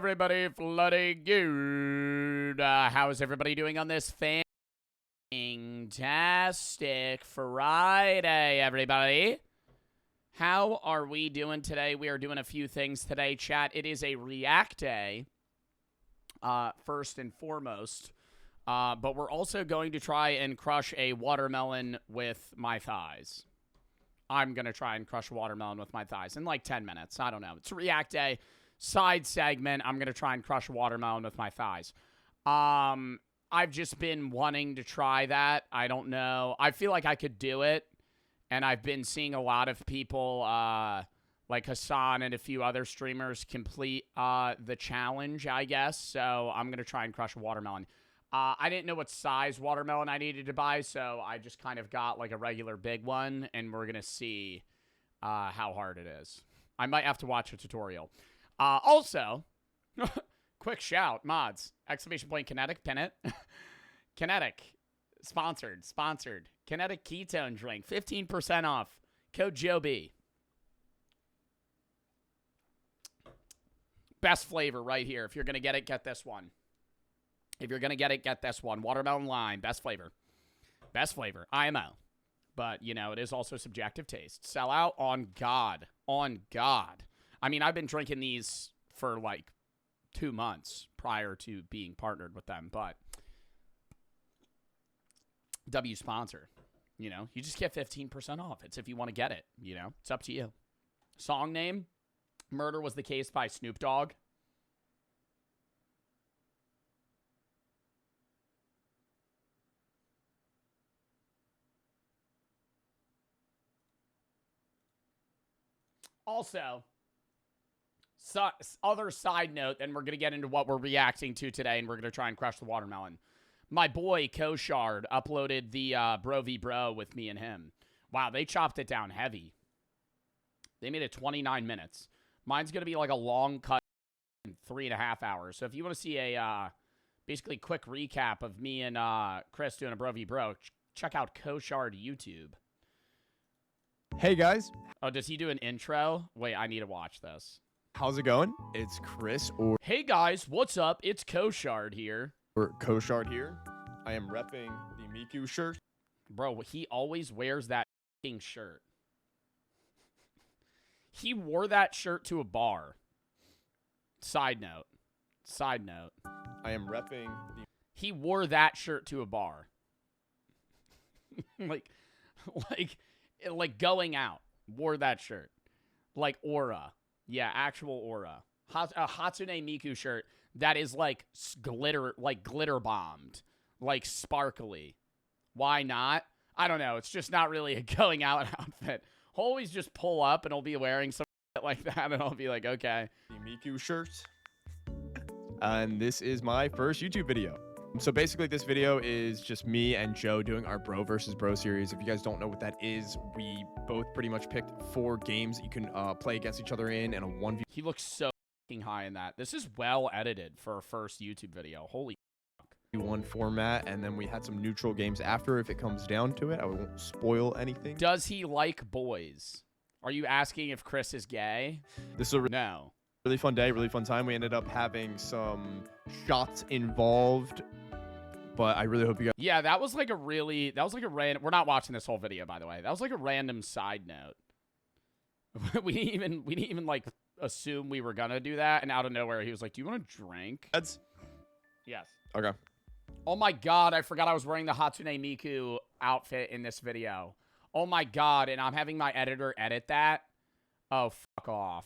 everybody? Bloody good. How is everybody doing on this fantastic Friday, everybody? How are we doing today? We are doing a few things today, chat. It is a React Day, first and foremost. But we're also going to try and crush a watermelon with my thighs. I'm going to try and crush a watermelon with my thighs in like 10 minutes. I don't know. It's a React Day side segment. I'm going to try and crush a watermelon with my thighs. I've just been wanting to try that. I don't know. I feel like I could do it. And I've been seeing a lot of people, like Hassan and a few other streamers, complete the challenge, I guess. So I'm going to try and crush a watermelon. I didn't know what size watermelon I needed to buy, so I just kind of got like a regular big one, and we're going to see how hard it is. I might have to watch a tutorial. Also, quick shout, mods, exclamation point, Kinetic, pin it. Kinetic, sponsored. Kinetic ketone drink, 15% off. Code JOB. Best flavor right here. If you're going to get it, get this one. If you're going to get it, get this one. Watermelon lime, best flavor. Best flavor, IMO. But, you know, it is also subjective taste. Sell out on God. On God. I mean, I've been drinking these for like 2 months prior to being partnered with them, but W sponsor. You know, you just get 15% off. It's if you want to get it, you know. It's up to you. Song name, Murder Was the Case by Snoop Dogg. Also, other side note, and we're going to get into what we're reacting to today, and we're going to try and crush the watermelon. My boy, Koshard, uploaded the Bro v Bro with me and him. Wow, they chopped it down heavy. They made it 29 minutes. Mine's going to be like a long cut in 3.5 hours. So if you want to see a basically quick recap of me and Chris doing a Bro v Bro, check out Koshard YouTube. Hey guys. Oh, does he do an intro? Wait, I need to watch this. How's it going? It's Chris or Hey guys, what's up? It's Koshard here. Koshard here. I am repping the Miku shirt. Bro, he always wears that f***ing shirt. He wore that shirt to a bar. Side note. I am repping the... He wore that shirt to a bar. like going out. Wore that shirt. Like Aura. Yeah, actual Aura. A Hatsune Miku shirt that is like glitter bombed. Like sparkly. Why not? I don't know. It's just not really a going out outfit. He'll always just pull up and he'll be wearing some shit like that and I'll be like, okay. The Miku shirt. And this is my first YouTube video. So basically this video is just me and Joe doing our Bro versus Bro series. If you guys don't know what that is, we both pretty much picked 4 games that you can play against each other in and a 1v. He looks so fucking high in that. This is well edited for a first YouTube video. Holy fuck. 1 format, and then we had some neutral games after if it comes down to it. I won't spoil anything. Does he like boys? Are you asking if Chris is gay? This is a no. Really fun day, really fun time. We ended up having some shots involved. But I really hope you guys... Yeah, that was like a random... We're not watching this whole video, by the way. That was like a random side note. we didn't even like assume we were gonna do that, and out of nowhere he was like, do you want a drink? That's... Yes. Okay. Oh my god, I forgot I was wearing the Hatsune Miku outfit in this video. Oh my god, and I'm having my editor edit that? Oh, fuck off.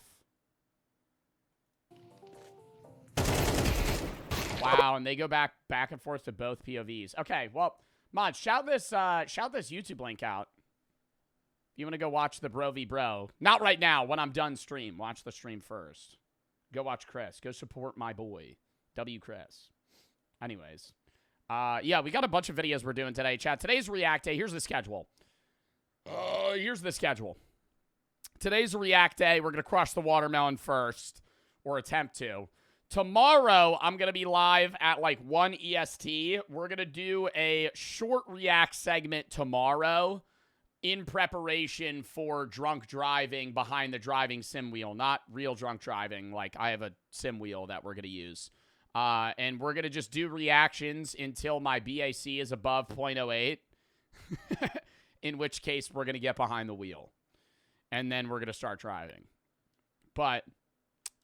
Wow, and they go back and forth to both POVs. Okay, well, mod, shout this YouTube link out. If you want to go watch the Bro v Bro. Not right now, when I'm done stream. Watch the stream first. Go watch Chris. Go support my boy. W Chris. Anyways. Yeah, we got a bunch of videos we're doing today, chat. Today's React Day. Here's the schedule. Today's React Day. We're going to crush the watermelon first. Or attempt to. Tomorrow, I'm going to be live at like 1 EST. We're going to do a short React segment tomorrow in preparation for drunk driving behind the driving sim wheel. Not real drunk driving. Like, I have a sim wheel that we're going to use. And we're going to just do reactions until my BAC is above 0.08. In which case, we're going to get behind the wheel. And then we're going to start driving. But,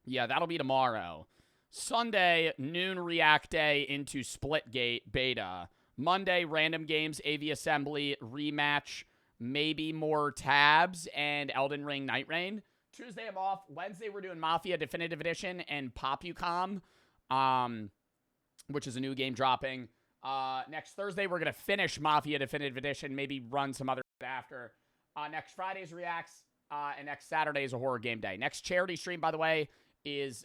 yeah, that'll be tomorrow. Sunday, noon React Day into Splitgate Beta. Monday, random games, AV Assembly, rematch, maybe more tabs, and Elden Ring Night Rain. Tuesday, I'm off. Wednesday, we're doing Mafia Definitive Edition and Popucom, which is a new game dropping. Next Thursday, we're going to finish Mafia Definitive Edition, maybe run some other after. Next Friday's Reacts, and next Saturday is a horror game day. Next charity stream, by the way, is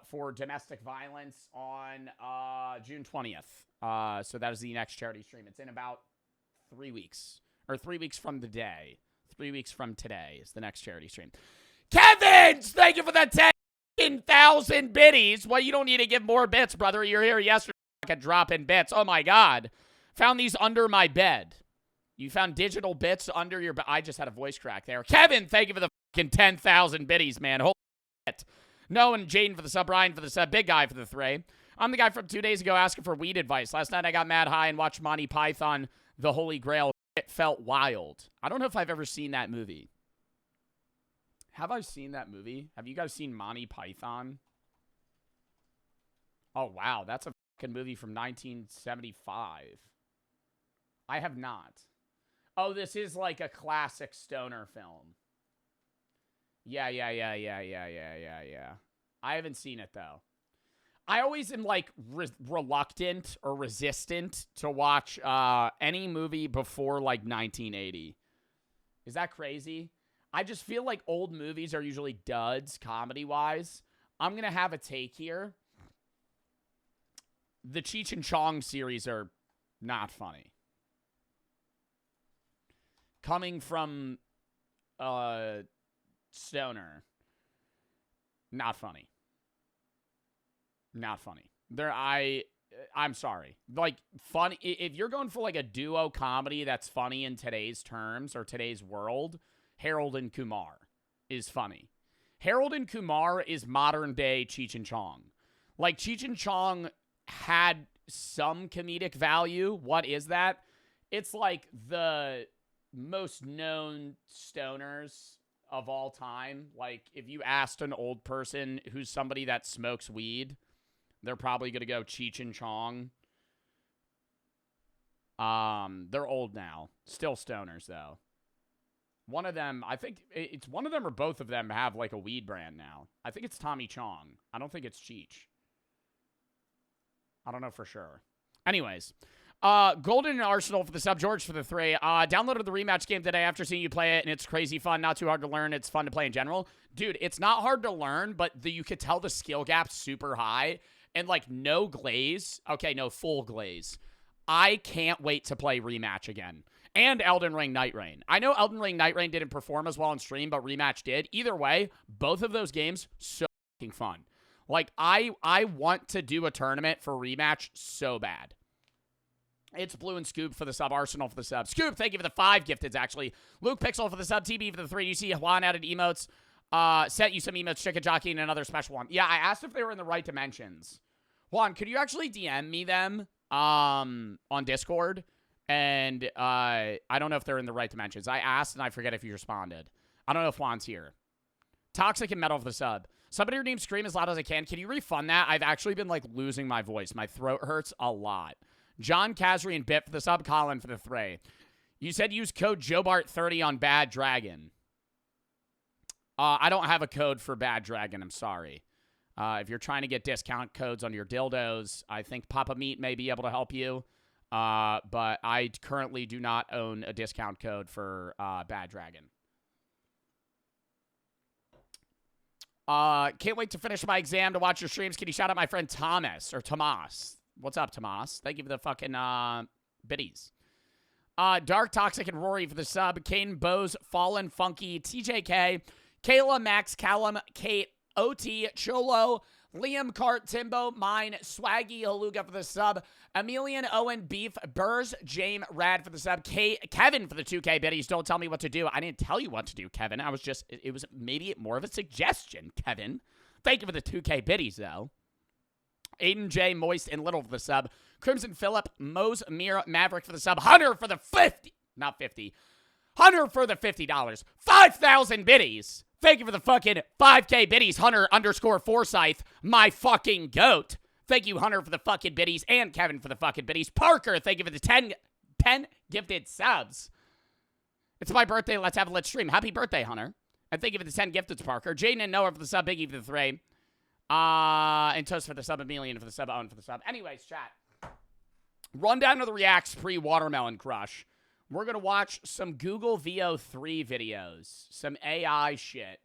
for domestic violence on June 20th. So that is the next charity stream. It's in about 3 weeks. Or 3 weeks from the day. 3 weeks from today is the next charity stream. Kevin's! Thank you for the 10,000 biddies. Well, you don't need to give more bits, brother. You're here yesterday. Fucking dropping bits. Oh, my God. Found these under my bed. You found digital bits under your bed. I just had a voice crack there. Kevin, thank you for the fucking 10,000 biddies, man. Holy shit. No, and Jaden for the sub, Ryan for the sub, big guy for the 3. I'm the guy from 2 days ago asking for weed advice. Last night I got mad high and watched Monty Python, The Holy Grail. It felt wild. I don't know if I've ever seen that movie. Have I seen that movie? Have you guys seen Monty Python? Oh, wow. That's a fucking movie from 1975. I have not. Oh, this is like a classic stoner film. Yeah. I haven't seen it, though. I always am, like, reluctant or resistant to watch any movie before, like, 1980. Is that crazy? I just feel like old movies are usually duds, comedy-wise. I'm going to have a take here. The Cheech and Chong series are not funny. Coming from stoner. Not funny. Not funny. I'm sorry. Like, funny. If you're going for like a duo comedy that's funny in today's terms or today's world, Harold and Kumar is funny. Harold and Kumar is modern day Cheech and Chong. Like, Cheech and Chong had some comedic value. What is that? It's like the most known stoners of all time. Like, if you asked an old person who's somebody that smokes weed, they're probably going to go Cheech and Chong. They're old now. Still stoners, though. One of them, I think it's one of them or both of them have, like, a weed brand now. I think it's Tommy Chong. I don't think it's Cheech. I don't know for sure. Anyways. Golden and Arsenal for the sub, George for the 3. Downloaded the rematch game today after seeing you play it, and it's crazy fun. Not too hard to learn. It's fun to play in general. Dude, it's not hard to learn, but you could tell the skill gap's super high. And, like, no glaze. Okay, no, full glaze. I can't wait to play rematch again. And Elden Ring Night Rain. I know Elden Ring Night Rain didn't perform as well on stream, but rematch did. Either way, both of those games, so fucking fun. Like, I want to do a tournament for rematch so bad. It's Blue and Scoop for the sub. Arsenal for the sub. Scoop, thank you for the 5 gifteds, actually. Luke Pixel for the sub. TB for the 3. You see Juan added emotes. Sent you some emotes, Chicken Jockey, and another special one. Yeah, I asked if they were in the right dimensions. Juan, could you actually DM me them on Discord? And I don't know if they're in the right dimensions. I asked, and I forget if you responded. I don't know if Juan's here. Toxic and Metal for the sub. Somebody redeem Scream as loud as I can. Can you refund that? I've actually been, like, losing my voice. My throat hurts a lot. John Kazri and Bit for the sub. Colin for the 3. You said use code JoeBart30 on Bad Dragon. I don't have a code for Bad Dragon. I'm sorry. If you're trying to get discount codes on your dildos, I think Papa Meat may be able to help you. But I currently do not own a discount code for Bad Dragon. Can't wait to finish my exam to watch your streams. Can you shout out my friend Thomas or Tomas? What's up, Tomas? Thank you for the fucking biddies. Dark, Toxic, and Rory for the sub. Kane, Bose, Fallen, Funky, TJK, Kayla, Max, Callum, Kate, OT, Cholo, Liam, Cart, Timbo, Mine, Swaggy, Haluga for the sub, Emilian, Owen, Beef, Burrs, James, Rad for the sub, Kevin for the 2K biddies. Don't tell me what to do. I didn't tell you what to do, Kevin. I was just, it was maybe more of a suggestion, Kevin. Thank you for the 2K biddies, though. Aiden J, Moist, and Little for the sub. Crimson Phillip, Mose, Mira, Maverick for the sub. Hunter for the 50. Not 50. Hunter for the $50. 5,000 biddies. Thank you for the fucking 5K biddies. Hunter _ Forsyth, my fucking goat. Thank you, Hunter, for the fucking biddies. And Kevin for the fucking biddies. Parker, thank you for the 10 gifted subs. It's my birthday. Let's have a lit stream. Happy birthday, Hunter. And thank you for the 10 gifted, Parker. Jaden and Noah for the sub. Biggie for the 3. And Toast for the sub. Emilian for the sub. Owen for the sub. Anyways, chat. Rundown of the reacts pre-Watermelon Crush. We're going to watch some Google VO3 videos. Some AI shit.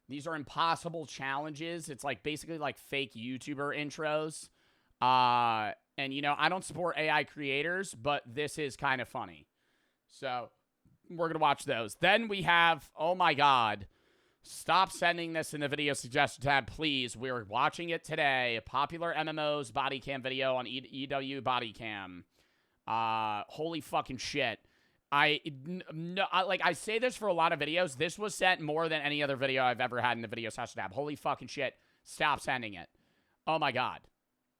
These are impossible challenges. It's like basically like fake YouTuber intros. And, you know, I don't support AI creators, but this is kind of funny. So, we're going to watch those. Then we have, oh my God, stop sending this in the video suggestion tab, please. We're watching it today. Popular MMOs body cam video on EW body cam. Holy fucking shit. I say this for a lot of videos. This was sent more than any other video I've ever had in the video suggestion tab. Holy fucking shit. Stop sending it. Oh my God.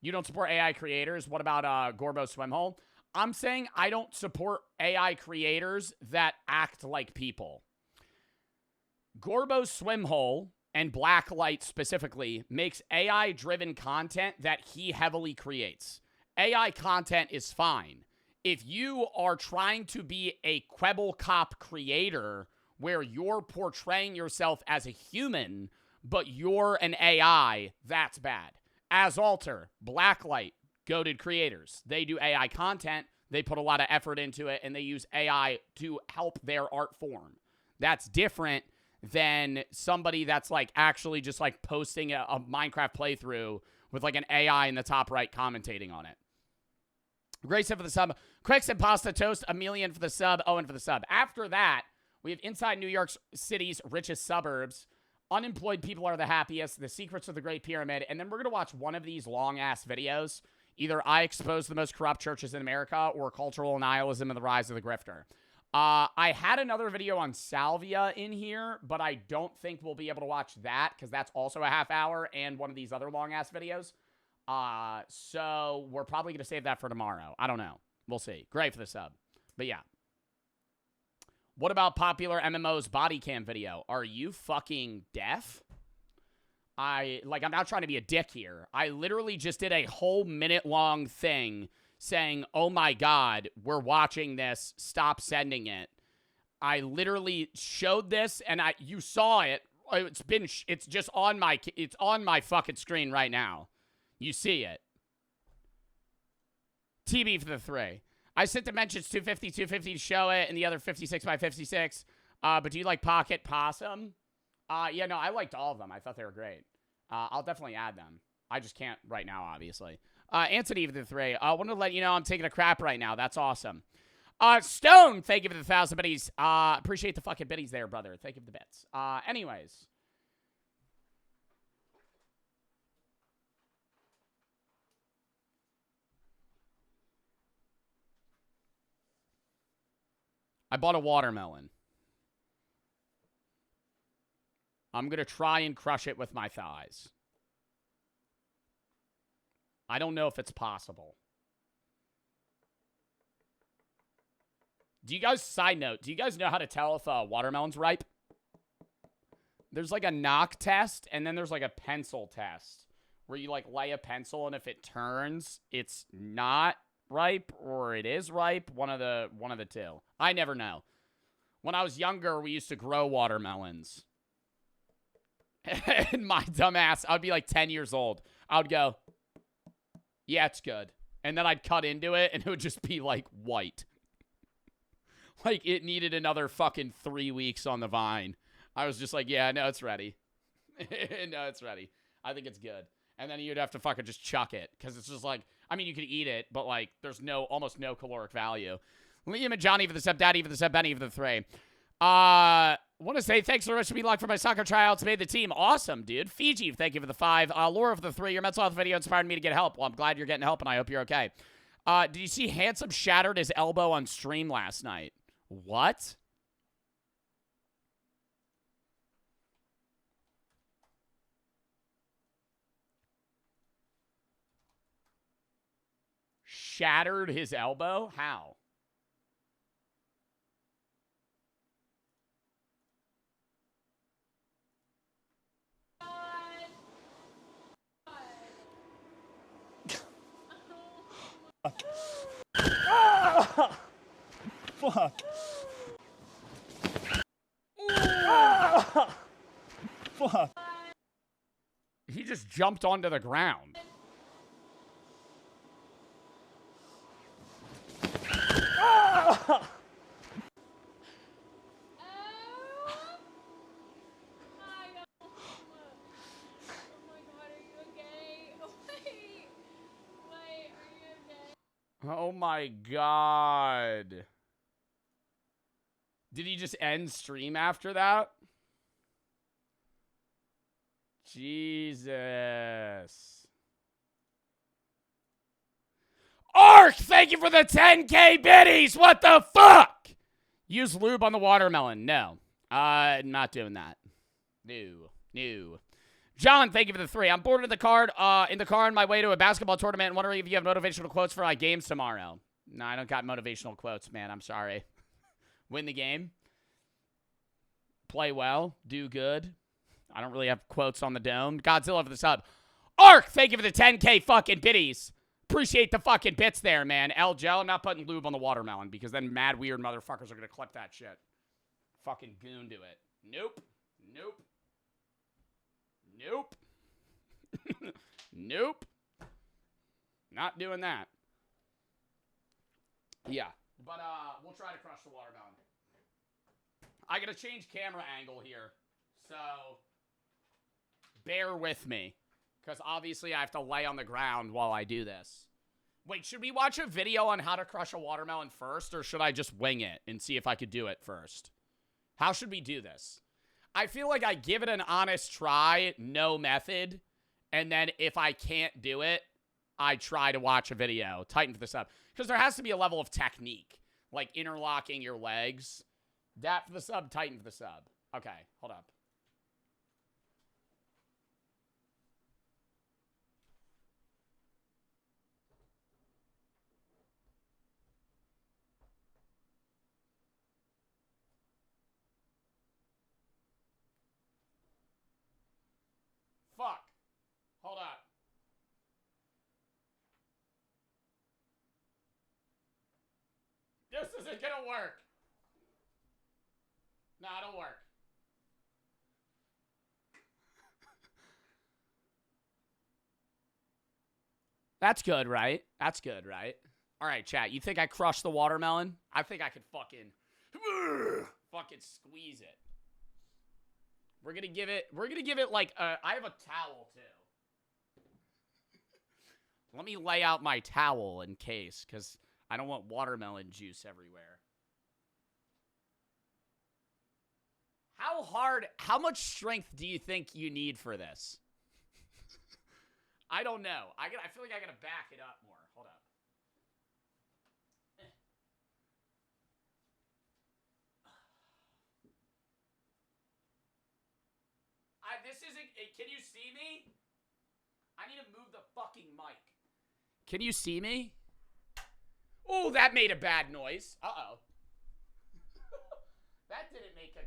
You don't support AI creators? What about Gorbo Swimhole? I'm saying I don't support AI creators that act like people. Gorbo Swimhole, and Blacklight specifically, makes AI-driven content that he heavily creates. AI content is fine. If you are trying to be a Quibble Cop creator where you're portraying yourself as a human, but you're an AI, that's bad. As Alter, Blacklight, goated creators. They do AI content, they put a lot of effort into it, and they use AI to help their art form. That's different than somebody that's like actually just like posting a Minecraft playthrough with like an AI in the top right commentating on it. Grayson for the sub. Quicks and Pasta Toast. Emilian for the sub. Owen for the sub. After that, we have Inside New York City's Richest Suburbs. Unemployed People Are the Happiest. The Secrets of the Great Pyramid. And then we're going to watch one of these long-ass videos. Either I Expose the Most Corrupt Churches in America or Cultural Nihilism and the Rise of the Grifter. I had another video on Salvia in here, but I don't think we'll be able to watch that because that's also a half hour and one of these other long-ass videos. So we're probably going to save that for tomorrow. I don't know. We'll see. Great for the sub. But yeah. What about popular MMO's body cam video? Are you fucking deaf? I'm not trying to be a dick here. I literally just did a whole minute-long thing saying, oh my God, we're watching this. Stop sending it. I literally showed this, and you saw it. It's just on my fucking screen right now. You see it. TB for the 3. I sent dimensions 250 to show it, and the other 56 by 56. But do you like Pocket Possum? Yeah, no, I liked all of them. I thought they were great. I'll definitely add them. I just can't right now, obviously. Anthony for the 3. I wanted to let you know I'm taking a crap right now. That's awesome. Stone, thank you for the 1,000 biddies. Appreciate the fucking biddies there, brother. Thank you for the bits. Anyways. I bought a watermelon. I'm going to try and crush it with my thighs. I don't know if it's possible. Do you guys, side note, do you guys know how to tell if a watermelon's ripe? There's like a knock test, and then there's like a pencil test, where you like lay a pencil, and if it turns, it's not ripe, or it is ripe. One of the two. I never know. When I was younger, we used to grow watermelons. And my dumb ass, I'd be like 10 years old. I would go, yeah, it's good. And then I'd cut into it, and it would just be like white. Like it needed another fucking 3 weeks on the vine. I was just like, yeah, no, it's ready. No, it's ready. I think it's good. And then you'd have to fucking just chuck it. Because it's just like, I mean, you could eat it, but like, there's almost no caloric value. Liam and Johnny for the sub, Daddy for the sub, Benny for the 3. Want to say thanks so much to be luck for my soccer tryouts. Made the team. Awesome, dude. Fiji, thank you for the 5. Laura for the 3. Your mental health video inspired me to get help. Well, I'm glad you're getting help, and I hope you're okay. Did you see Handsome shattered his elbow on stream last night? What? Shattered his elbow? How? Fuck. Fuck. He just jumped onto the ground. Oh my god. Did he just end stream after that? Jesus. Ark, thank you for the 10K biddies. What the fuck? Use lube on the watermelon. No. Not doing that. No. John, thank you for the 3. I'm bored in the car on my way to a basketball tournament and wondering if you have motivational quotes for my games tomorrow. No, I don't got motivational quotes, man. I'm sorry. Win the game. Play well. Do good. I don't really have quotes on the dome. Godzilla for the sub. Ark, thank you for the 10K fucking biddies. Appreciate the fucking bits there, man. El Gel, I'm not putting lube on the watermelon because then mad weird motherfuckers are going to clip that shit. Fucking goon to it. Nope. Nope. Not doing that. Yeah. But, we'll try to crush the watermelon. I gotta change camera angle here. So, bear with me. Because obviously I have to lay on the ground while I do this. Wait, should we watch a video on how to crush a watermelon first? Or should I just wing it and see if I could do it first? How should we do this? I feel like I give it an honest try, no method. And then if I can't do it, I try to watch a video. Tighten for the sub. Because there has to be a level of technique. Like interlocking your legs. That for the sub, tighten for the sub. Okay, hold up. Fuck. Hold up. This isn't gonna work. Nah, it'll work. That's good, right? That's good, right? All right, chat. You think I crushed the watermelon? I think I could fucking squeeze it. We're gonna give it like I have a towel too. Let me lay out my towel in case, because I don't want watermelon juice everywhere. How much strength do you think you need for this? I don't know. I feel like I gotta back it up more. Hold up. This isn't. Can you see me? I need to move the fucking mic. Can you see me? Oh, that made a bad noise. Uh-oh. That didn't make a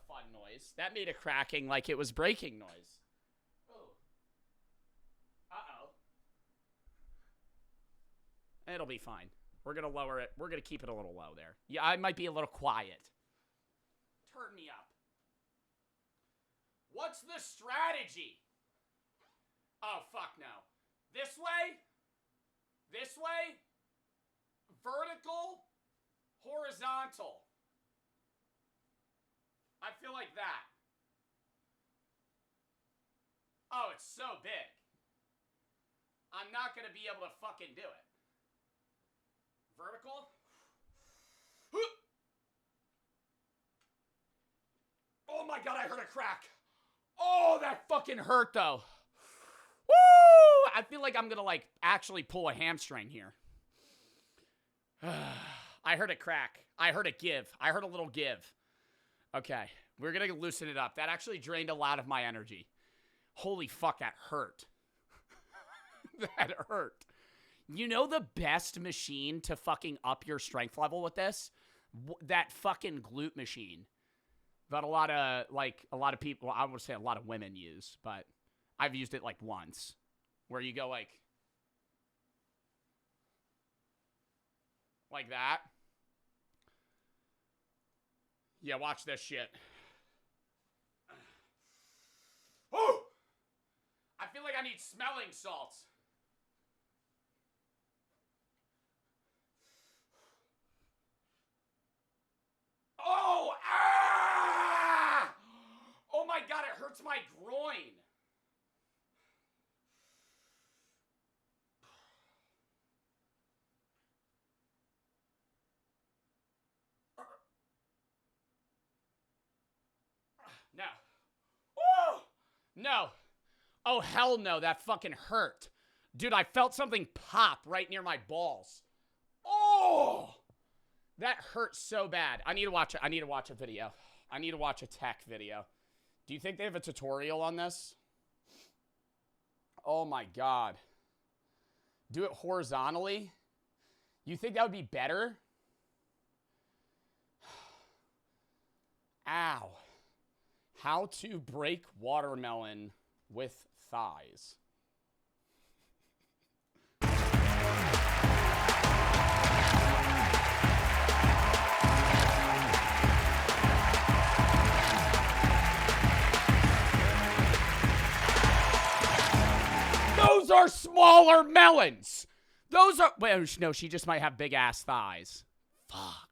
fun noise. That made a cracking like it was breaking noise. Oh. Uh-oh. It'll be fine. We're going to lower it. We're going to keep it a little low there. Yeah, I might be a little quiet. Turn me up. What's the strategy? Oh, fuck no. This way? This way? Vertical? Horizontal? I feel like that. Oh, it's so big. I'm not going to be able to fucking do it. Vertical? Oh my God, I heard a crack. Oh, that fucking hurt though. Woo! I feel like I'm gonna like actually pull a hamstring here. I heard it crack. I heard it give. I heard a little give. Okay, we're gonna loosen it up. That actually drained a lot of my energy. Holy fuck, that hurt. That hurt. You know the best machine to fucking up your strength level with this? That fucking glute machine. That a lot of people, I would say a lot of women use, but I've used it like once. Where you go like that. Yeah, watch this shit. Oh! I feel like I need smelling salts. Oh! Ah! Oh my God, it hurts my groin. No. Oh! No. Oh, hell no. That fucking hurt. Dude, I felt something pop right near my balls. Oh! That hurt so bad. I need to watch it. I need to watch a video. I need to watch a tech video. Do you think they have a tutorial on this? Oh my God. Do it horizontally? You think that would be better? Ow. How to break watermelon with thighs. Those are smaller melons. Those are, wait, no, she just might have big ass thighs. Fuck.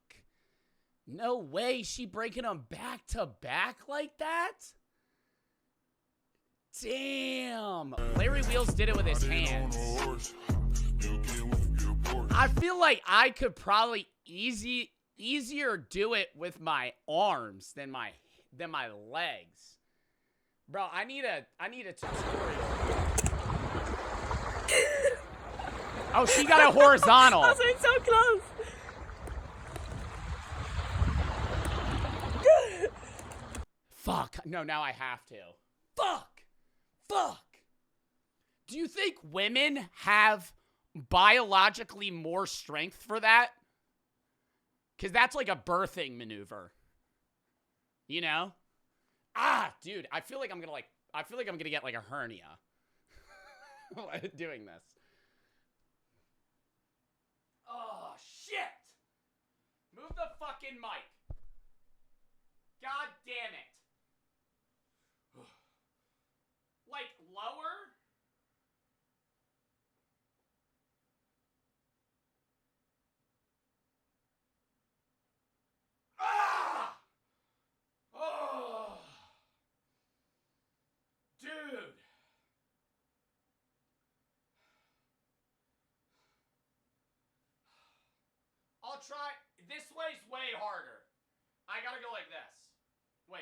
No way, she breaking them back to back like that? Damn. Larry Wheels did it with his hands. I feel like I could probably easier do it with my arms than my legs. Bro, I need a tutorial. Oh, she got a horizontal. I was so close. Fuck. No, now I have to. Fuck. Do you think women have biologically more strength for that? Because that's like a birthing maneuver. You know? Dude, I feel like I'm gonna get like a hernia doing this. Oh, shit. Move the fucking mic. God damn it. Like, lower? Ah! Oh! Dude. I'll try. This way's way harder. I gotta go like this. Wait.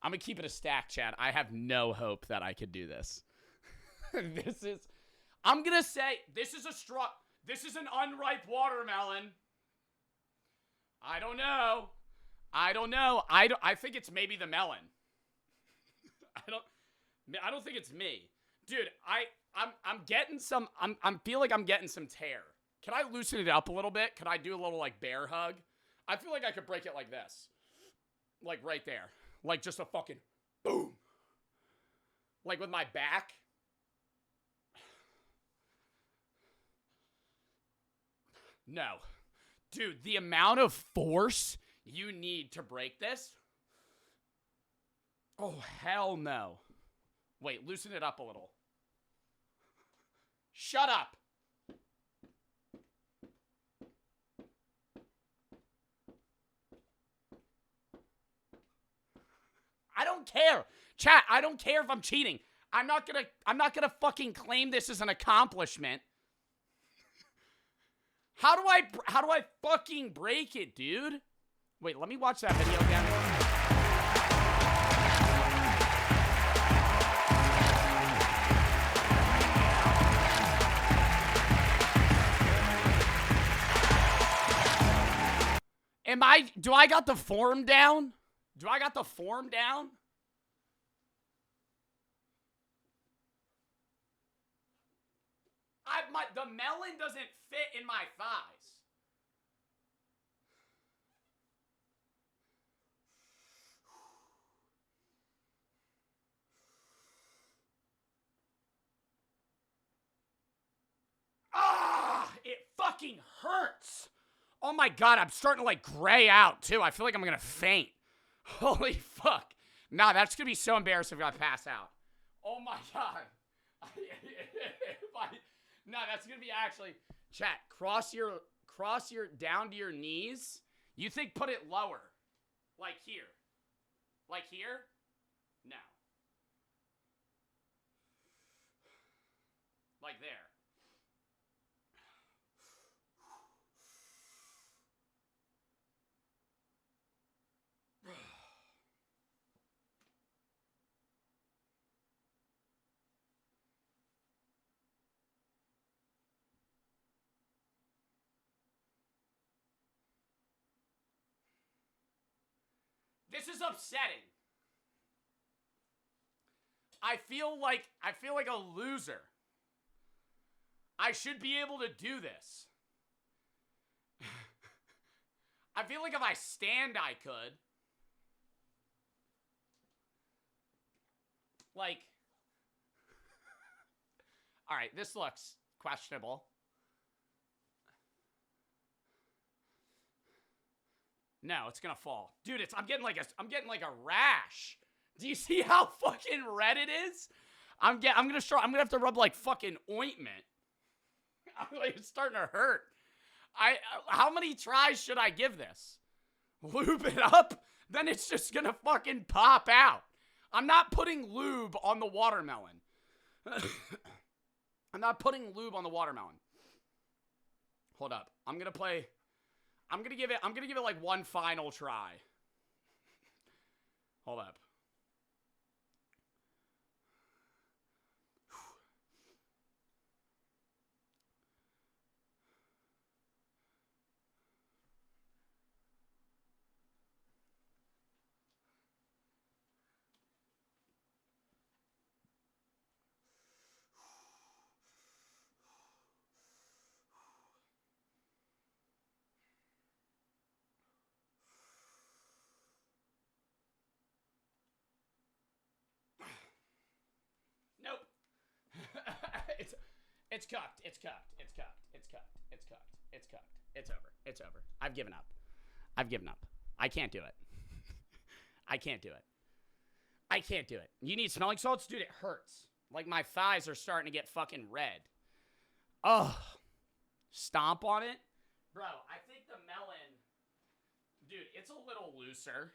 I'm gonna keep it a stack, chat. I have no hope that I could do this. I'm gonna say, this is an unripe watermelon. I don't know. I think it's maybe the melon. I don't think it's me. Dude, I'm getting some, I feel like I'm getting some tear. Can I loosen it up a little bit? Can I do a little like bear hug? I feel like I could break it like this. Like right there. Like just a fucking boom. Like with my back. No. Dude, the amount of force you need to break this. Oh, hell no. Wait, loosen it up a little. Shut up. I don't care. Chat, I don't care if I'm cheating. I'm not gonna fucking claim this as an accomplishment. How do I fucking break it, dude? Wait, let me watch that video again. Do I got the form down? Do I got the form down? The melon doesn't fit in my thighs. Ah, it fucking hurts. Oh my God, I'm starting to like gray out too. I feel like I'm gonna faint. Holy fuck. Nah, that's gonna be so embarrassing if I pass out. Oh my God. No, that's gonna be actually, chat, cross your down to your knees. You think put it lower. Like here. Like here? No. Like there. This is upsetting. I feel like a loser. I should be able to do this. I feel like if I stand, I could. Like, all right, this looks questionable. No, it's gonna fall. Dude, I'm getting like a rash. Do you see how fucking red it is? I'm gonna have to rub like fucking ointment. Like, it's starting to hurt. How many tries should I give this? Lube it up? Then it's just gonna fucking pop out. I'm not putting lube on the watermelon. I'm not putting lube on the watermelon. Hold up. I'm gonna give it like one final try. Hold up. Nope. It's cooked. It's cooked. It's cooked. It's cooked. It's cooked. It's cooked. It's over. It's over. I've given up. I've given up. I can't do it. I can't do it. I can't do it. You need smelling salts? Dude, it hurts. Like, my thighs are starting to get fucking red. Oh. Stomp on it? Bro, I think the melon... Dude, it's a little looser.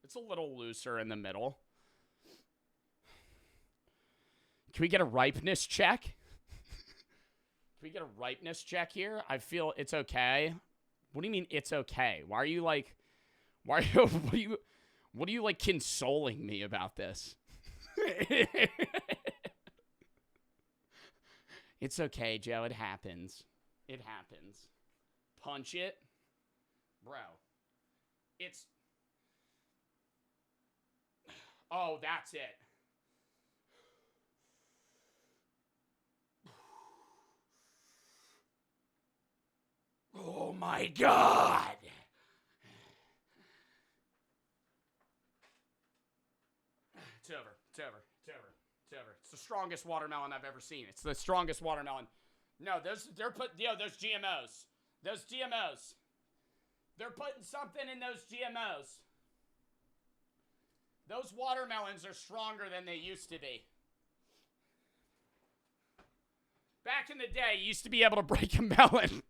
It's a little looser in the middle. Can we get a ripeness check? Can we get a ripeness check here? I feel it's okay. What do you mean it's okay? Why are you like... Why are you... What are you, like, consoling me about this? It's okay, Joe. It happens. It happens. Punch it. Bro. It's... Oh, that's it. Oh, my God. It's over. It's over. It's over. It's over. It's the strongest watermelon I've ever seen. It's the strongest watermelon. No, those GMOs. Those GMOs. They're putting something in those GMOs. Those watermelons are stronger than they used to be. Back in the day, you used to be able to break a melon.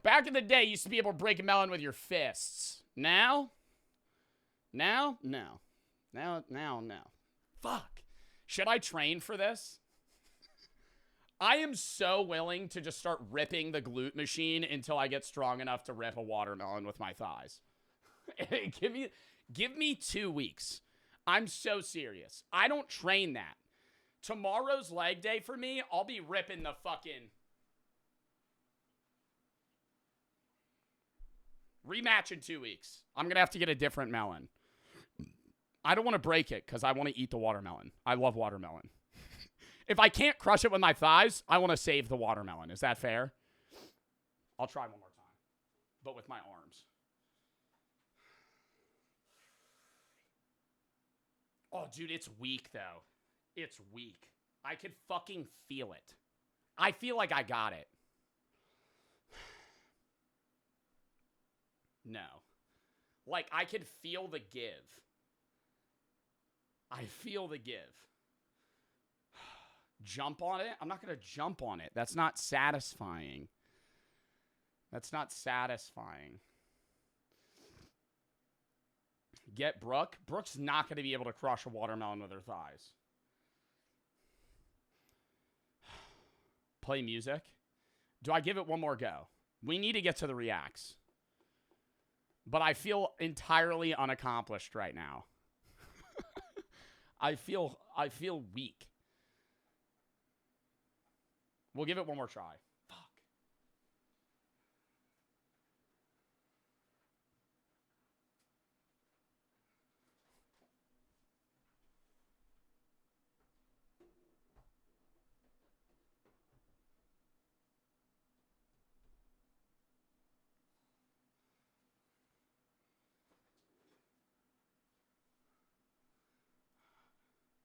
Back in the day, you used to be able to break a melon with your fists. Now? No. Now, no. Fuck. Should I train for this? I am so willing to just start ripping the glute machine until I get strong enough to rip a watermelon with my thighs. Give me 2 weeks. I'm so serious. I don't train that. Tomorrow's leg day for me, I'll be ripping the fucking rematch in 2 weeks. I'm going to have to get a different melon. I don't want to break it because I want to eat the watermelon. I love watermelon. If I can't crush it with my thighs, I want to save the watermelon. Is that fair? I'll try one more time, but with my arms. Oh, dude, it's weak, though. It's weak. I could fucking feel it. I feel like I got it. No. Like, I could feel the give. I feel the give. Jump on it? I'm not going to jump on it. That's not satisfying. That's not satisfying. Get Brooke. Brooke's not going to be able to crush a watermelon with her thighs. Play music. Do I give it one more go? We need to get to the reacts. But I feel entirely unaccomplished right now. I feel weak. We'll give it one more try. Fuck.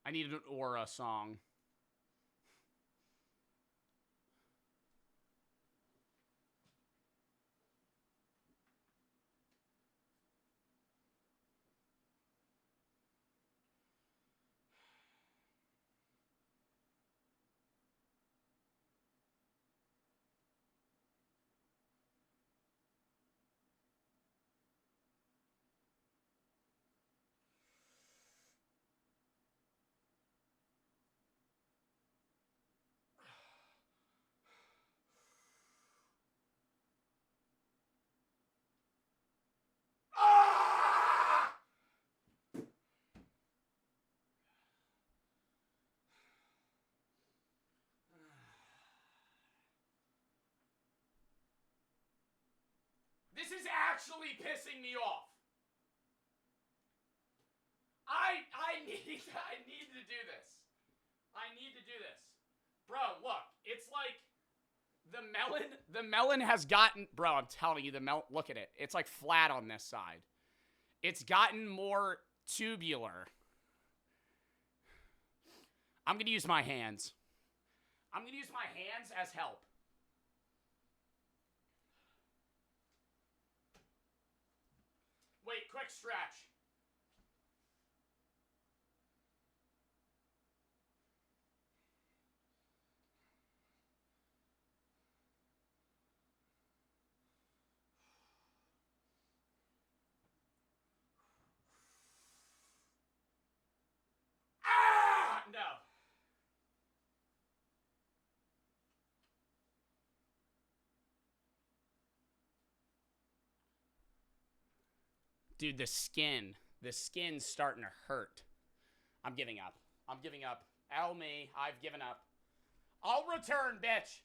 I need an Aura song. This is actually pissing me off. I need to do this. I need to do this. Bro, look, it's like the melon has gotten, bro, I'm telling you, look at it. It's like flat on this side. It's gotten more tubular. I'm going to use my hands. I'm going to use my hands as help. Wait, quick stretch. Ah! No. Dude, the skin's starting to hurt. I'm giving up. L me, I've given up. I'll return, bitch.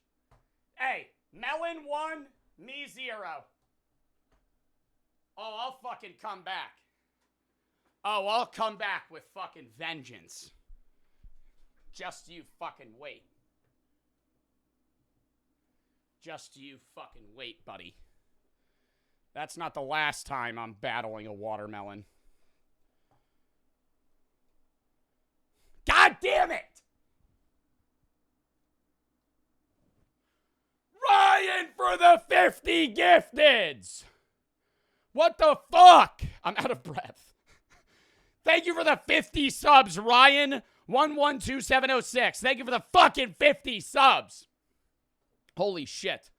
Hey, melon 1, me 0. Oh, I'll fucking come back. Oh, I'll come back with fucking vengeance. Just you fucking wait. Just you fucking wait, buddy. That's not the last time I'm battling a watermelon. God damn it! Ryan for the 50 gifteds! What the fuck? I'm out of breath. Thank you for the 50 subs, Ryan. 112706. Thank you for the fucking 50 subs. Holy shit.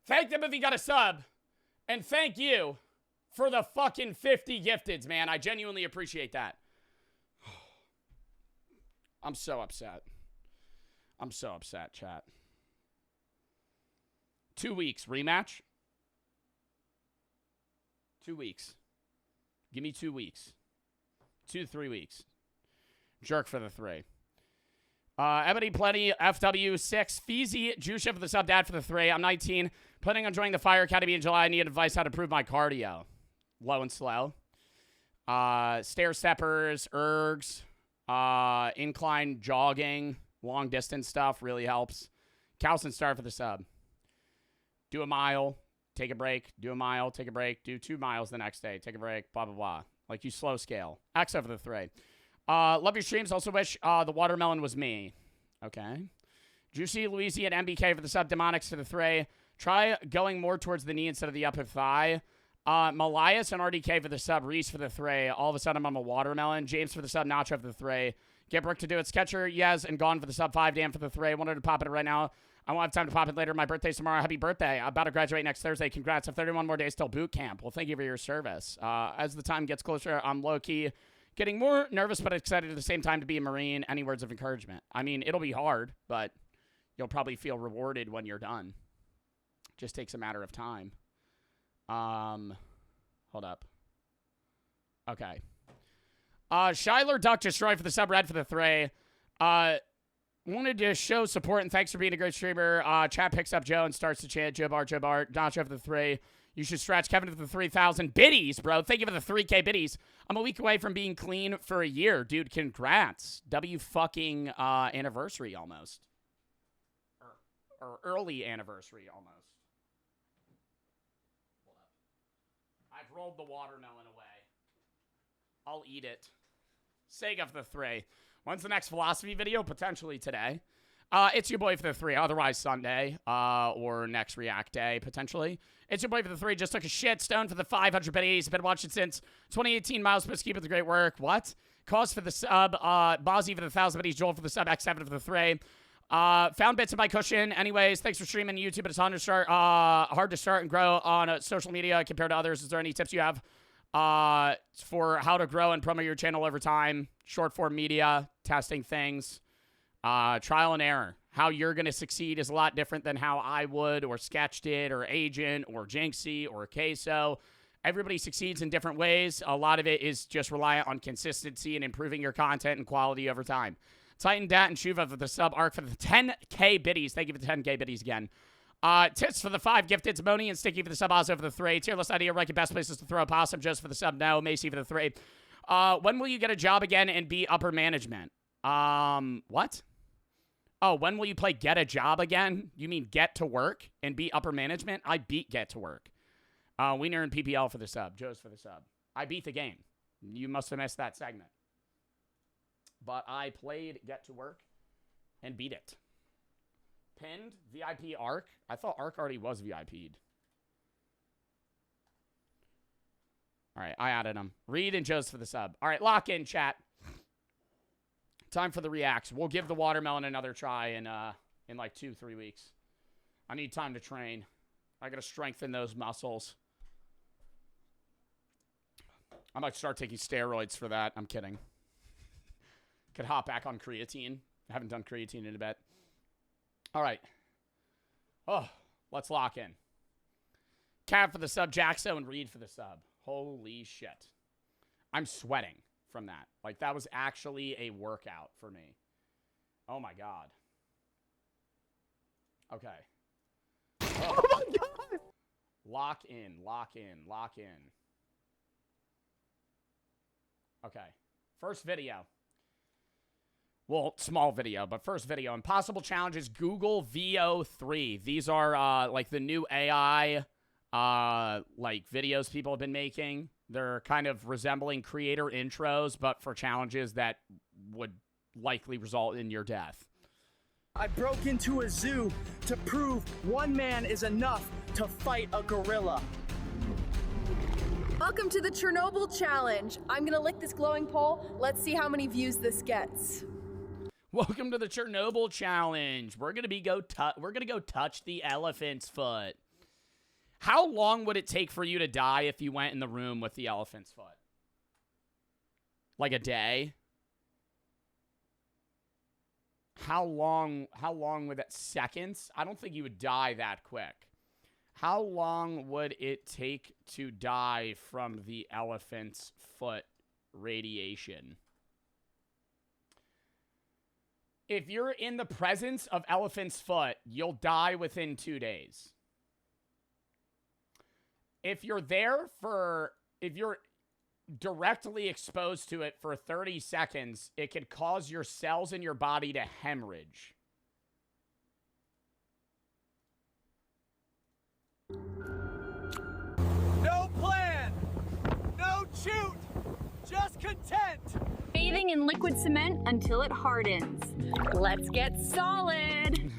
Thank them if you got a sub. And thank you for the fucking 50 gifteds, man. I genuinely appreciate that. I'm so upset. I'm so upset, chat. 2 weeks. Rematch? 2 weeks. Give me 2 weeks. 2 to 3 weeks. Jerk for the 3. Ebony Plenty, FW6. Feezy, Jusha for the sub, Dad for the 3. I'm 19. Planning on joining the Fire Academy in July. I need advice how to improve my cardio. Low and slow. Stair steppers, ergs, incline jogging, long distance stuff really helps. Calson Star for the sub. Do a mile, take a break. Do a mile, take a break. Do 2 miles the next day. Take a break, blah, blah, blah. Like you slow scale. Exo for the 3. Love your streams. Also wish the watermelon was me. Okay. Juicy Louisi at MBK for the sub. Demonics for the 3. Try going more towards the knee instead of the upper thigh. Malias and RDK for the sub. Reese for the 3. All of a sudden, I'm a watermelon. James for the sub. Nacho for the 3. Get Brooke to do it. Sketcher, Yes, and Gone for the sub. 5. Dan for the 3. I wanted to pop it right now. I won't have time to pop it later. My birthday's tomorrow. Happy birthday. I'm about to graduate next Thursday. Congrats. I have 31 more days till boot camp. Well, thank you for your service. As the time gets closer, I'm low-key getting more nervous but excited at the same time to be a Marine. Any words of encouragement? I mean, it'll be hard, but you'll probably feel rewarded when you're done. Just takes a matter of time. Hold up. Okay. Shiler Duck Destroy for the sub. Red for the 3. Wanted to show support and thanks for being a great streamer. Chat picks up Joe and starts to chant Joe Bart, Nacho for the 3. You should stretch Kevin for the 3,000 biddies, bro. Thank you for the 3K biddies. I'm a week away from being clean for a year. Dude, congrats. W fucking anniversary almost. Or early anniversary almost. I've rolled the watermelon away. I'll eat it. Sega for the 3. When's the next philosophy video? Potentially today. It's your boy for the 3. Otherwise Sunday. Or next React Day, potentially. It's your boy for the 3. Just took a shit. Stone for the 500 biddies. Been watching since 2018. Miles, please keep up the great work. What? Cause for the sub. Bozzy for the 1,000 biddies. Joel for the sub. X7 for the 3. Found bits in my cushion. Anyways, thanks for streaming YouTube. But it's hard to start and grow on social media compared to others. Is there any tips you have for how to grow and promote your channel over time? Short form media, testing things, trial and error. How you're going to succeed is a lot different than how I would, or Sketch did, or Agent, or Jinxie, or Queso. Everybody succeeds in different ways. A lot of it is just reliant on consistency and improving your content and quality over time. Titan Dat and Shuva for the sub. Arc for the 10K biddies. Thank you for the 10K biddies again. Tits for the 5. Gifted. Moni and Sticky for the sub. Ozzo for the 3. Tearless idea. Ranking best places to throw a possum. Just for the sub. No. Macy for the 3. When will you get a job again and be upper management? What? Oh, when will you play Get a Job again? You mean Get to Work and be upper management? I beat Get to Work. Wiener and PPL for the sub. Joe's for the sub. I beat the game. You must have missed that segment. But I played Get to Work and beat it. Pinned VIP Arc. I thought Arc already was VIP'd. All right, I added him. Reed and Joe's for the sub. All right, lock in, chat. Time for the reacts. We'll give the watermelon another try in like 2-3 weeks. I need time to train. I got to strengthen those muscles. I might start taking steroids for that. I'm kidding. Could hop back on creatine. I haven't done creatine in a bit. All right. Oh, let's lock in. Cav for the sub, Jaxo, and Reed for the sub. Holy shit. I'm sweating from that. Like, that was actually a workout for me. Oh, my God. Okay. Oh, my God. Lock in, lock in, lock in. Okay. First video. Well, small video, but first video. Impossible challenges, Google VO3. These are, like, the new AI, like, videos people have been making. They're kind of resembling creator intros, but for challenges that would likely result in your death. I broke into a zoo to prove one man is enough to fight a gorilla. Welcome to the Chernobyl challenge. I'm gonna lick this glowing pole. Let's see how many views this gets. Welcome to the Chernobyl challenge. We're gonna go touch the elephant's foot. How long would it take for you to die if you went in the room with the elephant's foot? Like a day? How long would that, seconds? I don't think you would die that quick. How long would it take to die from the elephant's foot radiation? If you're in the presence of elephant's foot, you'll die within 2 days. If you're directly exposed to it for 30 seconds, it can cause your cells in your body to hemorrhage. No plan, no shoot, just content. Bathing in liquid cement until it hardens. Let's get solid.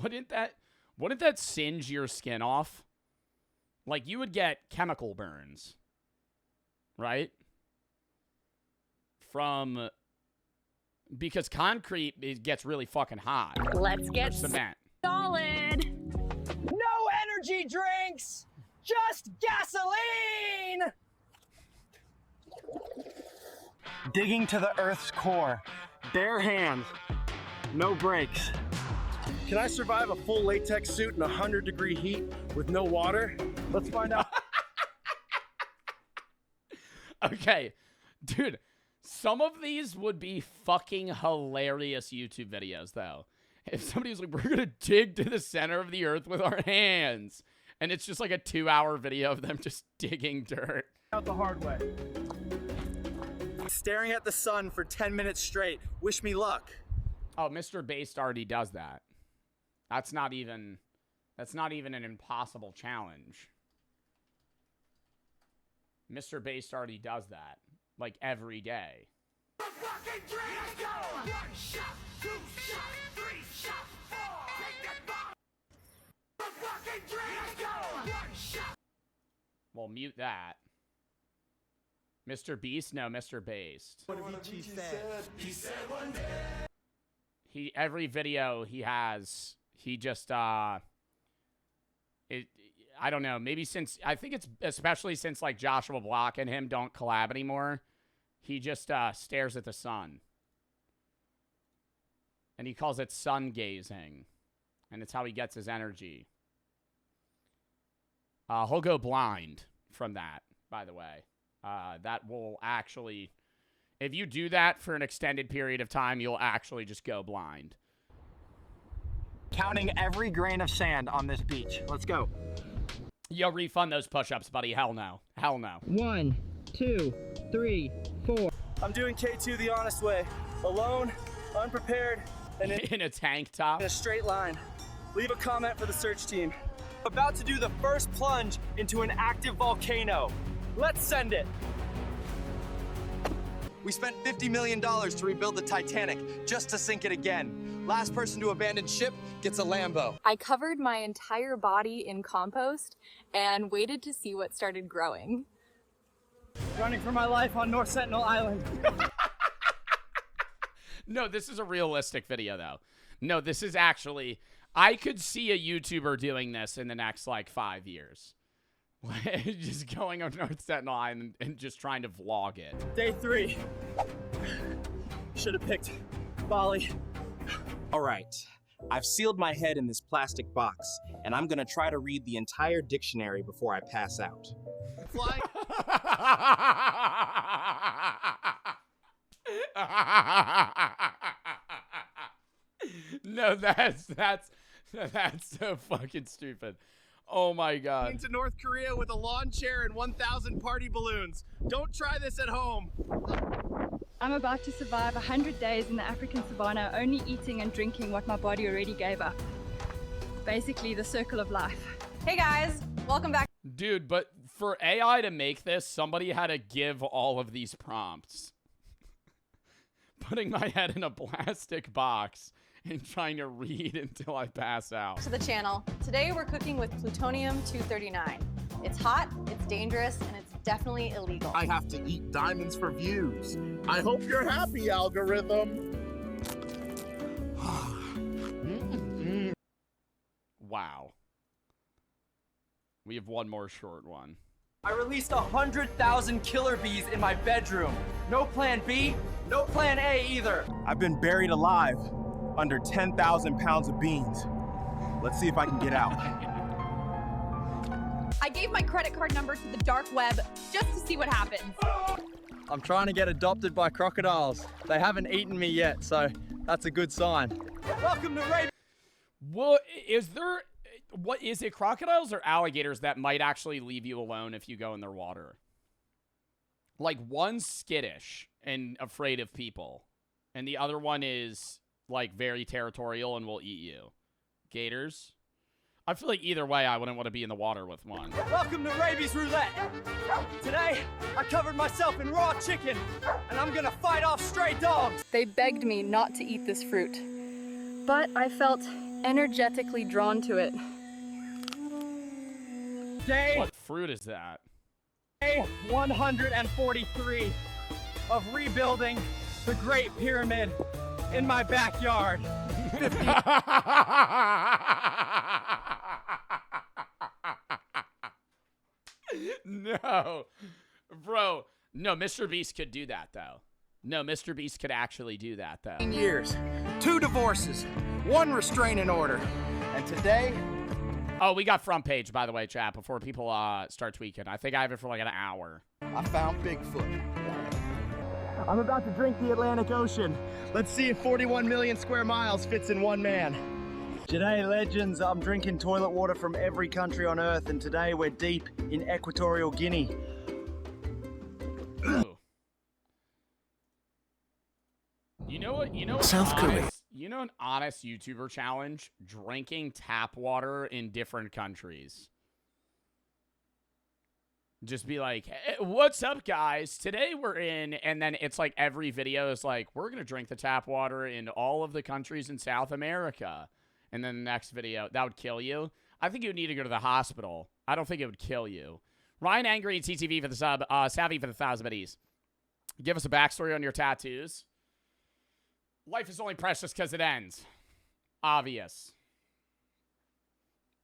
Wouldn't that singe your skin off? Like, you would get chemical burns, right? Because concrete, it gets really fucking hot. Let's get cement. Solid. No energy drinks, just gasoline. Digging to the Earth's core, bare hands, no brakes. Can I survive a full latex suit in 100-degree heat with no water? Let's find out. Okay, dude, some of these would be fucking hilarious YouTube videos, though. If somebody was like, we're gonna dig to the center of the earth with our hands, and it's just like a 2-hour video of them just digging dirt. Out the hard way. Staring at the sun for 10 minutes straight. Wish me luck. Oh, Mr. Based already does that. That's not even an impossible challenge. Mr. Based already does that, like, every day. Well, mute that. Mr. Beast? No, Mr. Based. What have he said? He said one day. Every video he has, he just, I don't know, maybe since, I think it's especially since, like, Joshua Block and him don't collab anymore, he just stares at the sun. And he calls it sun gazing. And it's how he gets his energy. He'll go blind from that, by the way. That will actually, if you do that for an extended period of time, you'll actually just go blind. Counting every grain of sand on this beach. Let's go. Yo, refund those push-ups, buddy. Hell no. Hell no. 1, 2, 3, 4. I'm doing K2 the honest way. Alone, unprepared, and in a tank top. in a straight line. Leave a comment for the search team. About to do the first plunge into an active volcano. Let's send it. We spent $50 million to rebuild the Titanic just to sink it again. Last person to abandon ship gets a Lambo. I covered my entire body in compost and waited to see what started growing. Running for my life on North Sentinel Island. No, this is a realistic video, though. No, this is actually, I could see a YouTuber doing this in the next, like, 5 years. Just going on North Sentinel Island and just trying to vlog it. Day 3. Should have picked Bali. All right, I've sealed my head in this plastic box, and I'm gonna try to read the entire dictionary before I pass out. Fly. No, that's so fucking stupid. Oh my god. To North Korea with a lawn chair and 1,000 party balloons. Don't try this at home. I'm about to survive 100 days in the African savannah, only eating and drinking what my body already gave up. Basically, the circle of life. Hey guys, welcome back. Dude, but for AI to make this, somebody had to give all of these prompts. Putting my head in a plastic box and trying to read until I pass out. To the channel. Today we're cooking with plutonium-239. It's hot, it's dangerous, and it's definitely illegal. I have to eat diamonds for views. I hope you're happy, algorithm. Wow. We have one more short one. I released 100,000 killer bees in my bedroom. No plan B, no plan A either. I've been buried alive under 10,000 pounds of beans. Let's see if I can get out. I gave my credit card number to the dark web just to see what happens. I'm trying to get adopted by crocodiles. They haven't eaten me yet, so that's a good sign. Welcome to Ray. Well, what is it, crocodiles or alligators that might actually leave you alone if you go in their water? Like, one's skittish and afraid of people, and the other one is, like, very territorial and will eat you. Gators? I feel like either way, I wouldn't want to be in the water with one. Welcome to Rabies Roulette. Today, I covered myself in raw chicken, and I'm gonna fight off stray dogs. They begged me not to eat this fruit, but I felt energetically drawn to it. What fruit is that? Day 143 of rebuilding the Great Pyramid in my backyard. 50 No. Bro. No, Mr. Beast could do that, though. No, Mr. Beast could actually do that, though. years, 2 divorces, 1 restraining order, and today... Oh, we got front page, by the way, chat, before people start tweaking. I think I have it for like an hour. I found Bigfoot. I'm about to drink the Atlantic Ocean. Let's see if 41 million square miles fits in one man. G'day, legends. I'm drinking toilet water from every country on Earth, and today we're deep in Equatorial Guinea. Ooh. You know what? South Korea. You know an honest YouTuber challenge? Drinking tap water in different countries. Just be like, hey, what's up, guys? Today we're in, and then it's like every video is like, we're going to drink the tap water in all of the countries in South America. And then the next video, that would kill you. I think you would need to go to the hospital. I don't think it would kill you. Ryan Angry and CTV for the sub. Savvy for the 1,000 biddies. Give us a backstory on your tattoos. Life is only precious because it ends. Obvious.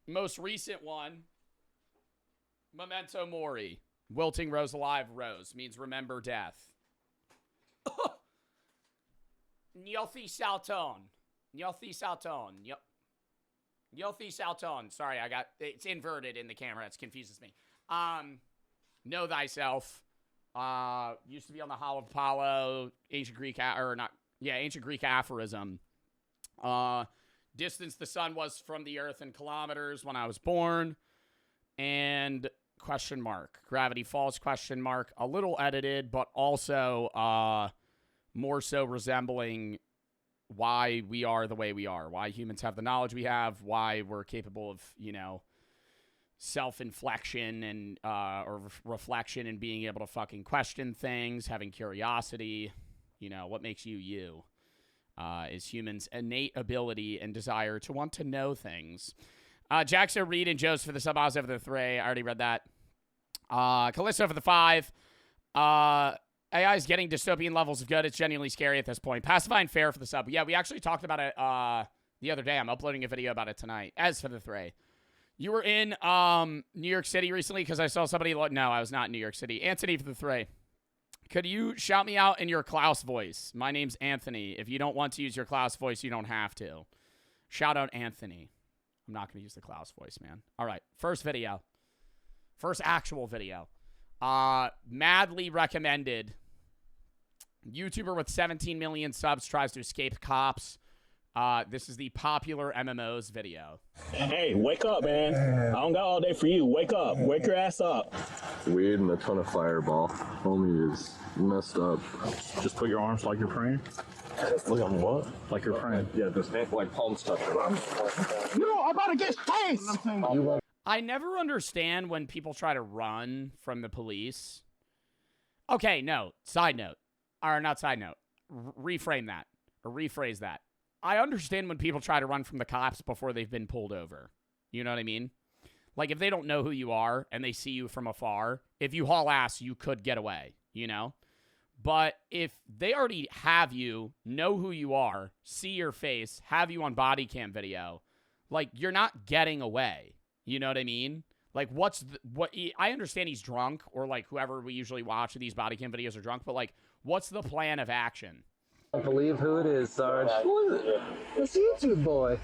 Most recent one. Memento Mori. Wilting rose alive rose. Means remember death. Nyothi Salton. Nyothi Salton. Yep. Nyothi Salton. Sorry, it's inverted in the camera. It confuses me. Know thyself. Used to be on the Hall of Apollo. Ancient Greek, ancient Greek aphorism. Distance the sun was from the earth in kilometers when I was born. And question mark. Gravity Falls question mark. A little edited, but also more so resembling why we are the way we are. Why humans have the knowledge we have. Why we're capable of, self-inflection and or reflection and being able to fucking question things, having curiosity. What makes you you is humans' innate ability and desire to want to know things. Jackson Reed and Joe's for the sub. Oz over the 3. I already read that. Callisto for the 5. AI is getting dystopian levels of good. It's genuinely scary at this point. Pacifying Fair for the sub. Yeah, we actually talked about it the other day. I'm uploading a video about it tonight. As for the 3. You were in New York City recently because I saw somebody... No, I was not in New York City. Anthony for the 3. Could you shout me out in your Klaus voice? My name's Anthony. If you don't want to use your Klaus voice, you don't have to. Shout out Anthony. I'm not going to use the Klaus voice, man. All right, first video. First actual video. Madly recommended. YouTuber with 17 million subs tries to escape cops. This is the popular MMOs video. Hey, wake up, man. I don't got all day for you. Wake up. Wake your ass up. Weed and a ton of fireball. Homie is messed up. Just put your arms like you're praying. Look on what? Like you're praying. Yeah, just like palm stuff. No, I'm about to get chased! I never understand when people try to run from the police. Okay, no. Side note. Or not side note. Reframe that. Or rephrase that. I understand when people try to run from the cops before they've been pulled over. You know what I mean? Like, if they don't know who you are and they see you from afar, if you haul ass, you could get away, But if they already have you, know who you are, see your face, have you on body cam video, like, you're not getting away. You know what I mean? Like, I understand he's drunk, or like whoever we usually watch these body cam videos are drunk, but like, what's the plan of action? I don't believe who it is, Sarge. Who is it? It's YouTube boy.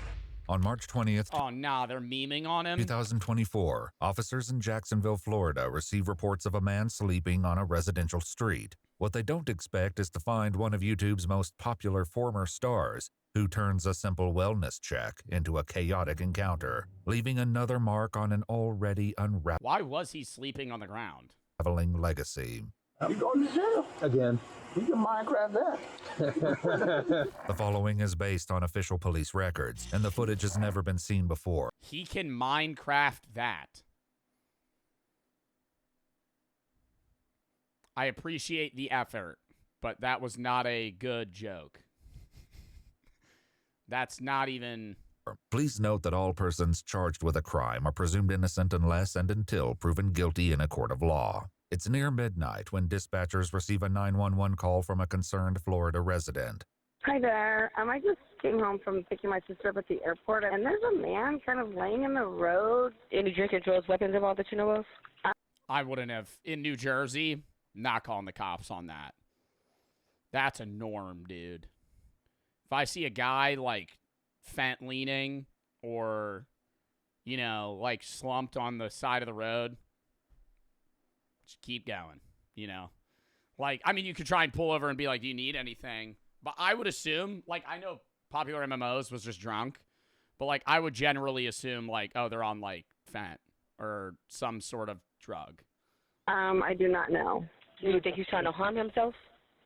On March 20th, Oh, nah, they're memeing on him. 2024, officers in Jacksonville, Florida receive reports of a man sleeping on a residential street. What they don't expect is to find one of YouTube's most popular former stars, who turns a simple wellness check into a chaotic encounter, leaving another mark on an already Why was he sleeping on the ground? unraveling legacy. I'm going to jail. Again. You can Minecraft that. The following is based on official police records, and the footage has never been seen before. He can Minecraft that. I appreciate the effort, but that was not a good joke. That's not even... Please note that all persons charged with a crime are presumed innocent unless and until proven guilty in a court of law. It's near midnight when dispatchers receive a 911 call from a concerned Florida resident. Hi there. I just came home from picking my sister up at the airport, and there's a man kind of laying in the road. Any drink or drugs, weapons involved that you know of? I wouldn't have. In New Jersey, not calling the cops on that. That's a norm, dude. If I see a guy, like, fent leaning or, you know, like, slumped on the side of the road, just keep going, you know? Like, I mean, you could try and pull over and be like, do you need anything? But I would assume, like, I know Popular MMOs was just drunk, but, like, I would generally assume, like, oh, they're on, like, fent or some sort of drug. I do not know. Do you think he's trying to harm himself?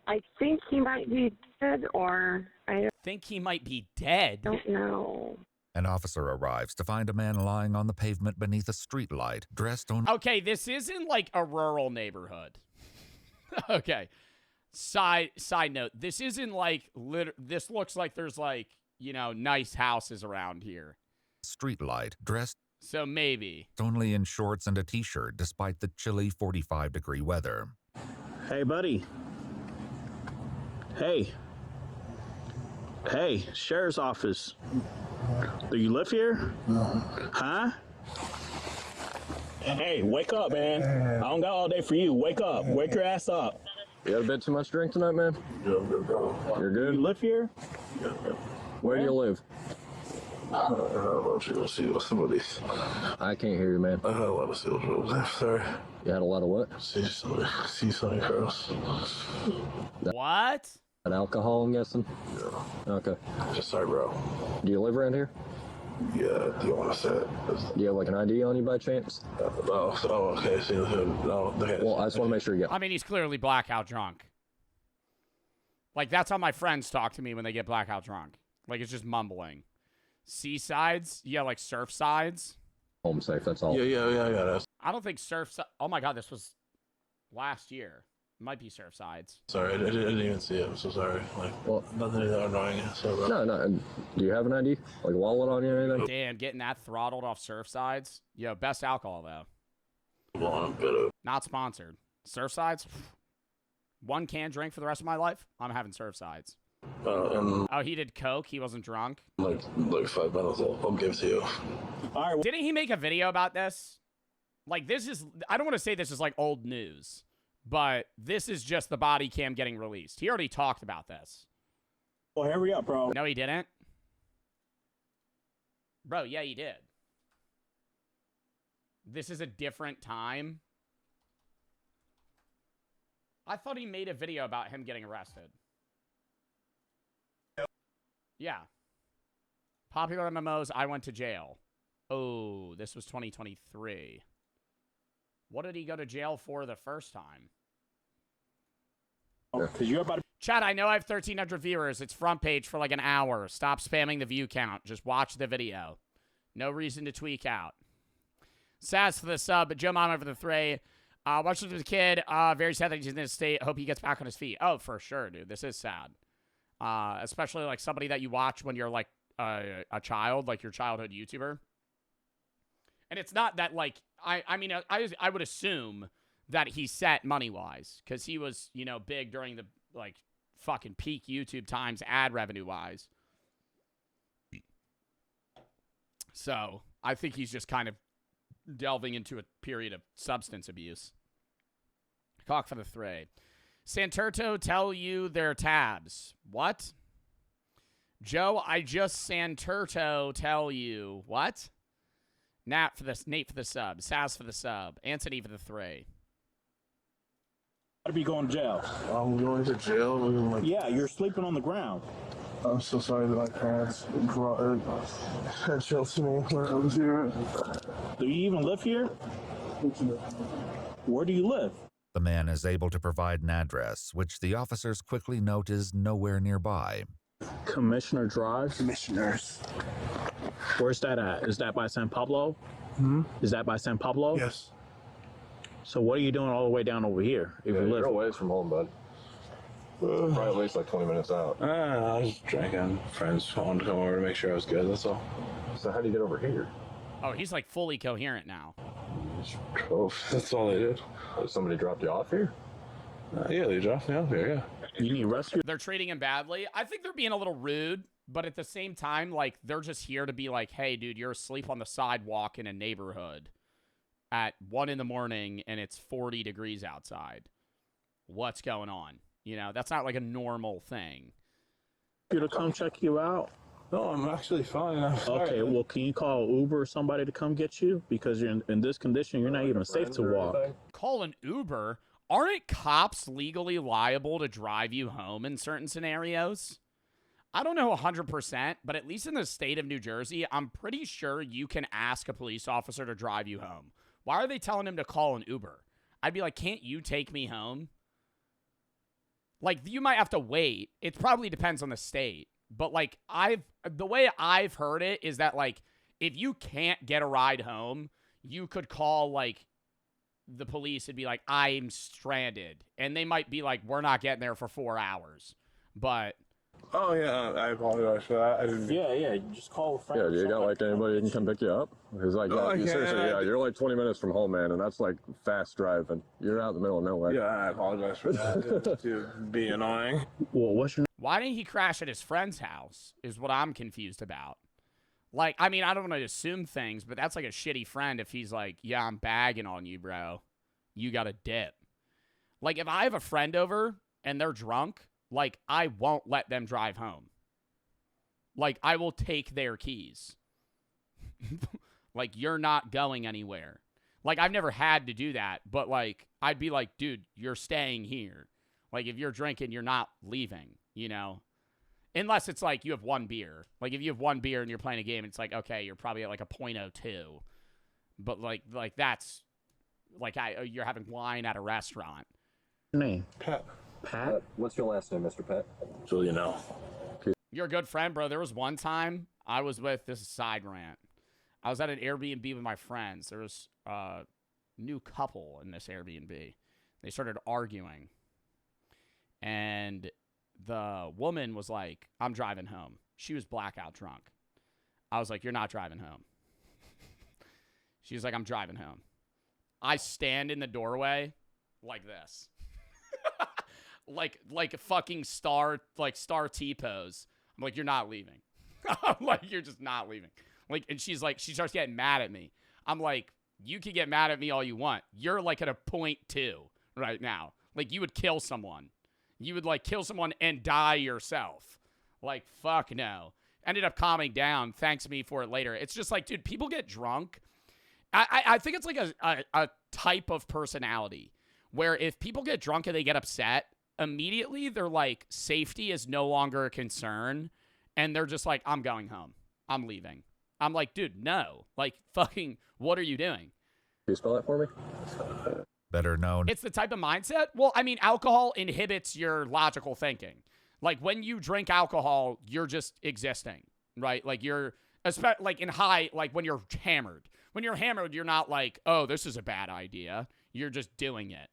I think he might be dead, or I think he might be dead. Don't know. An officer arrives to find a man lying on the pavement beneath a streetlight, dressed on... Okay, this isn't like a rural neighborhood. Okay. Side note, this isn't like... This looks like there's like, you know, nice houses around here. Streetlight, dressed... So maybe. Only in shorts and a t-shirt, despite the chilly 45-degree weather. Hey, buddy. Hey. Hey, sheriff's office. Do you live here? Huh? Hey, wake up, man. I don't got all day for you. Wake up. Wake your ass up. You had a bit too much drink tonight, man? You're good? You live here? Where do you live? Let's see what's some of these. I can't hear you, man. I had a lot of seals left, sorry. You had a lot of what? See something girls. What? An alcohol, I'm guessing? Yeah. Okay. Just sorry, bro. Do you live around here? Yeah, do you want to say it? Do you have like an ID on you by chance? Okay. See, no, okay. Well, I just want to make sure you get. I mean, he's clearly blackout drunk. Like, that's how my friends talk to me when they get blackout drunk. Like, it's just mumbling. Seasides? Yeah, like surf sides? Home safe, that's all. Yeah, I got it. I don't think surf... Oh, my God, this was last year. Might be surf sides. Sorry, I didn't even see it. I'm so sorry. Like, well, nothing that annoying. Sorry, bro. No. Do you have an ID? Like a wallet on you or anything? Damn, getting that throttled off surf sides. Yo, best alcohol, though. Well, I'm good. Not sponsored. Surf sides? One can drink for the rest of my life? I'm having surf sides. Oh, he did coke? He wasn't drunk? Like 5 minutes. I'll give it to you. All right. Didn't he make a video about this? Like, this is... I don't want to say this is, like, old news. But this is just the body cam getting released. He already talked about this. Well, hurry up, bro. No, he didn't. Bro, yeah, he did. This is a different time. I thought he made a video about him getting arrested. Yeah. Popular MMOs, I went to jail. Oh, this was 2023. What did he go to jail for the first time? Chat, I know I have 1,300 viewers. It's front page for like an hour. Stop spamming the view count. Just watch the video. No reason to tweak out. Sass for the sub, but Joe Mama for the 3. Watching as a kid. Very sad that he's in this state. Hope he gets back on his feet. Oh, for sure, dude. This is sad. Especially like somebody that you watch when you're like a child, like your childhood YouTuber. And it's not that like, I mean, I would assume that he's set money-wise because he was, you know, big during the, like, fucking peak YouTube times ad revenue-wise. So, I think he's just kind of delving into a period of substance abuse. Cock for the 3. Santurto tell you their tabs. What? Joe, I just Santurto tell you. What? Nate for the sub. Saz for the sub. Anthony for the 3. I'd be going to jail. I'm going to jail? Yeah, you're sleeping on the ground. I'm so sorry that my parents brought jail to me when I was here. Do you even live here? Where do you live? The man is able to provide an address, which the officers quickly note is nowhere nearby. Commissioner Drive? Commissioners. Where's that at? Is that by San Pablo? Is that by San Pablo? Yes. So what are you doing all the way down over here? If you live? You're a ways from home, bud. Probably at least like 20 minutes out. I was drinking. Friends wanted to come over to make sure I was good, that's all. So how do you get over here? Oh, he's like fully coherent now. Oh, that's all they did. Somebody dropped you off here? Yeah, they dropped me off here, yeah. You need rescue? They're treating him badly. I think they're being a little rude, but at the same time, like, they're just here to be like, hey, dude, you're asleep on the sidewalk in a neighborhood at 1 in the morning and it's 40 degrees outside. What's going on? You know, that's not like a normal thing. You to come check you out? No, I'm actually fine. I'm sorry. Okay, well, can you call Uber or somebody to come get you? Because you're in this condition, you're not even safe to walk. Call an Uber? Aren't cops legally liable to drive you home in certain scenarios? I don't know 100%, but at least in the state of New Jersey, I'm pretty sure you can ask a police officer to drive you home. Why are they telling him to call an Uber? I'd be like, can't you take me home? Like, you might have to wait. It probably depends on the state. But, like, the way I've heard it is that, like, if you can't get a ride home, you could call, like, the police and be like, I'm stranded. And they might be like, we're not getting there for 4 hours. But... Oh, yeah, I apologize for that. I didn't... Yeah, just call a friend. Yeah, do you got, like, anybody who can come pick you up? Because, like, seriously, yeah, you're, like, 20 minutes from home, man, and that's, like, fast driving. You're out in the middle of nowhere. Yeah, I apologize for that, to be annoying. Well, what's your... Why didn't he crash at his friend's house is what I'm confused about. Like, I mean, I don't want to assume things, but that's like a shitty friend if he's like, yeah, I'm bagging on you, bro. You got to dip. Like, if I have a friend over and they're drunk, like, I won't let them drive home. Like, I will take their keys. Like, you're not going anywhere. Like, I've never had to do that, but, like, I'd be like, dude, you're staying here. Like, if you're drinking, you're not leaving, you know? Unless it's like you have one beer. Like, if you have one beer and you're playing a game, it's like, okay, you're probably at, like, a .02. But, like that's, like, you're having wine at a restaurant. Name? Pat. Pat? What's your last name, Mr. Pat? Juliano. You're a good friend, bro. There was one time I was with, this is a side rant. I was at an Airbnb with my friends. There was a new couple in this Airbnb. They started arguing. And the woman was like, I'm driving home. She was blackout drunk. I was like, you're not driving home. She was like, I'm driving home. I stand in the doorway like this. like a fucking star T pose. I'm like, you're not leaving. I'm like, you're just not leaving. Like, and she's like, she starts getting mad at me. I'm like, you can get mad at me all you want. You're like at a .2 right now. Like, you would kill someone. You would, like, kill someone and die yourself. Like, fuck no. Ended up calming down. Thanks me for it later. It's just like, dude, people get drunk. I think it's like a type of personality where if people get drunk and they get upset, immediately they're like, safety is no longer a concern. And they're just like, I'm going home. I'm leaving. I'm like, dude, no. Like, fucking, what are you doing? Can you spell that for me? Better known. It's the type of mindset. Well, I mean, alcohol inhibits your logical thinking. Like, when you drink alcohol, you're just existing, right? Like, you're, like, in high, like, when you're hammered. When you're hammered, you're not like, oh, this is a bad idea. You're just doing it.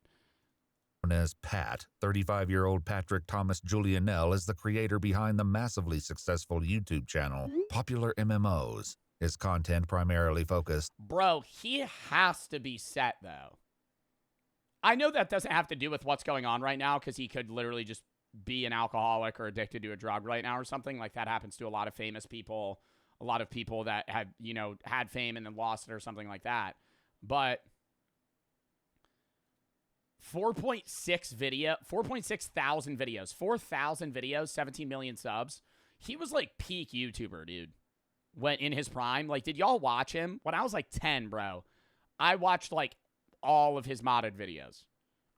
Known as Pat, 35-year-old Patrick Thomas Julianell is the creator behind the massively successful YouTube channel, Popular MMOs. His content primarily focused. Bro, he has to be set, though. I know that doesn't have to do with what's going on right now, because he could literally just be an alcoholic or addicted to a drug right now or something. Like, that happens to a lot of famous people, a lot of people that have, you know, had fame and then lost it or something like that. But 4.6 thousand videos, 4,000 videos, 17 million subs. He was like peak YouTuber, dude. When in his prime, like, did y'all watch him? When I was like 10, bro, I watched like all of his modded videos.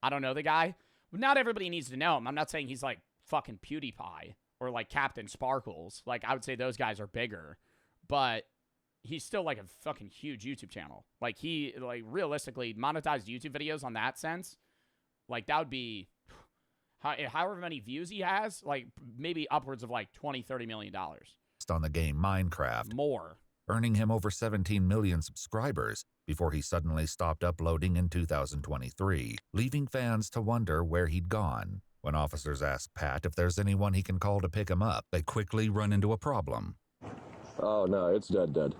I don't know the guy. Not everybody needs to know him. I'm not saying he's like fucking PewDiePie or like Captain Sparkles. Like, I would say those guys are bigger, but he's still like a fucking huge YouTube channel. Like, he, like, realistically monetized YouTube videos on that sense. Like, that would be however many views he has, like maybe upwards of like $20-30 million. On the game Minecraft. More. Earning him over 17 million subscribers before he suddenly stopped uploading in 2023, leaving fans to wonder where he'd gone. When officers ask Pat if there's anyone he can call to pick him up, they quickly run into a problem. Oh, no, it's dead.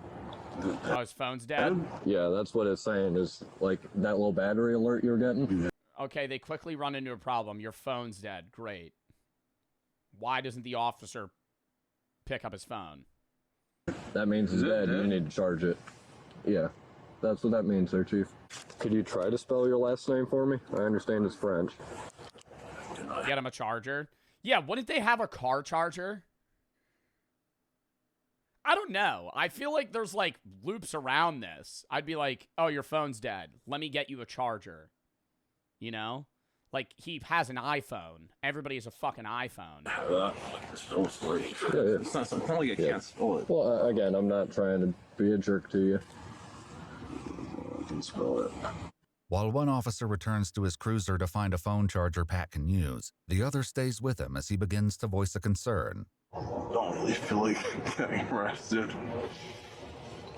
Oh, his phone's dead? Yeah, that's what it's saying, is like that little battery alert you're getting. Okay, they quickly run into a problem. Your phone's dead. Great. Why doesn't the officer pick up his phone? That means it's dead. You need to charge it. Yeah, that's what that means, sir, Chief. Could you try to spell your last name for me? I understand it's French. Get him a charger. Yeah, wouldn't they have a car charger? I don't know. I feel like there's like loops around this. I'd be like, oh, your phone's dead. Let me get you a charger. You know? Like, he has an iPhone. Everybody has a fucking iPhone. It's not something like I can't spell it. Well, again, I'm not trying to be a jerk to you. I can spell it. While one officer returns to his cruiser to find a phone charger Pat can use, the other stays with him as he begins to voice a concern. Don't really feel like getting arrested.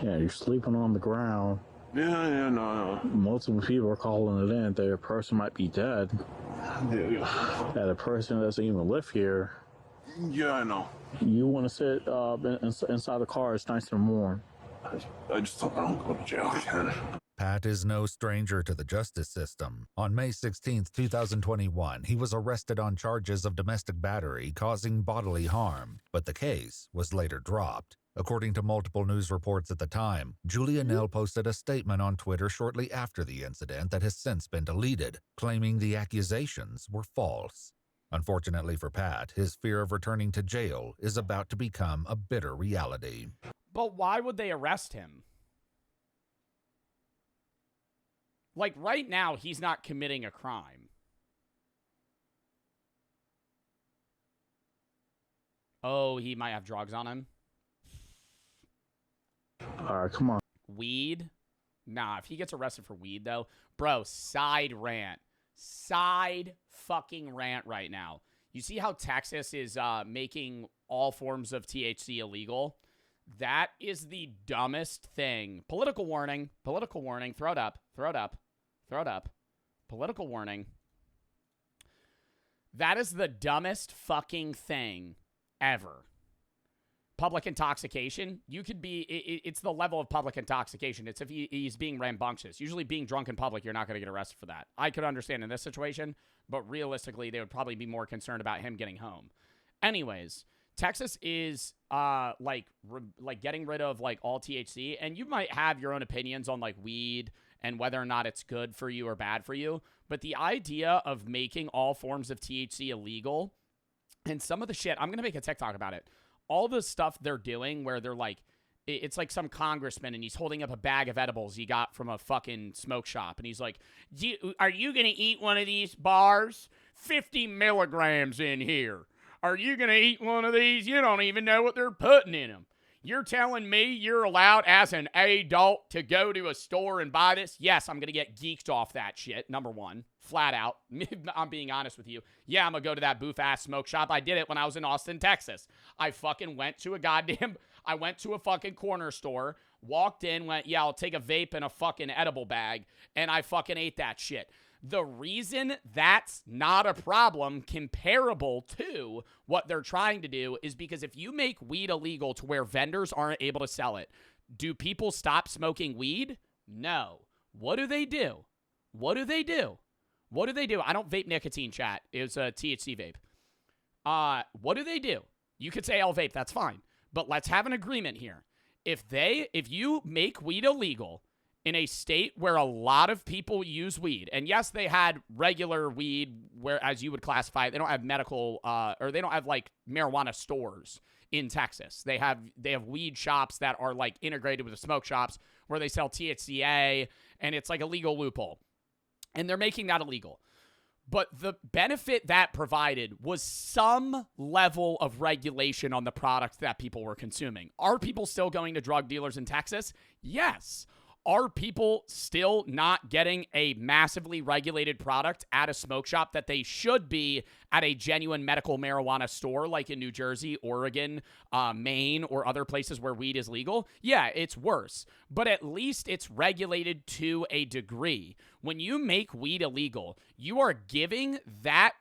Yeah, you're sleeping on the ground. Yeah, no. Multiple people are calling it in. Their person might be dead. Yeah. And the person doesn't even live here. Yeah, I know. You want to sit inside the car. It's nice and warm. I just hope I don't go to jail again. Pat is no stranger to the justice system. On May 16, 2021, he was arrested on charges of domestic battery causing bodily harm, but the case was later dropped. According to multiple news reports at the time, Julia Nell posted a statement on Twitter shortly after the incident that has since been deleted, claiming the accusations were false. Unfortunately for Pat, his fear of returning to jail is about to become a bitter reality. But why would they arrest him? Like, right now, he's not committing a crime. Oh, he might have drugs on him. All right, come on. Weed? Nah, if he gets arrested for weed, though, bro, side rant. Side fucking rant right now. You see how Texas is making all forms of THC illegal? That is the dumbest thing. Political warning. Political warning. Throw it up. Throw it up. Throw it up. Political warning. That is the dumbest fucking thing ever. Public intoxication. You could be, it's the level of public intoxication. It's if he's being rambunctious. Usually being drunk in public, you're not going to get arrested for that. I could understand in this situation, but realistically, they would probably be more concerned about him getting home. Anyways, Texas is like getting rid of like all THC, and you might have your own opinions on like weed and whether or not it's good for you or bad for you, but the idea of making all forms of THC illegal, and some of the shit, I'm going to make a TikTok about it. All the stuff they're doing where they're like, it's like some congressman and he's holding up a bag of edibles he got from a fucking smoke shop. And he's like, are you going to eat one of these bars? 50 milligrams in here. Are you going to eat one of these? You don't even know what they're putting in them. You're telling me you're allowed as an adult to go to a store and buy this? Yes, I'm going to get geeked off that shit, number one. Flat out. I'm being honest with you. Yeah, I'm going to go to that boof-ass smoke shop. I did it when I was in Austin, Texas. I fucking went to a fucking corner store, walked in, went, yeah, I'll take a vape and a fucking edible bag, and I fucking ate that shit. The reason that's not a problem comparable to what they're trying to do is because if you make weed illegal to where vendors aren't able to sell it, do people stop smoking weed? No. What do they do? What do they do? What do they do? I don't vape nicotine, chat. It was a THC vape. What do they do? You could say I'll vape. That's fine. But let's have an agreement here. If you make weed illegal in a state where a lot of people use weed. And yes, they had regular weed, where, as you would classify it, they don't have medical, or they don't have like marijuana stores in Texas. They have weed shops that are like integrated with the smoke shops where they sell THCA, and it's like a legal loophole. And they're making that illegal. But the benefit that provided was some level of regulation on the product that people were consuming. Are people still going to drug dealers in Texas? Yes. Are people still not getting a massively regulated product at a smoke shop that they should be at a genuine medical marijuana store like in New Jersey, Oregon, Maine, or other places where weed is legal? Yeah, it's worse. But at least it's regulated to a degree. When you make weed illegal, you are giving that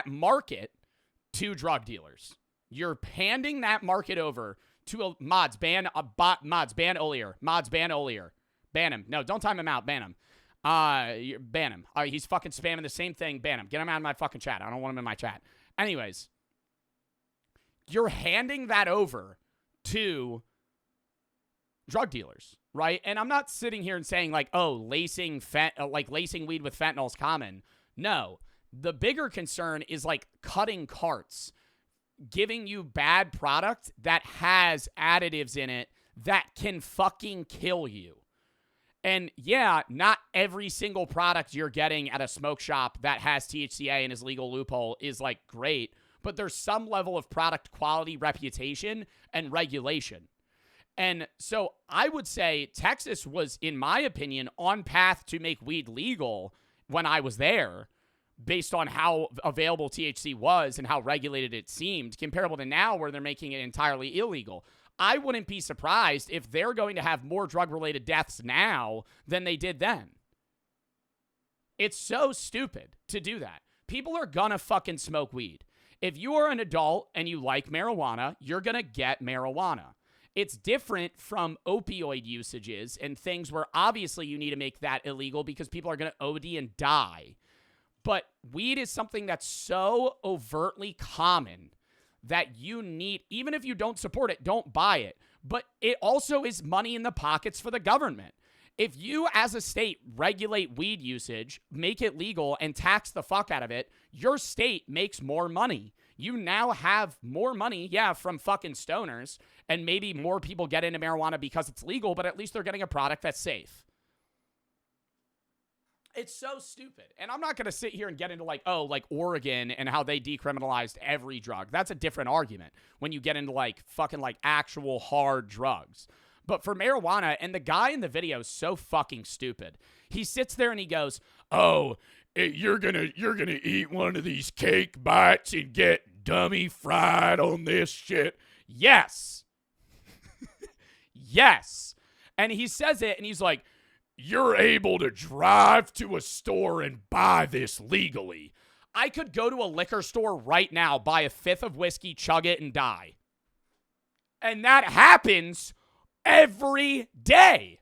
market to drug dealers. You're handing that market over to mods. Ban Olier. Mods, ban Olier. Ban him. No, don't time him out. Ban him. Ban him. He's fucking spamming the same thing. Ban him. Get him out of my fucking chat. I don't want him in my chat. Anyways, you're handing that over to drug dealers, right? And I'm not sitting here and saying like, oh, lacing weed with fentanyl is common. No. The bigger concern is like cutting carts, giving you bad product that has additives in it that can fucking kill you. And yeah, not every single product you're getting at a smoke shop that has THCA in its legal loophole is like great, but there's some level of product quality, reputation, and regulation. And so I would say Texas was, in my opinion, on path to make weed legal when I was there, based on how available THC was and how regulated it seemed, comparable to now where they're making it entirely illegal. I wouldn't be surprised if they're going to have more drug-related deaths now than they did then. It's so stupid to do that. People are gonna fucking smoke weed. If you are an adult and you like marijuana, you're gonna get marijuana. It's different from opioid usages and things where obviously you need to make that illegal because people are gonna OD and die. But weed is something that's so overtly common that you need, even if you don't support it, don't buy it. But it also is money in the pockets for the government. If you, as a state, regulate weed usage, make it legal, and tax the fuck out of it, your state makes more money. You now have more money, yeah, from fucking stoners, and maybe more people get into marijuana because it's legal, but at least they're getting a product that's safe. It's so stupid. And I'm not going to sit here and get into like, oh, like Oregon and how they decriminalized every drug. That's a different argument when you get into like fucking like actual hard drugs. But for marijuana, and the guy in the video is so fucking stupid. He sits there and he goes, oh, you're gonna eat one of these cake bites and get dummy fried on this shit. Yes. Yes. And he says it and he's like, you're able to drive to a store and buy this legally. I could go to a liquor store right now, buy a fifth of whiskey, chug it, and die. And that happens every day.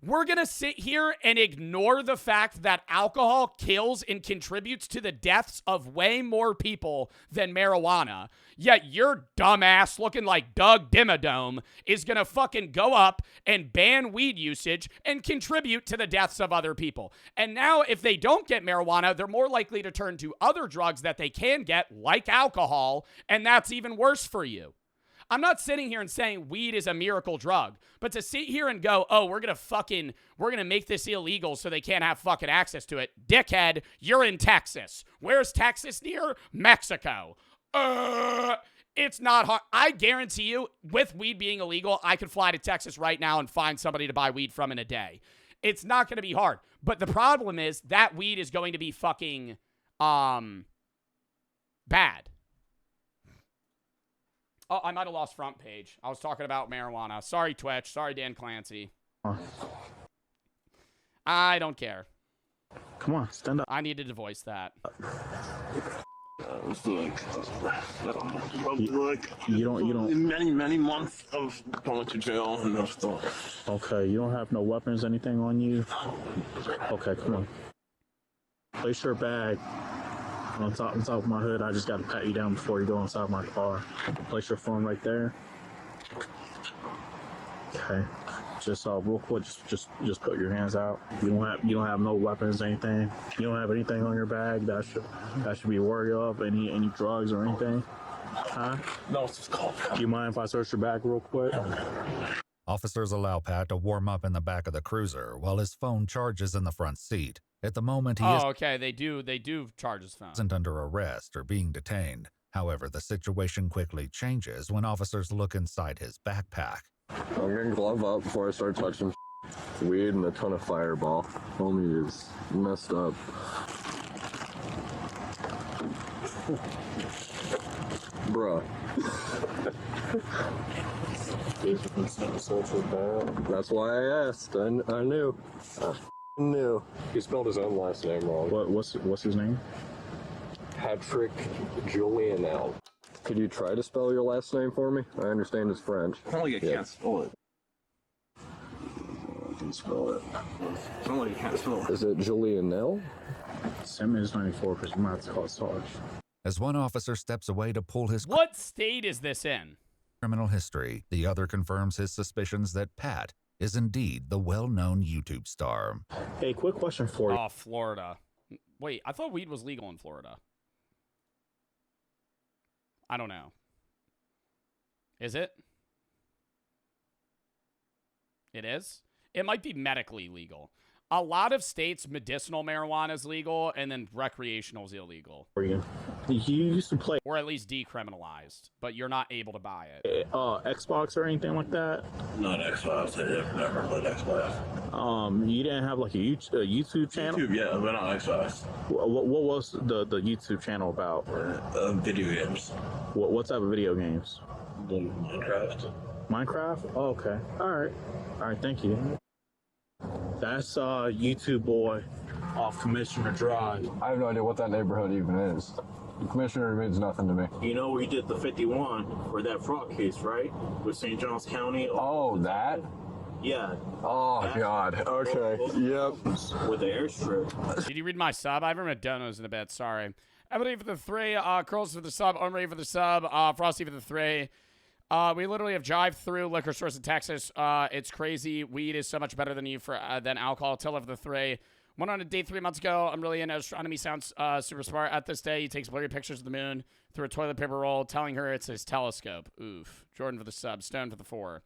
We're going to sit here and ignore the fact that alcohol kills and contributes to the deaths of way more people than marijuana. Yet your dumbass looking like Doug Dimmadome is going to fucking go up and ban weed usage and contribute to the deaths of other people. And now if they don't get marijuana, they're more likely to turn to other drugs that they can get, like alcohol, and that's even worse for you. I'm not sitting here and saying weed is a miracle drug, but to sit here and go, oh, we're going to make this illegal so they can't have fucking access to it. Dickhead, you're in Texas. Where's Texas near? Mexico. It's not hard. I guarantee you, with weed being illegal, I could fly to Texas right now and find somebody to buy weed from in a day. It's not going to be hard. But the problem is that weed is going to be fucking, bad. Oh, I might have lost front page. I was talking about marijuana. Sorry, Twitch. Sorry, Dan Clancy. I don't care. Come on, stand up. I needed to voice that. You don't. Many months of going to jail and stuff. Okay, you don't have no weapons, anything on you? Okay, come on. Place your bag on top of my hood. I just got to pat you down before you go inside my car. Place your phone right there. Okay. Just real quick, just put your hands out. You don't have no weapons, anything. You don't have anything on your bag that should be worried of. Any drugs or anything? Huh? No, it's just cold. Do you mind if I search your bag real quick? Officers allow Pat to warm up in the back of the cruiser while his phone charges in the front seat. At the moment, he okay. They do charge his phone. isn't under arrest or being detained. However, the situation quickly changes when officers look inside his backpack. I'm gonna glove up before I start touching weed and a ton of Fireball. Homie is messed up. Bruh. That's why I asked. I knew. I knew. He spelled his own last name wrong. What's his name? Patrick Julianel. Could you try to spell your last name for me? I understand it's French. Only you can't spell it. I can spell it. Only you can't spell it. Is it Julianel? Simmons 94, because you might have to call it Sarge. As one officer steps away to pull his What state is this in? criminal history, the other confirms his suspicions that Pat is indeed the well-known YouTube star. Hey, quick question for you. Oh, Florida. Wait, I thought weed was legal in Florida. I don't know. Is it? It is? It might be medically legal. A lot of states, medicinal marijuana is legal, and then recreational is illegal. For you. You used to play, or at least decriminalized, but you're not able to buy it. Xbox or anything like that? Not Xbox. I never played Xbox. You didn't have like a YouTube channel? YouTube, yeah, but not Xbox. What was the YouTube channel about? Video games. What type of video games? Minecraft. Minecraft? Oh, okay. All right. Thank you. That's YouTube boy off Commissioner Drive. I have no idea what that neighborhood even is. The Commissioner means nothing to me. You know we did the 51 for that fraud case, right? With St. Johns County. Oh, that? Yeah. Oh, God. Okay. Yep. With the airstrip. Did you read my sub? I haven't read donos in a bit. Sorry. Everybody for the 3. Curls for the sub. Omri for the sub. Frosty for the 3. We literally have drive-through liquor stores in Texas. It's crazy. Weed is so much better than than alcohol. Tiller for the 3. Went on a date 3 months ago. I'm really into astronomy. Sounds super smart. At this day, he takes blurry pictures of the moon through a toilet paper roll, telling her it's his telescope. Oof. Jordan for the sub. Stone for the 4.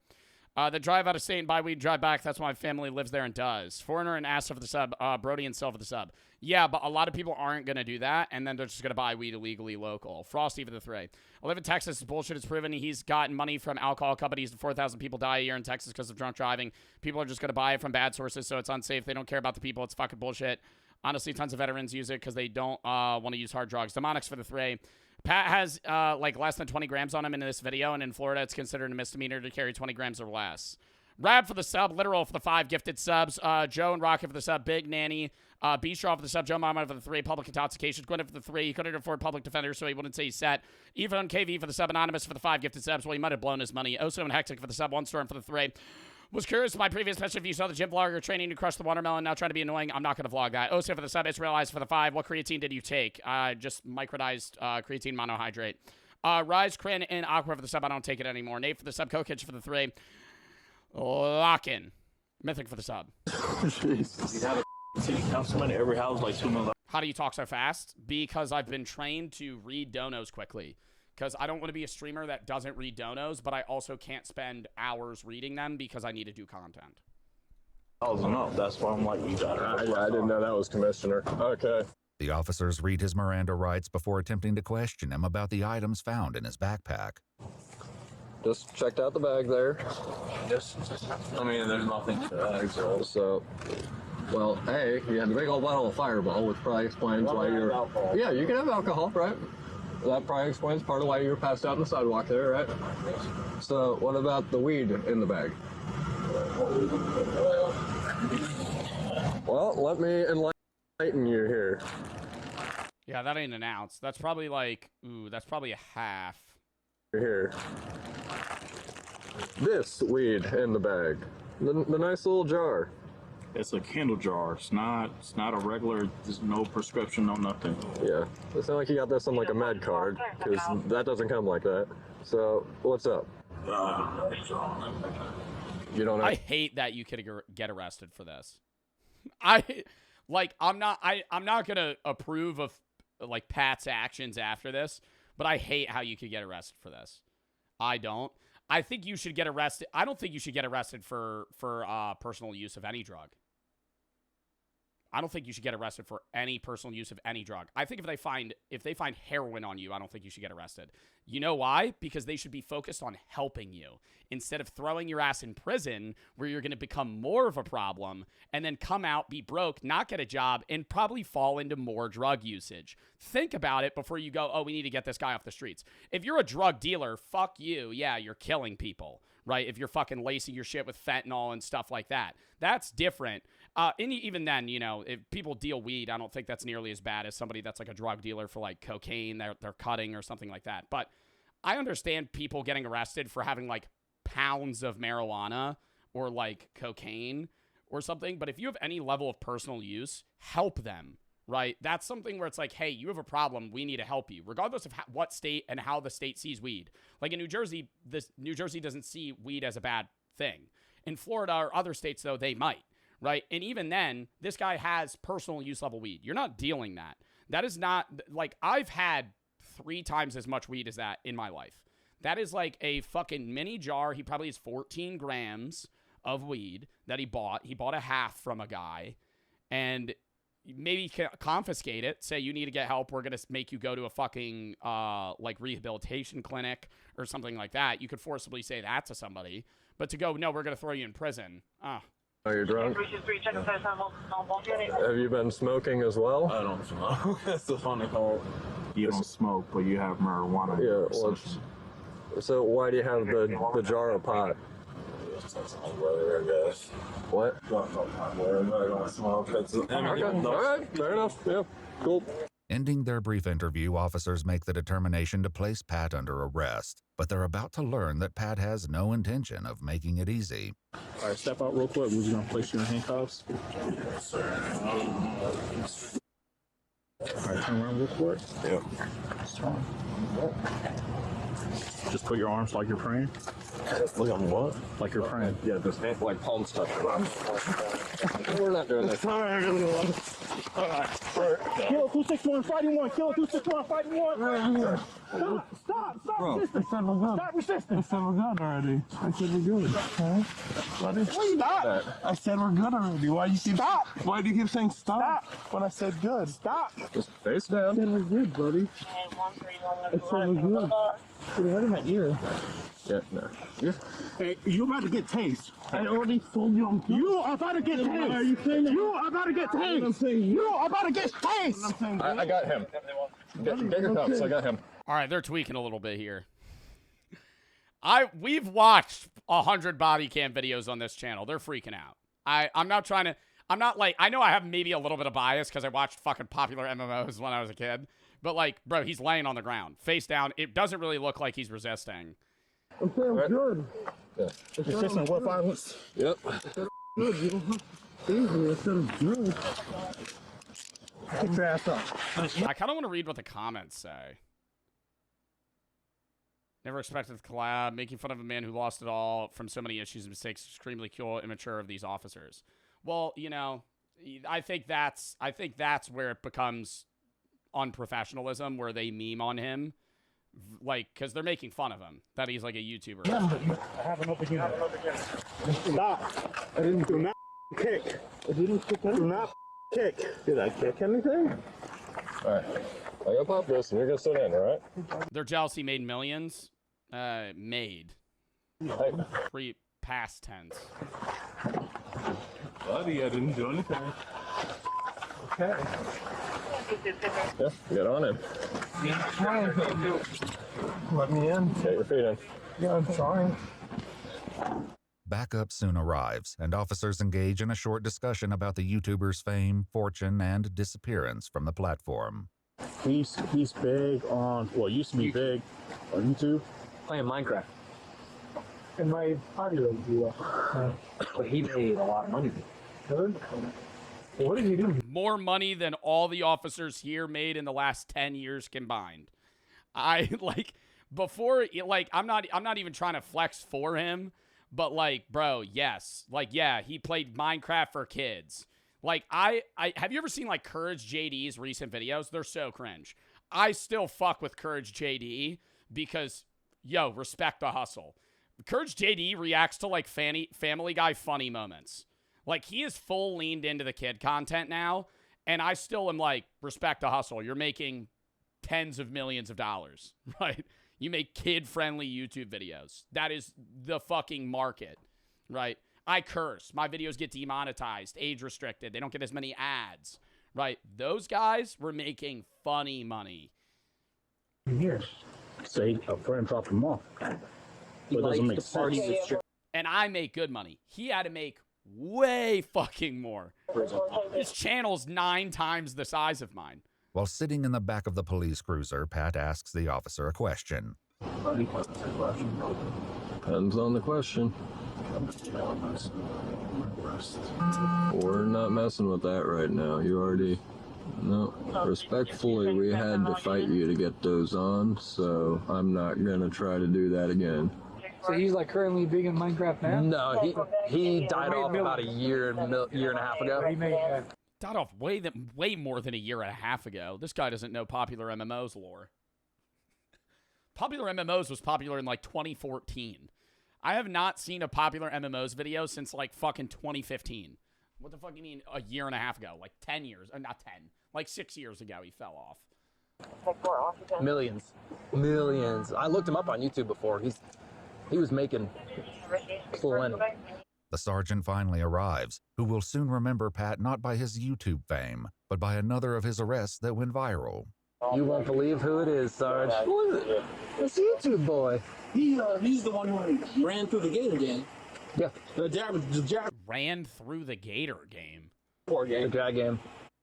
The drive out of state and buy weed, drive back. That's why my family lives there and does. Foreigner and Asta for the sub. Brody and Sil for the sub. Yeah, but a lot of people aren't going to do that, and then they're just going to buy weed illegally local. Frosty for the 3. I live in Texas. It's bullshit. It's proven. He's gotten money from alcohol companies, and 4,000 people die a year in Texas because of drunk driving. People are just going to buy it from bad sources, so it's unsafe. They don't care about the people. It's fucking bullshit. Honestly, tons of veterans use it because they don't want to use hard drugs. Demonics for the 3. Pat has like less than 20 grams on him in this video, and in Florida, it's considered a misdemeanor to carry 20 grams or less. Rab for the sub, Literal for the 5 gifted subs, Joe and Rocket for the sub, Big Nanny, B-Straw for the sub, Joe Mama for the 3, Public Intoxication, Gwyneth for the 3, he couldn't afford Public Defender, so he wouldn't say he's set. Ethan KV for the sub, Anonymous for the 5 gifted subs, well, he might have blown his money. Oso and Hectic for the sub, One Storm for the 3. Was curious, my previous message, if you saw the gym vlogger training to crush the watermelon, now trying to be annoying, I'm not going to vlog that. Oso for the sub, Israel Eyes for the 5, what creatine did you take? Just microdized creatine monohydrate. Rise, Crin, and Aqua for the sub, I don't take it anymore. Nate for the sub, Kokich for the 3. Lock-in. Mythic for the sub. Jeez. You have a city councilman in every house like 2 million. How do you talk so fast? Because I've been trained to read donos quickly. Because I don't want to be a streamer that doesn't read donos, but I also can't spend hours reading them because I need to do content. No, that's why I'm like, you got it. I didn't know that was Commissioner. Okay. The officers read his Miranda rights before attempting to question him about the items found in his backpack. Just checked out the bag there. There's nothing to that. So, well, A, you had the big old bottle of Fireball, which probably explains why you're... Yeah, you can have alcohol, right? That probably explains part of why you were passed out on the sidewalk there, right? So, what about the weed in the bag? Well, let me enlighten you here. Yeah, that ain't an ounce. That's probably like, that's probably a half. Here. This weed in the bag. The nice little jar. It's a candle jar. It's not a regular, there's no prescription, no nothing. Yeah. It's not like you got this on like a med card, because that doesn't come like that. So, what's up? You don't. I hate that you could get arrested for this. I'm not gonna approve of like Pat's actions after this, but I hate how you could get arrested for this. I don't. I think you should get arrested. I don't think you should get arrested for personal use of any drug. I don't think you should get arrested for any personal use of any drug. I think if they find heroin on you, I don't think you should get arrested. You know why? Because they should be focused on helping you instead of throwing your ass in prison where you're going to become more of a problem and then come out, be broke, not get a job, and probably fall into more drug usage. Think about it before you go, oh, we need to get this guy off the streets. If you're a drug dealer, fuck you. Yeah, you're killing people, right? If you're fucking lacing your shit with fentanyl and stuff like that. That's different. And even then, you know, if people deal weed, I don't think that's nearly as bad as somebody that's like a drug dealer for like cocaine they're cutting or something like that. But I understand people getting arrested for having like pounds of marijuana or like cocaine or something. But if you have any level of personal use, help them, right? That's something where it's like, hey, you have a problem. We need to help you, regardless of what state and how the state sees weed. Like in New Jersey, New Jersey doesn't see weed as a bad thing. In Florida or other states, though, they might. Right. And even then, this guy has personal use level weed. You're not dealing that. That is not like I've had 3 times as much weed as that in my life. That is like a fucking mini jar. He probably has 14 grams of weed that he bought. He bought a half from a guy and maybe confiscate it. Say you need to get help. We're going to make you go to a fucking like rehabilitation clinic or something like that. You could forcibly say that to somebody. But to go, no, we're going to throw you in prison. Are you drunk? Have you been smoking as well? I don't smoke. That's the funny part. You don't smoke, but you have marijuana. Yeah. Well, so why do you have the jar of pot? What? All right. Fair enough. Yeah. Cool. Ending their brief interview, officers make the determination to place Pat under arrest, but they're about to learn that Pat has no intention of making it easy. All right, step out real quick. We're just gonna place you in handcuffs. Yes, sir. All right, turn around real quick. Yep. Just put your arms like you're praying. Look on what? Like you're praying. Yeah, just like palms touching. We're not doing this. All right. Kilo 261 fighting one. Kilo 261 fighting one. Stop resisting. Stop resisting. I said we're good already. I said we're good. Huh? Stop. I said we're good already. Why do you keep stop? Why do you keep saying stop? When I said good. Stop. Just face down. I said we're good, buddy. I said we're good. Put it right in my ear. Yeah, no. Yeah. Hey, you about to get tased. I already told you I'm good. You are about to get tased. Are you saying that? You are about to get tased. I'm saying you are about to get tased. I got him. Get your cups. I got him. All right, they're tweaking a little bit here. We've watched 100 body cam videos on this channel. They're freaking out. I'm not like, I know I have maybe a little bit of bias because I watched fucking popular MMOs when I was a kid. But like, bro, he's laying on the ground, face down. It doesn't really look like he's resisting. I'm saying I'm good. Yeah. Resisting what violence? Yep. Good. You don't have easy instead of good. Get your ass up. I kind of want to read what the comments say. Never expected the collab, making fun of a man who lost it all from so many issues and mistakes, extremely cool, immature of these officers. Well, you know, I think that's where it becomes unprofessionalism, where they meme on him, like, because they're making fun of him, that he's like a YouTuber. I have an open again. Stop. I didn't do not kick. I didn't do not kick. Did I kick anything? All right. I gotta pop this and you're gonna sit in, all right? Their jealousy made millions. Made. Hey. Past tense. Buddy, I didn't do anything. Okay. Yeah, get on in. Yeah, I'm trying. Let me in. Get your feet in. Yeah, I'm trying. Backup soon arrives, and officers engage in a short discussion about the YouTuber's fame, fortune, and disappearance from the platform. He's big on, well, used to be big on YouTube. Playing Minecraft. And my audio blew But he made a lot of money. Good. What did he do? More money than all the officers here made in the last 10 years combined. I like before, like I'm not even trying to flex for him, But like, bro, yes. Like, yeah, he played Minecraft for kids. Like, I have you ever seen like Courage JD's recent videos? They're so cringe. I still fuck with Courage JD because, yo, respect the hustle. Courage JD reacts to like Family Guy funny moments. Like, he is full leaned into the kid content now, and I still am like, respect the hustle. You're making tens of millions of dollars, right? You make kid-friendly YouTube videos. That is the fucking market, right? I curse. My videos get demonetized, age-restricted. They don't get as many ads, right? Those guys were making funny money. Here, say a friend dropped him off. But it doesn't make sense. And I make good money. He had to make way fucking more. His channel's 9 times the size of mine. While sitting in the back of the police cruiser, Pat asks the officer a question. Depends on the question. We're not messing with that right now. You already... No. Respectfully, we had to fight you to get those on, so I'm not gonna try to do that again. So he's like currently big in Minecraft now? No, he died off about a year and a half ago. Died off way more than a year and a half ago. This guy doesn't know popular MMOs lore. Popular MMOs was popular in like 2014. I have not seen a popular MMOs video since like fucking 2015. What the fuck do you mean a year and a half ago? Like 10 years. Not 10. Like 6 years ago he fell off. Millions. I looked him up on YouTube before. He was making plenty. The sergeant finally arrives, who will soon remember Pat not by his YouTube fame, but by another of his arrests that went viral. You won't believe who it is, Sarge. Who is it? It's YouTube boy. He's the one who ran through the gator game. Yeah. The jab. Ran through the gator game. Poor game. The drag game.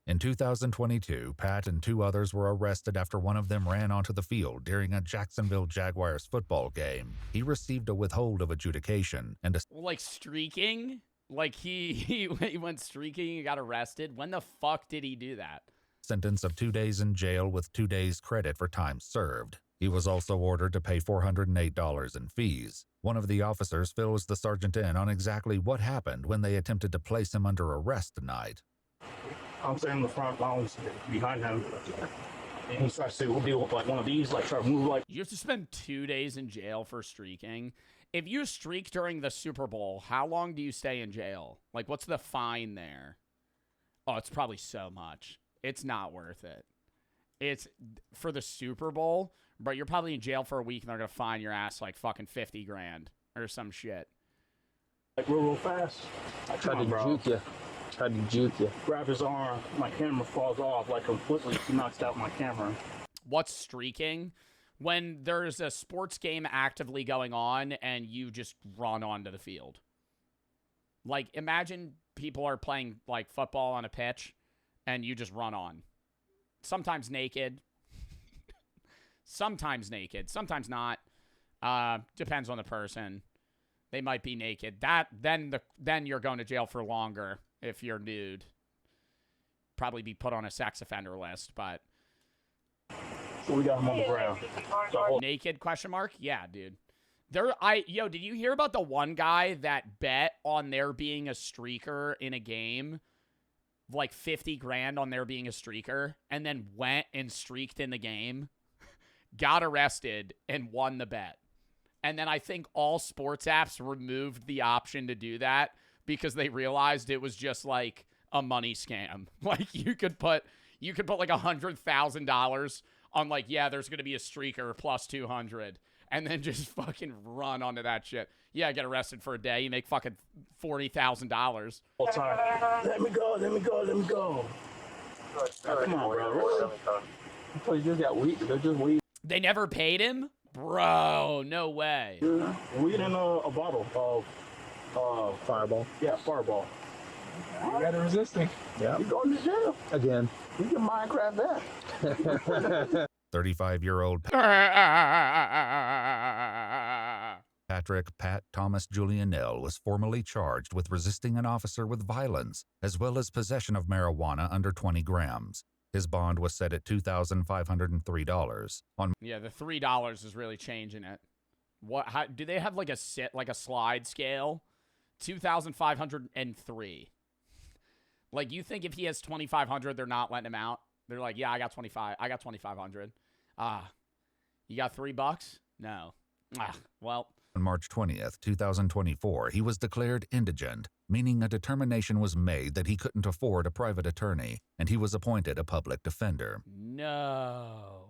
In 2022, Pat and 2 others were arrested after one of them ran onto the field during a Jacksonville Jaguars football game. He received a withhold of adjudication and like streaking? Like he went streaking and got arrested? When the fuck did he do that? Sentence of 2 days in jail with 2 days credit for time served. He was also ordered to pay $408 in fees. One of the officers fills the sergeant in on exactly what happened when they attempted to place him under arrest tonight. I'm standing in the front lines behind him. And he starts to deal with like one of these, like try to move like. You have to spend 2 days in jail for streaking. If you streak during the Super Bowl, how long do you stay in jail? Like, what's the fine there? Oh, it's probably so much. It's not worth it. It's for the Super Bowl, but you're probably in jail for a week and they're going to fine your ass like fucking 50 grand or some shit. Like real fast. I tried to juke you. Grab his arm, my camera falls off like completely. He knocks out my camera. What's streaking? When there's a sports game actively going on and you just run onto the field. Like, imagine people are playing like football on a pitch and you just run on. Sometimes naked. Sometimes not. Depends on the person. They might be naked. Then you're going to jail for longer if you're nude. Probably be put on a sex offender list, but so we got him on the ground. Naked question mark? Yeah, dude. Did you hear about the one guy that bet on there being a streaker in a game? Like 50 grand on there being a streaker, and then went and streaked in the game, got arrested, and won the bet. And then I think all sports apps removed the option to do that because they realized it was just like a money scam. Like you could put like $100,000 on like, yeah, there's going to be a streaker plus 200 and then just fucking run onto that shit. Yeah, get arrested for a day. You make fucking $40,000. All time. Let me go. Come on, bro. So you just got weed. They're just weed. They never paid him? Bro, no way. Weed in a bottle of Fireball. Yeah, Fireball. You got resisting. Yeah. You going to jail again. We can Minecraft that. 35-year-old Pat Thomas Julianell was formally charged with resisting an officer with violence, as well as possession of marijuana under 20 grams. His bond was set at $2,503. Yeah, the $3 is really changing it. What? How do they have like a slide scale? 2,503. Like, you think if he has 2,500, they're not letting him out? They're like, yeah, I got 2,500. You got $3? No. Well. On March 20th, 2024, he was declared indigent, meaning a determination was made that he couldn't afford a private attorney, and he was appointed a public defender. No.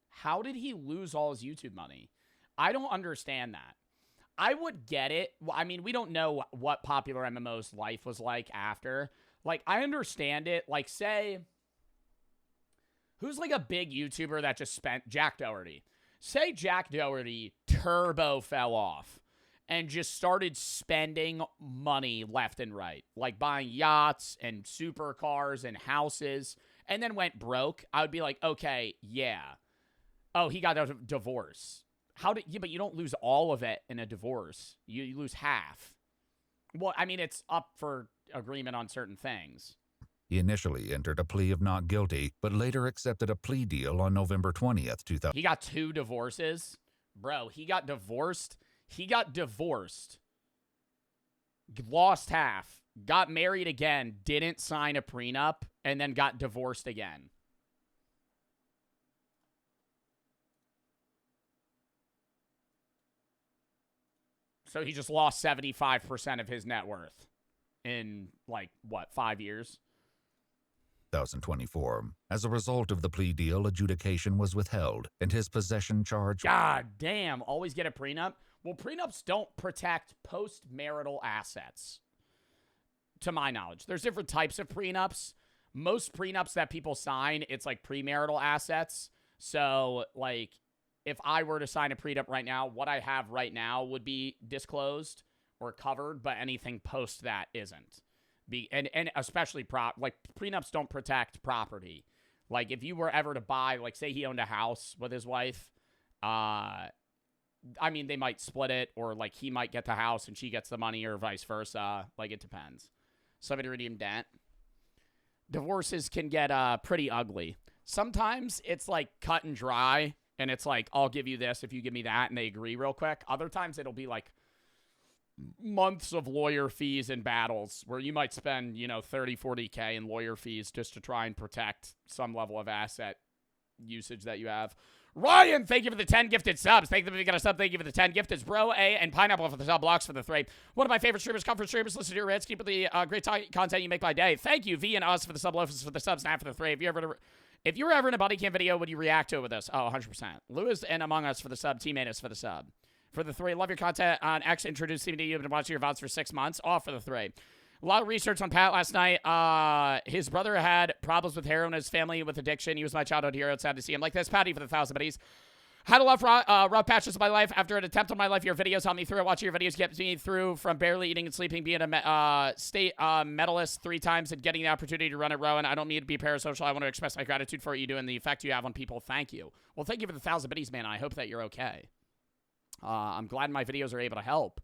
How did he lose all his YouTube money? I don't understand that. I would get it. Well, I mean, we don't know what popular MMO's life was like after. Like, I understand it. Like, say, who's like a big YouTuber that just spent Jack Doherty? Say Jack Doherty turbo fell off and just started spending money left and right, like buying yachts and supercars and houses, and then went broke. I would be like, okay, yeah. Oh, he got a divorce. But you don't lose all of it in a divorce. You lose half. Well, I mean, it's up for agreement on certain things. He initially entered a plea of not guilty, but later accepted a plea deal on November 20th, 2000. He got 2 divorces? Bro, he got divorced. Lost half. Got married again. Didn't sign a prenup. And then got divorced again. So he just lost 75% of his net worth in, like, what, 5 years? 2024. As a result of the plea deal, adjudication was withheld, and his possession charge... God damn, always get a prenup? Well, prenups don't protect post-marital assets, to my knowledge. There's different types of prenups. Most prenups that people sign, it's like premarital assets. So, like, if I were to sign a prenup right now, what I have right now would be disclosed or covered, but anything post that isn't. And especially prenups don't protect property. Like, if you were ever to buy, like, say he owned a house with his wife, I mean, they might split it, or like he might get the house and she gets the money, or vice versa. Like, it depends. Somebody redeemed debt. Divorces can get pretty ugly. Sometimes it's like cut and dry, and it's like, I'll give you this if you give me that, and they agree real quick. Other times it'll be like months of lawyer fees and battles where you might spend, 30, 40K in lawyer fees just to try and protect some level of asset usage that you have. Ryan, thank you for the 10 gifted subs. Thank you for the sub. Thank you for the 10 gifted. Bro, A, and Pineapple for the sub. Blocks for the 3. One of my favorite streamers, comfort streamers. Listen to your reds. Keep up the great content you make by day. Thank you, V and Us for the sub. Loafers for the subs. Snap for the 3. If you were ever in a buddy cam video, would you react to it with us? Oh, 100%. Lewis and Among Us for the sub. Teammate us for the sub. For the 3, love your content on X. Introducing me to you. I've been watching your VODs for 6 months. Off for the 3. A lot of research on Pat last night. His brother had problems with heroin. His family with addiction. He was my childhood hero. It's sad to see him like this. Patty for the 1,000 buddies. Had a lot of rough patches of my life. After an attempt on my life, your videos helped me through it. Watching your videos kept me through from barely eating and sleeping, being a state medalist 3 times, and getting the opportunity to run at Rowan. I don't need to be parasocial. I want to express my gratitude for what you do and the effect you have on people. Thank you. Well, thank you for the 1,000 biddies, man. I hope that you're okay. I'm glad my videos are able to help.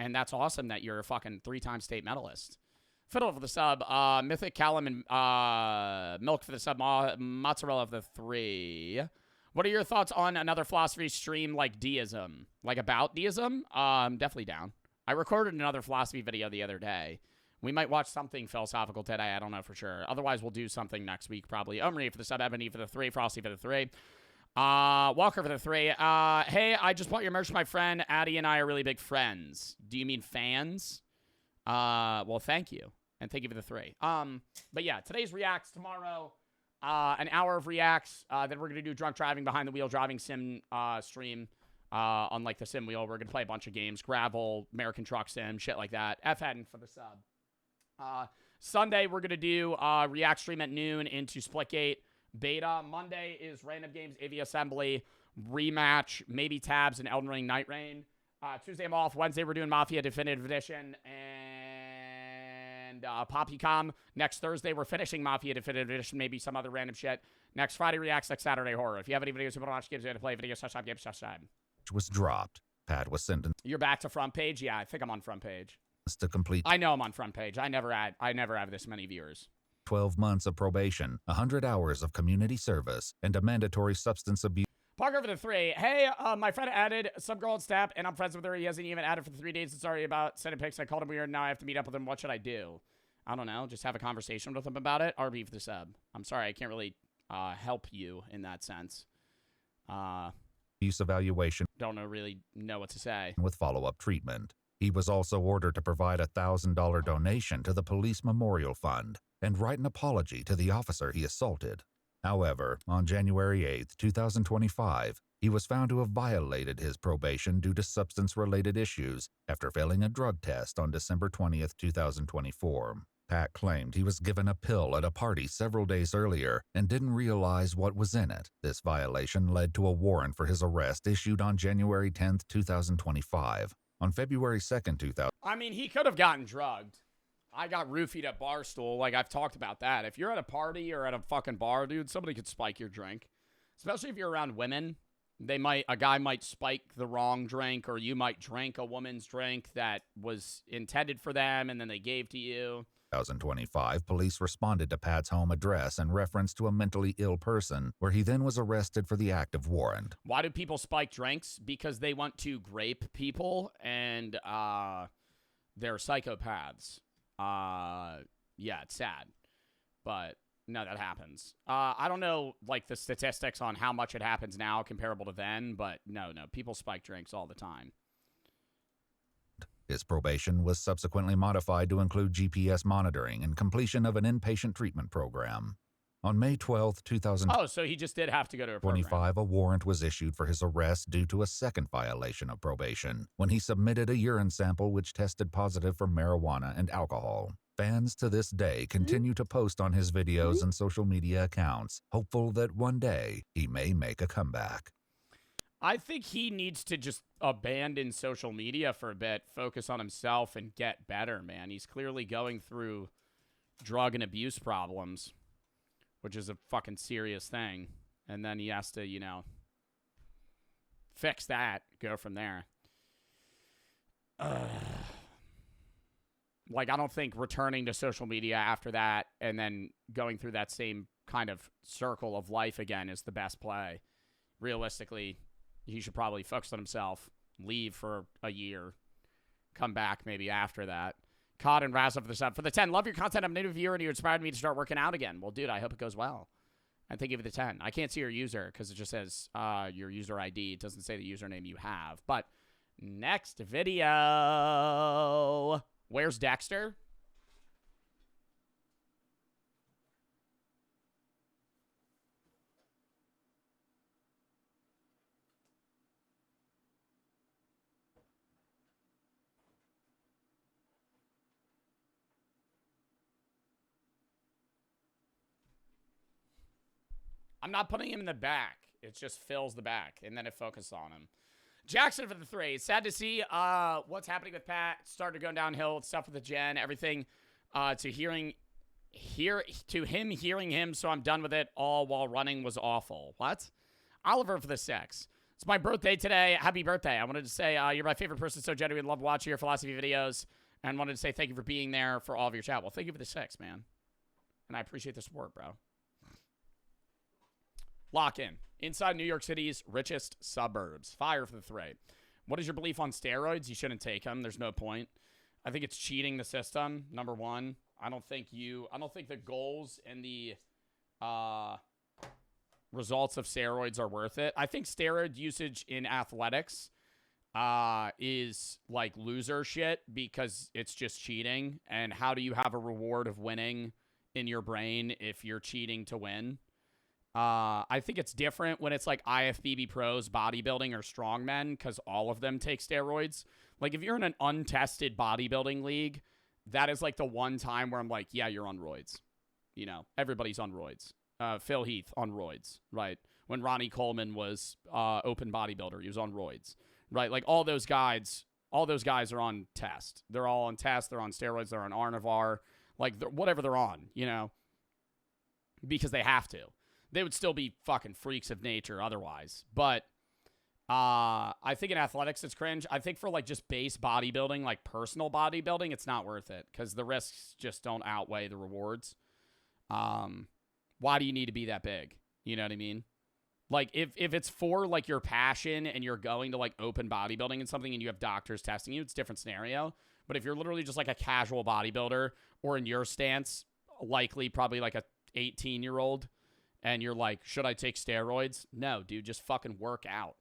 And that's awesome that you're a fucking 3-time state medalist. Fiddle for the sub. Mythic Callum and Milk for the sub. Mozzarella for the 3. What are your thoughts on another philosophy stream like deism? Like about deism? Definitely down. I recorded another philosophy video the other day. We might watch something philosophical today. I don't know for sure. Otherwise, we'll do something next week probably. Omri for the sub. Ebony for the 3. Frosty for the 3. Walker for the 3. Hey, I just bought your merch, my friend. Addie and I are really big friends. Do you mean fans? Well, thank you. And thank you for the 3. But yeah, today's reacts. Tomorrow, an hour of reacts. Then we're going to do drunk driving behind the wheel driving sim stream on like the sim wheel. We're going to play a bunch of games. Gravel, American Truck Sim, shit like that. F-Heading for the sub. Sunday, we're going to do react stream at noon into Splitgate beta. Monday is random games, AV Assembly, rematch, maybe Tabs, and Elden Ring Night Rain. Tuesday I'm off. Wednesday we're doing Mafia Definitive Edition and PoppyCom. Next Thursday we're finishing Mafia Definitive Edition, maybe some other random shit. Next Friday reacts, next Saturday horror. If you have any videos you want to watch, games you want to play, videos, touch time, games, touch time. Was dropped. Pat was sentenced. You're back to front page? Yeah, I think I'm on front page. To complete. I know I'm on front page. I never have this many viewers. 12 months of probation, 100 hours of community service, and a mandatory substance abuse. Parker for the 3. Hey, my friend added some girl on Snap, and I'm friends with her. He hasn't even added for 3 days. And sorry about sending pics. I called him weird. Now I have to meet up with him. What should I do? I don't know. Just have a conversation with him about it. RB for the sub. I'm sorry. I can't really help you in that sense. Use evaluation. Don't really know what to say. With follow-up treatment. He was also ordered to provide a $1,000 donation to the Police Memorial Fund and write an apology to the officer he assaulted. However, on January 8, 2025, he was found to have violated his probation due to substance-related issues after failing a drug test on December 20, 2024. Pat claimed he was given a pill at a party several days earlier and didn't realize what was in it. This violation led to a warrant for his arrest issued on January 10, 2025. On February 2, 2000. I mean, he could have gotten drugged. I got roofied at Barstool. Like, I've talked about that. If you're at a party or at a fucking bar, dude, somebody could spike your drink. Especially if you're around women. A guy might spike the wrong drink, or you might drink a woman's drink that was intended for them and then they gave to you. 2025, police responded to Pat's home address in reference to a mentally ill person, where he then was arrested for the active warrant. Why do people spike drinks? Because they want to grape people, and they're psychopaths. Yeah, it's sad, but no, that happens. I don't know, like, the statistics on how much it happens now comparable to then, but no, people spike drinks all the time. His probation was subsequently modified to include GPS monitoring and completion of an inpatient treatment program. On May 12, 2025, so he just did have to go to a program. A warrant was issued for his arrest due to a second violation of probation, when he submitted a urine sample which tested positive for marijuana and alcohol. Fans to this day continue to post on his videos and social media accounts, hopeful that one day he may make a comeback. I think he needs to just abandon social media for a bit, focus on himself, and get better, man. He's clearly going through drug and abuse problems, which is a fucking serious thing. And then he has to, fix that, go from there. Like, I don't think returning to social media after that and then going through that same kind of circle of life again is the best play. Realistically, he should probably focus on himself, leave for a year, come back maybe after that. Cod and Razzle for the sub. For the 10, love your content. I'm a native viewer and you inspired me to start working out again. Well, dude, I hope it goes well. And thank you for the 10. I can't see your user because it just says your user ID. It doesn't say the username you have. But next video. Where's Dexter? I'm not putting him in the back. It just fills the back, and then it focuses on him. Jackson for the 3. It's sad to see what's happening with Pat. Started going downhill. Stuff with the gen, everything. To him hearing him, so I'm done with it. All while running was awful. What? Oliver for the 6. It's my birthday today. Happy birthday. I wanted to say you're my favorite person. So genuine. Love watching your philosophy videos. And wanted to say thank you for being there for all of your chat. Well, thank you for the 6, man. And I appreciate the support, bro. Lock in. Inside New York City's richest suburbs. Fire for the 3. What is your belief on steroids? You shouldn't take them. There's no point. I think it's cheating the system, number one. I don't think the goals and the results of steroids are worth it. I think steroid usage in athletics is like loser shit because it's just cheating. And how do you have a reward of winning in your brain if you're cheating to win? I think it's different when it's like IFBB pros, bodybuilding, or strongmen, because all of them take steroids. Like, if you're in an untested bodybuilding league, that is like the one time where I'm like, yeah, you're on roids. You know, everybody's on roids. Phil Heath on roids, right? When Ronnie Coleman was open bodybuilder, he was on roids, right? Like, all those guys are on test. They're all on test. They're on steroids. They're on Arnivar. Like, whatever they're on, you know, because they have to. They would still be fucking freaks of nature otherwise. But I think in athletics it's cringe. I think for like just base bodybuilding, like personal bodybuilding, it's not worth it because the risks just don't outweigh the rewards. Why do you need to be that big? You know what I mean? Like, if it's for, like, your passion and you're going to, like, open bodybuilding and something and you have doctors testing you, it's a different scenario. But if you're literally just, like, a casual bodybuilder or in your stance, likely probably, like, a 18-year-old, and you're like, should I take steroids? No, dude, just fucking work out,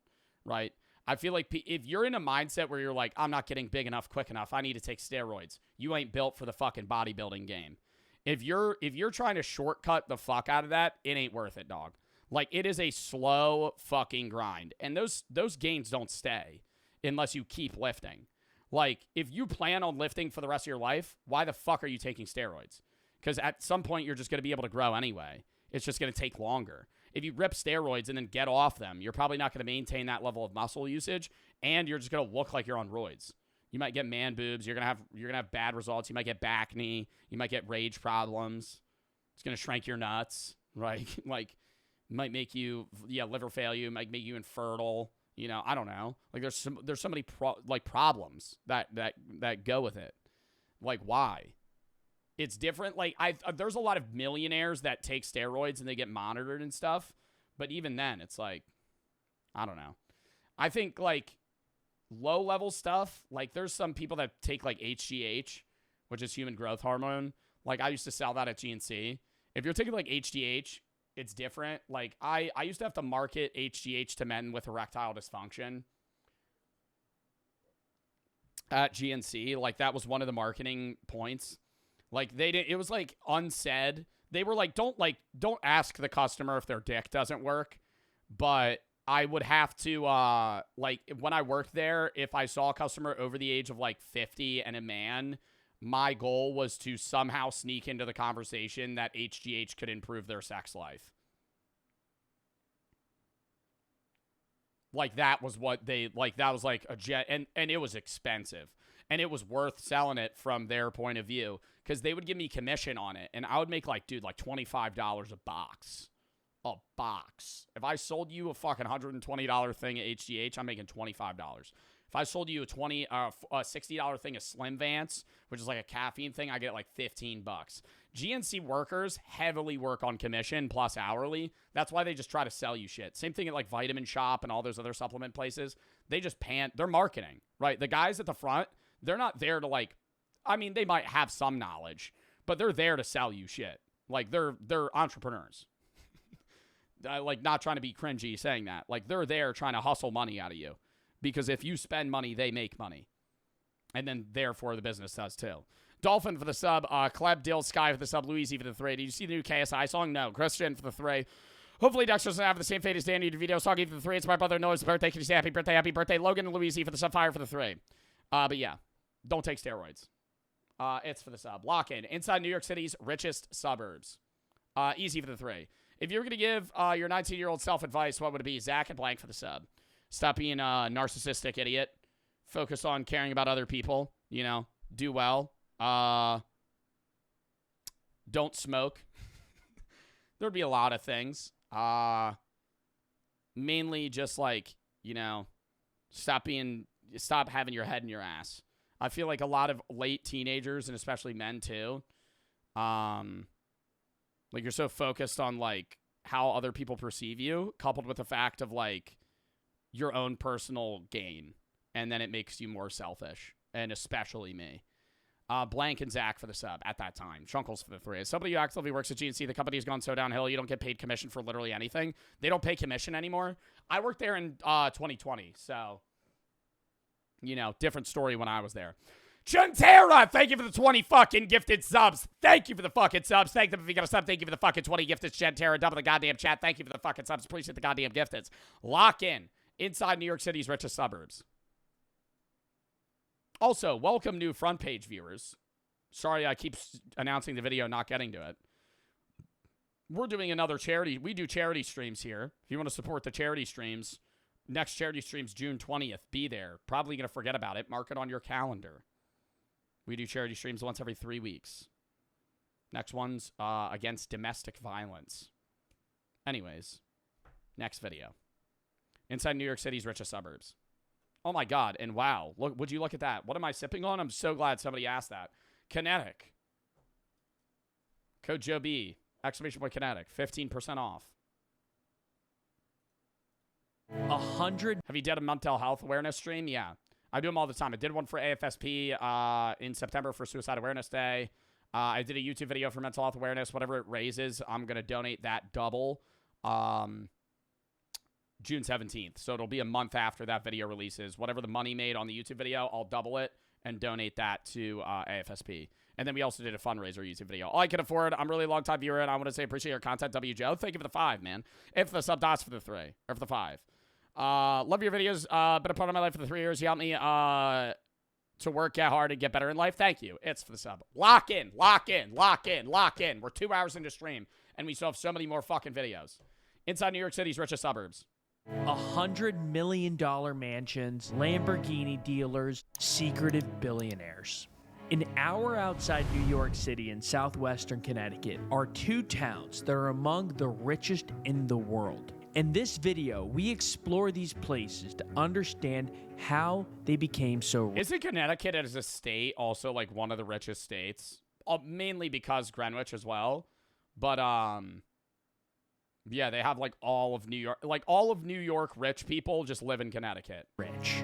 right? I feel like if you're in a mindset where you're like, I'm not getting big enough quick enough, I need to take steroids, you ain't built for the fucking bodybuilding game. If you're trying to shortcut the fuck out of that, it ain't worth it, dog. Like, it is a slow fucking grind. And those gains don't stay unless you keep lifting. Like, if you plan on lifting for the rest of your life, why the fuck are you taking steroids? Because at some point, you're just going to be able to grow anyway. It's just going to take longer. If you rip steroids and then get off them, you're probably not going to maintain that level of muscle usage, and you're just going to look like you're on roids. You might get man boobs. You're gonna have bad results. You might get back knee. You might get rage problems. It's going to shrink your nuts, right? Like, might make you, liver failure, might make you infertile. You know, I don't know. Like, there's so many problems that go with it. Like, why? It's different. Like, there's a lot of millionaires that take steroids and they get monitored and stuff. But even then, it's like, I don't know. I think, like, low-level stuff, like, there's some people that take, like, HGH, which is human growth hormone. Like, I used to sell that at GNC. If you're taking, like, HGH, it's different. Like, I used to have to market HGH to men with erectile dysfunction at GNC. Like, that was one of the marketing points. Like, it was, like, unsaid. They were like, don't ask the customer if their dick doesn't work. But I would have to, like, when I worked there, if I saw a customer over the age of, like, 50 and a man, my goal was to somehow sneak into the conversation that HGH could improve their sex life. Like, that was what they, like, that was, like, a jet, and it was expensive. And it was worth selling it from their point of view, because they would give me commission on it, and I would make, like, dude, like, $25 a box. A box. If I sold you a fucking $120 thing at HGH, I'm making $25. If I sold you a $60 thing of Slim Vance, which is like a caffeine thing, I get like $15. GNC workers heavily work on commission plus hourly. That's why they just try to sell you shit. Same thing at like Vitamin Shop and all those other supplement places. They just they're marketing, right? The guys at the front, they're not there to like, I mean, they might have some knowledge, but they're there to sell you shit. Like, they're entrepreneurs. Like, not trying to be cringy saying that. Like, they're there trying to hustle money out of you. Because if you spend money, they make money. And then, therefore, the business does, too. Dolphin for the sub. Kleb Dill Sky for the sub. Louise for the 3. Did you see the new KSI song? No. Christian for the 3. Hopefully, Dexter doesn't have the same fate as Danny DeVito. Soggy for the 3. It's my brother Noah's birthday. Can you say happy birthday? Happy birthday. Logan and Louise for the sub. Fire for the 3. But yeah, don't take steroids. It's for the sub. Lock in. Inside New York City's richest suburbs. Easy for the 3. If you were going to give your 19-year-old self advice, what would it be? Zach and Blank for the sub. Stop being a narcissistic idiot. Focus on caring about other people. You know, do well. Don't smoke. There'd be a lot of things. Mainly just like, you know, stop having your head in your ass. I feel like a lot of late teenagers, and especially men too, like, you're so focused on, like, how other people perceive you, coupled with the fact of, like, your own personal gain. And then it makes you more selfish. And especially me. Blank and Zach for the sub at that time. Chunkles for the 3. As somebody who actively works at GNC, the company's gone so downhill, you don't get paid commission for literally anything. They don't pay commission anymore. I worked there in 2020, so, you know, different story when I was there. Chantera, thank you for the 20 fucking gifted subs. Thank you for the fucking subs. Thank them if you got a sub. Thank you for the fucking 20 gifted. Chantera, double the goddamn chat. Thank you for the fucking subs. Appreciate the goddamn gifteds. Lock in. Inside New York City's richest suburbs. Also, welcome new front page viewers. Sorry I keep announcing the video, not getting to it. We're doing another charity. We do charity streams here. If you want to support the charity streams, next charity stream's June 20th. Be there. Probably going to forget about it. Mark it on your calendar. We do charity streams once every 3 weeks. Next one's against domestic violence. Anyways, next video. Inside New York City's richest suburbs. Oh my God, and wow. Would you look at that? What am I sipping on? I'm so glad somebody asked that. Kinetic. Code Joe B. Exclamation point Kinetic. 15% off. 100. Have you done a mental health awareness stream? Yeah. I do them all the time. I did one for AFSP in September for Suicide Awareness Day. I did a YouTube video for mental health awareness. Whatever it raises, I'm going to donate that double June 17th. So it'll be a month after that video releases. Whatever the money made on the YouTube video, I'll double it and donate that to AFSP. And then we also did a fundraiser YouTube video. All I can afford. I'm a really long-time viewer, and I want to say appreciate your content, W. Joe. Thank you for the 5, man. If the sub dots for the 3, or for the 5. Love your videos. Been a part of my life for the 3 years. You helped me to work, get hard, and get better in life. Thank you. It's for the sub. Lock in, lock in, lock in, lock in. We're 2 hours into stream, and we still have so many more fucking videos. Inside New York City's richest suburbs. $100 million mansions, Lamborghini dealers, secretive billionaires. An hour outside New York City in southwestern Connecticut are 2 towns that are among the richest in the world. In this video, we explore these places to understand how they became so rich. Isn't Connecticut as a state also like one of the richest states? Mainly because Greenwich as well. But, yeah, they have like all of New York. Like all of New York rich people just live in Connecticut. Rich.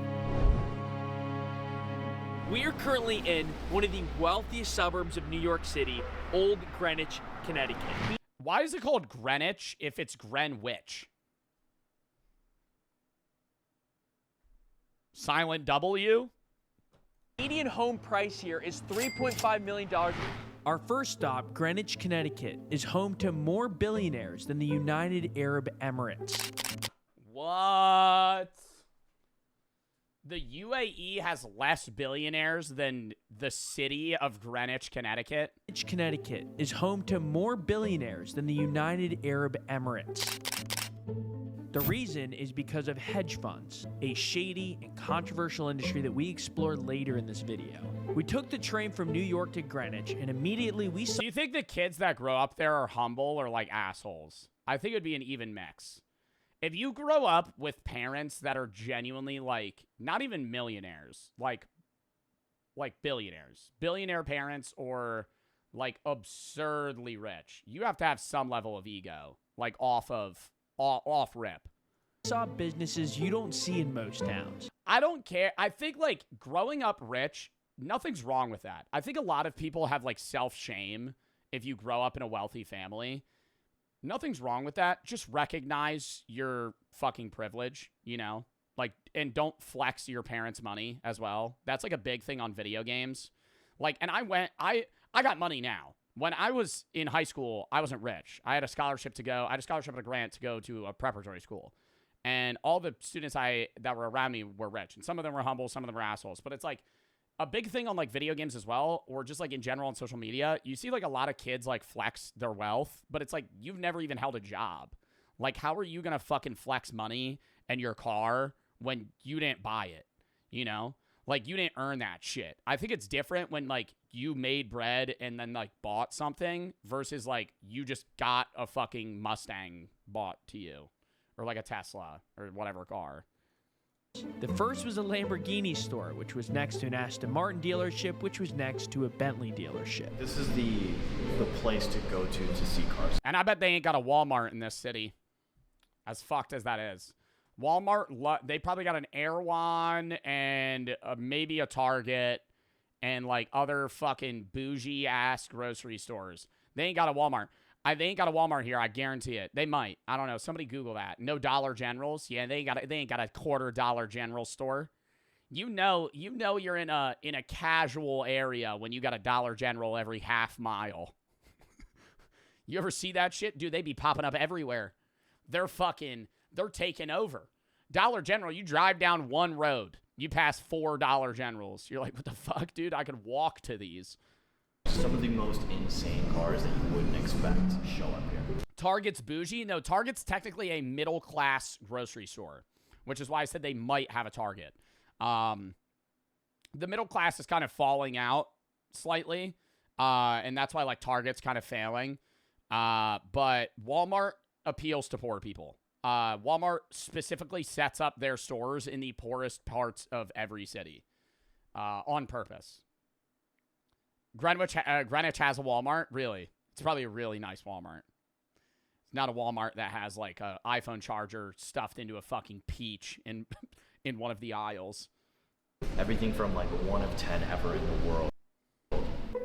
We are currently in one of the wealthiest suburbs of New York City, Old Greenwich, Connecticut. Why is it called Greenwich if it's Greenwich? Silent W? Median home price here is $3.5 million. Our first stop, Greenwich, Connecticut, is home to more billionaires than the United Arab Emirates. What? The UAE has less billionaires than the city of Greenwich, Connecticut? Greenwich, Connecticut is home to more billionaires than the United Arab Emirates. The reason is because of hedge funds, a shady and controversial industry that we explore later in this video. We took the train from New York to Greenwich, and immediately we saw— Do you think the kids that grow up there are humble or like assholes? I think it would be an even mix. If you grow up with parents that are genuinely like, not even millionaires, like billionaires, billionaire parents or like absurdly rich, you have to have some level of ego, like off rip. Saw businesses you don't see in most towns. I don't care. I think like growing up rich, nothing's wrong with that. I think a lot of people have like self-shame if you grow up in a wealthy family. Nothing's wrong with that. Just recognize your fucking privilege, you know? Like, and don't flex your parents' money as well. That's like a big thing on video games. Like, and I got money now. When I was in high school, I wasn't rich. I had a scholarship and a grant to go to a preparatory school. And all the students that were around me were rich. And some of them were humble, some of them were assholes. But it's like a big thing on like video games as well, or just like in general on social media. You see like a lot of kids like flex their wealth, but it's like you've never even held a job. Like, how are you going to fucking flex money and your car when you didn't buy it? You know? Like, you didn't earn that shit. I think it's different when, like, you made bread and then, like, bought something versus, like, you just got a fucking Mustang bought to you. Or, like, a Tesla or whatever car. The first was a Lamborghini store, which was next to an Aston Martin dealership, which was next to a Bentley dealership. This is the place to go to see cars. And I bet they ain't got a Walmart in this city. As fucked as that is. Walmart, they probably got an Erewhon and maybe a Target and like other fucking bougie ass grocery stores. They ain't got a Walmart. They ain't got a Walmart here. I guarantee it. They might. I don't know. Somebody Google that. No Dollar Generals. Yeah, they ain't got a quarter Dollar General store. You know you're in a casual area when you got a Dollar General every half mile. You ever see that shit? Dude, they be popping up everywhere. They're taking over. Dollar General, you drive down one road, you pass 4 Dollar Generals. You're like, what the fuck, dude? I could walk to these. Some of the most insane cars that you wouldn't expect show up here. Target's bougie? No, Target's technically a middle-class grocery store, which is why I said they might have a Target. The middle class is kind of falling out slightly, and that's why, like, Target's kind of failing. But Walmart appeals to poor people. Walmart specifically sets up their stores in the poorest parts of every city on purpose. Greenwich has a Walmart? Really? It's probably a really nice Walmart. It's Not a Walmart that has like an iPhone charger stuffed into a fucking peach in in one of the aisles. Everything from like 1 of 10 ever in the world.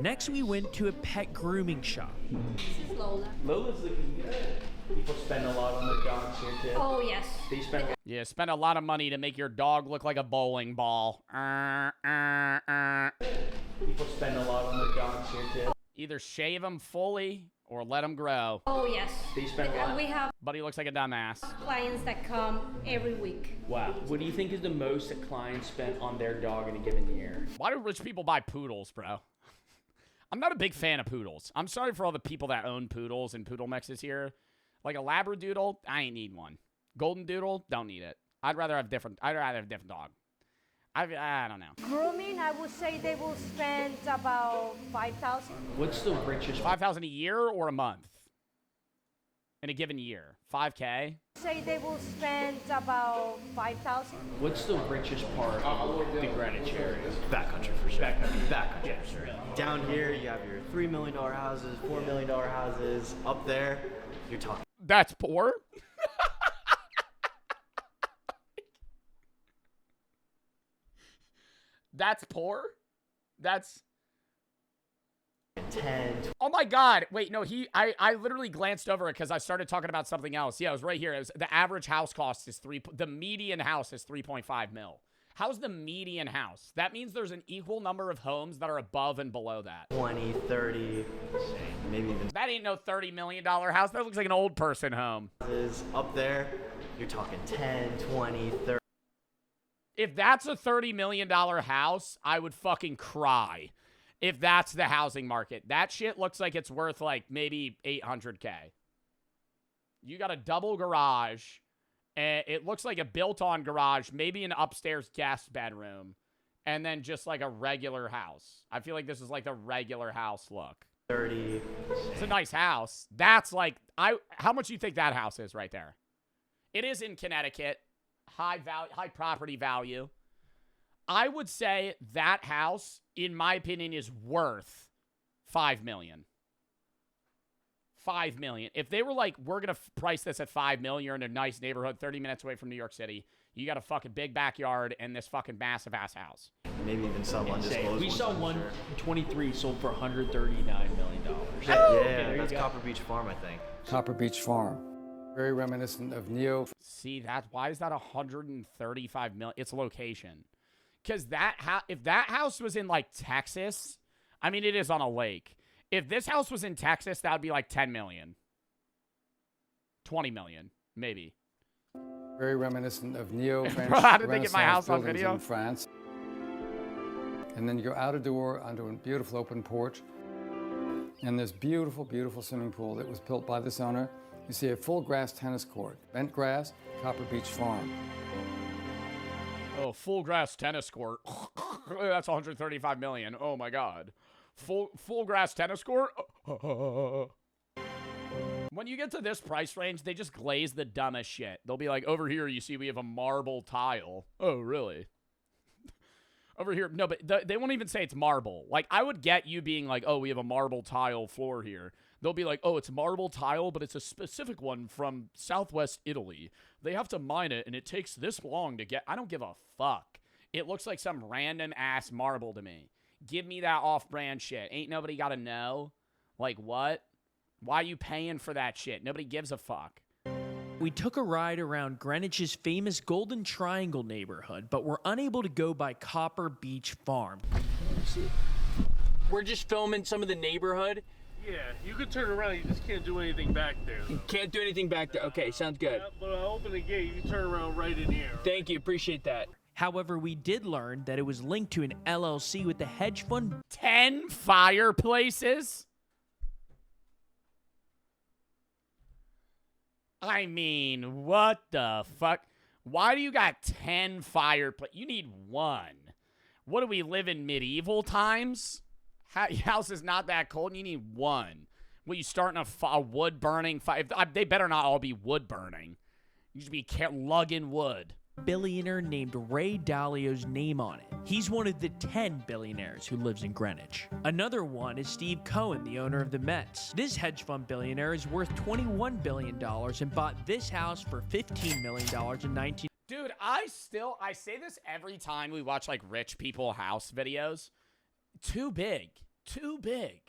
Next, we went to a pet grooming shop. This is Lola. Lola's looking good. People spend a lot on their dogs here too. Oh, yes. They spend. Yeah, spend a lot of money to make your dog look like a bowling ball. People spend a lot on their dogs here too. Either shave them fully or let them grow. Oh, yes. They spend a lot. We have But he looks like a dumbass. clients that come every week. Wow. What do you think is the most that clients spent on their dog in a given year? Why do rich people buy poodles, bro? I'm not a big fan of poodles. I'm sorry for all the people that own poodles and poodle mixes here. Like a Labradoodle, I ain't need one. Golden Doodle, don't need it. I'd rather have a different dog. I don't know. Grooming, I would say they will spend about 5,000. What's the richest? 5,000 a year or a month? In a given year, 5K. Say they will spend about 5,000. What's the richest part of the Greenwich area? Backcountry for sure. Backcountry for sure. Down here, you have your $3 million houses, $4 million houses. Up there, you're talking. That's poor. That's poor. That's 10. Oh my God. Wait, no, I literally glanced over it because I started talking about something else. Yeah, it was right here. It was, the average house cost is the median house is 3.5 mil. How's the median house? That means there's an equal number of homes that are above and below that. 20, 30, maybe even. That ain't no $30 million house. That looks like an old person home. Up there, you're talking 10, 20, 30. If that's a $30 million house, I would fucking cry. If that's the housing market. That shit looks like it's worth like maybe $800K. You got a double garage. And it looks like a built-on garage, maybe an upstairs guest bedroom, and then just like a regular house. I feel like this is like the regular house look. 30. It's a nice house. That's like, how much do you think that house is right there? It is in Connecticut. High property value. I would say that house, in my opinion, is worth $5 million. $5 million. If they were like, we're going to price this at $5 million, you're in a nice neighborhood, 30 minutes away from New York City, you got a fucking big backyard and this fucking massive ass house. Maybe even some undisclosed. We saw one 23 sold for $139 million. Yeah, that's Copper Beach Farm, I think. Copper Beach Farm. Very reminiscent of Neo. See, why is that $135 million? Its location. Because if that house was in like Texas, I mean, it is on a lake. If this house was in Texas, that would be like 10 million. 20 million, maybe. Very reminiscent of neo-French Bro, how did they get my Renaissance house on buildings video? in France. And then you go out a door onto a beautiful open porch. And this beautiful, beautiful swimming pool that was built by this owner. You see a full grass tennis court. Bent grass, Copper Beach Farm. Oh, full grass tennis court. That's 135 million. Oh my God. Full grass tennis court? When you get to this price range, they just glaze the dumbest shit. They'll be like, over here, you see we have a marble tile. Oh, really? Over here. No, but they won't even say it's marble. Like, I would get you being like, oh, we have a marble tile floor here. They'll be like, oh, it's marble tile, but it's a specific one from Southwest Italy. They have to mine it, and it takes this long to get. I don't give a fuck. It looks like some random ass marble to me. Give me that off-brand shit. Ain't nobody got to know. Like, what? Why are you paying for that shit? Nobody gives a fuck. We took a ride around Greenwich's famous Golden Triangle neighborhood, but were unable to go by Copper Beach Farm. We're just filming some of the neighborhood. Yeah, you can turn around, you just can't do anything back there. You can't do anything back there. Okay, sounds good. But I open the gate, you can turn around right in here. Thank you, appreciate that. However, we did learn that it was linked to an LLC with the hedge fund. 10 fireplaces? I mean, what the fuck? Why do you got 10 fireplaces? You need one. What do we live in medieval times? Your house is not that cold and you need one. Well, you starting a wood burning fire? They better not all be wood burning. You should be lugging wood. billionaire named Ray Dalio's name on it. He's one of the 10 billionaires who lives in Greenwich. Another one is Steve Cohen, the owner of the Mets. This hedge fund billionaire is worth $21 billion and bought this house for $15 million in 19... Dude, I say this every time we watch like rich people house videos. Too big. Too big.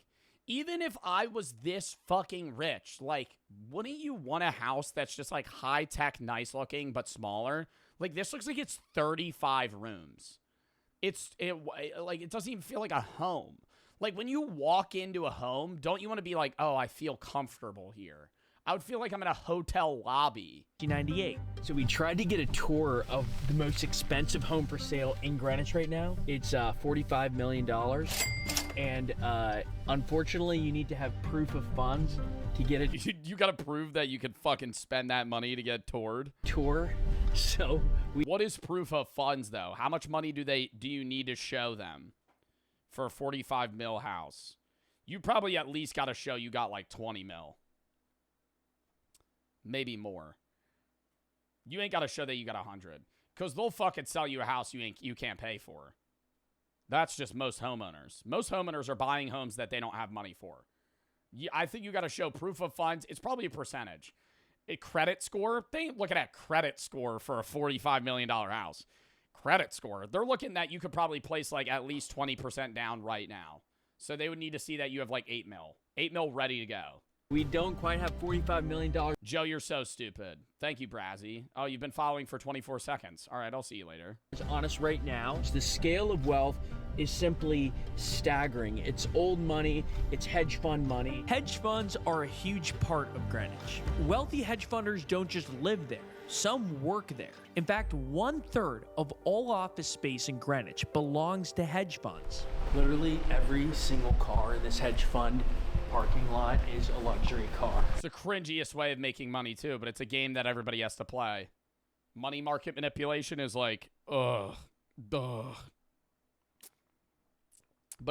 Even if I was this fucking rich, like, wouldn't you want a house that's just like high tech, nice looking, but smaller? Like, this looks like it's 35 rooms. It doesn't even feel like a home. Like, when you walk into a home, don't you want to be like, oh, I feel comfortable here? I would feel like I'm in a hotel lobby. 1998. So we tried to get a tour of the most expensive home for sale in Greenwich right now. It's $45 million. And unfortunately, you need to have proof of funds to get it. You got to prove that you could fucking spend that money to get toured. Tour. So what is proof of funds though? How much money do you need to show them for a 45 mil house? You probably at least got to show you got like 20 mil. Maybe more. You ain't got to show that you got 100, because they'll fucking sell you a house you can't pay for. That's just most homeowners. Most homeowners are buying homes that they don't have money for. I think you got to show proof of funds. It's probably a percentage. A credit score. They ain't looking at credit score for a $45 million house. Credit score. They're looking that you could probably place like at least 20% down right now. So they would need to see that you have like 8 mil. 8 mil ready to go. We don't quite have $45 million. Joe, you're so stupid. Thank you, Brazzy. Oh, you've been following for 24 seconds. All right, I'll see you later. It's honest right now. The scale of wealth is simply staggering. It's old money. It's hedge fund money. Hedge funds are a huge part of Greenwich. Wealthy hedge funders don't just live there. Some work there. In fact, 1/3 of all office space in Greenwich belongs to hedge funds. Literally every single car in this hedge fund parking lot is a luxury car. It's the cringiest way of making money too, but it's a game that everybody has to play. Money market manipulation is like, ugh. But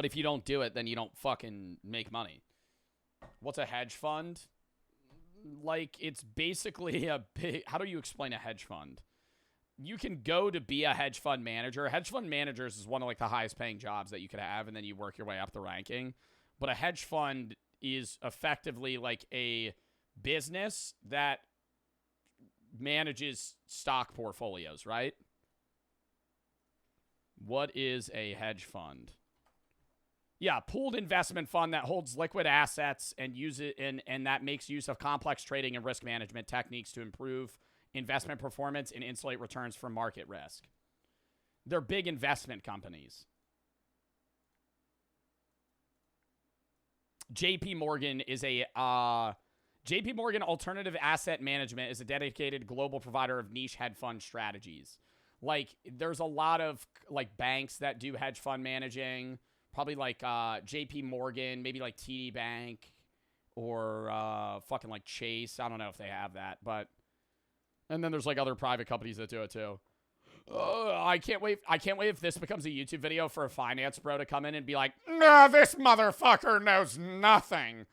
if you don't do it, then you don't fucking make money. What's a hedge fund? Like, it's basically a big... How do you explain a hedge fund? You can go to be a hedge fund manager. Hedge fund managers is one of like the highest paying jobs that you could have, and then you work your way up the ranking. But a hedge fund is effectively like a business that manages stock portfolios, right? What is a hedge fund? Yeah, pooled investment fund that holds liquid assets and and that makes use of complex trading and risk management techniques to improve investment performance and insulate returns from market risk. They're big investment companies. JP Morgan is a JP Morgan Alternative Asset Management is a dedicated global provider of niche hedge fund strategies. Like, there's a lot of like banks that do hedge fund managing, probably like JP Morgan, maybe like TD Bank or fucking like Chase. I don't know if they have that, but and then there's like other private companies that do it too. I can't wait if this becomes a YouTube video for a finance bro to come in and be like, nah, this motherfucker knows nothing.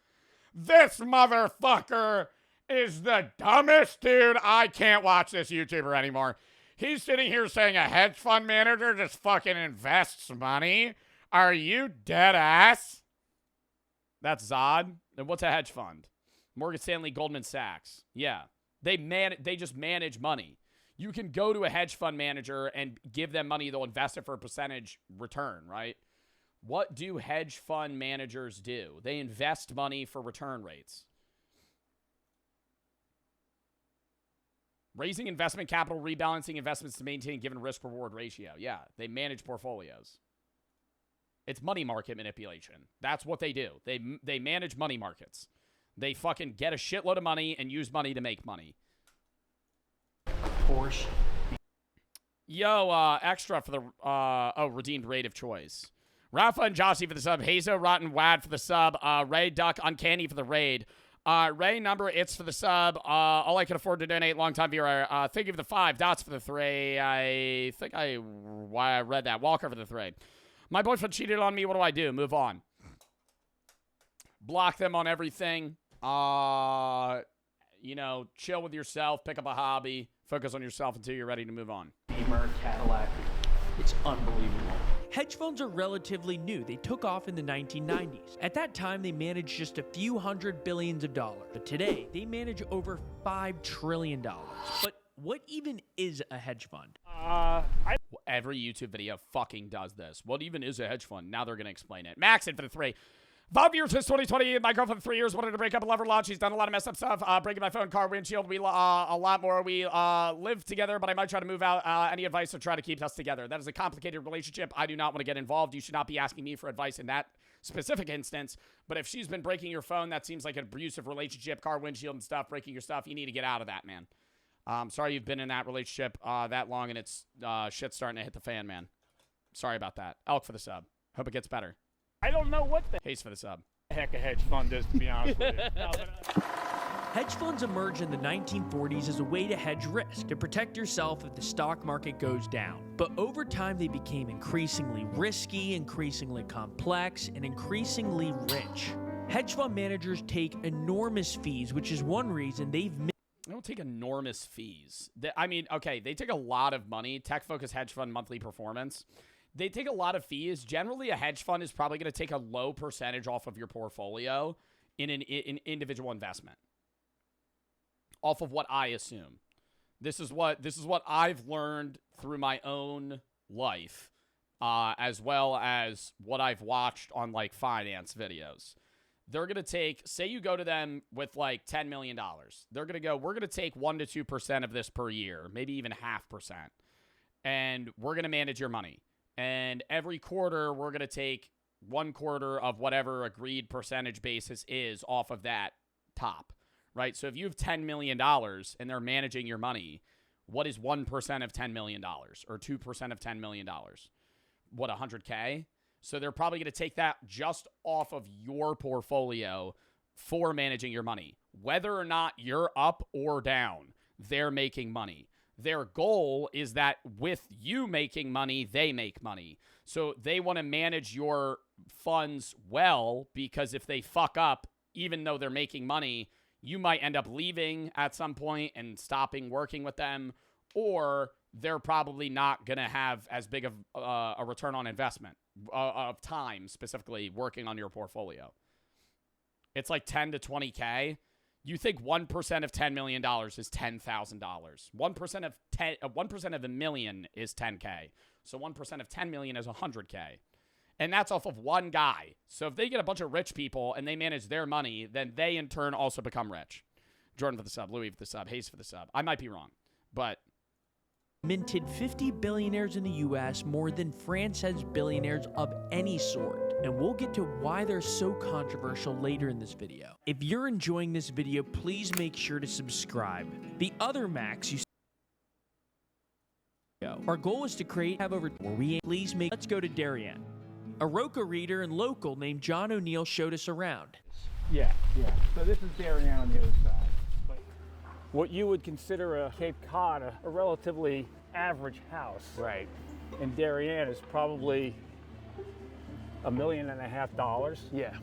This motherfucker is the dumbest dude. I can't watch this YouTuber anymore. He's sitting here saying a hedge fund manager just fucking invests money. Are you dead ass? That's Zod. And what's a hedge fund? Morgan Stanley, Goldman Sachs. Yeah. They just manage money. You can go to a hedge fund manager and give them money. They'll invest it for a percentage return, right? What do hedge fund managers do? They invest money for return rates. Raising investment capital, rebalancing investments to maintain a given risk-reward ratio. Yeah, they manage portfolios. It's money market manipulation. That's what they do. They manage money markets. They fucking get a shitload of money and use money to make money. Porsche. Yo, extra for the redeemed rate of choice. Rafa and Jossie for the sub. Hazo, Rotten, Wad for the sub. Ray, Duck, Uncanny for the raid. Ray, Number, It's for the sub. All I can afford to donate, longtime viewer. Thank you for the 5 dots for the 3. I think I read that. Walker for the 3. My boyfriend cheated on me. What do I do? Move on. Block them on everything. You know, chill with yourself. Pick up a hobby. Focus on yourself until you're ready to move on. Beamer, Cadillac. It's unbelievable. Hedge funds are relatively new. They took off in the 1990s. At that time, they managed just a few hundred billions of dollars. But today, they manage over $5 trillion. But what even is a hedge fund? Every YouTube video fucking does this. What even is a hedge fund? Now they're going to explain it. Max in for the 3. 5 years since 2020. My girlfriend 3 years wanted to break up a lover lot. She's done a lot of messed up stuff. Breaking my phone, car, windshield. We a lot more. We live together, but I might try to move out. Any advice to try to keep us together? That is a complicated relationship. I do not want to get involved. You should not be asking me for advice in that specific instance. But if she's been breaking your phone, that seems like an abusive relationship. Car, windshield, and stuff. Breaking your stuff. You need to get out of that, man. Sorry you've been in that relationship that long, and it's shit's starting to hit the fan, man. Sorry about that. Elk for the sub. Hope it gets better. I don't know what the Haste for the sub. heck a hedge fund is, to be honest with you. No, Hedge funds emerged in the 1940s as a way to hedge risk, to protect yourself if the stock market goes down. But over time, they became increasingly risky, increasingly complex, and increasingly rich. Hedge fund managers take enormous fees, which is one reason they've They don't take enormous fees. Okay, they take a lot of money. Tech-focused hedge fund monthly performance. They take a lot of fees. Generally, a hedge fund is probably going to take a low percentage off of your portfolio in an individual investment. Off of what I assume. This is what I've learned through my own life, as well as what I've watched on like finance videos. They're going to take, say you go to them with like $10 million. They're going to go, we're going to take 1 to 2% of this per year, maybe even 0.5%. And we're going to manage your money. And every quarter, we're going to take 1/4 of whatever agreed percentage basis is off of that top, right? So if you have $10 million and they're managing your money, what is 1% of $10 million or 2% of $10 million? What, 100K? So they're probably going to take that just off of your portfolio for managing your money. Whether or not you're up or down, they're making money. Their goal is that with you making money, they make money. So they want to manage your funds well, because if they fuck up, even though they're making money, you might end up leaving at some point and stopping working with them, or they're probably not going to have as big of a return on investment of time, specifically working on your portfolio. It's like 10 to 20K. You think 1% of $10 million is $10,000. 1% of 1% of $1 million is 10K. So 1% of 10 million is 100K. And that's off of one guy. So if they get a bunch of rich people and they manage their money, then they in turn also become rich. Jordan for the sub, Louis for the sub, Hayes for the sub. I might be wrong, but minted 50 billionaires in the U.S., more than France has billionaires of any sort. And we'll get to why they're so controversial later in this video. If you're enjoying this video, please make sure to subscribe. The other Max you our goal is to have over where we please make. Let's go to Darien. A Roca reader and local named John O'Neill showed us around. Yeah. So this is Darien on the other side. But what you would consider a Cape Cod, a relatively average house. Right. In Darien is probably $1.5 million. Yeah.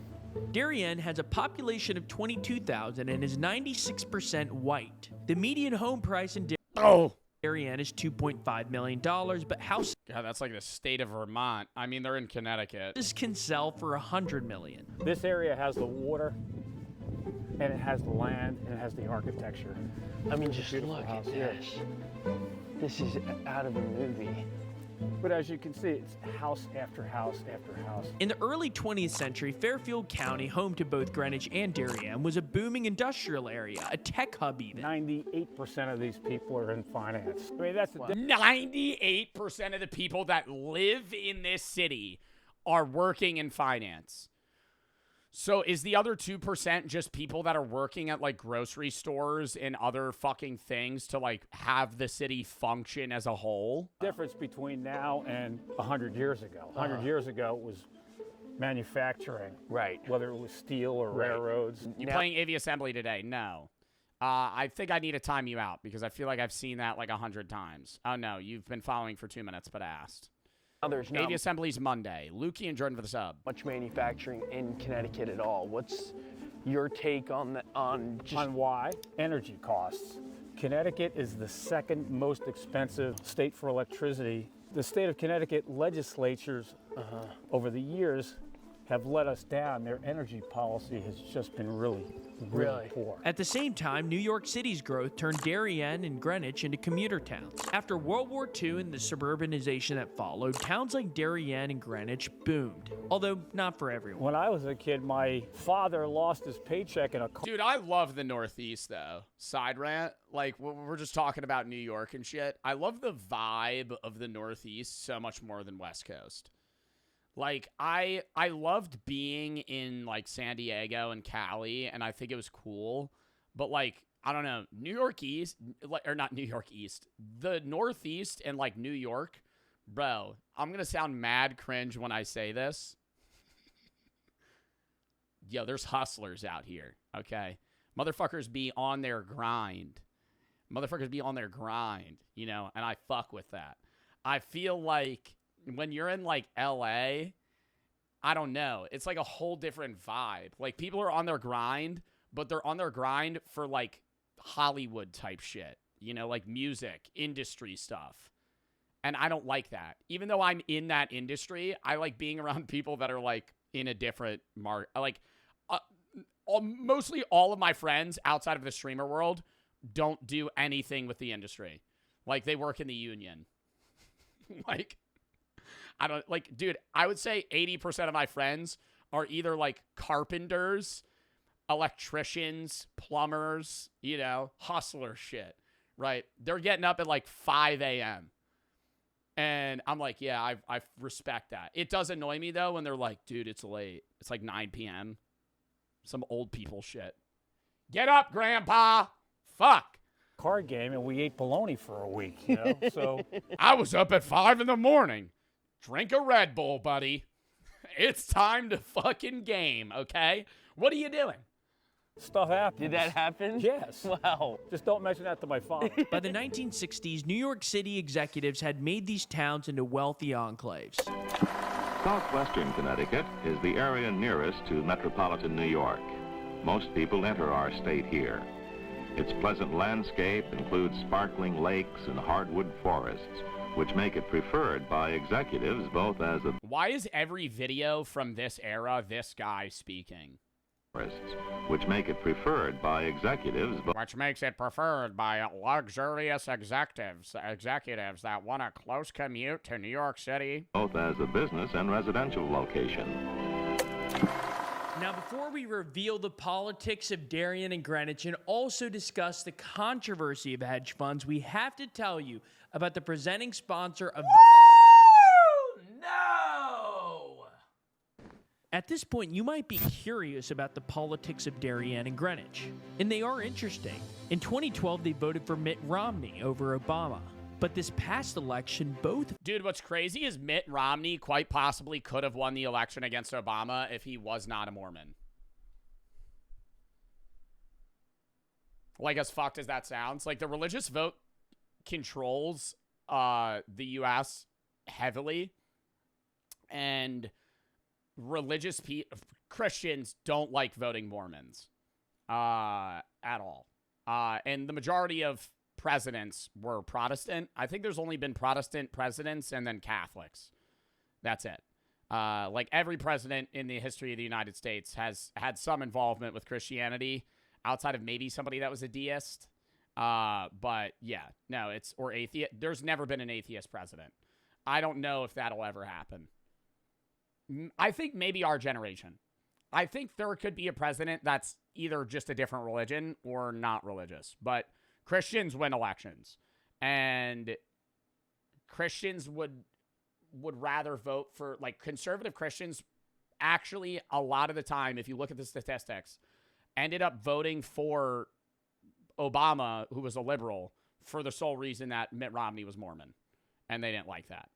Darien has a population of 22,000 and is 96% white. The median home price in Darien is $2.5 million, but houses that's like the state of Vermont. I mean, they're in Connecticut. This can sell for $100 million. This area has the water, and it has the land, and it has the architecture. I mean, just look at this. This is out of a movie. But as you can see, it's house after house after house. In the early 20th century, Fairfield County, home to both Greenwich and Darien, was a booming industrial area, a tech hub even. 98% of these people are in finance. I mean, that's 98% of the people that live in this city are working in finance. So is the other 2% just people that are working at like grocery stores and other fucking things to like have the city function as a whole? Difference between now and 100 years ago. 100 years ago it was manufacturing. Right. Whether it was steel or railroads. You playing AV Assembly today? No. I think I need to time you out because I feel like I've seen that like 100 times. Oh no, you've been following for 2 minutes but asked. There's not AV Assembly's Monday. Lukey and Jordan for the sub. Much manufacturing in Connecticut at all. What's your take on why? Energy costs. Connecticut is the second most expensive state for electricity. The state of Connecticut legislatures over the years have let us down. Their energy policy has just been really poor. At the same time, New York City's growth turned Darien and Greenwich into commuter towns. After World War II and the suburbanization that followed, towns like Darien and Greenwich boomed, although not for everyone. When I was a kid, my father lost his paycheck in a car. Dude, I love the Northeast, though. Side rant. Like, we're just talking about New York and shit. I love the vibe of the Northeast so much more than West Coast. Like, I loved being in, like, San Diego and Cali, and I think it was cool. But, like, I don't know, New York East, or not New York East, the Northeast and, like, New York, bro, I'm going to sound mad cringe when I say this. Yo, there's hustlers out here, okay? Motherfuckers be on their grind. Motherfuckers be on their grind, you know, and I fuck with that. I feel like when you're in, like, L.A., I don't know. It's, like, a whole different vibe. Like, people are on their grind, but they're on their grind for, like, Hollywood-type shit. You know, like, music, industry stuff. And I don't like that. Even though I'm in that industry, I like being around people that are, like, in a different market. Like, mostly all of my friends outside of the streamer world don't do anything with the industry. Like, they work in the union. Like, I don't, like, dude, I would say 80% of my friends are either, like, carpenters, electricians, plumbers, you know, hustler shit, right? They're getting up at, like, 5 a.m. And I'm like, yeah, I respect that. It does annoy me, though, when they're like, dude, it's late. It's, like, 9 p.m. Some old people shit. Get up, Grandpa. Fuck. Card game, and we ate bologna for a week, you know? So I was up at 5 in the morning. Drink a Red Bull, buddy. It's time to fucking game, okay? What are you doing? Stuff happens. Did that happen? Yes. Wow. Just don't mention that to my father. By the 1960s, New York City executives had made these towns into wealthy enclaves. Southwestern Connecticut is the area nearest to metropolitan New York. Most people enter our state here. Its pleasant landscape includes sparkling lakes and hardwood forests, which make it preferred by executives both as a... Why is every video from this era this guy speaking? Which make it preferred by executives... Which makes it preferred by luxurious executives that want a close commute to New York City. Both as a business and residential location. Now, before we reveal the politics of Darien and Greenwich and also discuss the controversy of hedge funds, we have to tell you about the presenting sponsor of... No! At this point, you might be curious about the politics of Darien and Greenwich, and they are interesting. In 2012, they voted for Mitt Romney over Obama. But this past election, both... Dude, what's crazy is Mitt Romney quite possibly could have won the election against Obama if he was not a Mormon. Like, as fucked as that sounds. Like, the religious vote controls the U.S. heavily. And religious Christians don't like voting Mormons at all. And the majority of presidents were Protestant. I think there's only been Protestant presidents and then Catholics. That's it. Like, every president in the history of the United States has had some involvement with Christianity outside of maybe somebody that was a deist. But yeah, no, or atheist. There's never been an atheist president. I don't know if that'll ever happen. I think maybe our generation. I think there could be a president that's either just a different religion or not religious. But Christians win elections. And Christians would rather vote for, like, conservative Christians actually, a lot of the time, if you look at the statistics, ended up voting for Obama, who was a liberal, for the sole reason that Mitt Romney was Mormon. And they didn't like that.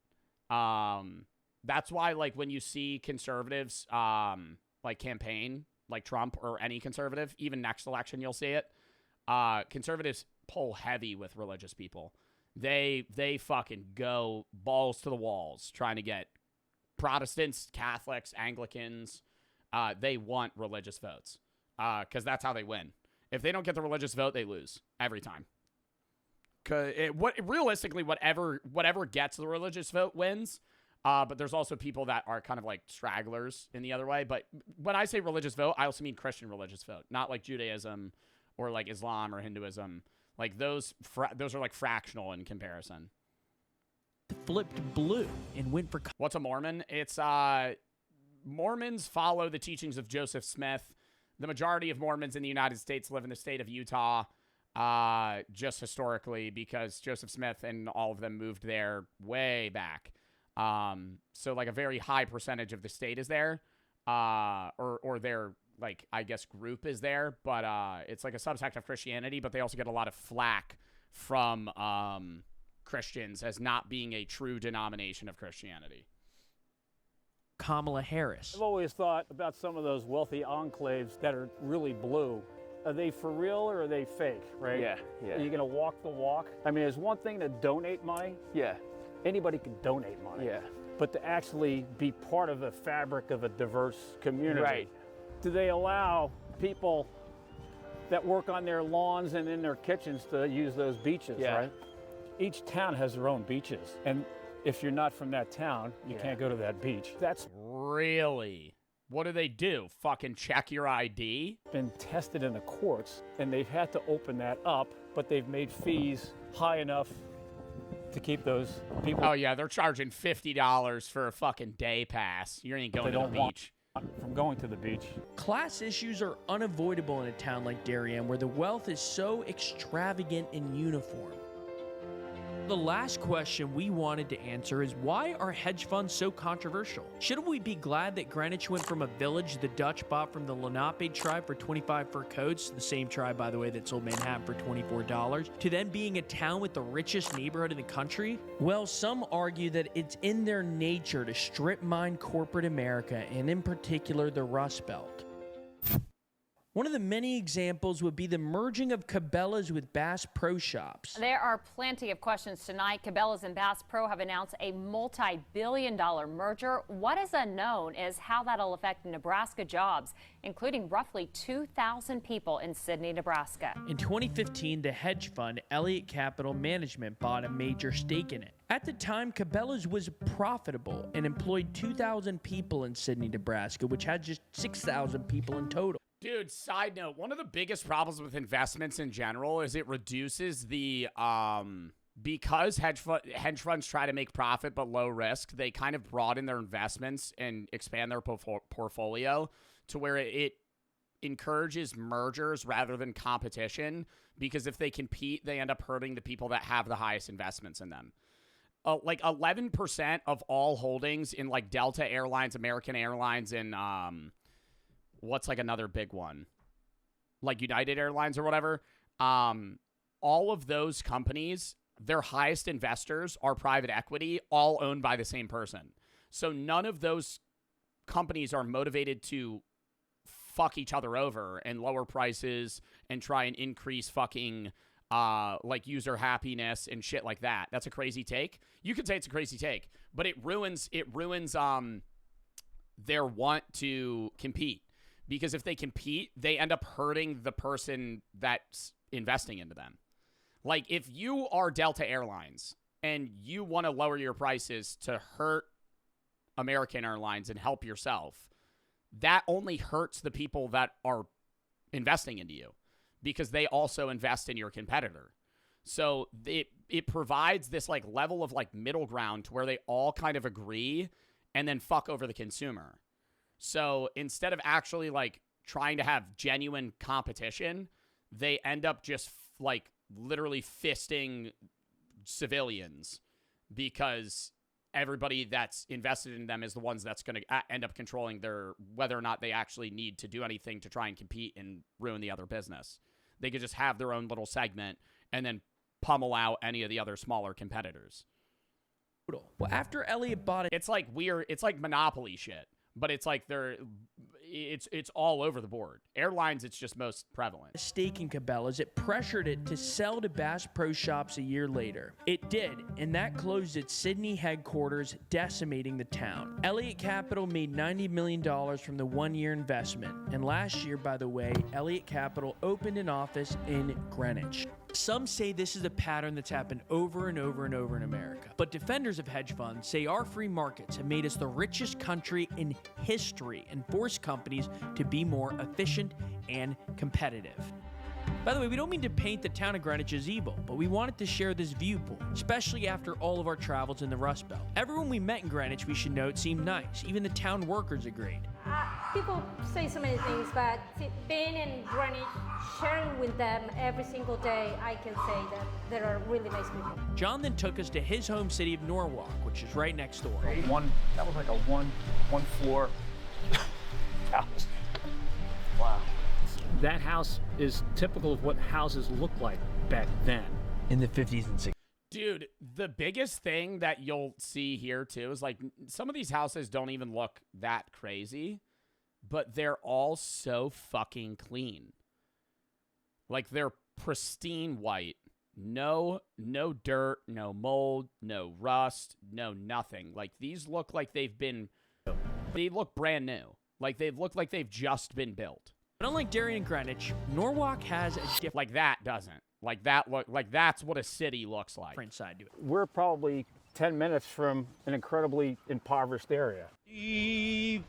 That's why, like, when you see conservatives, like, campaign, like Trump or any conservative, even next election, you'll see it. Conservatives pull heavy with religious people. They fucking go balls to the walls trying to get Protestants, Catholics, Anglicans. They want religious votes because that's how they win. If they don't get the religious vote, they lose every time. realistically, whatever gets the religious vote wins. But there's also people that are kind of like stragglers in the other way. But when I say religious vote, I also mean Christian religious vote, not like Judaism or like Islam or Hinduism. Like those are like fractional in comparison. Flipped blue and went for... What's a Mormon? It's Mormons follow the teachings of Joseph Smith. The majority of Mormons in the United States live in the state of Utah, just historically, because Joseph Smith and all of them moved there way back. So like a very high percentage of the state is there, or their, like, I guess group is there, but, it's like a subsect of Christianity, but they also get a lot of flack from, Christians as not being a true denomination of Christianity. Kamala Harris. I've always thought about some of those wealthy enclaves that are really blue. Are they for real or are they fake, right? Yeah. Are you gonna walk the walk? I mean, it's one thing to donate money. Yeah. Anybody can donate money. Yeah. But to actually be part of the fabric of a diverse community. Right. Do they allow people that work on their lawns and in their kitchens to use those beaches, right? Each town has their own beaches. And if you're not from that town, you can't go to that beach. That's really... What do? Fucking check your ID? Been tested in the courts, and they've had to open that up, but they've made fees high enough to keep those people... Oh, yeah, they're charging $50 for a fucking day pass. You ain't going to the beach. From going to the beach. Class issues are unavoidable in a town like Darien, where the wealth is so extravagant and uniform. The last question we wanted to answer is, why are hedge funds so controversial? Shouldn't we be glad that Greenwich went from a village the Dutch bought from the Lenape tribe for 25 fur coats, the same tribe, by the way, that sold Manhattan for $24, to then being a town with the richest neighborhood in the country? Well, some argue that it's in their nature to strip mine corporate America, and in particular the Rust Belt. One of the many examples would be the merging of Cabela's with Bass Pro Shops. There are plenty of questions tonight. Cabela's and Bass Pro have announced a multi-billion-dollar merger. What is unknown is how that'll affect Nebraska jobs, including roughly 2,000 people in Sidney, Nebraska. In 2015, the hedge fund Elliott Capital Management bought a major stake in it. At the time, Cabela's was profitable and employed 2,000 people in Sidney, Nebraska, which had just 6,000 people in total. Dude, side note, one of the biggest problems with investments in general is it reduces the, because hedge funds try to make profit but low risk, they kind of broaden their investments and expand their portfolio to where it encourages mergers rather than competition, because if they compete, they end up hurting the people that have the highest investments in them. Like 11% of all holdings in like Delta Airlines, American Airlines, and what's like another big one, like United Airlines or whatever. All of those companies, their highest investors are private equity, all owned by the same person. So none of those companies are motivated to fuck each other over and lower prices and try and increase fucking like user happiness and shit like that. That's a crazy take. You could say it's a crazy take, but it ruins their want to compete. Because if they compete, they end up hurting the person that's investing into them. Like, if you are Delta Airlines and you want to lower your prices to hurt American Airlines and help yourself, that only hurts the people that are investing into you, because they also invest in your competitor. So it provides this like level of like middle ground to where they all kind of agree and then fuck over the consumer. So instead of actually like trying to have genuine competition, they end up just like literally fisting civilians, because everybody that's invested in them is the ones that's going to end up controlling their, whether or not they actually need to do anything to try and compete and ruin the other business. They could just have their own little segment and then pummel out any of the other smaller competitors. Well, after Elliott bought it, it's like weird. It's like monopoly shit. But it's like it's all over the board. Airlines, it's just most prevalent. Stake in Cabela's, it pressured it to sell to Bass Pro Shops a year later. It did, and that closed its Sidney headquarters, decimating the town. Elliott Capital made $90 million from the one-year investment. And last year, by the way, Elliott Capital opened an office in Greenwich. Some say this is a pattern that's happened over and over and over in America. But defenders of hedge funds say our free markets have made us the richest country in history and forced companies to be more efficient and competitive. By the way, we don't mean to paint the town of Greenwich as evil, but we wanted to share this viewpoint, especially after all of our travels in the Rust Belt. Everyone we met in Greenwich, we should note, seemed nice. Even the town workers agreed. People say so many things, but being in Greenwich, sharing with them every single day, I can say that there are really nice people. John then took us to his home city of Norwalk, which is right next door. That was like a one floor house. Wow. That house is typical of what houses looked like back then. In the 50s and 60s. Dude, the biggest thing that you'll see here too is like some of these houses don't even look that crazy, but they're all so fucking clean. Like they're pristine white. No dirt, no mold, no rust, no nothing. Like these look like they look brand new. Like they look like they've just been built. But unlike Darien and Greenwich, Norwalk has a different... Like that doesn't. Like that's what a city looks like. Side to it. We're probably 10 minutes from an incredibly impoverished area. No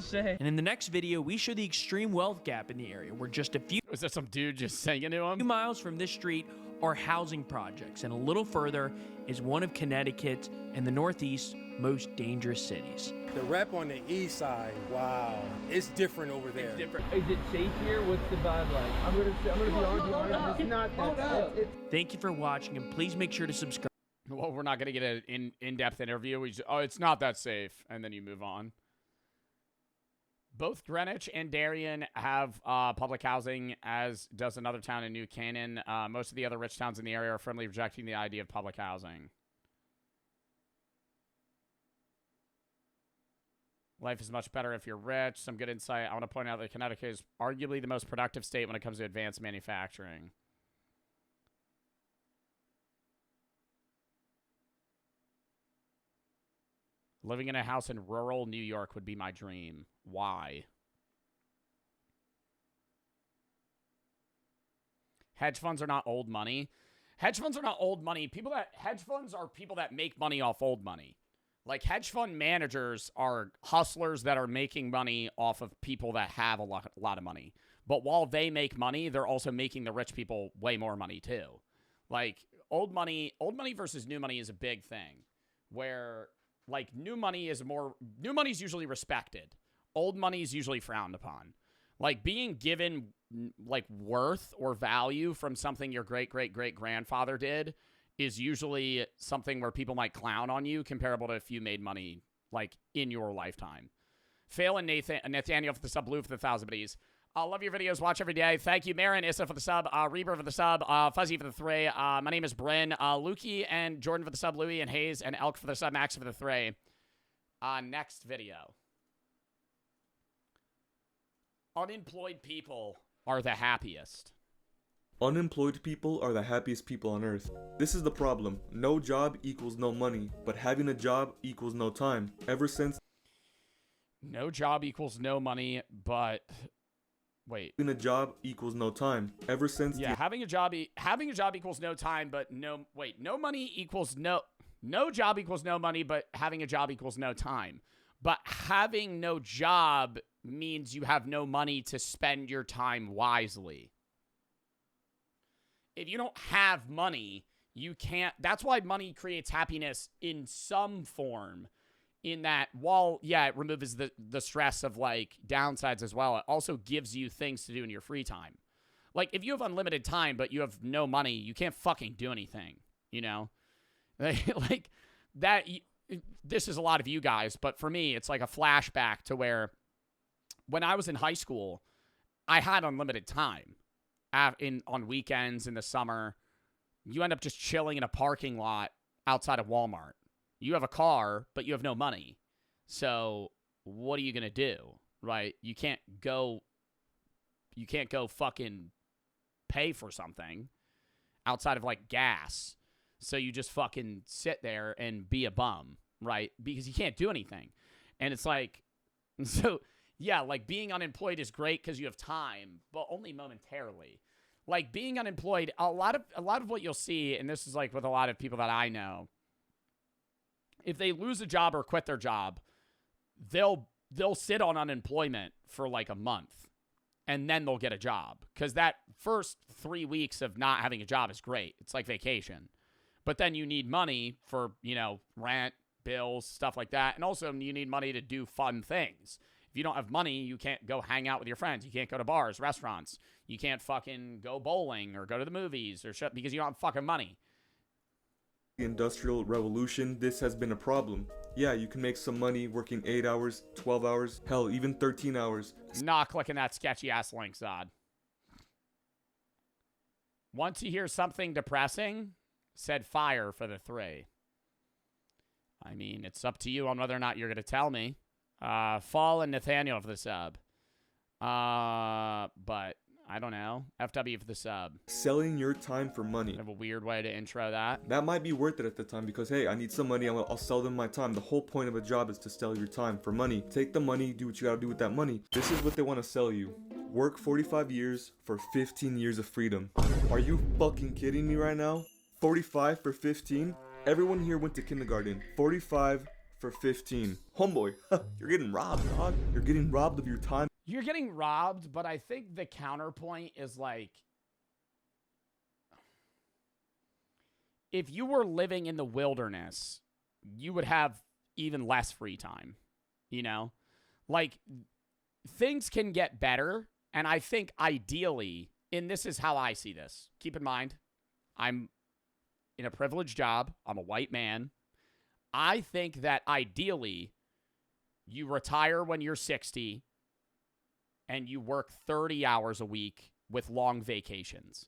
say. And in the next video, we show the extreme wealth gap in the area, where just a few... Was that some dude just singing to him? ...miles from this street are housing projects, and a little further is one of Connecticut's and the Northeast's most dangerous cities. The rep on the east side, wow, it's different over there. It's different. Is it safe here? What's the vibe like? I'm gonna be honest, it's not that. Thank you for watching, and please make sure to subscribe. Well, we're not going to get an in-depth interview. We just, it's not that safe, and then you move on. Both Greenwich and Darien have public housing, as does another town in New Canaan. Most of the other rich towns in the area are firmly rejecting the idea of public housing. Life is much better if you're rich. Some good insight. I want to point out that Connecticut is arguably the most productive state when it comes to advanced manufacturing. Living in a house in rural New York would be my dream. Why? Hedge funds are not old money. Hedge funds are not old money. Hedge funds are people that make money off old money. Like, hedge fund managers are hustlers that are making money off of people that have a lot of money. But while they make money, they're also making the rich people way more money too. Like, old money versus new money is a big thing. Where, like, new money is usually respected. Old money is usually frowned upon. Like, being given, like, worth or value from something your great-great-great-grandfather did is usually something where people might clown on you, comparable to if you made money, like, in your lifetime. Fail and Nathaniel for the sub, Blue for the 1,000 biddies. I love your videos. Watch every day. Thank you, Marin, Issa for the sub, Reaper for the sub, Fuzzy for the 3. My name is Bryn, Lukey and Jordan for the sub, Louie and Hayes and Elk for the sub, Max for the 3. Next video. Unemployed people are the happiest. Unemployed people are the happiest people on earth. This is the problem. No job equals no money, but having a job equals no time. Ever since... No job equals no money, but... Wait. Having a job equals no time. Ever since... Yeah, having a job equals no time, but no... Wait, no money equals no... No job equals no money, but having a job equals no time. But having no job means you have no money to spend your time wisely. If you don't have money, you can't... That's why money creates happiness in some form. In that, while, yeah, it removes the stress of, like, downsides as well, it also gives you things to do in your free time. Like, if you have unlimited time, but you have no money, you can't fucking do anything, you know? Like, that... This is a lot of you guys, but for me, it's like a flashback to where when I was in high school, I had unlimited time. On weekends, in the summer, you end up just chilling in a parking lot outside of Walmart. You have a car, but you have no money. So what are you going to do, right? You can't go fucking pay for something outside of, like, gas. So you just fucking sit there and be a bum, right? Because you can't do anything. And it's like, so yeah, like being unemployed is great because you have time, but only momentarily. Like being unemployed, a lot of what you'll see, and this is like with a lot of people that I know, if they lose a job or quit their job, they'll sit on unemployment for like a month, and then they'll get a job. Because that first 3 weeks of not having a job is great. It's like vacation. But then you need money for, you know, rent, bills, stuff like that. And also you need money to do fun things. If you don't have money, you can't go hang out with your friends. You can't go to bars, restaurants. You can't fucking go bowling or go to the movies or shit because you don't have fucking money. The Industrial Revolution, this has been a problem. Yeah, you can make some money working 8 hours, 12 hours, hell, even 13 hours. Not clicking that sketchy ass link, Zod. Once you hear something depressing, said fire for the 3. I mean, it's up to you on whether or not you're going to tell me. Fall and Nathaniel for the sub. But I don't know. FW for the sub. Selling your time for money. I have a weird way to intro that. That might be worth it at the time because, hey, I need some money. I'll sell them my time. The whole point of a job is to sell your time for money. Take the money, do what you gotta do with that money. This is what they want to sell you. Work 45 years for 15 years of freedom. Are you fucking kidding me right now? 45 for 15? Everyone here went to kindergarten. 45 for 15. Homeboy, you're getting robbed, dog. You're getting robbed of your time. You're getting robbed, but I think the counterpoint is like, if you were living in the wilderness, you would have even less free time, you know? Like, things can get better, and I think ideally, and this is how I see this. Keep in mind, I'm in a privileged job. I'm a white man. I think that ideally, you retire when you're 60, and you work 30 hours a week with long vacations.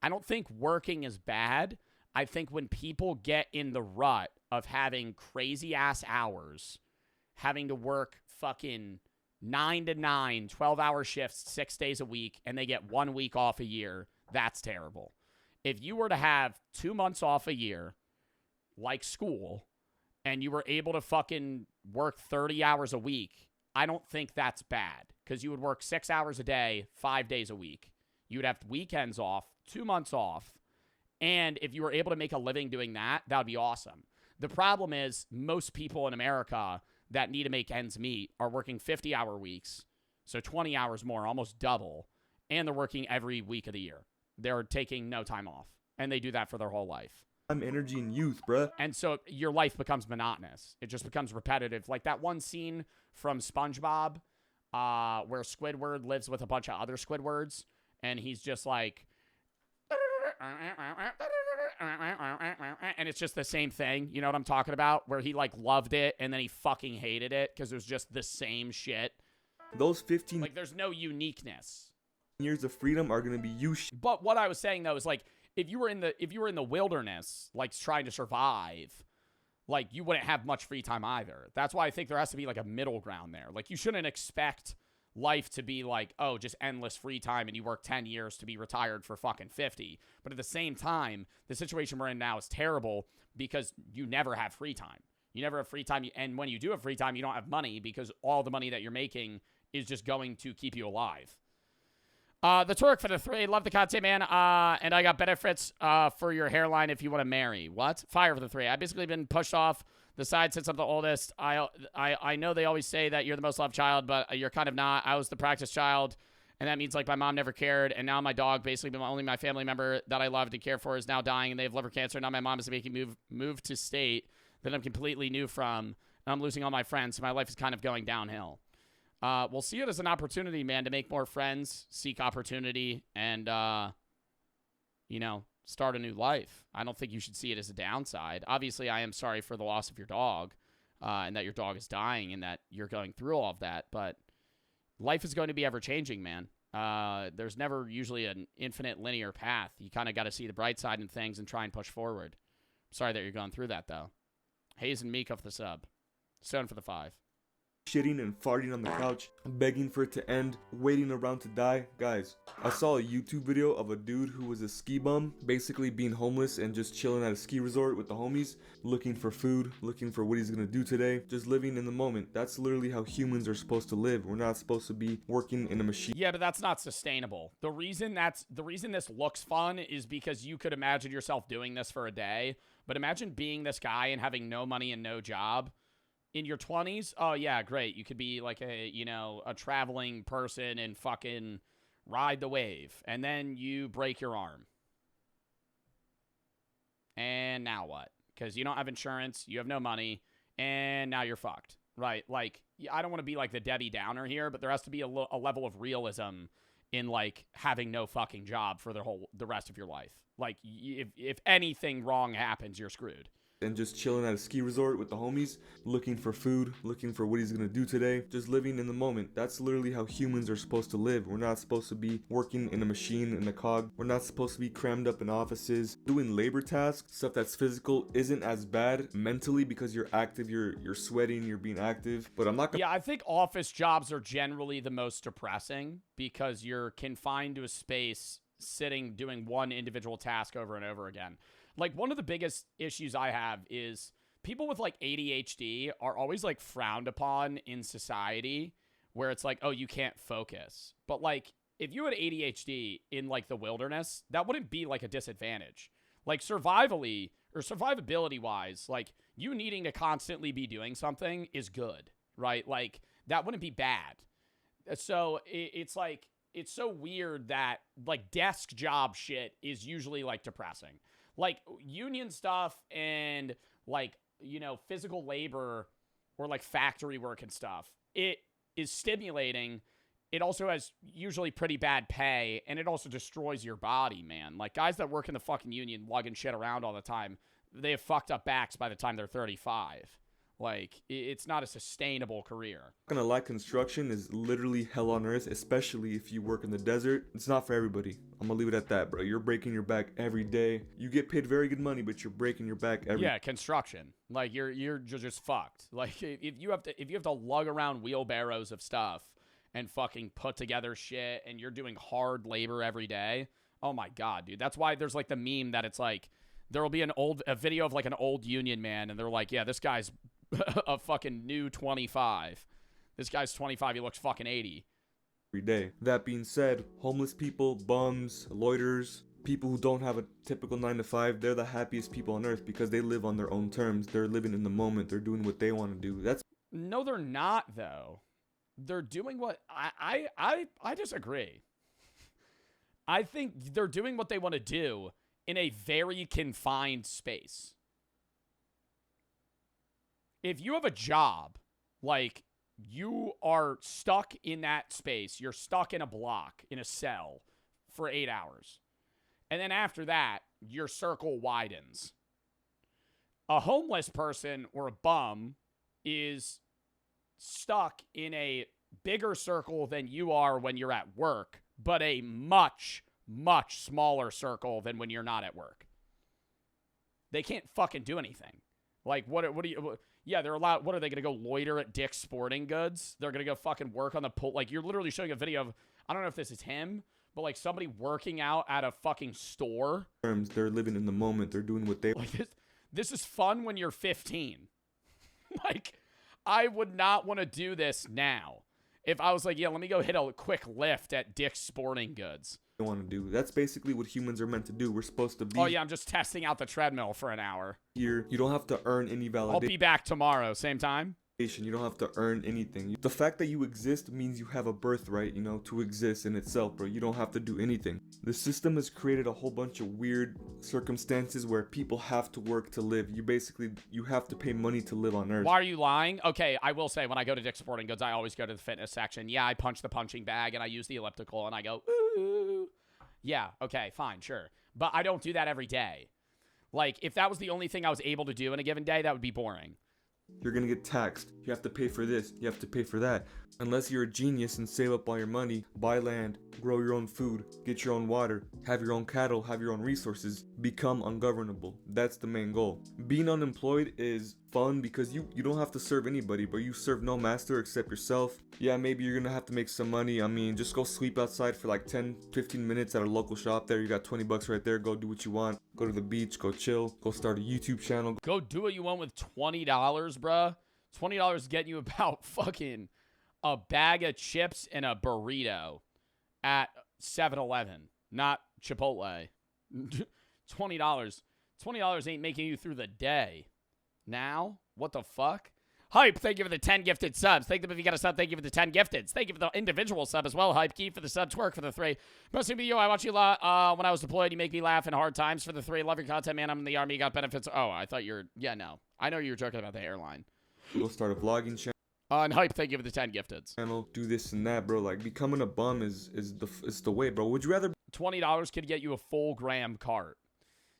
I don't think working is bad. I think when people get in the rut of having crazy-ass hours, having to work fucking 9 to 9, 12-hour shifts 6 days a week, and they get 1 week off a year, that's terrible. If you were to have 2 months off a year, like school, and you were able to fucking work 30 hours a week, I don't think that's bad because you would work 6 hours a day, 5 days a week. You would have weekends off, 2 months off. And if you were able to make a living doing that, that would be awesome. The problem is most people in America that need to make ends meet are working 50-hour weeks, so 20 hours more, almost double, and they're working every week of the year. They're taking no time off, and they do that for their whole life. I'm energy and youth, bruh. And so your life becomes monotonous. It just becomes repetitive. Like that one scene from SpongeBob where Squidward lives with a bunch of other Squidwards, and he's just like... and it's just the same thing. You know what I'm talking about? Where he like loved it, and then he fucking hated it because it was just the same shit. Those 15... Like, there's no uniqueness. ...years of freedom are going to be you... But what I was saying, though, is like... If you were in the wilderness, like trying to survive, like you wouldn't have much free time either. That's why I think there has to be like a middle ground there. Like you shouldn't expect life to be like, oh, just endless free time and you work 10 years to be retired for fucking 50. But at the same time, the situation we're in now is terrible because you never have free time. You never have free time. And when you do have free time, you don't have money because all the money that you're making is just going to keep you alive. The Turk for the 3. Love the content, man. And I got benefits for your hairline if you want to marry. What? Fire for the 3. I've basically been pushed off the side since I'm the oldest. I know they always say that you're the most loved child, but you're kind of not. I was the practice child, and that means like my mom never cared, and now my dog, basically only my family member that I loved and cared for, is now dying, and they have liver cancer. Now my mom is making move to state that I'm completely new from, and I'm losing all my friends, so my life is kind of going downhill. We'll see it as an opportunity, man, to make more friends, seek opportunity, and, you know, start a new life. I don't think you should see it as a downside. Obviously, I am sorry for the loss of your dog, and that your dog is dying and that you're going through all of that, but life is going to be ever-changing, man. There's never usually an infinite linear path. You kind of got to see the bright side in things and try and push forward. Sorry that you're going through that, though. Hayes and Meek off the sub. Stone for the 5. shitting and farting on the couch, begging for it to end, waiting around to die. Guys, I saw a YouTube video of a dude who was a ski bum, basically being homeless and just chilling at a ski resort with the homies, looking for food, looking for what he's gonna do today, just living in the moment. That's literally how humans are supposed to live. We're not supposed to be working in a machine. Yeah, but that's not sustainable. The reason this looks fun is because you could imagine yourself doing this for a day, but imagine being this guy and having no money and no job. In your 20s, oh yeah, great. You could be like a traveling person and fucking ride the wave. And then you break your arm. And now what? Because you don't have insurance, you have no money, and now you're fucked. Right? Like, I don't want to be like the Debbie Downer here, but there has to be a level of realism in like having no fucking job for the rest of your life. Like, if anything wrong happens, you're screwed. And just chilling at a ski resort with the homies, looking for food, looking for what he's gonna do today, just living in the moment. That's literally how humans are supposed to live. We're not supposed to be working in a machine, in a cog. We're not supposed to be crammed up in offices. Doing labor tasks, stuff that's physical, isn't as bad mentally because you're active, you're sweating, you're being active. But I'm not gonna— Yeah, I think office jobs are generally the most depressing because you're confined to a space, sitting, doing one individual task over and over again. Like, one of the biggest issues I have is people with, like, ADHD are always, like, frowned upon in society where it's like, oh, you can't focus. But, like, if you had ADHD in, like, the wilderness, that wouldn't be, like, a disadvantage. Like, survivability-wise, like, you needing to constantly be doing something is good, right? Like, that wouldn't be bad. So, it's, like, it's so weird that, like, desk job shit is usually, like, depressing. Like, union stuff and, like, physical labor or, like, factory work and stuff, it is stimulating. It also has usually pretty bad pay, and it also destroys your body, man. Like, guys that work in the fucking union lugging shit around all the time, they have fucked up backs by the time they're 35. Like, it's not a sustainable career. I'm not gonna lie, construction is literally hell on earth, especially if you work in the desert. It's not for everybody. I'm gonna leave it at that, bro. You're breaking your back every day. You get paid very good money, but you're breaking your back every day. Yeah, construction. Like, you're just fucked. Like, if you have to lug around wheelbarrows of stuff and fucking put together shit, and you're doing hard labor every day, oh my god, dude. That's why there's like the meme that it's like there will be a video of like an old union man, and they're like, yeah, this guy's a fucking new 25. This guy's 25, he looks fucking 80. Every day. That being said, homeless people, bums, loiterers, people who don't have a typical 9 to 5, they're the happiest people on earth because they live on their own terms. They're living in the moment. They're doing what they want to do. No, they're not, though. They're doing what I disagree. I think they're doing what they want to do in a very confined space. If you have a job, like, you are stuck in that space, you're stuck in a block, in a cell for 8 hours. And then after that, your circle widens. A homeless person or a bum is stuck in a bigger circle than you are when you're at work, but a much, much smaller circle than when you're not at work. They can't fucking do anything. Like, what do you... Yeah, they're allowed... What, are they going to go loiter at Dick's Sporting Goods? They're going to go fucking work on the pool? Like, you're literally showing a video of... I don't know if this is him, but, like, somebody working out at a fucking store. They're living in the moment. They're doing what they... Like, this is fun when you're 15. Like, I would not want to do this now. If I was like, yeah, let me go hit a quick lift at Dick's Sporting Goods. Want to do. That's basically what humans are meant to do. We're supposed to be... Oh, yeah, I'm just testing out the treadmill for an hour. Here, you don't have to earn any validation. I'll be back tomorrow, same time. You don't have to earn anything. The fact that you exist means you have a birthright, to exist in itself, bro. You don't have to do anything. The system has created a whole bunch of weird circumstances where people have to work to live. You have to pay money to live on Earth. Why are you lying? Okay, I will say, when I go to Dick's Sporting Goods, I always go to the fitness section. Yeah, I punch the punching bag, and I use the elliptical, and I go, ooh. Yeah, okay, fine, sure. But I don't do that every day. Like, if that was the only thing I was able to do in a given day, that would be boring. You're gonna get taxed. You have to pay for this, you have to pay for that. Unless you're a genius and save up all your money, buy land, grow your own food, get your own water, have your own cattle, have your own resources, become ungovernable. That's the main goal. Being unemployed is fun because you don't have to serve anybody, but you serve no master except yourself. Yeah, maybe you're gonna have to make some money. I mean, just go sweep outside for like 10-15 minutes at a local shop there. You got 20 bucks right there. Go do what you want. Go to the beach, go chill, go start a YouTube channel. Go do what you want with $20, bruh. $20 getting you about fucking a bag of chips and a burrito at 7-Eleven, not Chipotle. $20. $20 ain't making you through the day. Now? What the fuck? Hype, thank you for the 10 gifted subs. Thank them if you got a sub. Thank you for the 10 gifteds. Thank you for the individual sub as well, Hype. Key for the sub. Twerk for the 3. Mostly you. I watch you when I was deployed. You make me laugh in hard times for the 3. Love your content, man. I'm in the Army. You got benefits. Oh, I thought you were... Yeah, no. I know you were joking about the airline. Go start a vlogging channel. And Hype, thank you for the 10 gifteds. Do this and that, bro. Like, becoming a bum is the way, bro. Would you rather... $20 could get you a full gram cart.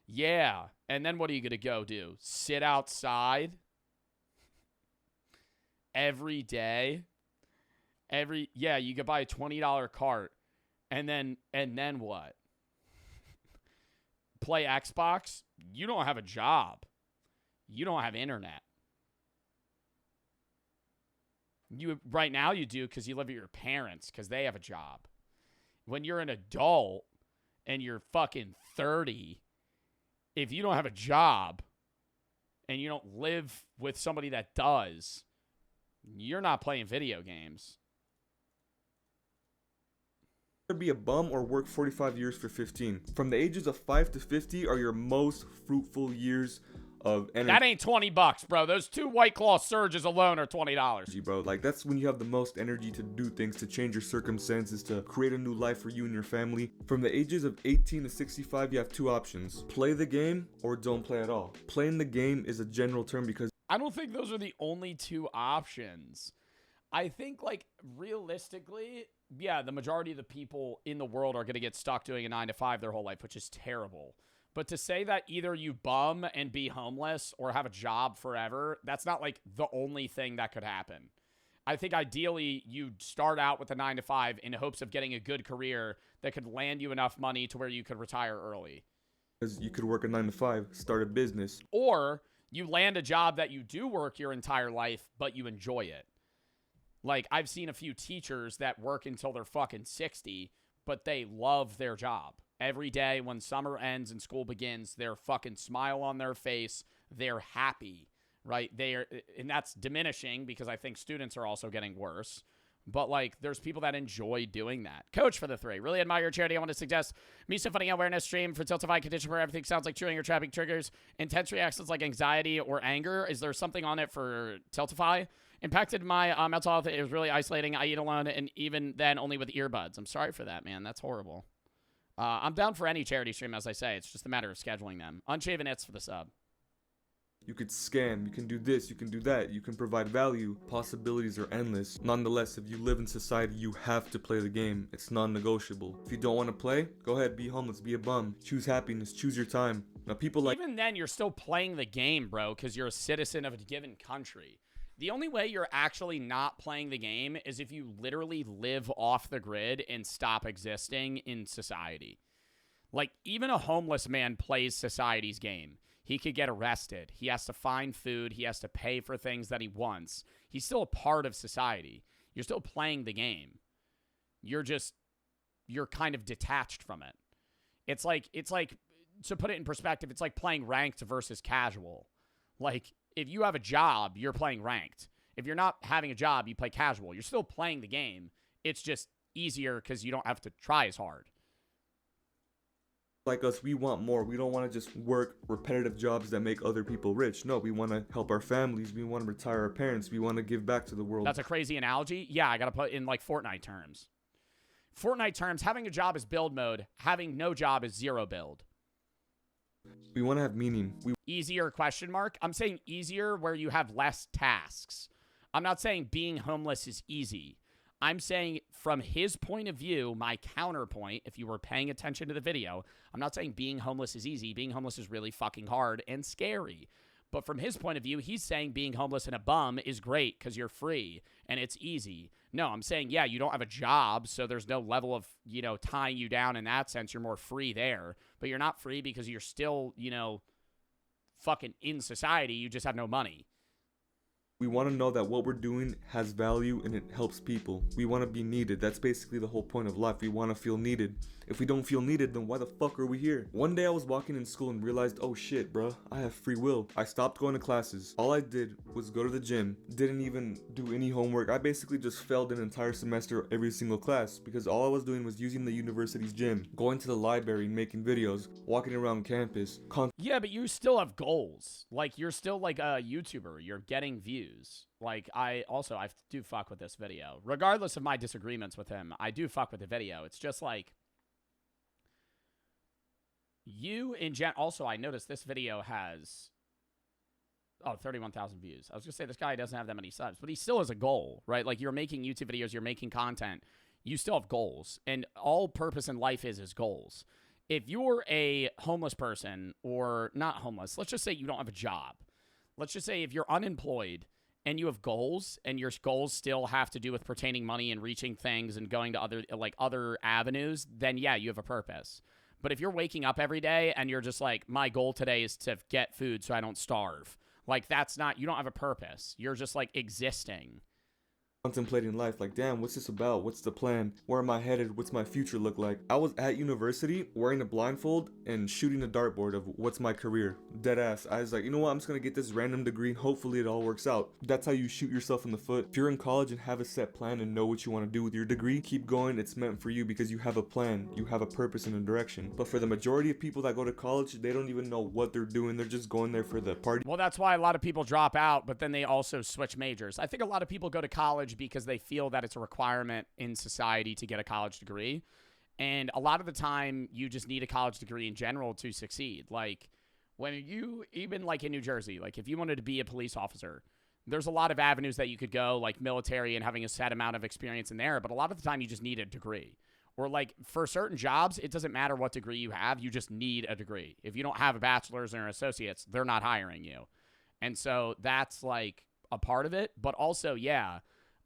Yeah. And then what are you going to go do? Sit outside? Every day? Yeah, you could buy a $20 cart. And then what? Play Xbox? You don't have a job. You don't have internet. Right now you do because you live with your parents because they have a job. When you're an adult and you're fucking 30, if you don't have a job and you don't live with somebody that does, you're not playing video games. Be a bum or work 45 years for 15. From the ages of 5 to 50 are your most fruitful years of energy. That ain't $20, bro. Those 2 White Claw surges alone are $20. Bro, like, that's when you have the most energy to do things, to change your circumstances, to create a new life for you and your family. From the ages of 18 to 65, you have 2 options. Play the game or don't play at all. Playing the game is a general term because I don't think those are the only 2 options. I think, like, realistically, yeah, the majority of the people in the world are going to get stuck doing a 9-to-5 their whole life, which is terrible. But to say that either you bum and be homeless or have a job forever, that's not, like, the only thing that could happen. I think ideally you'd start out with a 9-to-5 in hopes of getting a good career that could land you enough money to where you could retire early. Because you could work a 9-to-5, start a business. Or you land a job that you do work your entire life, but you enjoy it. Like, I've seen a few teachers that work until they're fucking 60, but they love their job. Every day when summer ends and school begins, they're fucking smile on their face. They're happy, right? And that's diminishing because I think students are also getting worse. But, like, there's people that enjoy doing that. Coach for the 3. Really admire your charity. I want to suggest me some funny awareness stream for Tiltify condition where everything sounds like chewing or trapping triggers intense reactions like anxiety or anger. Is there something on it for Tiltify? Impacted my mental health. It was really isolating. I eat alone and even then only with earbuds. I'm sorry for that, man. That's horrible. I'm down for any charity stream, as I say. It's just a matter of scheduling them. Unshaven It's for the sub. You could scam, you can do this, you can do that, you can provide value. Possibilities are endless. Nonetheless, if you live in society, you have to play the game. It's non-negotiable. If you don't want to play, go ahead, be homeless, be a bum. Choose happiness, choose your time. Now, people like... Even then, you're still playing the game, bro, because you're a citizen of a given country. The only way you're actually not playing the game is if you literally live off the grid and stop existing in society. Like, even a homeless man plays society's game. He could get arrested. He has to find food. He has to pay for things that he wants. He's still a part of society. You're still playing the game. You're kind of detached from it. It's like, to put it in perspective, it's like playing ranked versus casual. Like, if you have a job, you're playing ranked. If you're not having a job, you play casual. You're still playing the game. It's just easier because you don't have to try as hard. Like us, we want more. We don't want to just work repetitive jobs that make other people rich. No, we want to help our families. We want to retire our parents. We want to give back to the world. That's a crazy analogy. Yeah, I got to put in like Fortnite terms. Fortnite terms, having a job is build mode. Having no job is zero build. We want to have meaning. Easier question mark? I'm saying easier where you have less tasks. I'm not saying being homeless is easy. I'm saying from his point of view, my counterpoint, if you were paying attention to the video, I'm not saying being homeless is easy. Being homeless is really fucking hard and scary. But from his point of view, he's saying being homeless and a bum is great because you're free and it's easy. No, I'm saying, yeah, you don't have a job, so there's no level of, you know, tying you down in that sense. You're more free there. But you're not free because you're still, you know, fucking in society. You just have no money. We want to know that what we're doing has value and it helps people. We want to be needed. That's basically the whole point of life. We want to feel needed. If we don't feel needed, then why the fuck are we here? One day I was walking in school and realized, oh shit, bruh, I have free will. I stopped going to classes. All I did was go to the gym. Didn't even do any homework. I basically just failed an entire semester every single class because all I was doing was using the university's gym, going to the library and making videos, walking around campus. Yeah, but you still have goals. Like, you're still like a YouTuber. You're getting views. Like, I do fuck with this video. Regardless of my disagreements with him, I do fuck with the video. It's just like, you in also, I noticed this video has 31,000 views. I was gonna say this guy doesn't have that many subs, but he still has a goal, right? Like, you're making YouTube videos, you're making content, you still have goals, and all purpose in life is goals. If you're a homeless person, or not homeless, let's just say you don't have a job. Let's just say if you're unemployed and you have goals, and your goals still have to do with pertaining money and reaching things and going to other avenues, then yeah, you have a purpose. But if you're waking up every day and you're just like, my goal today is to get food so I don't starve, like, that's not, you don't have a purpose. You're just like existing. Contemplating life, like, damn, what's this about? What's the plan? Where am I headed? What's my future look like? I was at university wearing a blindfold and shooting a dartboard of what's my career. Dead ass. I was like, you know what? I'm just gonna get this random degree and hopefully it all works out. That's how you shoot yourself in the foot. If you're in college and have a set plan and know what you want to do with your degree, keep going. It's meant for you because you have a plan. You have a purpose and a direction. But for the majority of people that go to college, they don't even know what they're doing. They're just going there for the party. Well, that's why a lot of people drop out, but then they also switch majors. I think a lot of people go to college because they feel that it's a requirement in society to get a college degree. And a lot of the time, you just need a college degree in general to succeed. Like, when you, even like in New Jersey, like if you wanted to be a police officer, there's a lot of avenues that you could go, like military and having a set amount of experience in there. But a lot of the time, you just need a degree. Or like for certain jobs, it doesn't matter what degree you have. You just need a degree. If you don't have a bachelor's or an associate's, they're not hiring you. And so that's like a part of it. But also, yeah,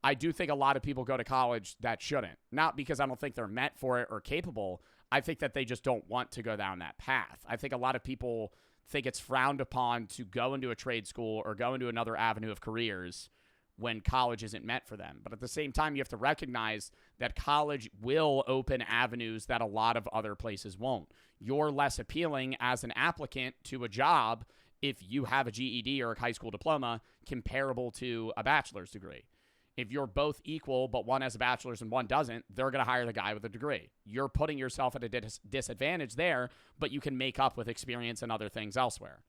I do think a lot of people go to college that shouldn't. Not because I don't think they're meant for it or capable. I think that they just don't want to go down that path. I think a lot of people think it's frowned upon to go into a trade school or go into another avenue of careers when college isn't meant for them. But at the same time, you have to recognize that college will open avenues that a lot of other places won't. You're less appealing as an applicant to a job if you have a GED or a high school diploma comparable to a bachelor's degree. If you're both equal, but one has a bachelor's and one doesn't, they're going to hire the guy with a degree. You're putting yourself at a disadvantage there, but you can make up with experience and other things elsewhere.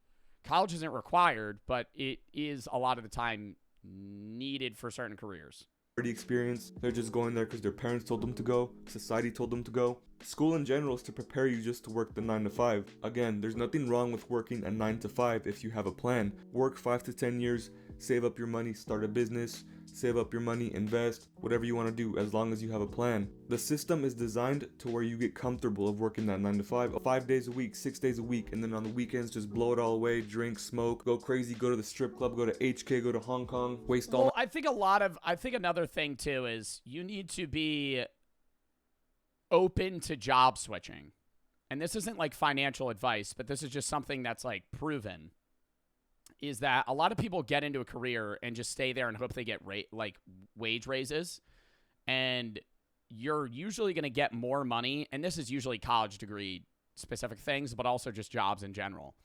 College isn't required, but it is a lot of the time needed for certain careers. Experience, they're just going there because their parents told them to go, society told them to go. School in general is to prepare you just to work the 9 to 5. Again, there's nothing wrong with working a 9 to 5 if you have a plan. Work 5 to 10 years, save up your money, start a business, save up your money, invest, whatever you want to do, as long as you have a plan. The system is designed to where you get comfortable of working that 9 to 5, 5 days a week, 6 days a week, and then on the weekends just blow it all away, drink, smoke, go crazy, go to the strip club, go to HK, go to Hong Kong, waste all. Well, I think another thing too is you need to be open to job switching. And this isn't like financial advice, but this is just something that's like proven. Is that a lot of people get into a career and just stay there and hope they get wage raises. And you're usually going to get more money. And this is usually college degree specific things, but also just jobs in general.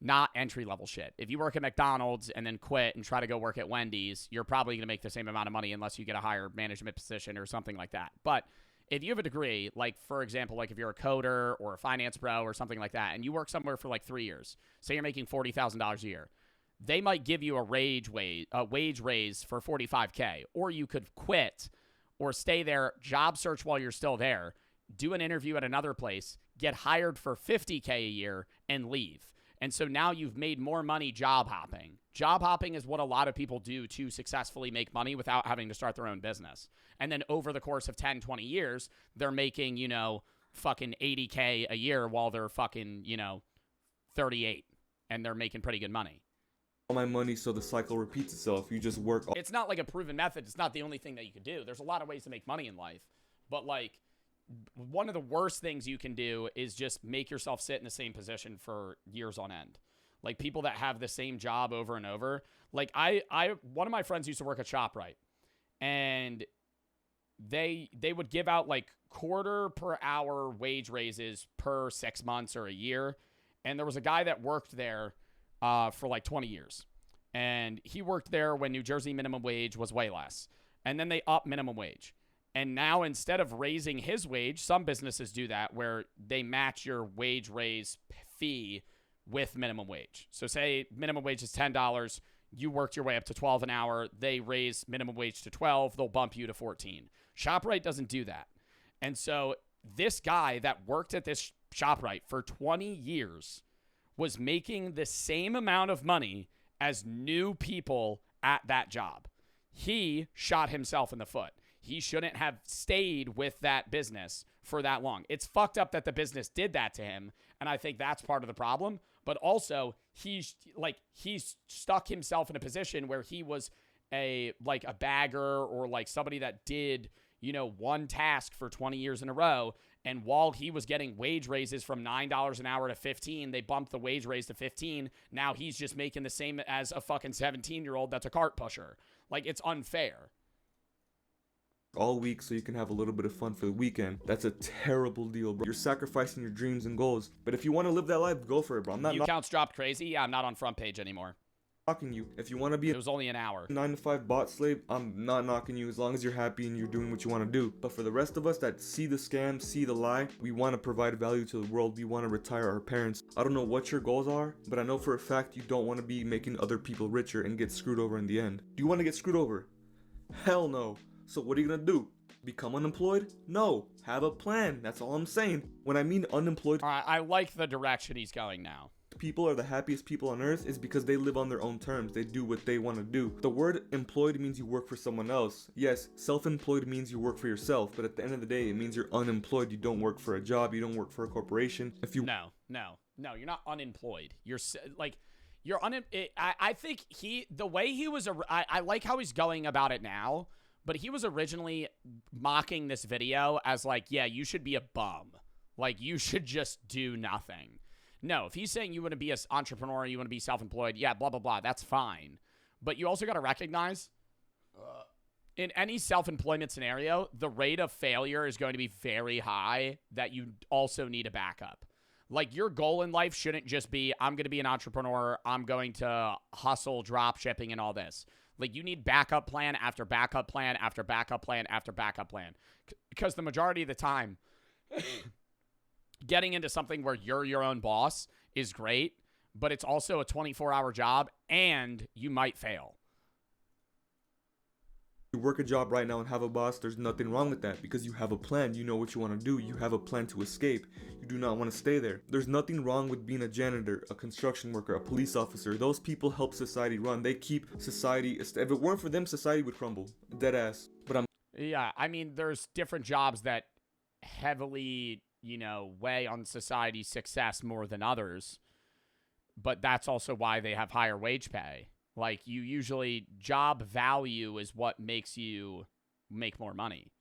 Not entry-level shit. If you work at McDonald's and then quit and try to go work at Wendy's, you're probably going to make the same amount of money unless you get a higher management position or something like that. But if you have a degree, like, for example, like if you're a coder or a finance bro or something like that, and you work somewhere for like 3 years, say you're making $40,000 a year, they might give you a wage raise for $45K, or you could quit or stay there, job search while you're still there, do an interview at another place, get hired for $50K a year, and leave. And so now you've made more money job hopping. Job hopping is what a lot of people do to successfully make money without having to start their own business. And then over the course of 10, 20 years, they're making, fucking $80K a year while they're fucking, 38, and they're making pretty good money. my money so the cycle repeats itself. You just work. It's not like a proven method. It's not the only thing that you can do. There's a lot of ways to make money in life. But like, one of the worst things you can do is just make yourself sit in the same position for years on end. Like people that have the same job over and over. Like one of my friends used to work at ShopRite, and they would give out like quarter per hour wage raises per 6 months or a year. And there was a guy that worked there for like 20 years. And he worked there when New Jersey minimum wage was way less. And then they upped minimum wage. And now instead of raising his wage, some businesses do that where they match your wage raise fee with minimum wage. So say minimum wage is $10, you worked your way up to 12 an hour, they raise minimum wage to 12, they'll bump you to 14. ShopRite doesn't do that. And so this guy that worked at this ShopRite for 20 years was making the same amount of money as new people at that job. He shot himself in the foot. He shouldn't have stayed with that business for that long. It's fucked up that the business did that to him, and I think that's part of the problem. But also, he's stuck himself in a position where he was a bagger or like somebody that did, one task for 20 years in a row. And while he was getting wage raises from $9 an hour to 15, they bumped the wage raise to 15. Now he's just making the same as a fucking 17-year-old that's a cart pusher. Like, it's unfair. All week so you can have a little bit of fun for the weekend. That's a terrible deal, bro. You're sacrificing your dreams and goals. But if you want to live that life, go for it, bro. I'm not counts dropped crazy. Yeah, I'm not on front page anymore. Knocking you. If you want to be it was only an hour 9-to-5 bot slave, I'm not knocking you as long as you're happy and you're doing what you want to do. But for the rest of us that see the scam, see the lie, we want to provide value to the world. We want to retire our parents. I don't know what your goals are, but I know for a fact you don't want to be making other people richer and get screwed over in the end. Do you want to get screwed over? Hell no. So what are you gonna do? Become unemployed? No. Have a plan. That's all I'm saying. When I mean unemployed, all right, I like the direction he's going now. People are the happiest people on earth is because they live on their own terms. They do what they want to do. The word employed means you work for someone else. Yes, self-employed means you work for yourself, but at the end of the day, it means you're unemployed. You don't work for a job. You don't work for a corporation. If you No, you're not unemployed. You're like you're I think the way he was I like how he's going about it now. But he was originally mocking this video as like, yeah, you should be a bum. Like, you should just do nothing. No, if he's saying you want to be an entrepreneur, you want to be self-employed, yeah, blah, blah, blah, that's fine. But you also got to recognize in any self-employment scenario, the rate of failure is going to be very high that you also need a backup. Like, your goal in life shouldn't just be, I'm going to be an entrepreneur, I'm going to hustle, drop shipping, and all this. Like, you need backup plan after backup plan after backup plan after backup plan. Because the majority of the time, getting into something where you're your own boss is great, but it's also a 24-hour job, and you might fail. You work a job right now and have a boss, there's nothing wrong with that because you have a plan. You know what you want to do. You have a plan to escape. You do not want to stay there. There's nothing wrong with being a janitor, a construction worker, a police officer. Those people help society run. They keep society. If it weren't for them, society would crumble. Dead ass. But yeah, I mean, there's different jobs that heavily, weigh on society's success more than others. But that's also why they have higher wage pay. Like, you usually, job value is what makes you make more money.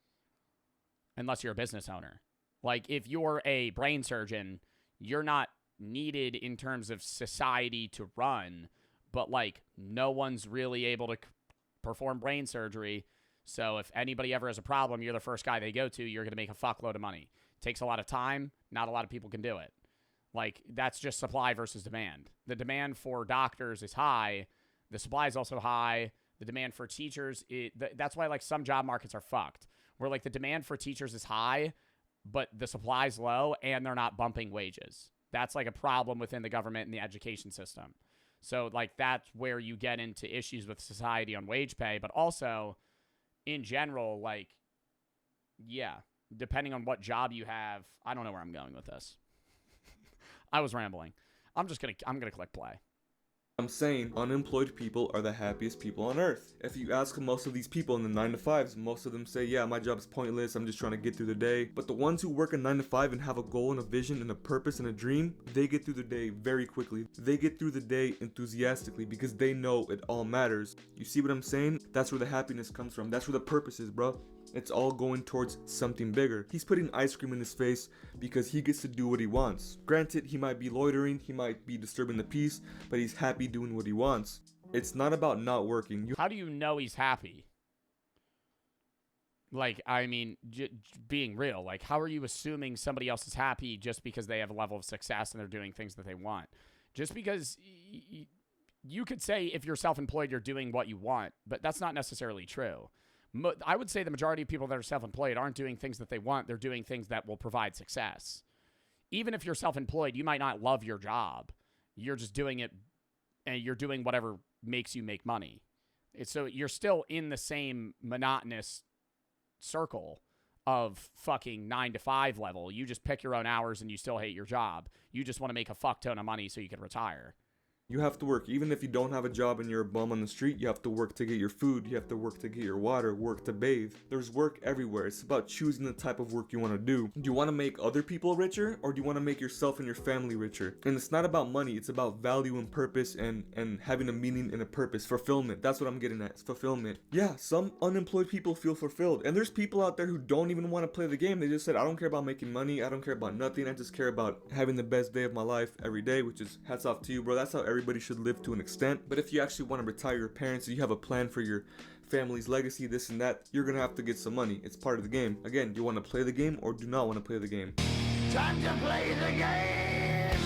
Unless you're a business owner. Like, if you're a brain surgeon, you're not needed in terms of society to run. But, like, no one's really able to perform brain surgery. So if anybody ever has a problem, you're the first guy they go to. You're going to make a fuckload of money. It takes a lot of time. Not a lot of people can do it. Like, that's just supply versus demand. The demand for doctors is high. The supply is also high. The demand for teachers, that's why, like, some job markets are fucked. Where, like, the demand for teachers is high, but the supply is low, and they're not bumping wages. That's, like, a problem within the government and the education system. So, like, that's where you get into issues with society on wage pay. But also, in general, like, yeah, depending on what job you have, I don't know where I'm going with this. I was rambling. I'm gonna click play. I'm saying unemployed people are the happiest people on earth. If you ask most of these people in the 9 to 5s, most of them say, yeah, my job is pointless, I'm just trying to get through the day. But the ones who work a 9 to 5 and have a goal and a vision and a purpose and a dream, they get through the day very quickly. They get through the day enthusiastically because they know it all matters. You see what I'm saying? That's where the happiness comes from. That's where the purpose is, bro. It's all going towards something bigger. He's putting ice cream in his face because he gets to do what he wants. Granted, he might be loitering, he might be disturbing the peace, but he's happy doing what he wants. It's not about not working. How do you know he's happy? Like, I mean, being real, like, how are you assuming somebody else is happy just because they have a level of success and they're doing things that they want? Just because you could say if you're self-employed, you're doing what you want, but that's not necessarily true. I would say the majority of people that are self-employed aren't doing things that they want. They're doing things that will provide success. Even if you're self-employed, you might not love your job. You're just doing it, and you're doing whatever makes you make money. So you're still in the same monotonous circle of fucking 9 to 5 level. You just pick your own hours, and you still hate your job. You just want to make a fuck ton of money so you can retire. You have to work. Even if you don't have a job and you're a bum on the street, you have to work to get your food. You have to work to get your water, work to bathe. There's work everywhere. It's about choosing the type of work you want to do. Do you want to make other people richer, or do you want to make yourself and your family richer? And it's not about money. It's about value and purpose and having a meaning and a purpose. Fulfillment. That's what I'm getting at. It's fulfillment. Yeah, some unemployed people feel fulfilled. And there's people out there who don't even want to play the game. They just said, I don't care about making money. I don't care about nothing. I just care about having the best day of my life every day, which is hats off to you, bro. That's how everybody should live to an extent. But if you actually want to retire your parents, you have a plan for your family's legacy, this and that, you're gonna have to get some money. It's part of the game. Again, do you want to play the game or do not want to play the game? Time to play the game!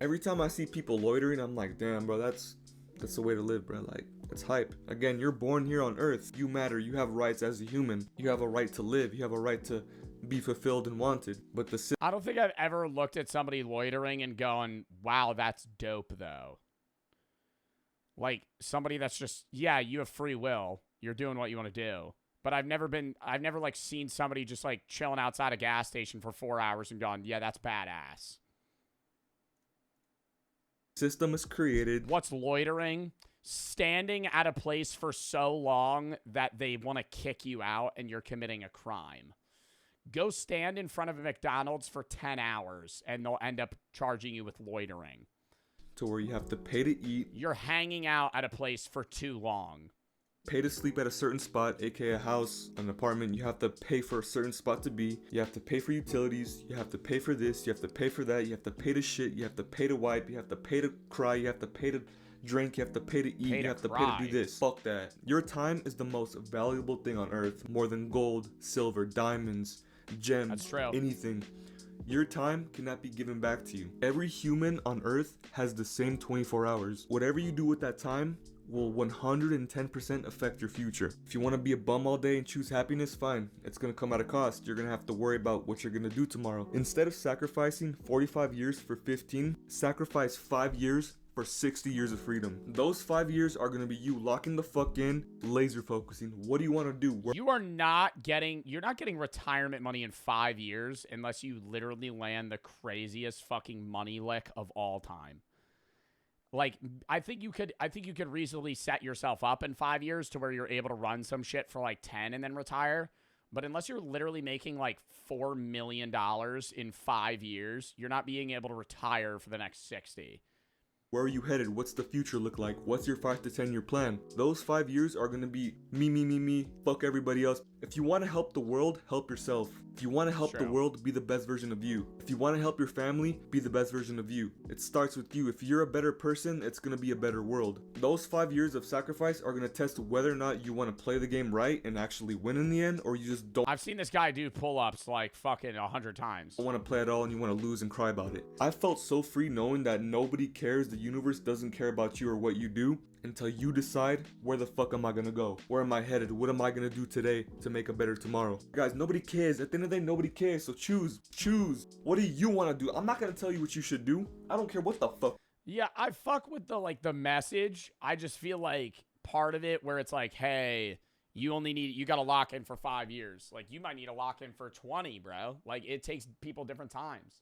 Every time I see people loitering, I'm like, damn, bro, that's the way to live, bro. Like, it's hype. Again, you're born here on earth. You matter. You have rights as a human. You have a right to live. You have a right to be fulfilled and wanted. But I don't think I've ever looked at somebody loitering and going, wow, that's dope, though. Like, somebody that's just, yeah, you have free will. You're doing what you want to do. But I've never like seen somebody just like chilling outside a gas station for 4 hours and gone, yeah, that's badass. System is created. What's loitering? Standing at a place for so long that they want to kick you out and you're committing a crime. Go stand in front of a McDonald's for 10 hours and they'll end up charging you with loitering. To where you have to pay to eat. You're hanging out at a place for too long. Pay to sleep at a certain spot, aka a house, an apartment. You have to pay for a certain spot to be. You have to pay for utilities. You have to pay for this. You have to pay for that. You have to pay to shit. You have to pay to wipe. You have to pay to cry. You have to pay to drink. You have to pay to eat. You have to pay to do this. Fuck that. Your time is the most valuable thing on earth. More than gold, silver, diamonds, gems, that's true. Anything. Your time cannot be given back to you. Every human on earth has the same 24 hours. Whatever you do with that time will 110% affect your future. If you want to be a bum all day and choose happiness, fine. It's going to come at a cost. You're going to have to worry about what you're going to do tomorrow. Instead of sacrificing 45 years for 15, sacrifice 5 years for 60 years of freedom. Those 5 years are going to be you locking the fuck in, laser focusing. What do you want to do? You're not getting retirement money in 5 years unless you literally land the craziest fucking money lick of all time. Like, I think you could reasonably set yourself up in 5 years to where you're able to run some shit for like 10 and then retire. But unless you're literally making like $4 million in 5 years, you're not being able to retire for the next 60. Where are you headed? What's the future look like? What's your 5 to 10 year plan? Those 5 years are going to be me, fuck everybody else. If you want to help the world, help yourself. If you want to help the world, be the best version of you. If you want to help your family, be the best version of you. It starts with you. If you're a better person, it's going to be a better world. Those 5 years of sacrifice are going to test whether or not you want to play the game right and actually win in the end, or you just don't. I've seen this guy do pull-ups like fucking 100 times. I want to play it all and you want to lose and cry about it. I felt so free knowing that nobody cares. The universe doesn't care about you or what you do until you decide, where the fuck am I gonna go? Where am I headed? What am I gonna do today to make a better tomorrow? Guys, nobody cares. At the end of the day, nobody cares. So choose. What do you want to do? I'm not gonna tell you what you should do. I don't care what the fuck. Yeah, I fuck with the message. I just feel like part of it where it's like, hey, you gotta lock in for 5 years. Like, you might need to lock in for 20, bro. Like, it takes people different times.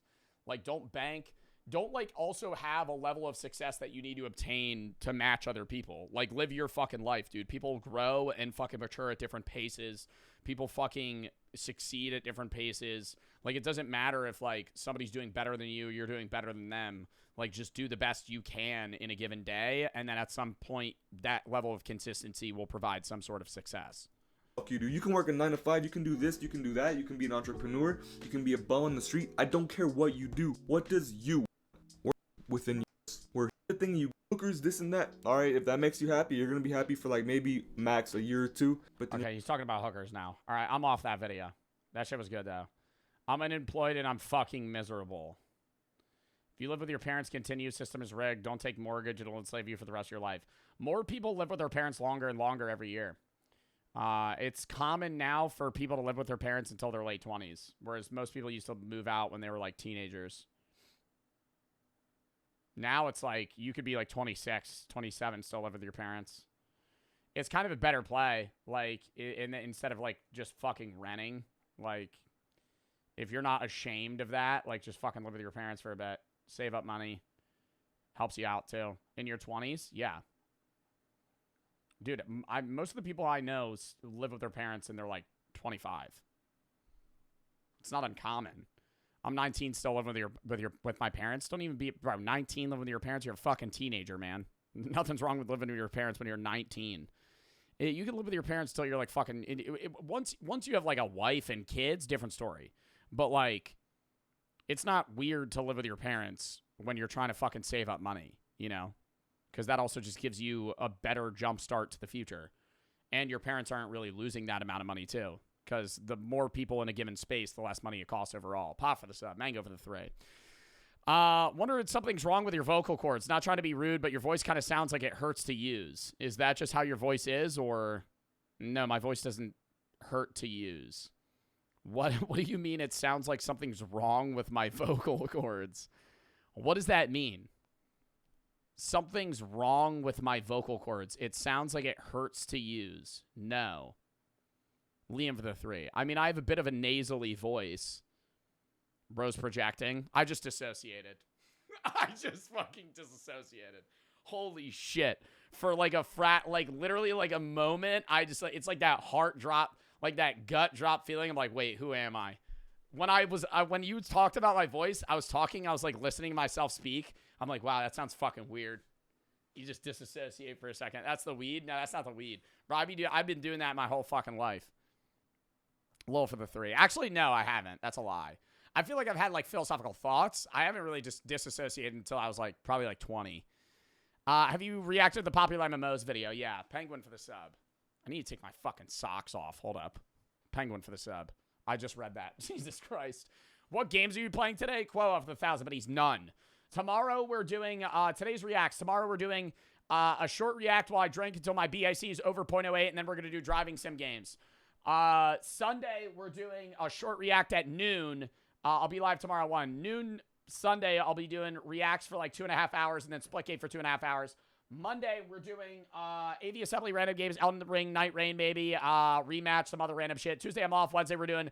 Like, don't bank don't like also have a level of success that you need to obtain to match other people. Like, live your fucking life, dude. People grow and fucking mature at different paces. People fucking succeed at different paces. Like, it doesn't matter if like somebody's doing better than you, you're doing better than them. Like, just do the best you can in a given day, and then at some point that level of consistency will provide some sort of success. Fuck you, dude. You can work a 9 to 5, you can do this, you can do that, you can be an entrepreneur, you can be a bum on the street. I don't care what you do. What does you work within you? We're hitting you hookers, this and that. Alright, if that makes you happy, you're gonna be happy for like maybe max a year or two. But okay, he's talking about hookers now. Alright, I'm off that video. That shit was good though. I'm unemployed and I'm fucking miserable. If you live with your parents, continue. System is rigged. Don't take mortgage. It'll enslave you for the rest of your life. More people live with their parents longer and longer every year. It's common now for people to live with their parents until their late 20s, whereas most people used to move out when they were like teenagers. Now it's like you could be like 26, 27, still live with your parents. It's kind of a better play, like instead of like just fucking renting. Like, if you're not ashamed of that, like just fucking live with your parents for a bit. Save up money. Helps you out too. In your 20s, yeah. Dude, most of the people I know live with their parents and they're like 25. It's not uncommon. I'm 19, still living with my parents. Don't even be, bro, 19 living with your parents. You're a fucking teenager, man. Nothing's wrong with living with your parents when you're 19. You can live with your parents till you're like fucking. Once you have like a wife and kids, different story. But like, it's not weird to live with your parents when you're trying to fucking save up money, you know? Because that also just gives you a better jump start to the future. And your parents aren't really losing that amount of money too. Because the more people in a given space, the less money it costs overall. Pop for the sub. Mango for the 3. Wonder if something's wrong with your vocal cords. Not trying to be rude, but your voice kind of sounds like it hurts to use. Is that just how your voice is? Or no, my voice doesn't hurt to use. What do you mean it sounds like something's wrong with my vocal cords? What does that mean? Something's wrong with my vocal cords. It sounds like it hurts to use. No. Liam for the 3. I mean, I have a bit of a nasally voice. Bro's projecting. I just dissociated. I just fucking disassociated. Holy shit. For like a like literally like a moment, I just like, it's like that heart drop, like that gut drop feeling. I'm like, wait, who am I? When you talked about my voice, I was like listening to myself speak. I'm like, wow, that sounds fucking weird. You just disassociate for a second. That's the weed? No, that's not the weed. Bro, I've been doing that my whole fucking life. Low for the 3. Actually, no, I haven't. That's a lie. I feel like I've had like philosophical thoughts. I haven't really just disassociated until I was like probably like 20. Have you reacted to the popular MMOs video? Yeah, Penguin for the sub. I need to take my fucking socks off. Hold up. Penguin for the sub. I just read that. Jesus Christ. What games are you playing today? Quo off the 1,000, but he's none. Tomorrow we're doing, today's reacts. Tomorrow we're doing a short react while I drink until my BIC is over 0.08, and then we're going to do driving sim games. Sunday we're doing a short react at noon. I'll be live tomorrow at 1. Noon Sunday I'll be doing reacts for like 2.5 hours and then split game for 2.5 hours. Monday we're doing AV Assembly random games, Elden Ring, Night Rain, maybe rematch, some other random shit. Tuesday I'm off. Wednesday we're doing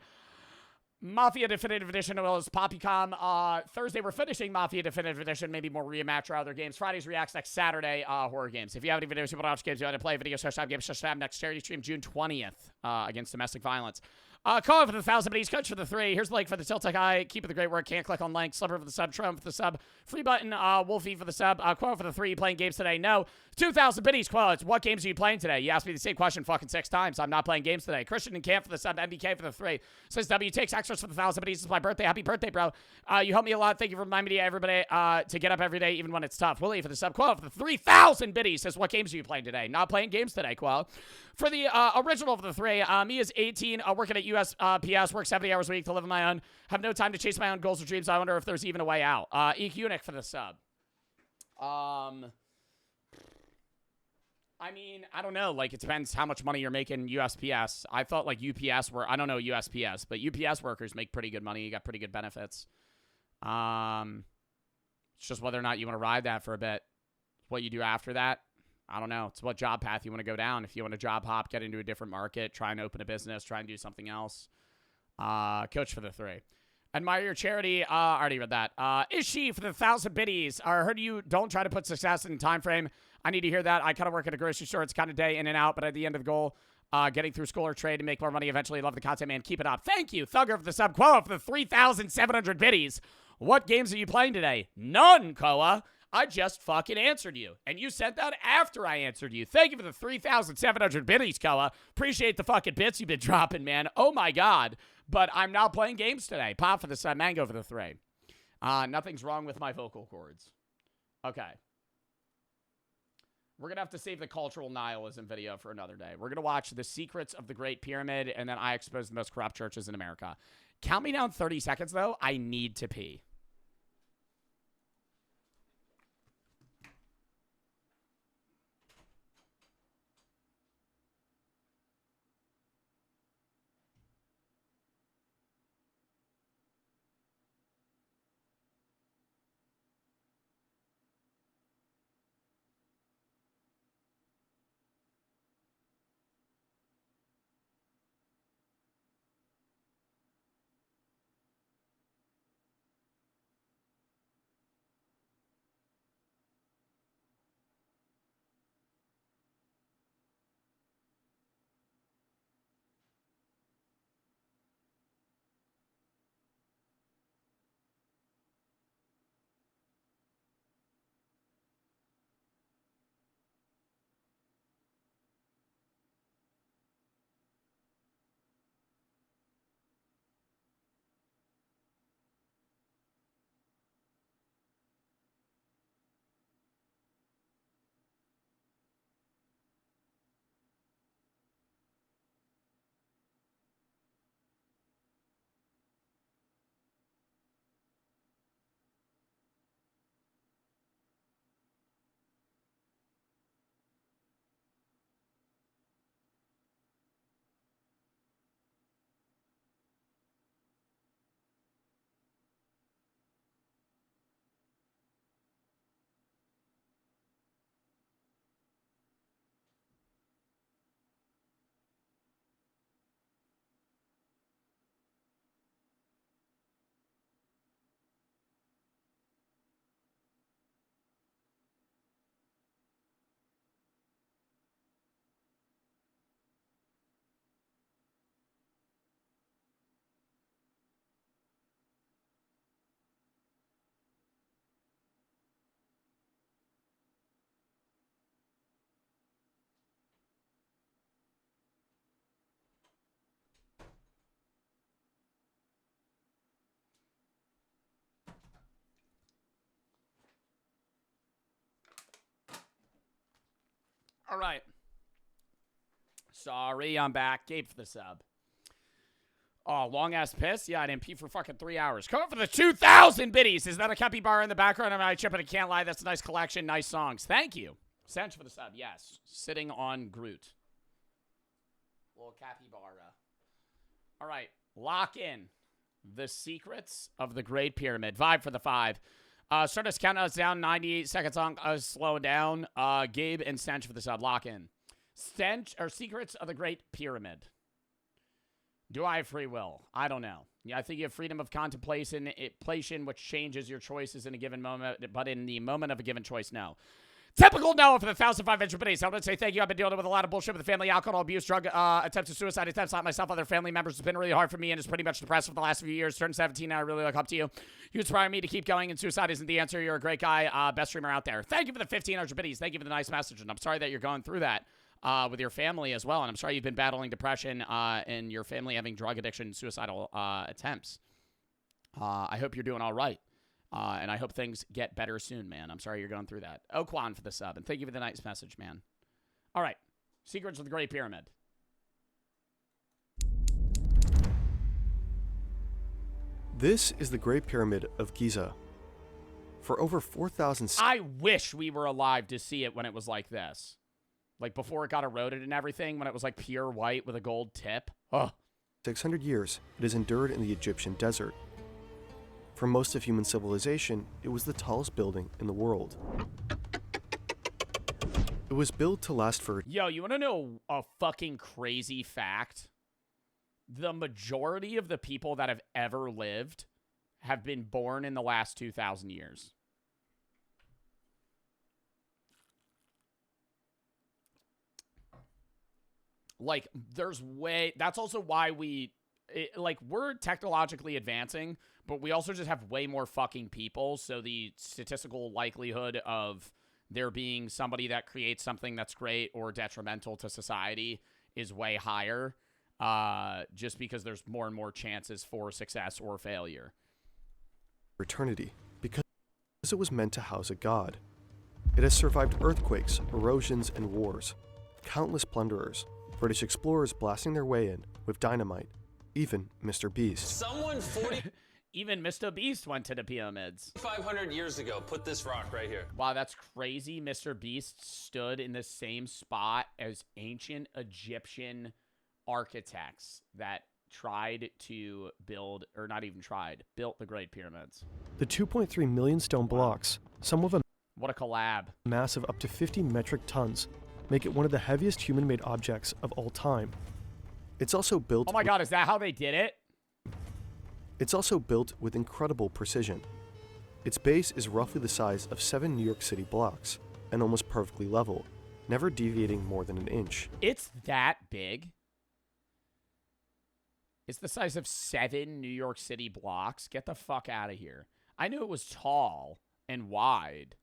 Mafia Definitive Edition as well as Poppycom. Thursday we're finishing Mafia Definitive Edition, maybe more rematch or other games. Friday's reacts next Saturday, horror games. If you have any videos you want to watch, games you want to play, video /time games /time next charity stream June 20th against domestic violence. Call for the 1,000, but he's coach for the 3. Here's the link for the Tilt Tech Eye. Keep it the great work. Can't click on links. Slipper for the sub. Trump for the sub. Free button. Wolfie for the sub. Quo for the 3. Playing games today? No. 2,000 biddies. Quo. It's what games are you playing today? You asked me the same question fucking 6 times. I'm not playing games today. Christian and Camp for the sub. MBK for the 3. Says W takes extras for the 1,000 biddies. It's my birthday. Happy birthday, bro. You help me a lot. Thank you for reminding me everybody to get up every day, even when it's tough. Willie for the sub. Quo for the 3,000 biddies. Says what games are you playing today? Not playing games today. Quo. For the original for the 3, me is 18, working at USPS, work 70 hours a week to live on my own, have no time to chase my own goals or dreams. I wonder if there's even a way out. EQ for the sub. I mean, I don't know. Like, it depends how much money you're making USPS. I thought, like, UPS were, I don't know USPS, but UPS workers make pretty good money. You got pretty good benefits. It's just whether or not you want to ride that for a bit. What you do after that, I don't know. It's what job path you want to go down. If you want to job hop, get into a different market, try and open a business, try and do something else. Coach for the 3. Admire your charity. I already read that. Is she for the 1,000 biddies? I heard you don't try to put success in time frame. I need to hear that. I kind of work at a grocery store. It's kind of day in and out, but at the end of the goal, getting through school or trade and make more money eventually. Love the content, man. Keep it up. Thank you, Thugger, for the sub. Koa for the 3,700 biddies. What games are you playing today? None, Koa. I just fucking answered you. And you sent that after I answered you. Thank you for the 3,700 biddies, Koa. Appreciate the fucking bits you've been dropping, man. Oh, my God. But I'm not playing games today. Pop for the sub. Mango for the 3. Nothing's wrong with my vocal cords. Okay. We're going to have to save the cultural nihilism video for another day. We're going to watch The Secrets of the Great Pyramid, and then I expose the most corrupt churches in America. Count me down 30 seconds, though. I need to pee. All right. Sorry, I'm back. Gabe for the sub. Oh, long-ass piss? Yeah, I didn't pee for fucking 3 hours. Coming for the 2,000 biddies. Is that a capybara in the background? I'm chip, and I can't lie. That's a nice collection. Nice songs. Thank you. Sench for the sub. Yes. Sitting on Groot. Little capybara. All right. Lock in. The Secrets of the Great Pyramid. Vibe for the 5. Start us counting us down. 98 seconds on. Slowing down. Gabe and Stench for the sub. Lock in. Stench or Secrets of the Great Pyramid. Do I have free will? I don't know. Yeah, I think you have freedom of contemplation, which changes your choices in a given moment, but in the moment of a given choice, no. Typical no for the 1,500 biddies. I want to say thank you. I've been dealing with a lot of bullshit with the family, alcohol abuse, drug attempts of suicide attempts, not myself, other family members. It's been really hard for me and it's pretty much depressed for the last few years. Turned 17 and I really look up to you. You inspire me to keep going and suicide isn't the answer. You're a great guy. Best streamer out there. Thank you for the 1,500 biddies. Thank you for the nice message. And I'm sorry that you're going through that with your family as well. And I'm sorry you've been battling depression and your family having drug addiction and suicidal attempts. I hope you're doing all right. And I hope things get better soon, man. I'm sorry you're going through that. Oquan for the sub, and thank you for the nice message, man. All right. Secrets of the Great Pyramid. This is the Great Pyramid of Giza. For over 4,000... I wish we were alive to see it when it was like this. Like before it got eroded and everything, when it was like pure white with a gold tip. Oh. 600 years, it has endured in the Egyptian desert. For most of human civilization, it was the tallest building in the world. It was built to last for... Yo, you want to know a fucking crazy fact? The majority of the people that have ever lived have been born in the last 2,000 years. Like, that's also why we're technologically advancing, but we also just have way more fucking people, so the statistical likelihood of there being somebody that creates something that's great or detrimental to society is way higher, just because there's more and more chances for success or failure. Eternity, because it was meant to house a god. It has survived earthquakes, erosions, and wars, countless plunderers, British explorers blasting their way in with dynamite, even Mr. Beast. Even Mr. Beast went to the pyramids. 500 years ago, put this rock right here. Wow, that's crazy. Mr. Beast stood in the same spot as ancient Egyptian architects that tried to build, or not even tried, built the Great Pyramids. The 2.3 million stone blocks, some of a What a collab. mass of up to 50 metric tons, make it one of the heaviest human-made objects of all time. It's also built. Oh my God, is that how they did it? It's also built with incredible precision. Its base is roughly the size of 7 New York City blocks and almost perfectly level, never deviating more than an inch. It's that big? It's the size of 7 New York City blocks? Get the fuck out of here. I knew it was tall and wide.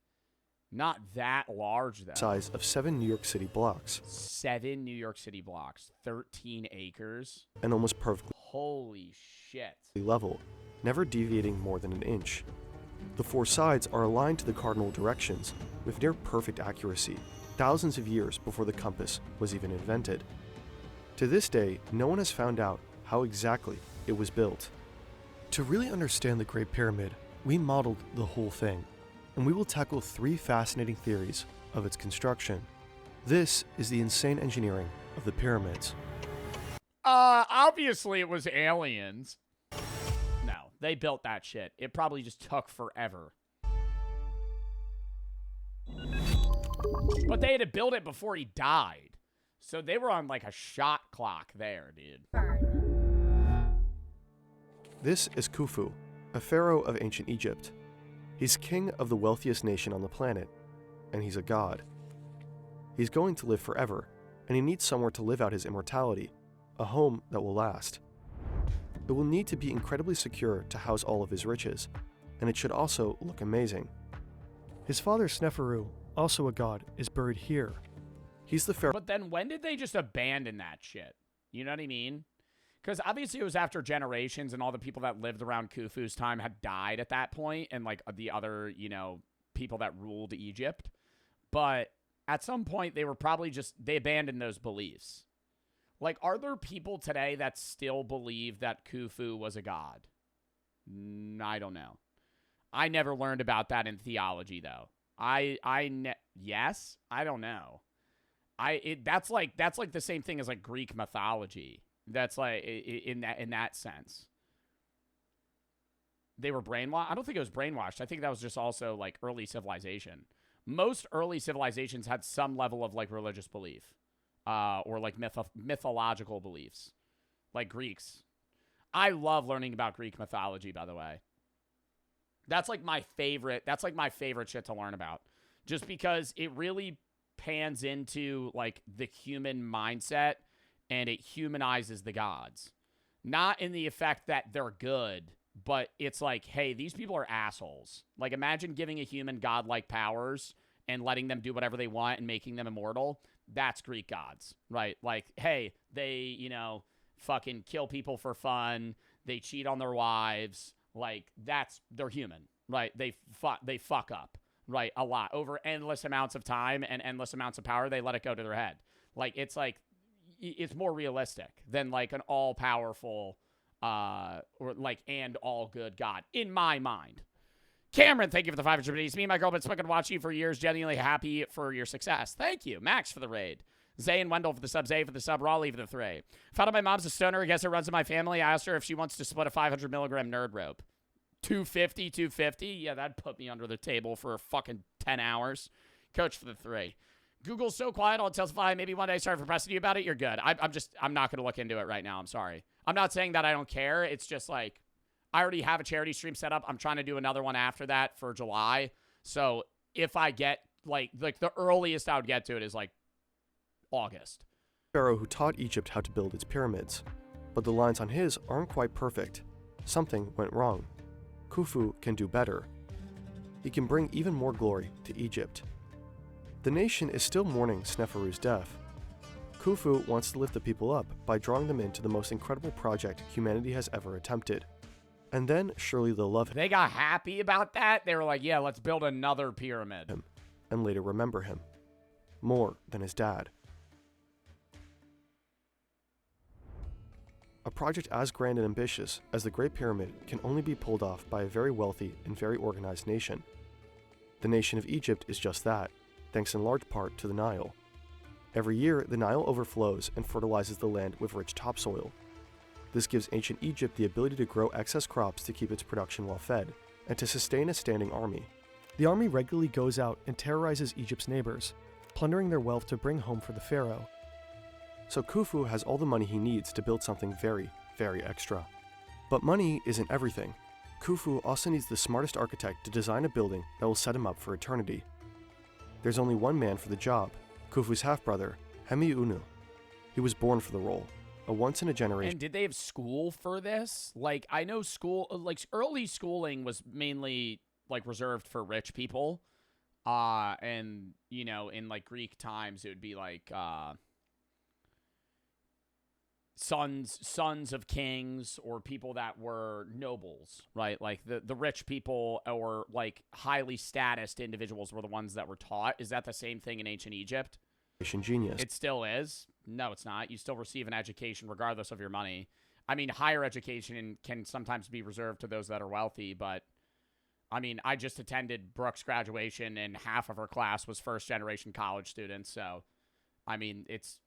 Not that large, though. Size of 7 New York City blocks. 7 New York City blocks. 13 acres. And almost perfectly Holy shit. level, never deviating more than an inch. The 4 sides are aligned to the cardinal directions with near perfect accuracy, thousands of years before the compass was even invented. To this day, no one has found out how exactly it was built. To really understand the Great Pyramid, we modeled the whole thing, and we will tackle 3 fascinating theories of its construction. This is the insane engineering of the pyramids. Obviously it was aliens. No, they built that shit. It probably just took forever. But they had to build it before he died. So they were on like a shot clock there, dude. This is Khufu, a pharaoh of ancient Egypt. He's king of the wealthiest nation on the planet, and he's a god. He's going to live forever, and he needs somewhere to live out his immortality, a home that will last. It will need to be incredibly secure to house all of his riches, and it should also look amazing. His father Sneferu, also a god, is buried here. He's the pharaoh. But then when did they just abandon that shit? You know what I mean? Because obviously it was after generations and all the people that lived around Khufu's time had died at that point, and like the other, you know, people that ruled Egypt. But at some point they were probably they abandoned those beliefs. Like, are there people today that still believe that Khufu was a god? I don't know. I never learned about that in theology, though. Yes? I don't know. That's like the same thing as like Greek mythology. That's like in that sense. They were brainwashed. I don't think it was brainwashed. I think that was just also like early civilization. Most early civilizations had some level of like religious belief, or like mythological beliefs, like Greeks. I love learning about Greek mythology, by the way. That's like my favorite. That's like my favorite shit to learn about, just because it really pans into like the human mindset and it humanizes the gods. Not in the effect that they're good, but it's like, hey, these people are assholes. Like, imagine giving a human godlike powers and letting them do whatever they want and making them immortal. That's Greek gods, right? Like, hey, they, you know, fucking kill people for fun. They cheat on their wives. Like, they're human, right? They fuck up, right? A lot. Over endless amounts of time and endless amounts of power, they let it go to their head. Like, it's more realistic than like an all-powerful or like and all-good god, in my mind. Cameron, thank you for the 500 biddies. Me and my girl been smoking to watch you for years. Genuinely happy for your success. Thank you. Max for the raid. Zay and Wendell for the sub. Zay for the sub. Raleigh for the 3. Found out my mom's a stoner. I guess it runs in my family. I asked her if she wants to split a 500 milligram nerd rope. 250. Yeah, that'd put me under the table for fucking 10 hours. Coach for the 3. Google's so quiet. I'll testify. Maybe one day. Sorry for pressing you about it. You're good. I'm not going to look into it right now. I'm sorry. I'm not saying that I don't care. It's just like, I already have a charity stream set up. I'm trying to do another one after that for July. So if I get, like the earliest I would get to it is, like, August. Pharaoh who taught Egypt how to build its pyramids. But the lines on his aren't quite perfect. Something went wrong. Khufu can do better. He can bring even more glory to Egypt. The nation is still mourning Sneferu's death. Khufu wants to lift the people up by drawing them into the most incredible project humanity has ever attempted. And then surely they'll love him. They got happy about that. They were like, yeah, let's build another pyramid. And later remember him. More than his dad. A project as grand and ambitious as the Great Pyramid can only be pulled off by a very wealthy and very organized nation. The nation of Egypt is just that, thanks in large part to the Nile. Every year, the Nile overflows and fertilizes the land with rich topsoil. This gives ancient Egypt the ability to grow excess crops to keep its production well fed, and to sustain a standing army. The army regularly goes out and terrorizes Egypt's neighbors, plundering their wealth to bring home for the pharaoh. So Khufu has all the money he needs to build something very, very extra. But money isn't everything. Khufu also needs the smartest architect to design a building that will set him up for eternity. There's only one man for the job, Khufu's half-brother, Hemiunu. He was born for the role, a once-in-a-generation. And did they have school for this? Like, I know school, like, early schooling was mainly, like, reserved for rich people. And, you know, in, like, Greek times, it would be, like, sons of kings or people that were nobles, right? Like the rich people or like highly statused individuals were the ones that were taught. Is that the same thing in ancient Egypt? Genius. It still is. No, it's not. You still receive an education regardless of your money. I mean, higher education can sometimes be reserved to those that are wealthy, but I mean, I just attended Brooke's graduation and half of her class was first generation college students. So, I mean, it's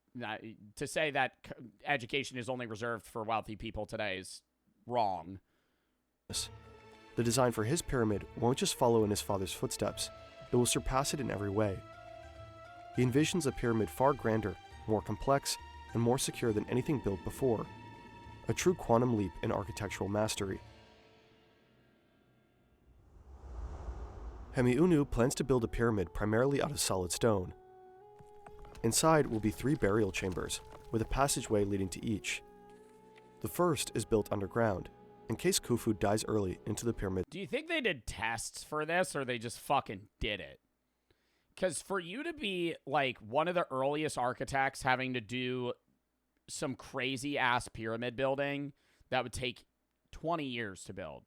to say that education is only reserved for wealthy people today is wrong. The design for his pyramid won't just follow in his father's footsteps, it will surpass it in every way. He envisions a pyramid far grander, more complex, and more secure than anything built before. A true quantum leap in architectural mastery. Hemiunu plans to build a pyramid primarily out of solid stone. Inside will be 3 burial chambers, with a passageway leading to each. The first is built underground, in case Khufu dies early into the pyramid. Do you think they did tests for this, or they just fucking did it? Because for you to be, like, one of the earliest architects having to do some crazy-ass pyramid building that would take 20 years to build,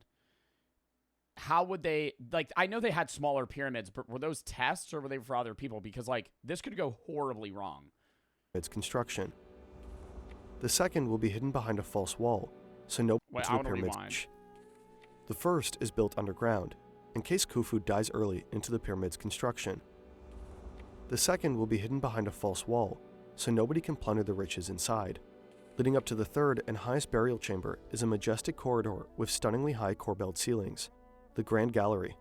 how would they, like, I know they had smaller pyramids, but were those tests or were they for other people? Because, like, this could go horribly wrong. Its construction. The second will be hidden behind a false wall, so no to the pyramids. The first is built underground, in case Khufu dies early into the pyramid's construction. The second will be hidden behind a false wall, so nobody can plunder the riches inside. Leading up to the third and highest burial chamber is a majestic corridor with stunningly high corbelled ceilings. The Grand Gallery.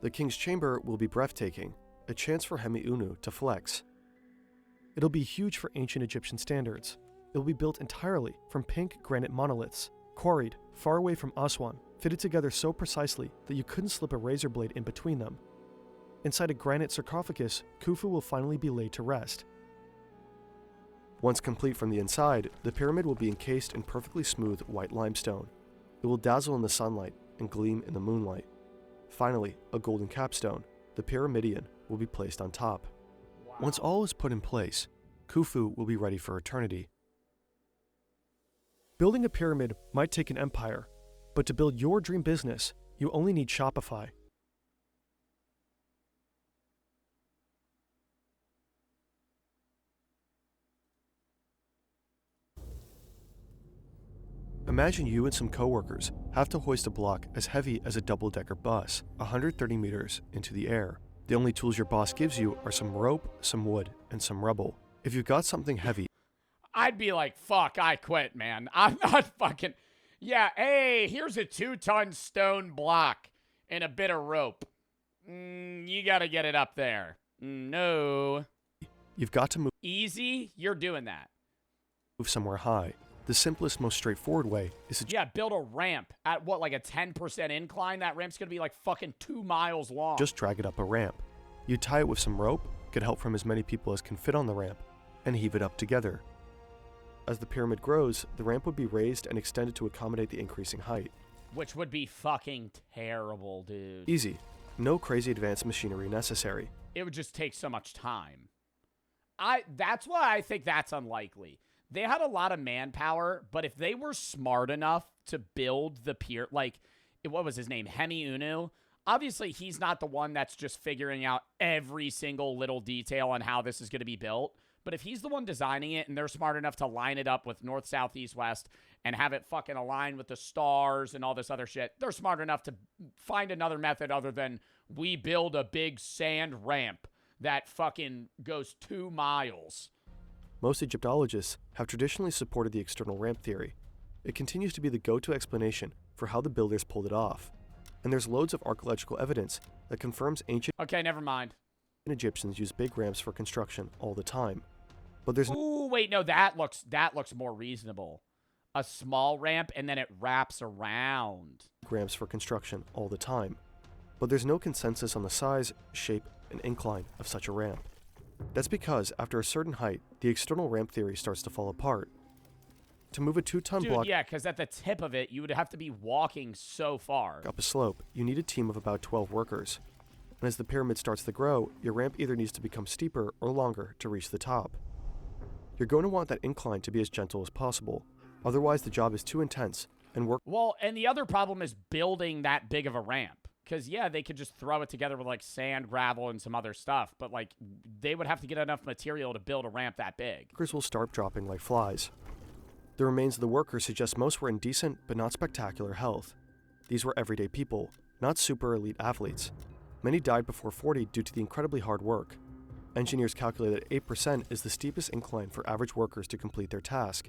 The King's Chamber will be breathtaking, a chance for Hemiunu to flex. It'll be huge for ancient Egyptian standards. It'll be built entirely from pink granite monoliths, quarried far away from Aswan, fitted together so precisely that you couldn't slip a razor blade in between them. Inside a granite sarcophagus, Khufu will finally be laid to rest. Once complete from the inside, the pyramid will be encased in perfectly smooth white limestone. It will dazzle in the sunlight and gleam in the moonlight. Finally, a golden capstone, the pyramidion, will be placed on top. Wow. Once all is put in place, Khufu will be ready for eternity. Building a pyramid might take an empire, but to build your dream business, you only need Shopify. Imagine you and some coworkers have to hoist a block as heavy as a double-decker bus, 130 meters into the air. The only tools your boss gives you are some rope, some wood, and some rubble. If you've got something heavy, I'd be like, fuck, I quit, man. I'm not fucking... Yeah, hey, here's a 2-ton stone block and a bit of rope. You gotta get it up there. No. You've got to move... Easy? You're doing that. Move somewhere high. The simplest, most straightforward way is to Yeah, build a ramp at what, like a 10% incline? That ramp's gonna be like fucking 2 miles long. just drag it up a ramp. You tie it with some rope, get help from as many people as can fit on the ramp, and heave it up together. As the pyramid grows, the ramp would be raised and extended to accommodate the increasing height. Which would be fucking terrible, dude. Easy. No crazy advanced machinery necessary. It would just take so much time. That's why I think that's unlikely. They had a lot of manpower, but if they were smart enough to build the pier, like, what was his name? Hemi Unu? Obviously, he's not the one that's just figuring out every single little detail on how this is going to be built. But if he's the one designing it and they're smart enough to line it up with north, south, east, west and have it fucking align with the stars and all this other shit, they're smart enough to find another method other than we build a big sand ramp that fucking goes 2 miles. Most Egyptologists have traditionally supported the external ramp theory. It continues to be the go-to explanation for how the builders pulled it off. And there's loads of archaeological evidence that confirms ancient Okay, never mind. Egyptians used big ramps for construction all the time. But there's Ooh, wait, no, that looks more reasonable. A small ramp and then it wraps around. ramps for construction all the time. But there's no consensus on the size, shape, and incline of such a ramp. That's because after a certain height, the external ramp theory starts to fall apart. To move a 2-ton Dude, block yeah, because at the tip of it, you would have to be walking so far. up a slope, you need a team of about 12 workers. And as the pyramid starts to grow, your ramp either needs to become steeper or longer to reach the top. You're going to want that incline to be as gentle as possible. Otherwise, the job is too intense and work. Well, and the other problem is building that big of a ramp. Because, yeah, they could just throw it together with, like, sand, gravel, and some other stuff. But, like, they would have to get enough material to build a ramp that big. Workers will start dropping like flies. The remains of the workers suggest most were in decent but not spectacular health. These were everyday people, not super elite athletes. Many died before 40 due to the incredibly hard work. Engineers calculate that 8% is the steepest incline for average workers to complete their task.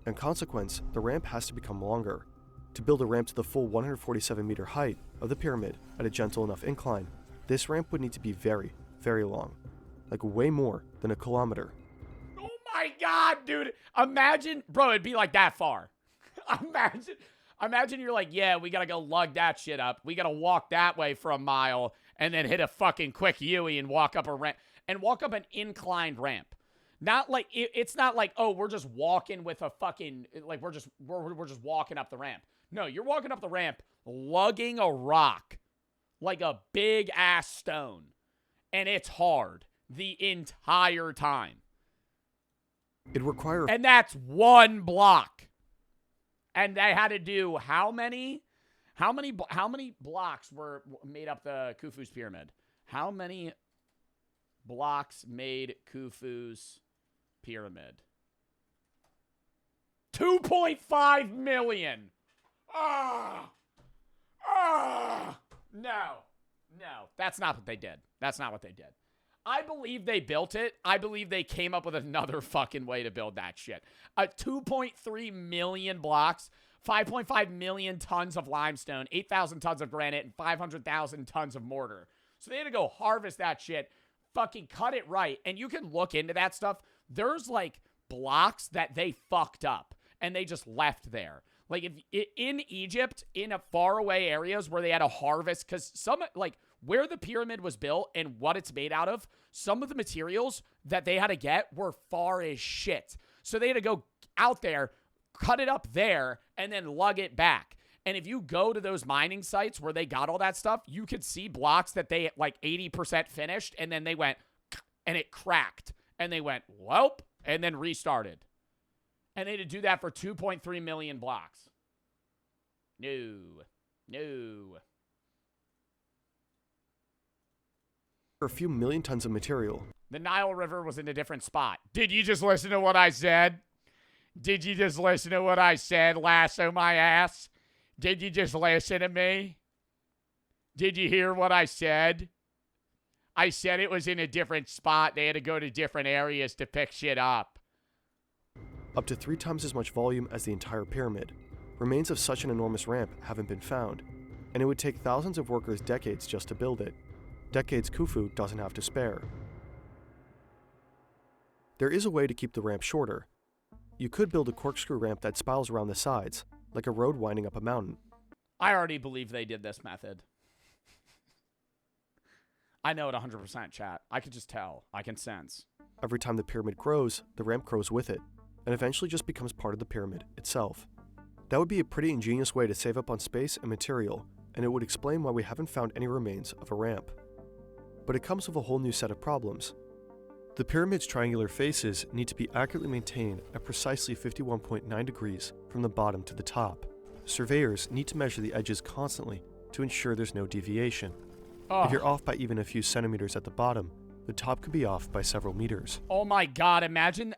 In consequence, the ramp has to become longer. To build a ramp to the full 147-meter height of the pyramid at a gentle enough incline, this ramp would need to be very, very long. Like way more than a kilometer. Oh my god, dude. Imagine, bro, it'd be like that far. Imagine you're like, yeah, we gotta go lug that shit up. We gotta walk that way for a mile and then hit a fucking quick Yui and walk up a ramp and walk up an inclined ramp. Not like it's not like, oh, we're just walking with a fucking like we're just walking up the ramp. No, you're walking up the ramp lugging a rock like a big ass stone. And it's hard the entire time. It'd require And that's 1 block. And they had to do how many blocks were made up the Khufu's pyramid? How many blocks made Khufu's pyramid? 2.5 million. No, that's not what they did. I believe they built it. I believe they came up with another fucking way to build that shit. 2.3 million blocks, 5.5 million tons of limestone, 8,000 tons of granite, and 500,000 tons of mortar. So they had to go harvest that shit, fucking cut it right. And you can look into that stuff. There's like blocks that they fucked up and they just left there. Like if in Egypt, in a faraway areas where they had to harvest, because some like where the pyramid was built and what it's made out of, some of the materials that they had to get were far as shit. So they had to go out there, cut it up there, and then lug it back. And if you go to those mining sites where they got all that stuff, you could see blocks that they like 80% finished, and then they went, and it cracked. And they went, whoop, and then restarted. And they had to do that for 2.3 million blocks. No. a few million tons of material. The Nile River was in a different spot. Did you just listen to what I said? Lasso my ass? Did you just listen to me? Did you hear what I said? I said it was in a different spot. They had to go to different areas to pick shit up. Up to 3 times as much volume as the entire pyramid. Remains of such an enormous ramp haven't been found, and it would take thousands of workers decades just to build it. Decades Khufu doesn't have to spare. There is a way to keep the ramp shorter. you could build a corkscrew ramp that spirals around the sides, like a road winding up a mountain. I already believe they did this method. I know it 100%, chat. I can just tell. I can sense. Every time the pyramid grows, the ramp grows with it, and eventually just becomes part of the pyramid itself. That would be a pretty ingenious way to save up on space and material, and it would explain why we haven't found any remains of a ramp. But it comes with a whole new set of problems. The pyramid's triangular faces need to be accurately maintained at precisely 51.9 degrees from the bottom to the top. Surveyors need to measure the edges constantly to ensure there's no deviation. Oh. If you're off by even a few centimeters at the bottom, the top could be off by several meters. Oh my god, imagine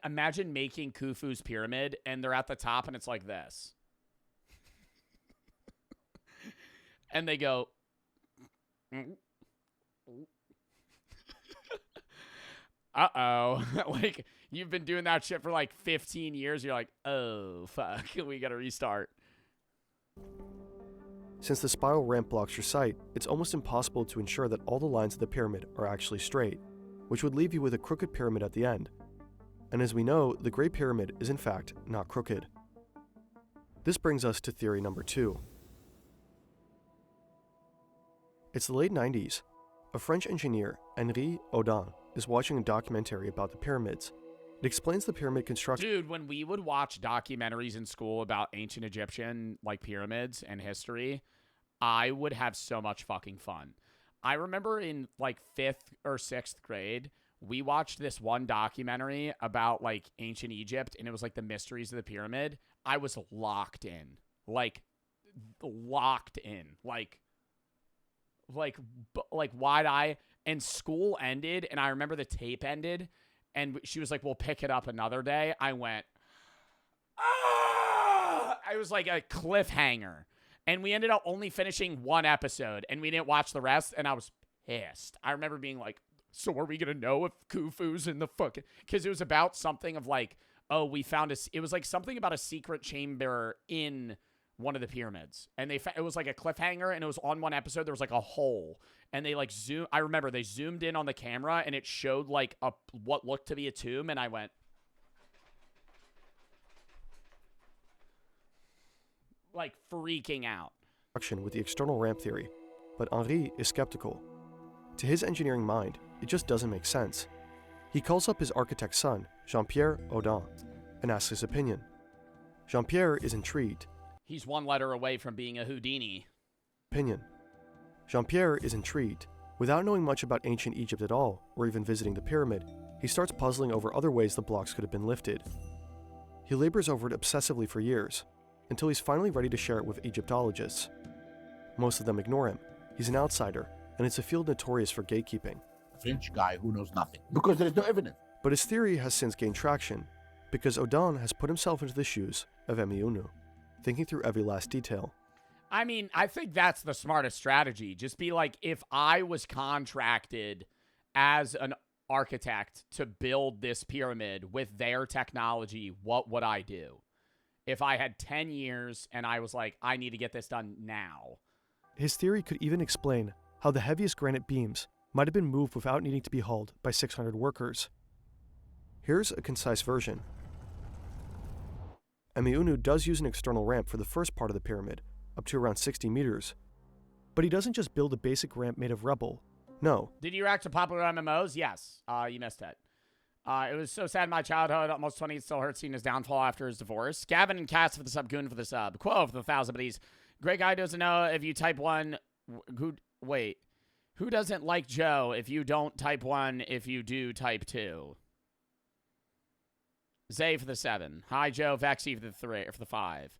making Khufu's pyramid and they're at the top and it's like this. And they go uh-oh. Like, you've been doing that shit for like 15 years. You're like, oh, fuck. We gotta restart. Since the spiral ramp blocks your sight, it's almost impossible to ensure that all the lines of the pyramid are actually straight, which would leave you with a crooked pyramid at the end. And as we know, the Great Pyramid is in fact not crooked. This brings us to theory number 2. It's the late 90s. A French engineer, Henri Audin, is watching a documentary about the pyramids. It explains the pyramid construction. Dude, when we would watch documentaries in school about ancient Egyptian, like, pyramids and history, I would have so much fucking fun. I remember in, like, 5th or 6th grade, we watched this one documentary about, like, ancient Egypt, and it was, like, the mysteries of the pyramid. I was locked in. Like, locked in. Like wide eye. And school ended, and I remember the tape ended, and she was like, we'll pick it up another day. I went, ah! I was like a cliffhanger. And we ended up only finishing one episode, and we didn't watch the rest, and I was pissed. I remember being like, so are we going to know if Khufu's in the fucking... Because it was about something of like, oh, we found it was like something about a secret chamber in one of the pyramids. And it was like a cliffhanger, and it was on one episode, there was like a hole. And they like I remember they zoomed in on the camera, and it showed like what looked to be a tomb, and I went, like, freaking out. With the external ramp theory, but Henri is skeptical. To his engineering mind, it just doesn't make sense. He calls up his architect's son, Jean-Pierre Audin, and asks his opinion. Jean-Pierre is intrigued. He's one letter away from being a Houdini. Jean-Pierre is intrigued. Without knowing much about ancient Egypt at all, or even visiting the pyramid, he starts puzzling over other ways the blocks could have been lifted. He labors over it obsessively for years, until he's finally ready to share it with Egyptologists. Most of them ignore him. He's an outsider, and it's a field notorious for gatekeeping. A French guy who knows nothing, because there is no evidence. But his theory has since gained traction, because Audin has put himself into the shoes of Emeunu, thinking through every last detail. I mean, I think that's the smartest strategy. Just be like, if I was contracted as an architect to build this pyramid with their technology, what would I do? If I had 10 years and I was like, I need to get this done now. His theory could even explain how the heaviest granite beams might have been moved without needing to be hauled by 600 workers. Here's a concise version. Emeunu does use an external ramp for the first part of the pyramid, up to around 60 meters. But he doesn't just build a basic ramp made of rubble. No. Did you react to popular MMOs? Yes. You missed it. It was so sad in my childhood. Almost 20, it still hurts seeing his downfall after his divorce. Gavin and Cass for the sub. Goon for the sub. Quo for the 1,000 buddies. Great guy doesn't know if you type 1. Who doesn't like Joe if you don't type 1, if you do type 2? Zay for the 7. Hi, Joe. Vexy for the 3, or for the 5.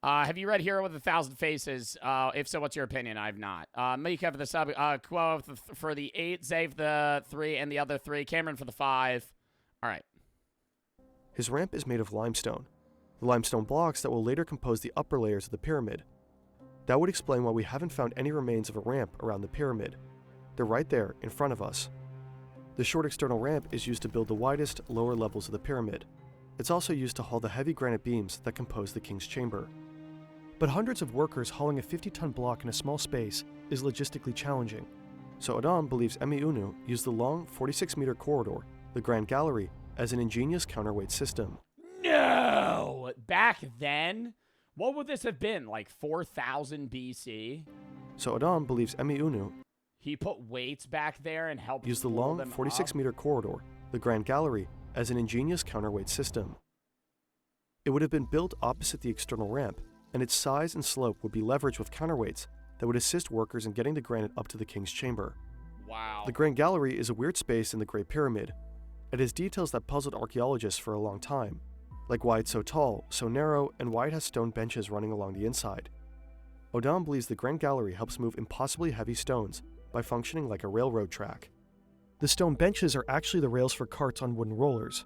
Have you read Hero with 1,000 Faces? If so, what's your opinion? I've not. Mika for the sub. Quo for the 8. Zay for the 3, and the other 3. Cameron for the 5. All right. His ramp is made of limestone. The limestone blocks that will later compose the upper layers of the pyramid. That would explain why we haven't found any remains of a ramp around the pyramid. They're right there, in front of us. The short external ramp is used to build the widest, lower levels of the pyramid. It's also used to haul the heavy granite beams that compose the king's chamber. But hundreds of workers hauling a 50-ton block in a small space is logistically challenging. So Audin believes Emeunu used the long 46-meter corridor, the Grand Gallery, as an ingenious counterweight system. No! back then, what would this have been? Like 4,000 BC? So Odon believes Emiunu He put weights back there and helped used the pull long them 46-meter corridor, the Grand Gallery, as an ingenious counterweight system. It would have been built opposite the external ramp, and its size and slope would be leveraged with counterweights that would assist workers in getting the granite up to the king's chamber. Wow. The Grand Gallery is a weird space in the Great Pyramid. It has details that puzzled archaeologists for a long time, like why it's so tall, so narrow, and why it has stone benches running along the inside. Odon believes the Grand Gallery helps move impossibly heavy stones by functioning like a railroad track. The stone benches are actually the rails for carts on wooden rollers.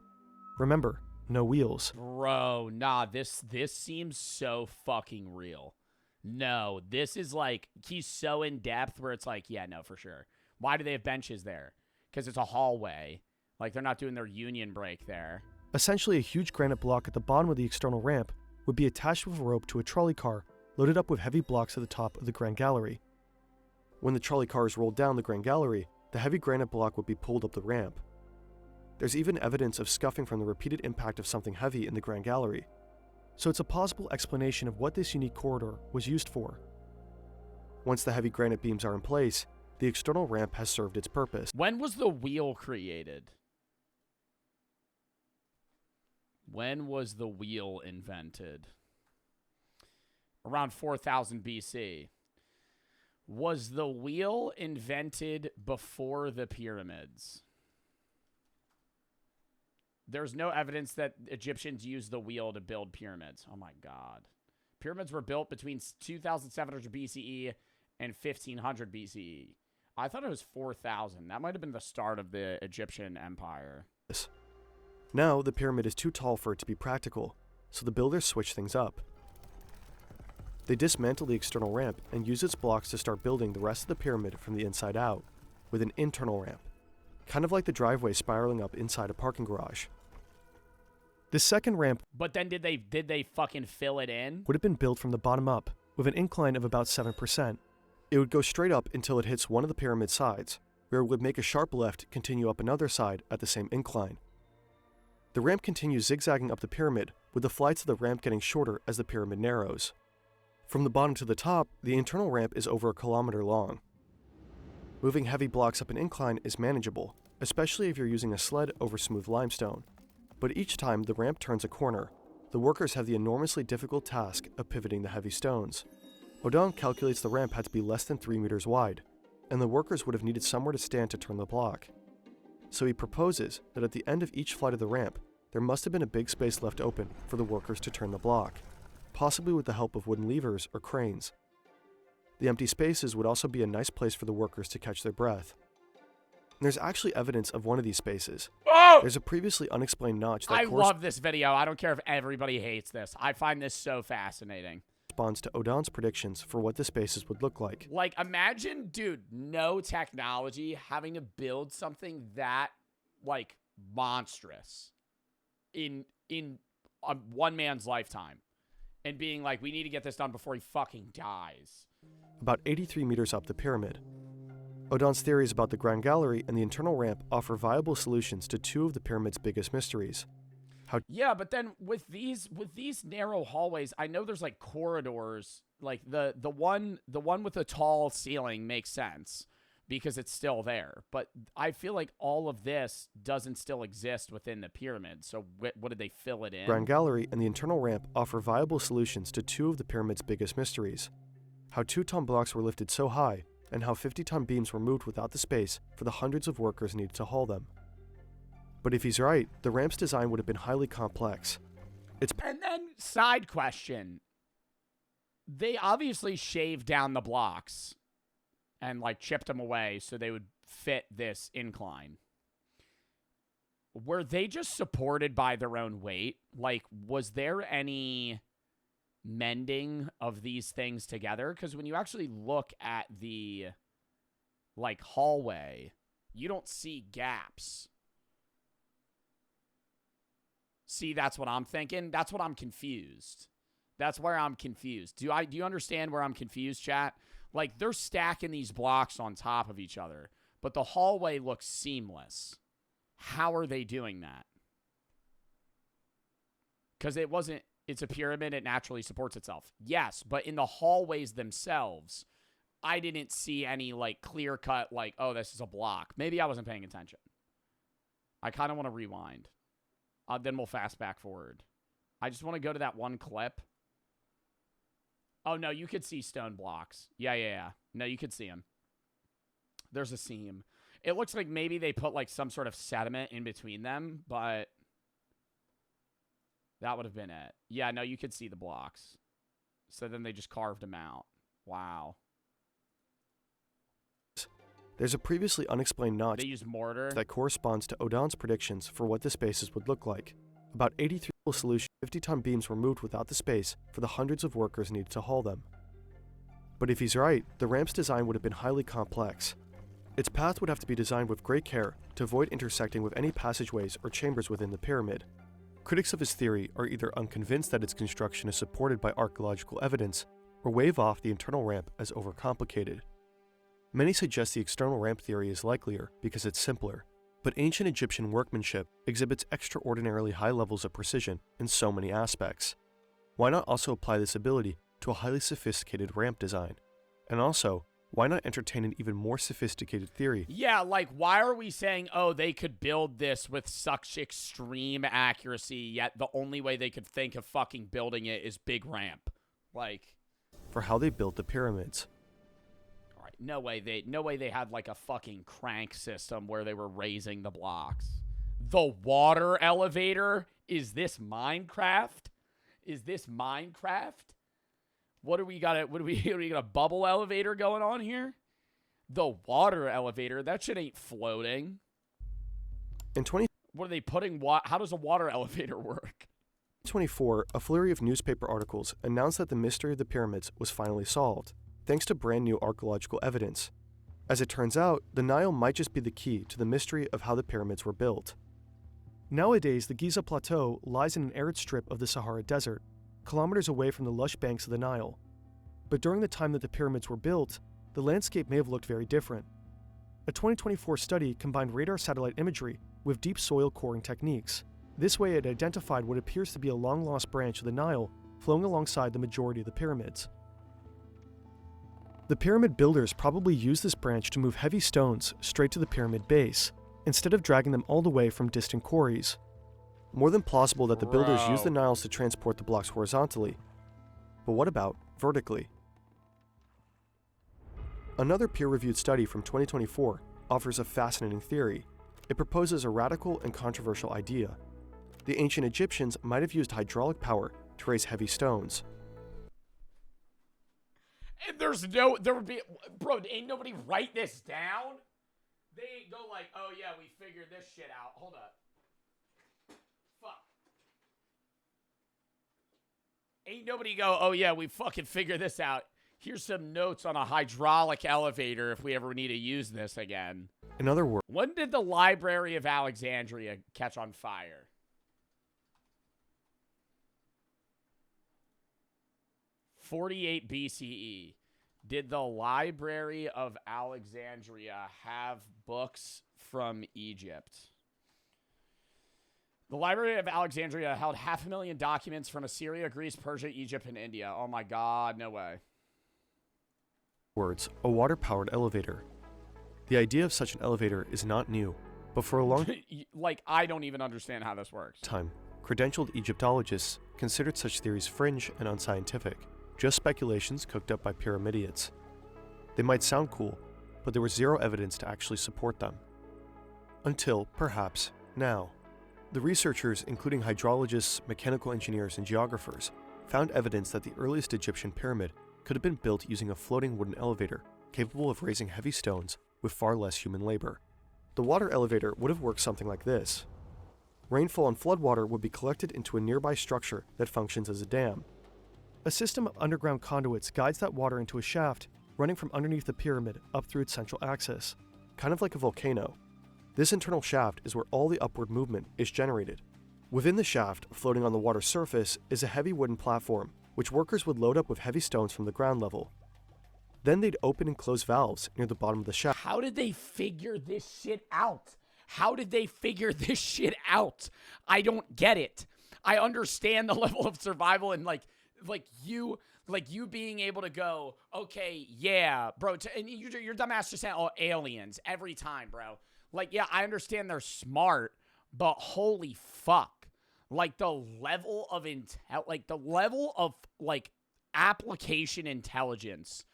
Remember, no wheels. Bro, nah, this seems so fucking real. No, this is like, he's so in depth where it's like, yeah, no, for sure. Why do they have benches there? Because it's a hallway. Like, they're not doing their union break there. Essentially, a huge granite block at the bottom of the external ramp would be attached with a rope to a trolley car loaded up with heavy blocks at the top of the Grand Gallery. When the trolley car is rolled down the Grand Gallery, the heavy granite block would be pulled up the ramp. There's even evidence of scuffing from the repeated impact of something heavy in the Grand Gallery, so it's a plausible explanation of what this unique corridor was used for. Once the heavy granite beams are in place, the external ramp has served its purpose. When was the wheel created? When was the wheel invented? Around 4000 BC. Was the wheel invented before the pyramids? There's no evidence that Egyptians used the wheel to build pyramids. Oh my God. Pyramids were built between 2700 BCE and 1500 BCE. I thought it was 4000. That might have been the start of the Egyptian empire. Now, the pyramid is too tall for it to be practical, so the builders switch things up. They dismantle the external ramp and use its blocks to start building the rest of the pyramid from the inside out, with an internal ramp, kind of like the driveway spiraling up inside a parking garage. This second ramp, but then did they fucking fill it in? Would have been built from the bottom up, with an incline of about 7%. It would go straight up until it hits one of the pyramid sides, where it would make a sharp left continue up another side at the same incline. The ramp continues zigzagging up the pyramid, with the flights of the ramp getting shorter as the pyramid narrows. From the bottom to the top, the internal ramp is over 1 kilometer long. Moving heavy blocks up an incline is manageable, especially if you're using a sled over smooth limestone. But each time the ramp turns a corner, the workers have the enormously difficult task of pivoting the heavy stones. Odon calculates the ramp had to be less than 3 meters wide, and the workers would have needed somewhere to stand to turn the block. So he proposes that at the end of each flight of the ramp, there must have been a big space left open for the workers to turn the block, possibly with the help of wooden levers or cranes. The empty spaces would also be a nice place for the workers to catch their breath. And there's actually evidence of one of these spaces. Oh! There's a previously unexplained notch that I love this video. I don't care if everybody hates this. I find this so fascinating. Responds to Odon's predictions for what the spaces would look like. Like, imagine, dude, no technology having to build something that, like, monstrous in one man's lifetime. And being like, we need to get this done before he fucking dies. About 83 meters up the pyramid. Odon's theories about the Grand Gallery and the internal ramp offer viable solutions to two of the pyramid's biggest mysteries. Yeah, but then with these narrow hallways, I know there's like corridors. Like the one with the tall ceiling makes sense because it's still there. But I feel like all of this doesn't still exist within the pyramid. So what did they fill it in? Grand Gallery and the internal ramp offer viable solutions to two of the pyramid's biggest mysteries. How 2-ton blocks were lifted so high, and how 50-ton beams were moved without the space for the hundreds of workers needed to haul them. But if he's right, the ramp's design would have been highly complex. And then, side question. They obviously shaved down the blocks and, like, chipped them away so they would fit this incline. Were they just supported by their own weight? Like, was there any mending of these things together? Because when you actually look at the, like, hallway, you don't see gaps. See, that's what I'm thinking. That's what I'm confused. That's where I'm confused. Do you understand where I'm confused, chat? Like, they're stacking these blocks on top of each other, but the hallway looks seamless. How are they doing that? Because it wasn't It's a pyramid. It naturally supports itself. Yes, but in the hallways themselves, I didn't see any, like, clear-cut, like, oh, this is a block. Maybe I wasn't paying attention. I kind of want to rewind. Then we'll fast back forward. I just want to go to that one clip. Oh, no, you could see stone blocks. Yeah. No, you could see them. There's a seam. It looks like maybe they put, like, some sort of sediment in between them, but that would have been it. Yeah, no, you could see the blocks. So then they just carved them out. Wow. There's a previously unexplained notch They use mortar. that corresponds to Odon's predictions for what the spaces would look like. About 83 solution, 50-ton beams were moved without the space for the hundreds of workers needed to haul them. But if he's right, the ramp's design would have been highly complex. Its path would have to be designed with great care to avoid intersecting with any passageways or chambers within the pyramid. Critics of his theory are either unconvinced that its construction is supported by archaeological evidence, or wave off the internal ramp as overcomplicated. Many suggest the external ramp theory is likelier because it's simpler, but ancient Egyptian workmanship exhibits extraordinarily high levels of precision in so many aspects. Why not also apply this ability to a highly sophisticated ramp design? And also, why not entertain an even more sophisticated theory? Yeah, like, why are we saying, oh, they could build this with such extreme accuracy, yet the only way they could think of fucking building it is big ramp? Like, For how they built the pyramids. all right, no way they had, like, a fucking crank system where they were raising the blocks. The water elevator? Is this Minecraft? What do we got a bubble elevator going on here? The water elevator? That shit ain't floating. In What are they putting? How does a water elevator work? 2024, a flurry of newspaper articles announced that the mystery of the pyramids was finally solved, thanks to brand new archaeological evidence. As it turns out, the Nile might just be the key to the mystery of how the pyramids were built. Nowadays, the Giza Plateau lies in an arid strip of the Sahara Desert, kilometers away from the lush banks of the Nile. But during the time that the pyramids were built, the landscape may have looked very different. A 2024 study combined radar satellite imagery with deep soil coring techniques. This way it identified what appears to be a long-lost branch of the Nile flowing alongside the majority of the pyramids. The pyramid builders probably used this branch to move heavy stones straight to the pyramid base, instead of dragging them all the way from distant quarries. More than plausible that the builders used the Niles to transport the blocks horizontally. But what about vertically? Another peer-reviewed study from 2024 offers a fascinating theory. It proposes a radical and controversial idea. The ancient Egyptians might have used hydraulic power to raise heavy stones. And there would be, bro, ain't nobody write this down? They ain't go like, oh yeah, we figured this shit out. Hold up. Fuck. Ain't nobody go, oh yeah, we fucking figured this out. Here's some notes on a hydraulic elevator if we ever need to use this again. In other words, when did the Library of Alexandria catch on fire? '48 BCE. Did the Library of Alexandria have books from Egypt? The Library of Alexandria held 500,000 documents from Assyria, Greece, Persia, Egypt, and India. Oh my God, no way. Words, a water-powered elevator. The idea of such an elevator is not new, but for a long like, I don't even understand how this works. time, credentialed Egyptologists considered such theories fringe and unscientific, just speculations cooked up by pyramidians. They might sound cool, but there was zero evidence to actually support them. Until, perhaps, now. The researchers, including hydrologists, mechanical engineers, and geographers, found evidence that the earliest Egyptian pyramid could have been built using a floating wooden elevator capable of raising heavy stones with far less human labor. The water elevator would have worked something like this. Rainfall and floodwater would be collected into a nearby structure that functions as a dam. A system of underground conduits guides that water into a shaft running from underneath the pyramid up through its central axis, kind of like a volcano. This internal shaft is where all the upward movement is generated. Within the shaft, floating on the water surface, is a heavy wooden platform, which workers would load up with heavy stones from the ground level. Then they'd open and close valves near the bottom of the shaft. How did they figure this shit out? I don't get it. I understand the level of survival and like you being able to go, okay, yeah, bro. And your dumbass just saying, oh, aliens every time, bro. Like, yeah, I understand they're smart, but holy fuck, like the level of application intelligence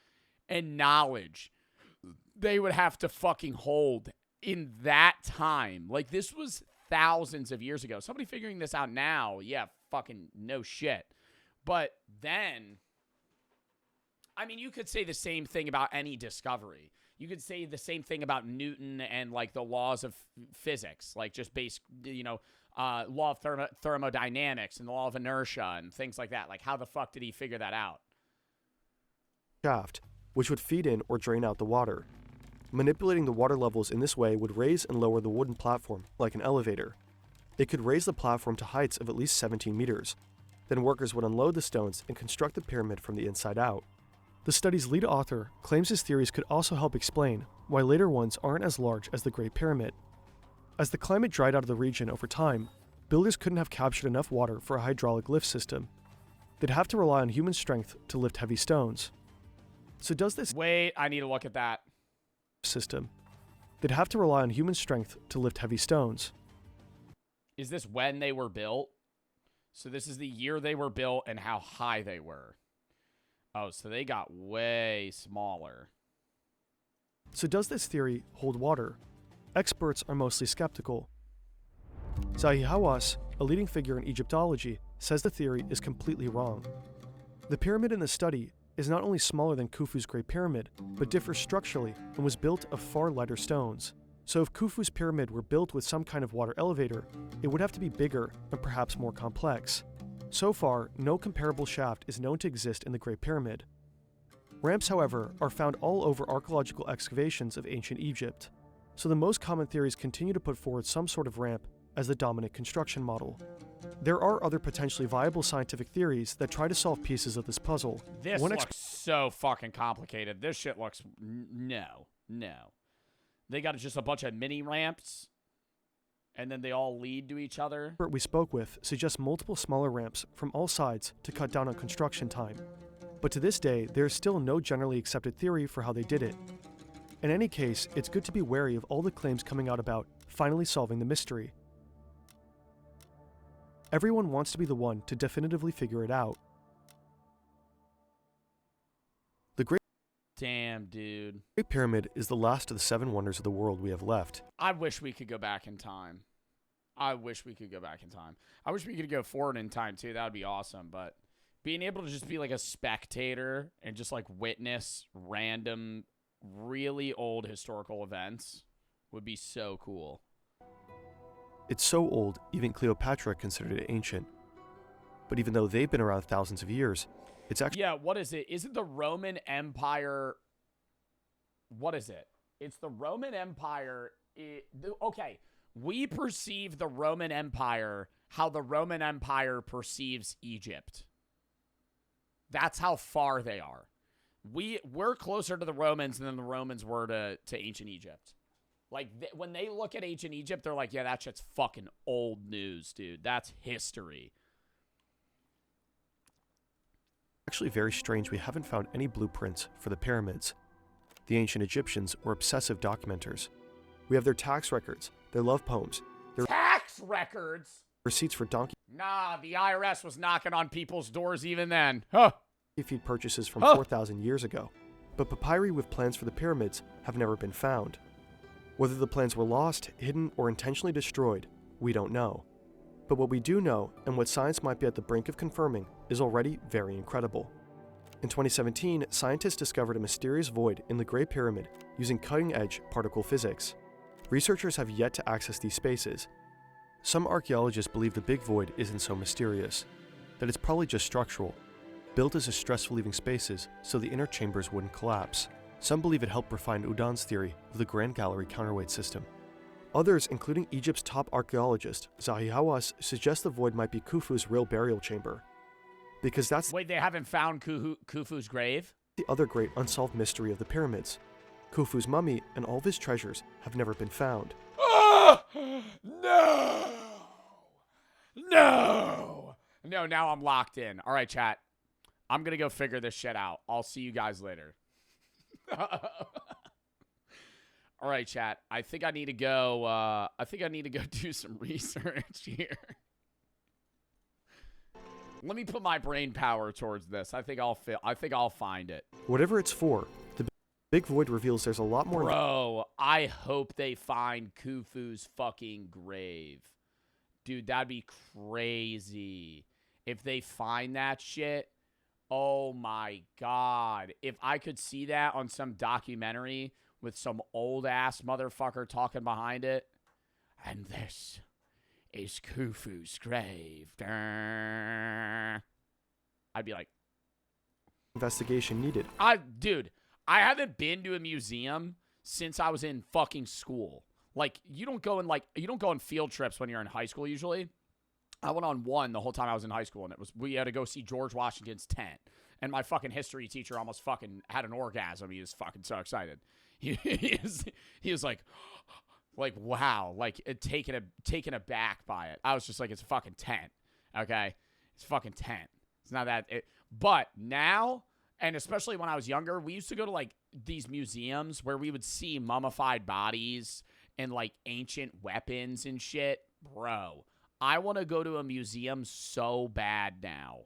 and knowledge they would have to fucking hold in that time. Like, this was thousands of years ago. Somebody figuring this out now, yeah, fucking no shit. But then, I mean, you could say the same thing about any discovery. You could say the same thing about Newton and, like, the laws of physics, like just law of thermodynamics and the law of inertia and things like that. Like, how the fuck did he figure that out? Shaft, which would feed in or drain out the water. Manipulating the water levels in this way would raise and lower the wooden platform, like an elevator. It could raise the platform to heights of at least 17 meters. Then workers would unload the stones and construct the pyramid from the inside out. The study's lead author claims his theories could also help explain why later ones aren't as large as the Great Pyramid. As the climate dried out of the region over time, builders couldn't have captured enough water for a hydraulic lift system. They'd have to rely on human strength to lift heavy stones. So does this... Wait, I need to look at that. System. They'd have to rely on human strength to lift heavy stones. Is this when they were built? So this is the year they were built and how high they were. Oh, so they got way smaller. So does this theory hold water? Experts are mostly skeptical. Zahi Hawass, a leading figure in Egyptology, says the theory is completely wrong. The pyramid in the study is not only smaller than Khufu's Great Pyramid, but differs structurally and was built of far lighter stones. So if Khufu's pyramid were built with some kind of water elevator, it would have to be bigger and perhaps more complex. So far, no comparable shaft is known to exist in the Great Pyramid. Ramps, however, are found all over archaeological excavations of ancient Egypt. So the most common theories continue to put forward some sort of ramp as the dominant construction model. There are other potentially viable scientific theories that try to solve pieces of this puzzle. This looks so fucking complicated. This shit looks... No. They got just a bunch of mini ramps, and then they all lead to each other. We spoke with suggests multiple smaller ramps from all sides to cut down on construction time. But to this day, there is still no generally accepted theory for how they did it. In any case, it's good to be wary of all the claims coming out about finally solving the mystery. Everyone wants to be the one to definitively figure it out. The Great Pyramid is the last of the 7 wonders of the world we have left. I wish we could go back in time. I wish we could go forward in time too. That would be awesome. But being able to just be like a spectator and just like witness random, really old historical events would be so cool. It's so old, even Cleopatra considered it ancient. But even though they've been around thousands of years, it's actually... Yeah, what is it? Isn't the Roman Empire... What is it? It's the Roman Empire... Okay, we perceive the Roman Empire how the Roman Empire perceives Egypt. That's how far they are. We're closer to the Romans than the Romans were to ancient Egypt. Like, when they look at ancient Egypt, they're like, yeah, that shit's fucking old news, dude. That's history. Actually very strange we haven't found any blueprints for the pyramids. The ancient Egyptians were obsessive documenters. We have their tax records, their love poems, their tax records? Receipts for donkey... Nah, the IRS was knocking on people's doors even then. Huh. Feed purchases from 4,000 years ago. But papyri with plans for the pyramids have never been found. Whether the plans were lost, hidden, or intentionally destroyed, we don't know. But what we do know, and what science might be at the brink of confirming, is already very incredible. In 2017, scientists discovered a mysterious void in the Great Pyramid using cutting-edge particle physics. Researchers have yet to access these spaces. Some archaeologists believe the big void isn't so mysterious, that it's probably just structural, built as a stress-relieving spaces so the inner chambers wouldn't collapse. Some believe it helped refine Udon's theory of the Grand Gallery counterweight system. Others, including Egypt's top archaeologist, Zahi Hawass, suggest the void might be Khufu's real burial chamber. Because that's... Wait, they haven't found Khufu's grave? The other great unsolved mystery of the pyramids. Khufu's mummy and all of his treasures have never been found. No! No, now I'm locked in. All right, chat. I'm going to go figure this shit out. I'll see you guys later. All right, chat. I think I need to go do some research here. Let me put my brain power towards this. I think I'll find it. Whatever it's for, the Big Void reveals there's a lot more. Bro, I hope they find Khufu's fucking grave. Dude, that'd be crazy. If they find that shit, oh my God. If I could see that on some documentary with some old-ass motherfucker talking behind it. And this is Khufu's grave. I'd be like, investigation needed. Dude, I haven't been to a museum since I was in fucking school. Like, you don't go on field trips when you're in high school usually. I went on one the whole time I was in high school, and we had to go see George Washington's tent. And my fucking history teacher almost fucking had an orgasm. He was fucking so excited. He was like, wow, like taken aback by it. I was just like, it's a fucking tent, okay? It's a fucking tent. It's not that. But now, and especially when I was younger, we used to go to like these museums where we would see mummified bodies and like ancient weapons and shit. Bro, I want to go to a museum so bad now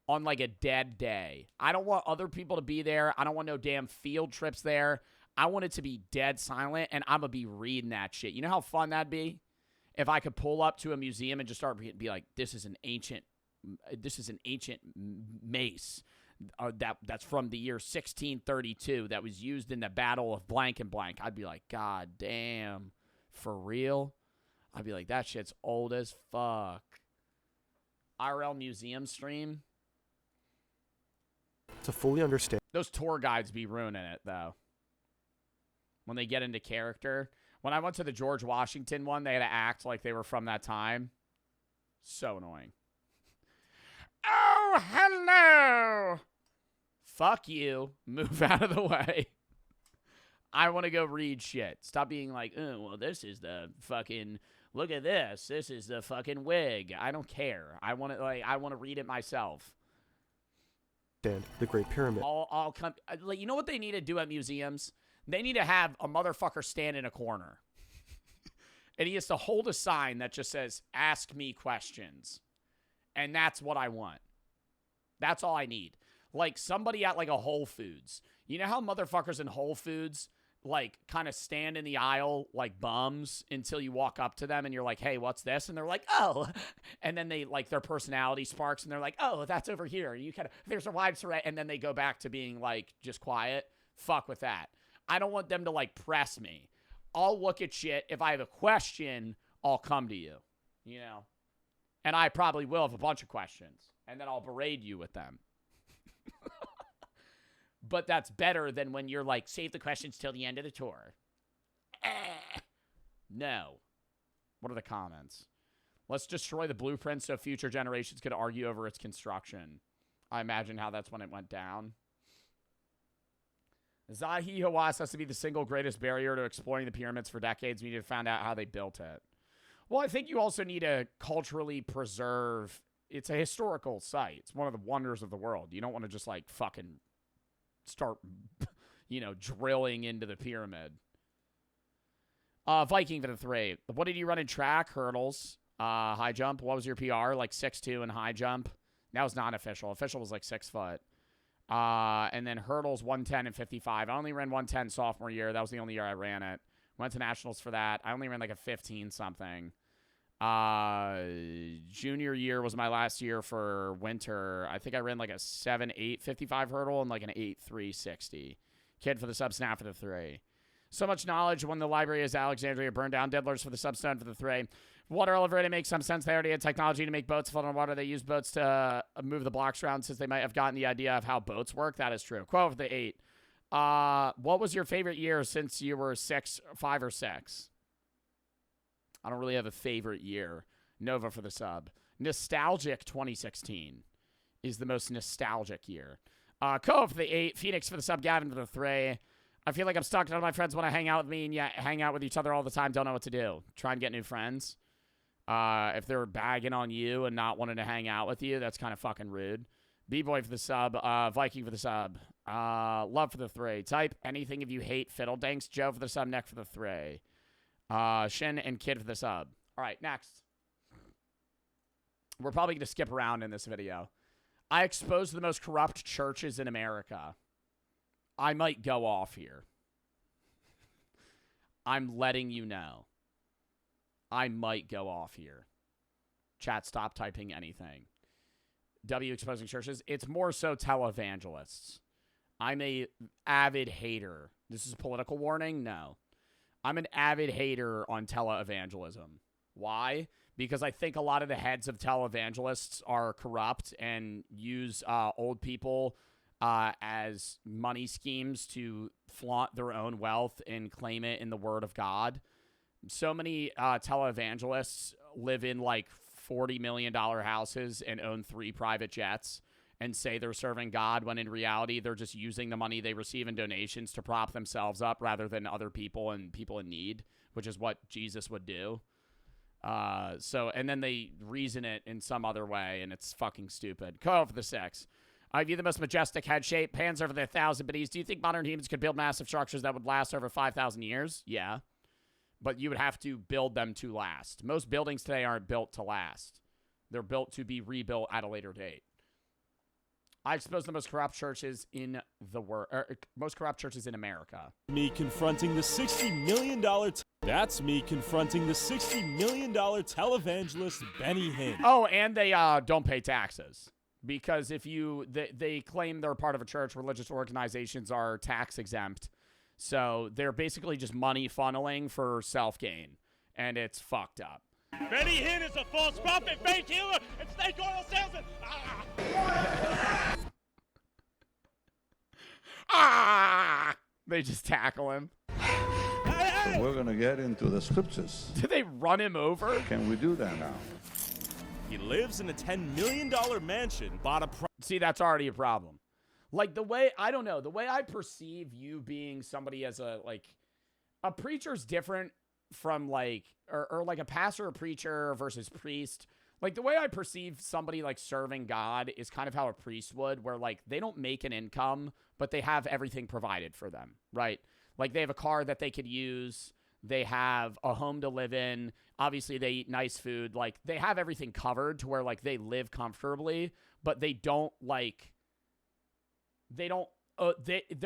on like a dead day. I don't want other people to be there. I don't want no damn field trips there. I want it to be dead silent, and I'm going to be reading that shit. You know how fun that'd be? If I could pull up to a museum and just start be like, this is an ancient mace that's from the year 1632 that was used in the Battle of blank and blank. I'd be like, God damn, for real? I'd be like, that shit's old as fuck. IRL museum stream. To fully understand. Those tour guides be ruining it, though. When they get into character. When I went to the George Washington one, they had to act like they were from that time. So annoying. Oh, hello! Fuck you. Move out of the way. I want to go read shit. Stop being like, oh, well, this is the fucking... Look at this. This is the fucking wig. I don't care. I want to read it myself. The Great Pyramid. I'll come. You know what they need to do at museums? They need to have a motherfucker stand in a corner. And he has to hold a sign that just says, ask me questions. And that's what I want. That's all I need. Like somebody at like a Whole Foods. You know how motherfuckers in Whole Foods like kind of stand in the aisle like bums until you walk up to them and you're like, hey, what's this? And they're like, oh. And then they like their personality sparks and they're like, oh, that's over here. And you kind of, there's a wide array. And then they go back to being like just quiet. Fuck with that. I don't want them to like press me. I'll look at shit. If I have a question, I'll come to you, you know? And I probably will have a bunch of questions. And then I'll berate you with them. But that's better than when you're like, save the questions till the end of the tour. No. What are the comments? Let's destroy the blueprint so future generations could argue over its construction. I imagine how that's when it went down. Zahi Hawass has to be the single greatest barrier to exploring the pyramids for decades. We need to find out how they built it. Well, I think you also need to culturally preserve. It's a historical site. It's one of the wonders of the world. You don't want to just like fucking start, you know, drilling into the pyramid. Viking for the 3. What did you run in track? Hurdles. High jump. What was your PR? Like 6'2" in high jump. That was not official. Official was like 6 foot. And then hurdles 110 and 55. I only ran 110 sophomore year. That was the only year I ran it. Went to nationals for that. I only ran like a 15 something. Junior year was my last year for winter. I think I ran like a 7.8 55 hurdle and like an 8.3 60. Kid for the sub, snap for the 3. So much knowledge when the library is Alexandria burned down. Diddlers for the sub, stone for the 3. Water elevator makes some sense. They already had technology to make boats float on water. They used boats to move the blocks around since they might have gotten the idea of how boats work. That is true. Quote for the 8. What was your favorite year since you were 5 or 6? I don't really have a favorite year. Nova for the sub. Nostalgic 2016 is the most nostalgic year. Co for the 8. Phoenix for the sub. Gavin for the 3. I feel like I'm stuck. None of my friends want to hang out with me and hang out with each other all the time. Don't know what to do. Try and get new friends. If they're bagging on you and not wanting to hang out with you, that's kind of fucking rude. B-Boy for the sub. Viking for the sub. Love for the 3. Type anything if you hate Fiddledinks. Joe for the sub. Neck for the 3. Shin and Kid for the sub. All right, next. We're probably going to skip around in this video. I exposed the most corrupt churches in America. I might go off here. I'm letting you know. I might go off here. Chat, stop typing anything. W exposing churches. It's more so televangelists. I'm a avid hater. This is a political warning? No. I'm an avid hater on televangelism. Why? Because I think a lot of the heads of televangelists are corrupt and use old people as money schemes to flaunt their own wealth and claim it in the word of God. So many televangelists live in like $40 million houses and own 3 private jets and say they're serving God when in reality they're just using the money they receive in donations to prop themselves up rather than other people and people in need, which is what Jesus would do. And then they reason it in some other way, and it's fucking stupid. Go for the 6. I view the most majestic head shape. Hands over the 1,000 biddies. Do you think modern humans could build massive structures that would last over 5,000 years? Yeah. But you would have to build them to last. Most buildings today aren't built to last. They're built to be rebuilt at a later date. I expose the most corrupt churches in the world, most corrupt churches in America. Me confronting the $60 million. That's me confronting the $60 million televangelist Benny Hinn. Oh, and they don't pay taxes because if they claim they're part of a church, religious organizations are tax exempt, so they're basically just money funneling for self gain, and it's fucked up. Benny Hinn is a false prophet, fake healer, and snake oil salesman. They just tackle him. We're going to get into the scriptures. Did they run him over? Can we do that now? He lives in a $10 million mansion. See, that's already a problem. Like the way, I don't know, the way I perceive you being somebody as a preacher's different from like, or like a pastor or preacher versus priest. Like the way I perceive somebody like serving God is kind of how a priest would, where like they don't make an income, but they have everything provided for them, right? Like they have a car that they could use. They have a home to live in. Obviously they eat nice food. Like they have everything covered to where like they live comfortably, but they don't like, they're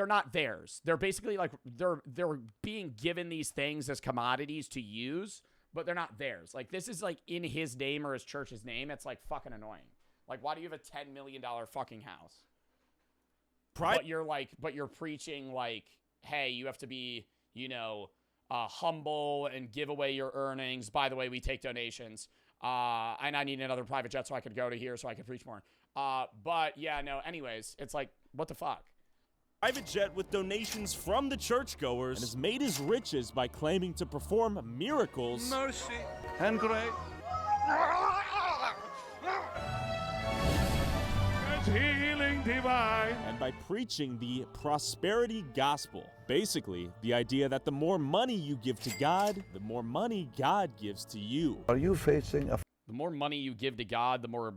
not theirs. They're basically like, they're being given these things as commodities to use, but they're not theirs. Like this is like in his name or his church's name. It's like fucking annoying. Like why do you have a $10 million fucking house? But you're preaching like, hey, you have to be, humble and give away your earnings. By the way, we take donations. And I need another private jet so I could go to here so I could preach more. But yeah, no, anyways, it's like, what the fuck? Private jet with donations from the churchgoers and has made his riches by claiming to perform miracles. Mercy and grace. Healing divine. And by preaching the prosperity gospel. Basically, the idea that the more money you give to God, the more money God gives to you. Are you facing a... The more money you give to God, the more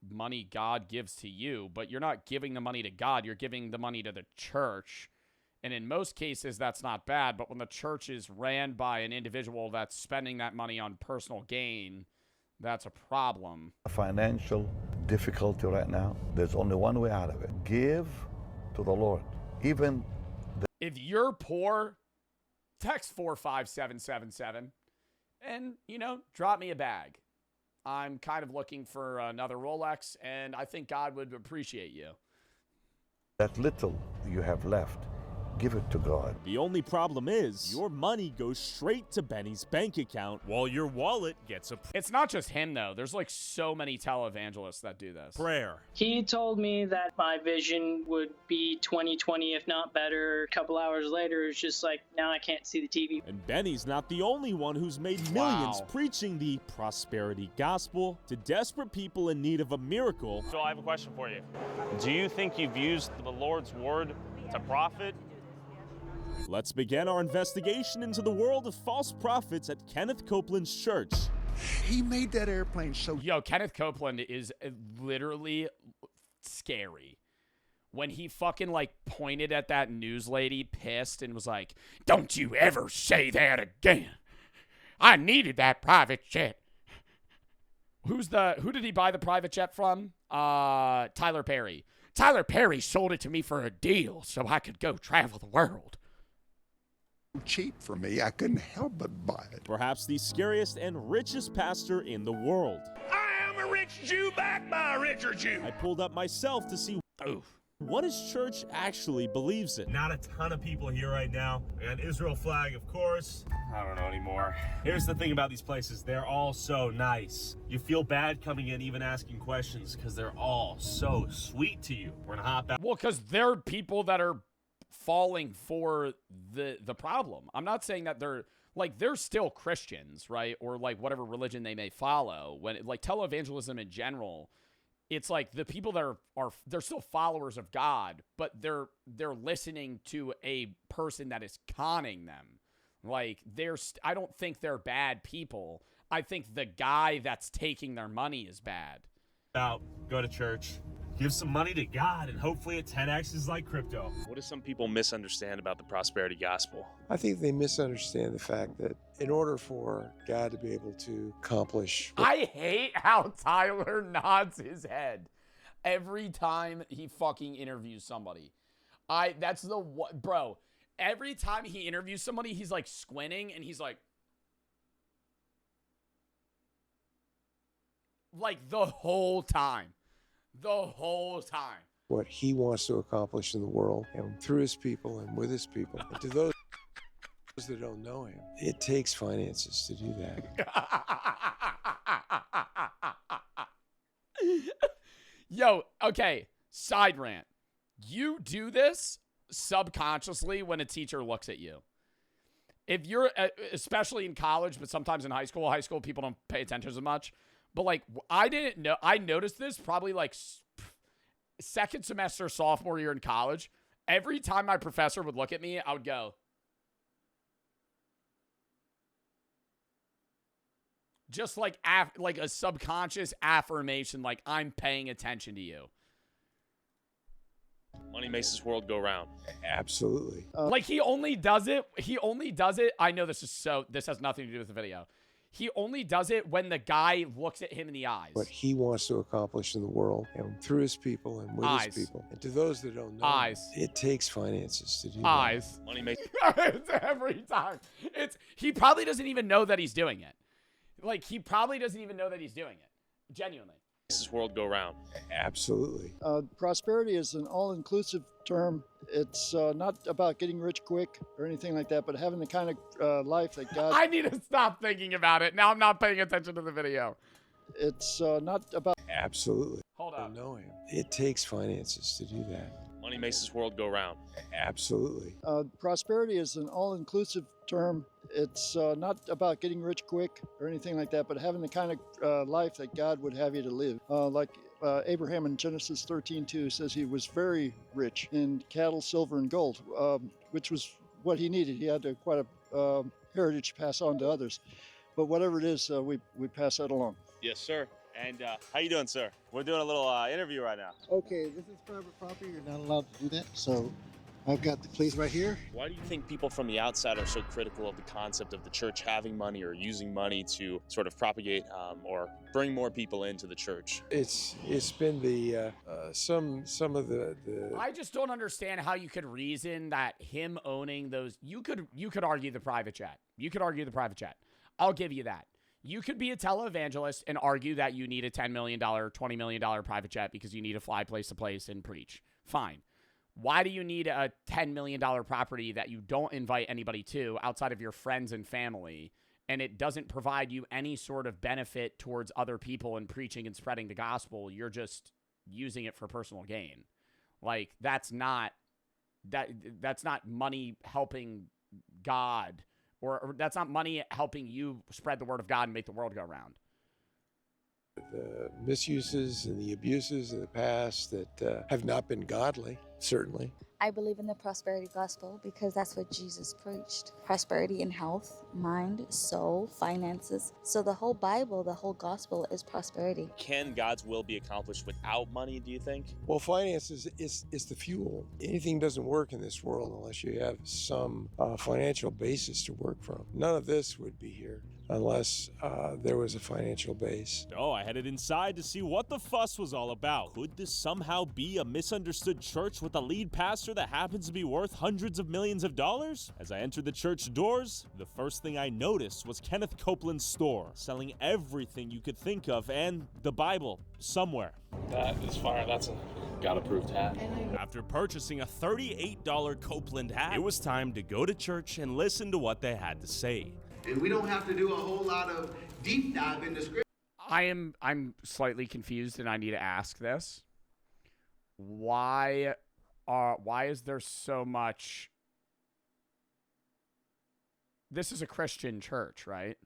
money God gives to you. But you're not giving the money to God, you're giving the money to the church. And in most cases, that's not bad. But when the church is ran by an individual that's spending that money on personal gain, that's a problem. A financial difficulty right now, there's only one way out of it. Give to the Lord. Even if you're poor, text 45777 and, drop me a bag. I'm kind of looking for another Rolex, and I think God would appreciate you. That little you have left, give it to God. The only problem is your money goes straight to Benny's bank account while your wallet gets a It's not just him, though. There's like so many televangelists that do this. prayer. He told me that my vision would be 20/20, if not better. A couple hours later, it's just like, now I can't see the TV. And Benny's not the only one who's made millions preaching the prosperity gospel to desperate people in need of a miracle. So I have a question for you. Do you think you've used the Lord's word to profit? Let's begin our investigation into the world of false prophets at Kenneth Copeland's church. He made that airplane so... Yo, Kenneth Copeland is literally scary. When he fucking, like, pointed at that news lady, pissed, and was like, "Don't you ever say that again. I needed that private jet." Who did he buy the private jet from? Tyler Perry. Tyler Perry sold it to me for a deal so I could go travel the world. cheap for me, I couldn't help but buy it. Perhaps the scariest and richest pastor in the world. I am a rich Jew backed by a richer Jew. I pulled up myself to see what his church actually believes in. Not a ton of people here right now. We got an Israel flag, of course. I don't know anymore. Here's the thing about these places. They're all so nice. You feel bad coming in even asking questions because they're all so sweet to you. We're gonna hop out. Well, because they're people that are falling for the problem. I'm not saying that they're still Christians, right? Or like whatever religion they may follow. When like televangelism in general, it's like the people that they're still followers of God, but they're listening to a person that is conning them. Like I don't think they're bad people. I think the guy that's taking their money is bad. Go to church. Give some money to God, and hopefully it 10x's like crypto. What do some people misunderstand about the prosperity gospel? I think they misunderstand the fact that in order for God to be able to accomplish... I hate how Tyler nods his head every time he fucking interviews somebody. Bro, every time he interviews somebody, he's like squinting, and he's like the whole time. The whole time. What he wants to accomplish in the world, and through his people and with his people. And to those that don't know him, it takes finances to do that. Yo, okay, side rant. You do this subconsciously when a teacher looks at you. If you're, especially in college, but sometimes in high school people don't pay attention as much. But, like, I didn't know. I noticed this probably, like, second semester sophomore year in college. Every time my professor would look at me, I would go. Just like a subconscious affirmation, like, I'm paying attention to you. Money makes this world go round. Absolutely. Like, he only does it. I know this has nothing to do with the video. He only does it when the guy looks at him in the eyes. What he wants to accomplish in the world, and through his people and with his people. And to those that don't know, it takes finances to do that. Money makes It's every time. He probably doesn't even know that he's doing it. Like, he probably doesn't even know that he's doing it. Genuinely. This world go round. Absolutely. Prosperity is an all-inclusive term. It's not about getting rich quick or anything like that, but having the kind of life that God... I need to stop thinking about it. Now I'm not paying attention to the video. It's not about... Absolutely. Hold on. Know him. It takes finances to do that. Money makes this world go round. Absolutely. Prosperity is an all-inclusive term. It's not about getting rich quick or anything like that, but having the kind of life that God would have you to live. Like Abraham in Genesis 13:2 says he was very rich in cattle, silver, and gold, which was what he needed. He had quite a heritage to pass on to others. But whatever it is, we pass that along. Yes, sir. And how you doing, sir? We're doing a little interview right now. Okay, this is private property. You're not allowed to do that. So I've got the place right here. Why do you think people from the outside are so critical of the concept of the church having money or using money to sort of propagate or bring more people into the church? It's been the some of the. I just don't understand how you could reason that him owning those. You could argue the private jet. You could argue the private jet. I'll give you that. You could be a televangelist and argue that you need a $10 million, $20 million private jet because you need to fly place to place and preach. Fine. Why do you need a $10 million property that you don't invite anybody to outside of your friends and family, and it doesn't provide you any sort of benefit towards other people and preaching and spreading the gospel? You're just using it for personal gain. Like, that's not money helping God, or that's not money helping you spread the word of God and make the world go round. The misuses and the abuses of the past that have not been godly, certainly. I believe in the prosperity gospel because that's what Jesus preached. Prosperity in health, mind, soul, finances. So the whole Bible, the whole gospel is prosperity. Can God's will be accomplished without money, do you think? Well, finances is the fuel. Anything doesn't work in this world unless you have some financial basis to work from. None of this would be here unless there was a financial base. So I headed inside to see what the fuss was all about. Could this somehow be a misunderstood church with a lead pastor that happens to be worth hundreds of millions of dollars? As I entered the church doors, the first thing I noticed was Kenneth Copeland's store, selling everything you could think of and the Bible somewhere. That is fire. That's a God-approved hat. After purchasing a $38 Copeland hat, it was time to go to church and listen to what they had to say. And we don't have to do a whole lot of deep dive into scripture. I'm slightly confused, and I need to ask this. Why is there so much? This is a Christian church, right?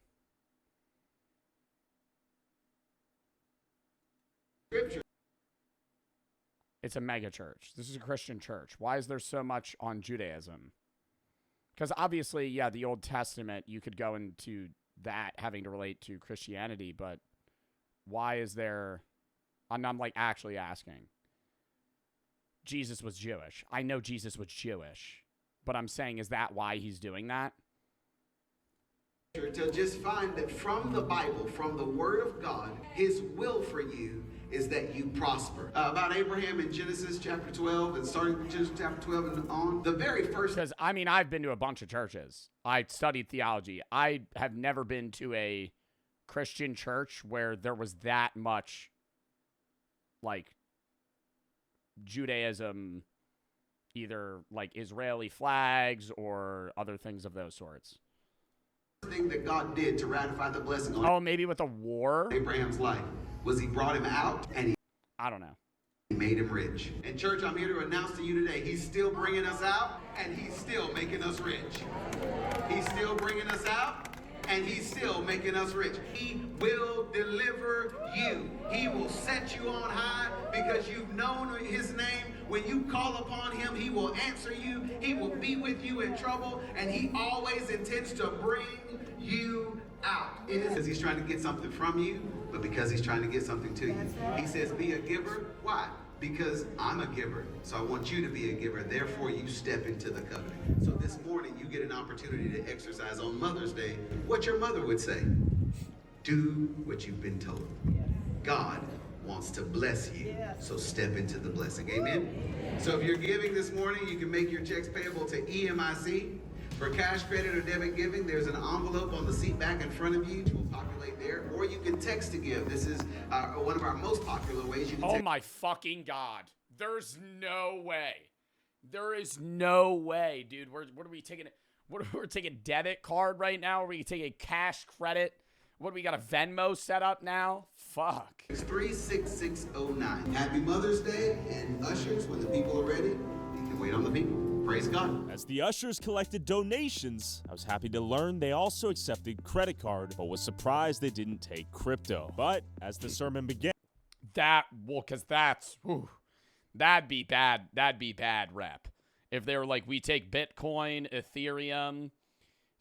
Scripture. It's a mega church. This is a Christian church. Why is there so much on Judaism? Because obviously, yeah, the Old Testament, you could go into that having to relate to Christianity, but why is there, and I'm like actually asking, Jesus was Jewish. I know Jesus was Jewish, but I'm saying, is that why he's doing that? To just find that from the Bible, from the Word of God, his will for you is that you prosper. About Abraham in Genesis chapter 12, and starting with Genesis chapter 12 and on, the very first... Because, I mean, I've been to a bunch of churches. I studied theology. I have never been to a Christian church where there was that much, like, Judaism, either, like, Israeli flags or other things of those sorts. Thing that God did to ratify the blessing on Oh, maybe with a war? Abraham's life was he brought him out and I don't know. He made him rich. And church, I'm here to announce to you today, he's still bringing us out and he's still making us rich. He's still bringing us out and he's still making us rich. He will deliver you. He will set you on high because you've known his name. When you call upon him, he will answer you. He will be with you in trouble, and he always intends to bring you out. It is because he's trying to get something from you, but because he's trying to get something to you. He says, be a giver. Why? Because I'm a giver, so I want you to be a giver. Therefore, you step into the covenant. So this morning, you get an opportunity to exercise on Mother's Day what your mother would say. Do what you've been told. God wants to bless you, so step into the blessing. Amen? So if you're giving this morning, you can make your checks payable to EMIC. For cash, credit, or debit giving, there's an envelope on the seat back in front of you, which will populate there, or you can text to give. This is one of our most popular ways. You can Oh my fucking God. There's no way. There is no way, dude. What are we taking? We're taking debit card right now? Are we taking cash credit? What, we got a Venmo set up now? Fuck. It's 36609. Happy Mother's Day, and ushers, when the people are ready, you can wait on the people. Praise God. As the ushers collected donations, I was happy to learn they also accepted credit card, but was surprised they didn't take crypto. But as the sermon began, Because that's, that'd be bad. That'd be bad rep. If they were like, we take Bitcoin, Ethereum,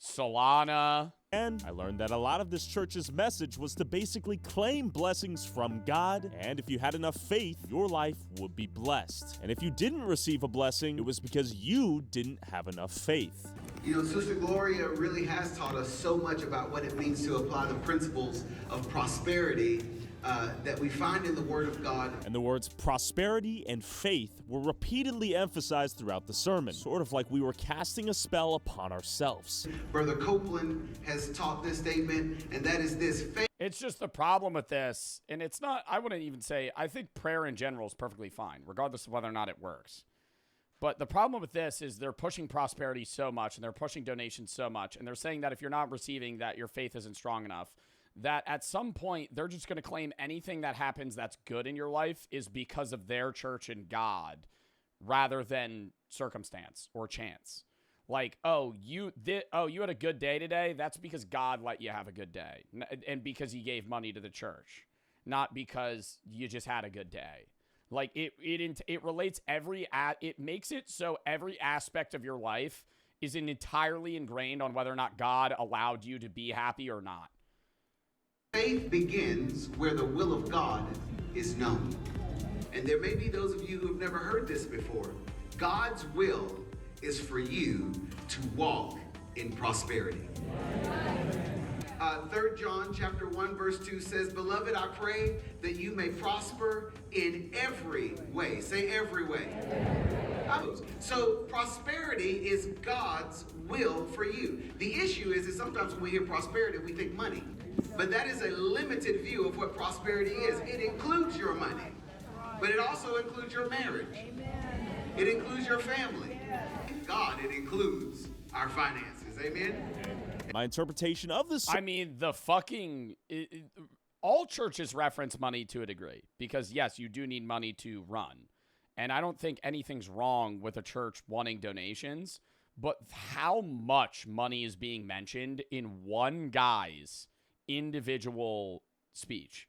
Solana. And I learned that a lot of this church's message was to basically claim blessings from God, and if you had enough faith, your life would be blessed. And if you didn't receive a blessing, it was because you didn't have enough faith. You know, Sister Gloria really has taught us so much about what it means to apply the principles of prosperity that we find in the Word of God. And the words prosperity and faith were repeatedly emphasized throughout the sermon, sort of like we were casting a spell upon ourselves. Brother Copeland has taught this statement, and that is this: faith. It's just the problem with this, and it's not, I wouldn't even say, I think prayer in general is perfectly fine, regardless of whether or not it works. But the problem with this is they're pushing prosperity so much, and they're pushing donations so much, and they're saying that if you're not receiving that, your faith isn't strong enough, that at some point they're just going to claim anything that happens that's good in your life is because of their church and God rather than circumstance or chance. Like, you had a good day today. That's because God let you have a good day and because he gave money to the church, not because you just had a good day. Like it relates it makes it so every aspect of your life is entirely ingrained on whether or not God allowed you to be happy or not. Faith begins where the will of God is known. And there may be those of you who have never heard this before. God's will is for you to walk in prosperity. 3 John chapter 1 verse 2 says, "Beloved, I pray that you may prosper in every way." Say every way. So prosperity is God's will for you. The issue is that sometimes when we hear prosperity, we think money. But that is a limited view of what prosperity is. It includes your money, but it also includes your marriage. It includes your family. God, it includes our finances. Amen? My interpretation of this... I mean, all churches reference money to a degree because, yes, you do need money to run. And I don't think anything's wrong with a church wanting donations, but how much money is being mentioned in one guy's individual speech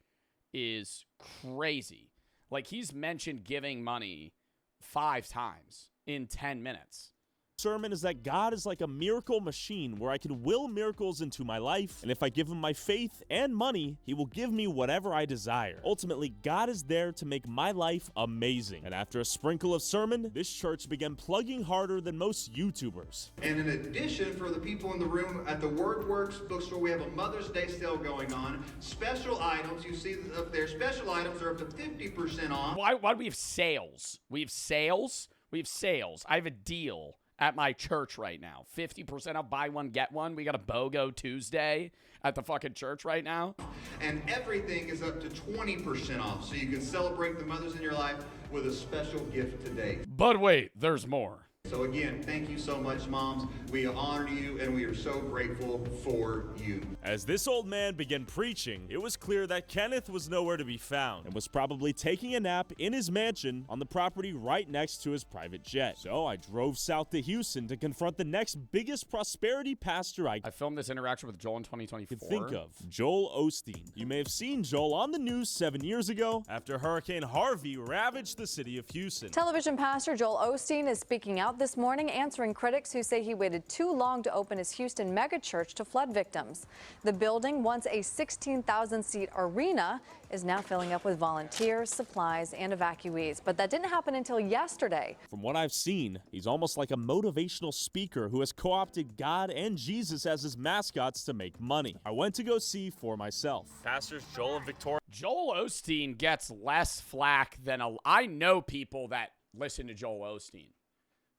is crazy. Like, he's mentioned giving money 5 times in 10 minutes. Sermon is that God is like a miracle machine where I can will miracles into my life, and if I give him my faith and money, he will give me whatever I desire. Ultimately, God is there to make my life amazing. And after a sprinkle of sermon, this church began plugging harder than most YouTubers. And in addition, for the people in the room, at the WordWorks bookstore, we have a Mother's Day sale going on. Special items, you see up there, special items are up to 50% off. Why do we have sales? We have sales? We have sales. I have a deal at my church right now. 50% off, buy one, get one. We got a BOGO Tuesday at the fucking church right now. And everything is up to 20% off, so you can celebrate the mothers in your life with a special gift today. But wait, there's more. So again, thank you so much, moms. We honor you, and we are so grateful for you. As this old man began preaching, it was clear that Kenneth was nowhere to be found and was probably taking a nap in his mansion on the property right next to his private jet. So I drove south to Houston to confront the next biggest prosperity pastor I filmed this interaction with Joel in 2024. Could think of, Joel Osteen. You may have seen Joel on the news 7 years ago after Hurricane Harvey ravaged the city of Houston. Television pastor Joel Osteen is speaking out this morning, answering critics who say he waited too long to open his Houston megachurch to flood victims. The building, once a 16,000-seat arena, is now filling up with volunteers, supplies, and evacuees. But that didn't happen until yesterday. From what I've seen, he's almost like a motivational speaker who has co-opted God and Jesus as his mascots to make money. I went to go see for myself. Pastors Joel and Victoria. Joel Osteen gets less flack than I know people that listen to Joel Osteen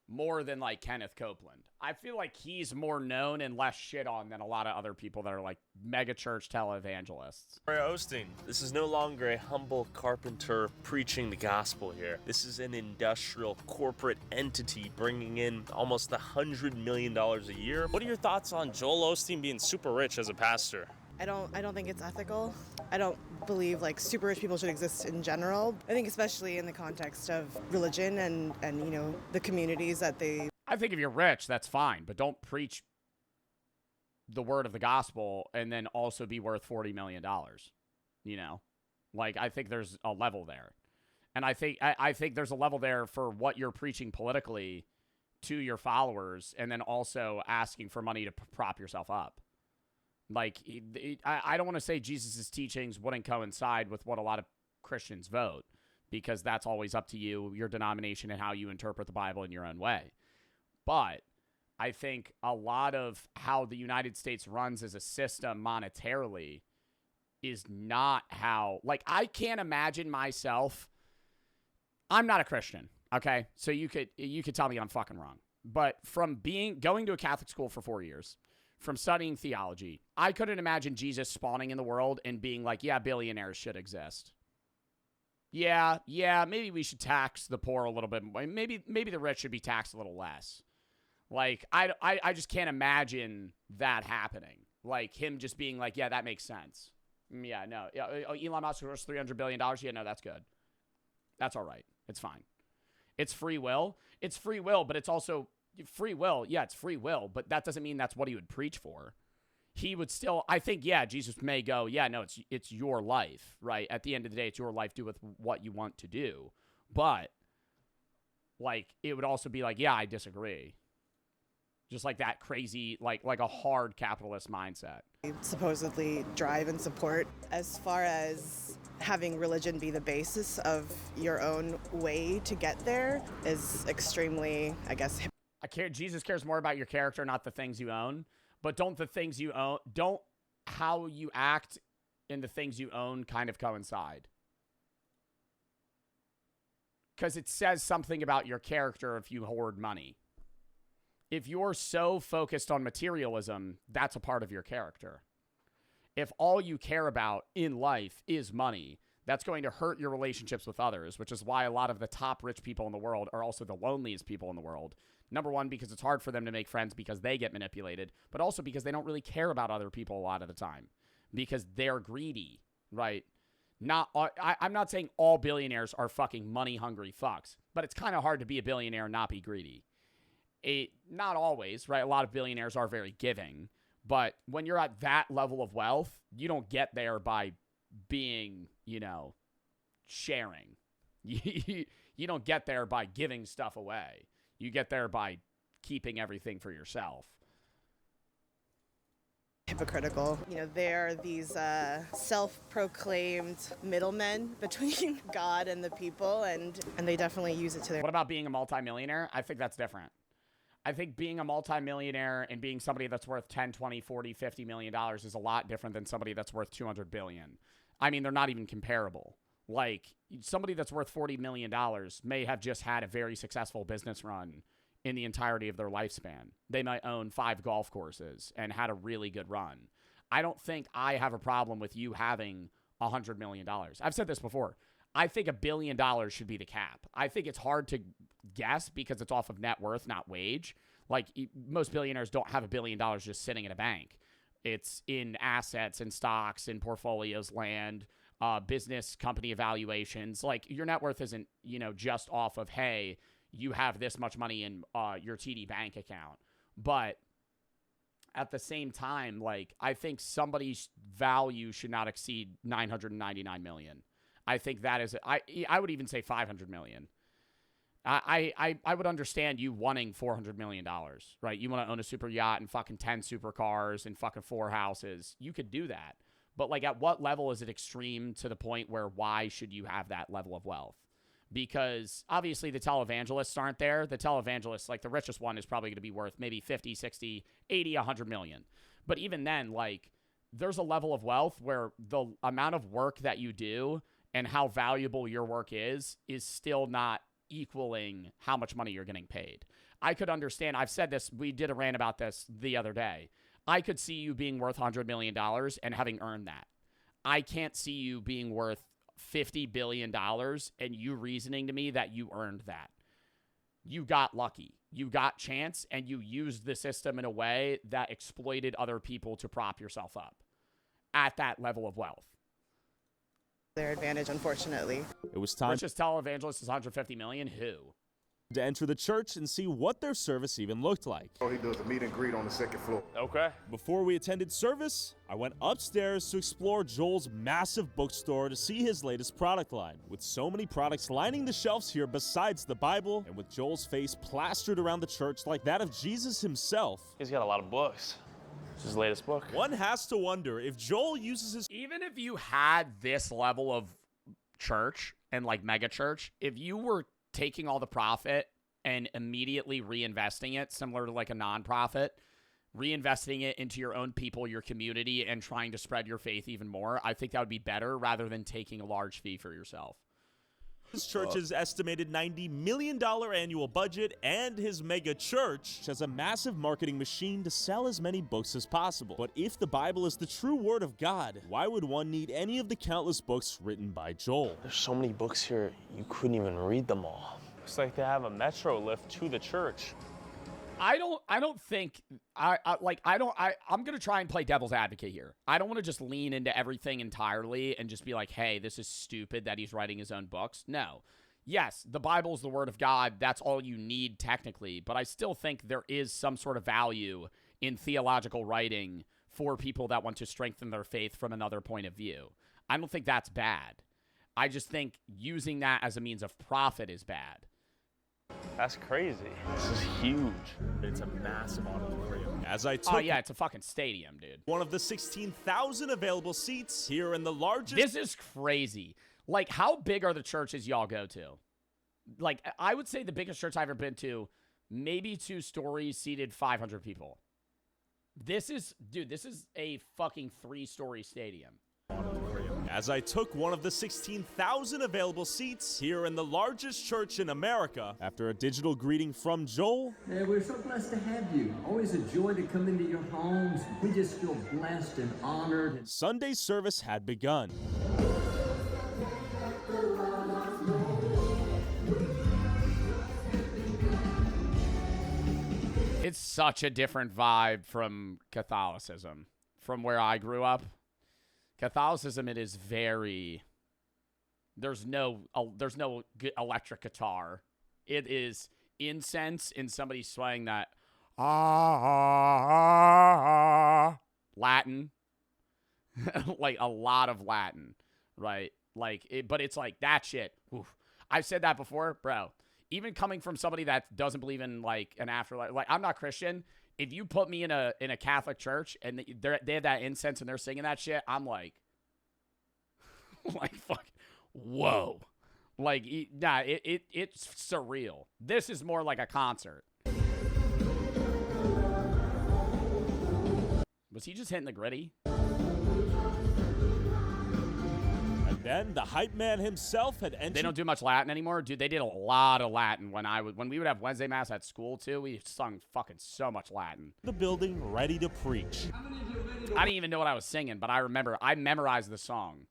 more than like Kenneth Copeland. I feel like he's more known and less shit on than a lot of other people that are like mega church televangelists. Osteen, this is no longer a humble carpenter preaching the gospel here. This is an industrial corporate entity bringing in almost $100 million a year. What are your thoughts on Joel Osteen being super rich as a pastor? I don't think it's ethical. I don't believe like super rich people should exist in general. I think especially in the context of religion and you know, the communities that they... I think if you're rich, that's fine, but don't preach the word of the gospel and then also be worth $40 million. You know? Like, I think there's a level there. And I think there's a level there for what you're preaching politically to your followers and then also asking for money to prop yourself up. Like, I don't want to say Jesus' teachings wouldn't coincide with what a lot of Christians vote, because that's always up to you, your denomination, and how you interpret the Bible in your own way. But I think a lot of how the United States runs as a system monetarily is not how, like, I can't imagine myself. I'm not a Christian, okay? So you could tell me I'm fucking wrong. But from going to a Catholic school for 4 years, from studying theology, I couldn't imagine Jesus spawning in the world and being like, yeah, billionaires should exist. Yeah, maybe we should tax the poor a little bit. Maybe the rich should be taxed a little less. Like, I just can't imagine that happening. Like, him just being like, yeah, that makes sense. Yeah, no. Yeah, Elon Musk was $300 billion. Yeah, no, that's good. That's all right. It's fine. It's free will. It's free will, but it's also... free will, yeah, it's free will, but that doesn't mean that's what he would preach for. He would still, I think, yeah, Jesus may go, yeah, no, it's your life, right? At the end of the day, it's your life. Do with what you want to do. But, like, it would also be like, yeah, I disagree. Just like that crazy, like a hard capitalist mindset. Supposedly drive and support. As far as having religion be the basis of your own way to get there is extremely, I guess. Jesus cares more about your character, not the things you own. But don't the things you own, don't how you act in the things you own kind of coincide? Because it says something about your character if you hoard money. If you're so focused on materialism, that's a part of your character. If all you care about in life is money, that's going to hurt your relationships with others, which is why a lot of the top rich people in the world are also the loneliest people in the world. Number one, because it's hard for them to make friends because they get manipulated, but also because they don't really care about other people a lot of the time because they're greedy, right? I'm not saying all billionaires are fucking money-hungry fucks, but it's kind of hard to be a billionaire and not be greedy. Not always, right? A lot of billionaires are very giving, but when you're at that level of wealth, you don't get there by being, sharing. You don't get there by giving stuff away. You get there by keeping everything for yourself. Hypocritical. There are these self-proclaimed middlemen between God and the people, and they definitely use it to their... What about being a multimillionaire? I think that's different. I think being a multimillionaire and being somebody that's worth 10, 20, 40, 50 million dollars is a lot different than somebody that's worth 200 billion. I mean, they're not even comparable. Like, somebody that's worth $40 million may have just had a very successful business run in the entirety of their lifespan. They might own 5 golf courses and had a really good run. I don't think I have a problem with you having $100 million. I've said this before. I think $1 billion should be the cap. I think it's hard to guess because it's off of net worth, not wage. Like, most billionaires don't have $1 billion just sitting in a bank. It's in assets and stocks and portfolios, land, business company evaluations. Like, your net worth isn't, just off of, hey, you have this much money in your TD bank account. But at the same time, like, I think somebody's value should not exceed $999 million. I think that is, I would even say $500 million. I would understand you wanting $400 million, right? You want to own a super yacht and fucking 10 supercars and fucking 4 houses. You could do that. But, like, at what level is it extreme to the point where why should you have that level of wealth? Because obviously the televangelists aren't there. The televangelists, like the richest one, is probably going to be worth maybe 50, 60, 80, 100 million. But even then, like, there's a level of wealth where the amount of work that you do and how valuable your work is still not equaling how much money you're getting paid. I could understand. I've said this. We did a rant about this the other day. I could see you being worth $100 million and having earned that. I can't see you being worth $50 billion and you reasoning to me that you earned that. You got lucky. You got chance, and you used the system in a way that exploited other people to prop yourself up at that level of wealth. Their advantage, unfortunately. It was time. Richest televangelist is $150 million. Who? To enter the church and see what their service even looked like. Oh, he does a meet and greet on the 2nd floor. Okay. Before we attended service, I went upstairs to explore Joel's massive bookstore to see his latest product line. With so many products lining the shelves here besides the Bible, and with Joel's face plastered around the church like that of Jesus himself. He's got a lot of books. It's his latest book. One has to wonder if Joel uses his... Even if you had this level of church and, like, mega church, if you were taking all the profit and immediately reinvesting it, similar to like a nonprofit, reinvesting it into your own people, your community, and trying to spread your faith even more, I think that would be better rather than taking a large fee for yourself. His church's estimated $90 million annual budget, and his mega church has a massive marketing machine to sell as many books as possible. But if the Bible is the true word of God, why would one need any of the countless books written by Joel? There's so many books here, you couldn't even read them all. Looks like they have a metro lift to the church. I'm going to try and play devil's advocate here. I don't want to just lean into everything entirely and just be like, hey, this is stupid that he's writing his own books. No. Yes, the Bible is the word of God. That's all you need technically. But I still think there is some sort of value in theological writing for people that want to strengthen their faith from another point of view. I don't think that's bad. I just think using that as a means of profit is bad. That's crazy. This is huge. It's a massive auditorium. As I took Oh, yeah, it's a fucking stadium, dude. one of the 16,000 available seats here in the largest... This is crazy. Like, how big are the churches y'all go to? Like, I would say the biggest church I've ever been to, maybe 2 stories, seated 500 people. This is, dude, this is a fucking 3-story stadium. As I took one of the 16,000 available seats here in the largest church in America, after a digital greeting from Joel. Yeah, we're so blessed to have you. Always a joy to come into your homes. We just feel blessed and honored. Sunday service had begun. It's such a different vibe from Catholicism, from where I grew up. Catholicism, it is very, there's no electric guitar. It is incense and somebody swaying that Latin, like a lot of Latin, right? Like, but it's like that shit. Oof. I've said that before, bro. Even coming from somebody that doesn't believe in like an afterlife, like I'm not Christian. If you put me in a Catholic church and they have that incense and they're singing that shit, I'm like fuck, whoa, like nah, it's surreal. This is more like a concert. Was he just hitting the gritty? And then the hype man himself had entered. They don't do much Latin anymore, dude. They did a lot of Latin when we would have Wednesday mass at school too. We sung fucking so much Latin. The building ready to preach. I didn't even know what I was singing, but I memorized the song.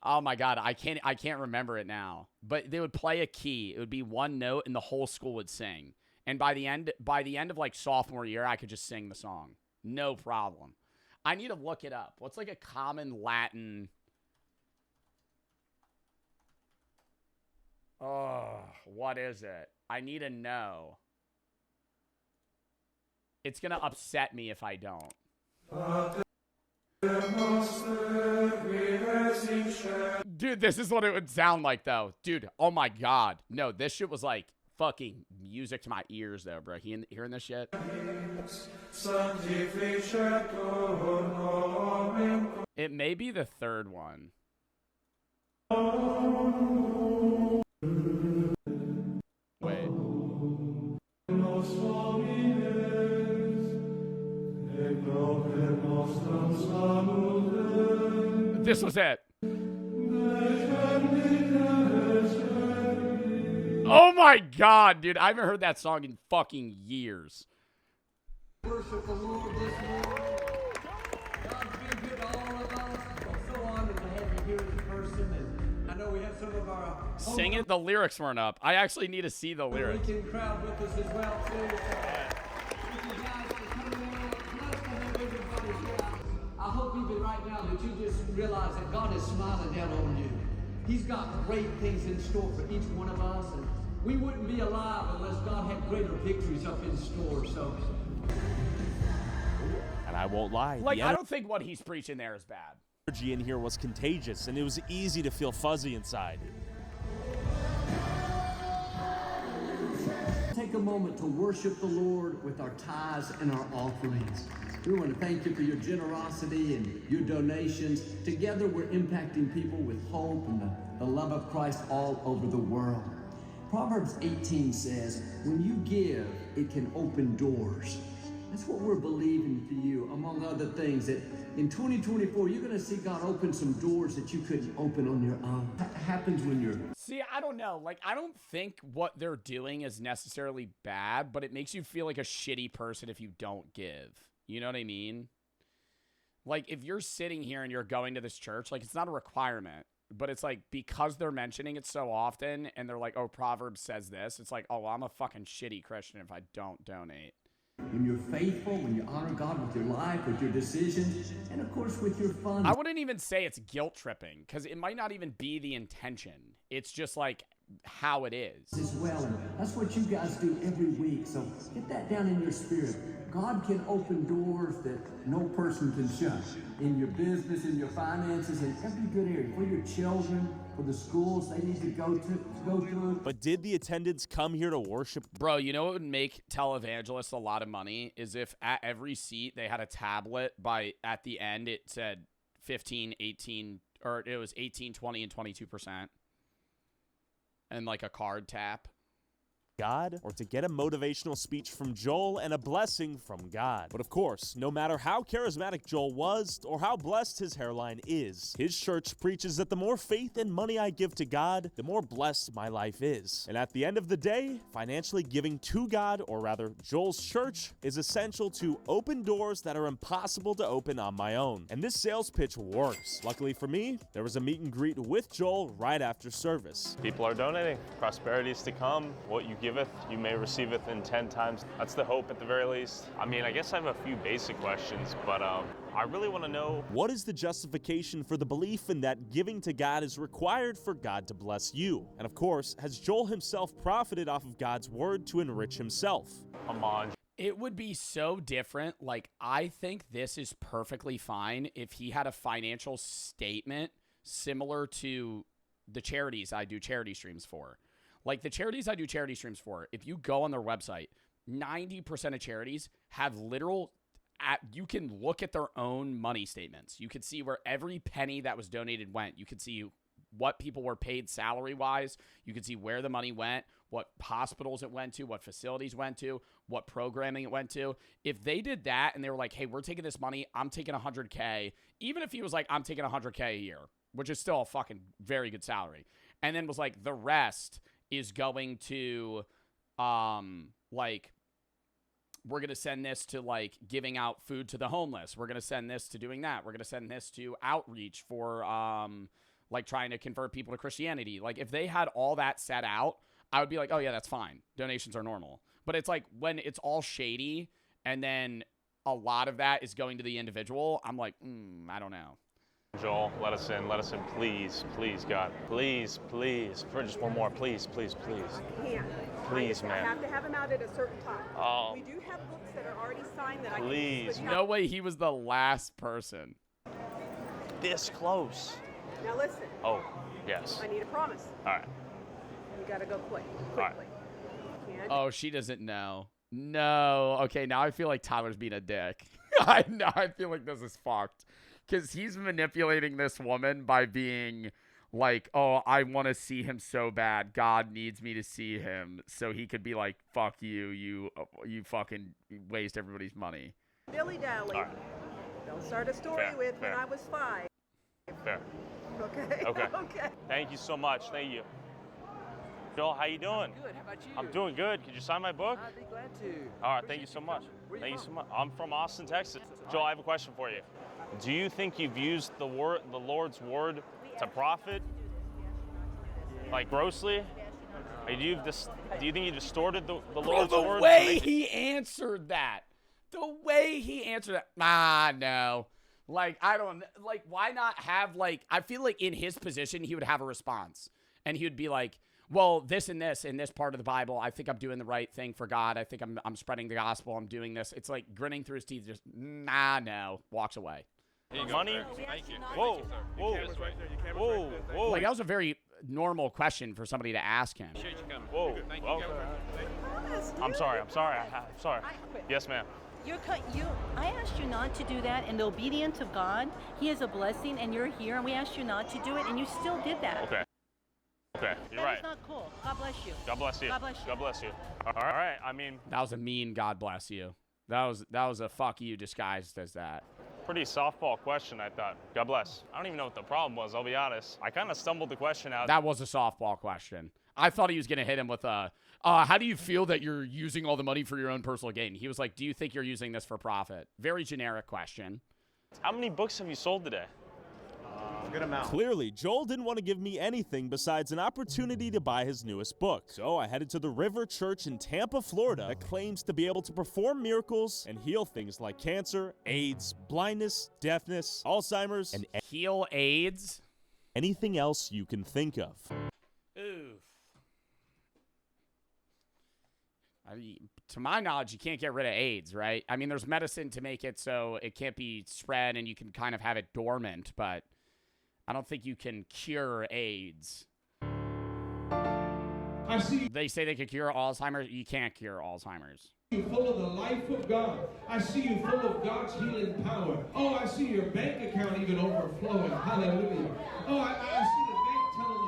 Oh my God, I can't remember it now. But they would play a key. It would be one note, and the whole school would sing. And by the end of like sophomore year, I could just sing the song, no problem. I need to look it up. What's like a common Latin? Oh, what is it? I need to know. It's gonna upset me if I don't. Dude, this is what it would sound like, though. Dude, oh my God. No, this shit was like fucking music to my ears, though, bro. Hearing this shit? It may be the third one. Wait. This was it. Oh my God, dude. I haven't heard that song in fucking years. Worship the Lord this morning. God's been good to all of us. I'm so honored to have you here in person. And I know we have some of our... Sing it. The lyrics weren't up. I actually need to see the lyrics. Weekend crowd with us as well, too. Thank you guys for coming in. Blessed to have everybody here. I hope even right now that you just realize that God is smiling down on you. He's got great things in store for each one of us, and we wouldn't be alive unless God had greater victories up in store. So, and I won't lie, like, I don't think what he's preaching there is bad. The energy in here was contagious, and it was easy to feel fuzzy inside. take a moment to worship the Lord with our tithes and our offerings. We want to thank you for your generosity and your donations. Together, we're impacting people with hope and the love of Christ all over the world. Proverbs 18 says, when you give, it can open doors. That's what we're believing for you, among other things, that in 2024, you're going to see God open some doors that you couldn't open on your own. That happens when you're... See, I don't know. Like, I don't think what they're doing is necessarily bad, but it makes you feel like a shitty person if you don't give. You know what I mean? Like, if you're sitting here and you're going to this church, like, it's not a requirement, but it's like, because they're mentioning it so often, and they're like, oh, Proverbs says this, it's like, oh, well, I'm a fucking shitty Christian if I don't donate. When you're faithful, when you honor God with your life, with your decisions, and of course with your funds. I wouldn't even say it's guilt tripping, because it might not even be the intention. It's just like how it is. As well, and that's what you guys do every week. So get that down in your spirit. God can open doors that no person can shut. In your business, in your finances, in every good area. For your children, for the schools they need to go through. But did the attendants come here to worship? Bro, you know what would make televangelists a lot of money is if at every seat they had a tablet at the end it said 15, 18, or it was 18, 20, and 22%. And like a card tap. God, or to get a motivational speech from Joel and a blessing from God. But of course, no matter how charismatic Joel was or how blessed his hairline is, his church preaches that the more faith and money I give to God, the more blessed my life is. And at the end of the day, financially giving to God, or rather Joel's church, is essential to open doors that are impossible to open on my own. And this sales pitch works. Luckily for me, there was a meet and greet with Joel right after service. People are donating. Prosperity is to come. What you giveth, you may receiveth in 10 times. That's the hope at the very least. I mean, I guess I have a few basic questions, but I really want to know, what is the justification for the belief in that giving to God is required for God to bless you? And of course, has Joel himself profited off of God's word to enrich himself? Come on. It would be so different. Like, I think this is perfectly fine if he had a financial statement similar to the charities I do charity streams for. Like, the charities I do charity streams for, if you go on their website, 90% of charities have you can look at their own money statements. You can see where every penny that was donated went. You can see what people were paid salary-wise. You can see where the money went, what hospitals it went to, what facilities went to, what programming it went to. If they did that and they were like, hey, we're taking this money, I'm taking $100K, even if he was like, I'm taking $100K a year, which is still a fucking very good salary, and then was like, the rest is going to, like, we're going to send this to, like, giving out food to the homeless. We're going to send this to doing that. We're going to send this to outreach for, like, trying to convert people to Christianity. Like, if they had all that set out, I would be like, oh, yeah, that's fine. Donations are normal. But it's like when it's all shady and then a lot of that is going to the individual, I'm like, I don't know. Joel, let us in, please, please, God, please, please, for just one more, please, please, please. Please, man. I have to have them out at a certain time. Oh. We do have books that are already signed that Please. I can No way he was the last person. This close. Now listen. Oh, yes. I need a promise. All right. You gotta go quickly. All right. Oh, she doesn't know. No. Okay, now I feel like Tyler's being a dick. I feel like this is fucked. Because he's manipulating this woman by being like, oh, I want to see him so bad. God needs me to see him. So he could be like, fuck you. You fucking waste everybody's money. Dilly dally. Right. Don't start a story Fair, with fair. when I was 5. Fair. Okay. Okay. Okay. Thank you so much. Thank you. Joel, how you doing? Good. How about you? I'm doing good. Could you sign my book? I'd be glad to. All right. Thank you so much. Thank you so much. I'm from Austin, Texas. Joel, I have a question for you. Do you think you've used the Lord's word to profit, like grossly? Or do you think you distorted the Lord's word? The way he answered that. No. Like, I don't, like, why not have, like, I feel like in his position, he would have a response. And he would be like, well, this and this in this part of the Bible, I think I'm doing the right thing for God. I think I'm spreading the gospel. I'm doing this. It's like grinning through his teeth, just, no, walks away. Money? Thank you. Whoa, whoa, whoa, whoa. Like, that was a very normal question for somebody to ask him. Whoa. I'm sorry. Yes, ma'am. I asked you not to do that in the obedience of God. He is a blessing, and you're here, and we asked you not to do it, and you still did that. Okay, you're That right. is not cool. God bless you. God bless you. God bless you. God bless you. All right, I mean, That was a mean God bless you. That was a fuck you disguised as that. pretty softball question, I thought. God bless. I don't even know what the problem was, I'll be honest. I kind of stumbled the question out. That was a softball question. I thought he was going to hit him with how do you feel that you're using all the money for your own personal gain? He was like, do you think you're using this for profit? Very generic question. How many books have you sold today? Good amount. Clearly, Joel didn't want to give me anything besides an opportunity to buy his newest book. So I headed to the River Church in Tampa, Florida, that claims to be able to perform miracles and heal things like cancer, AIDS, blindness, deafness, Alzheimer's, and heal AIDS? Anything else you can think of. Oof. to my knowledge, you can't get rid of AIDS, right? I mean, there's medicine to make it so it can't be spread and you can kind of have it dormant, but I don't think you can cure AIDS. I see They say they could cure Alzheimer's. You can't cure Alzheimer's. you full of the life of God. I see you full of God's healing power. Oh, I see your bank account even overflowing. Hallelujah. Oh, I see the bank telling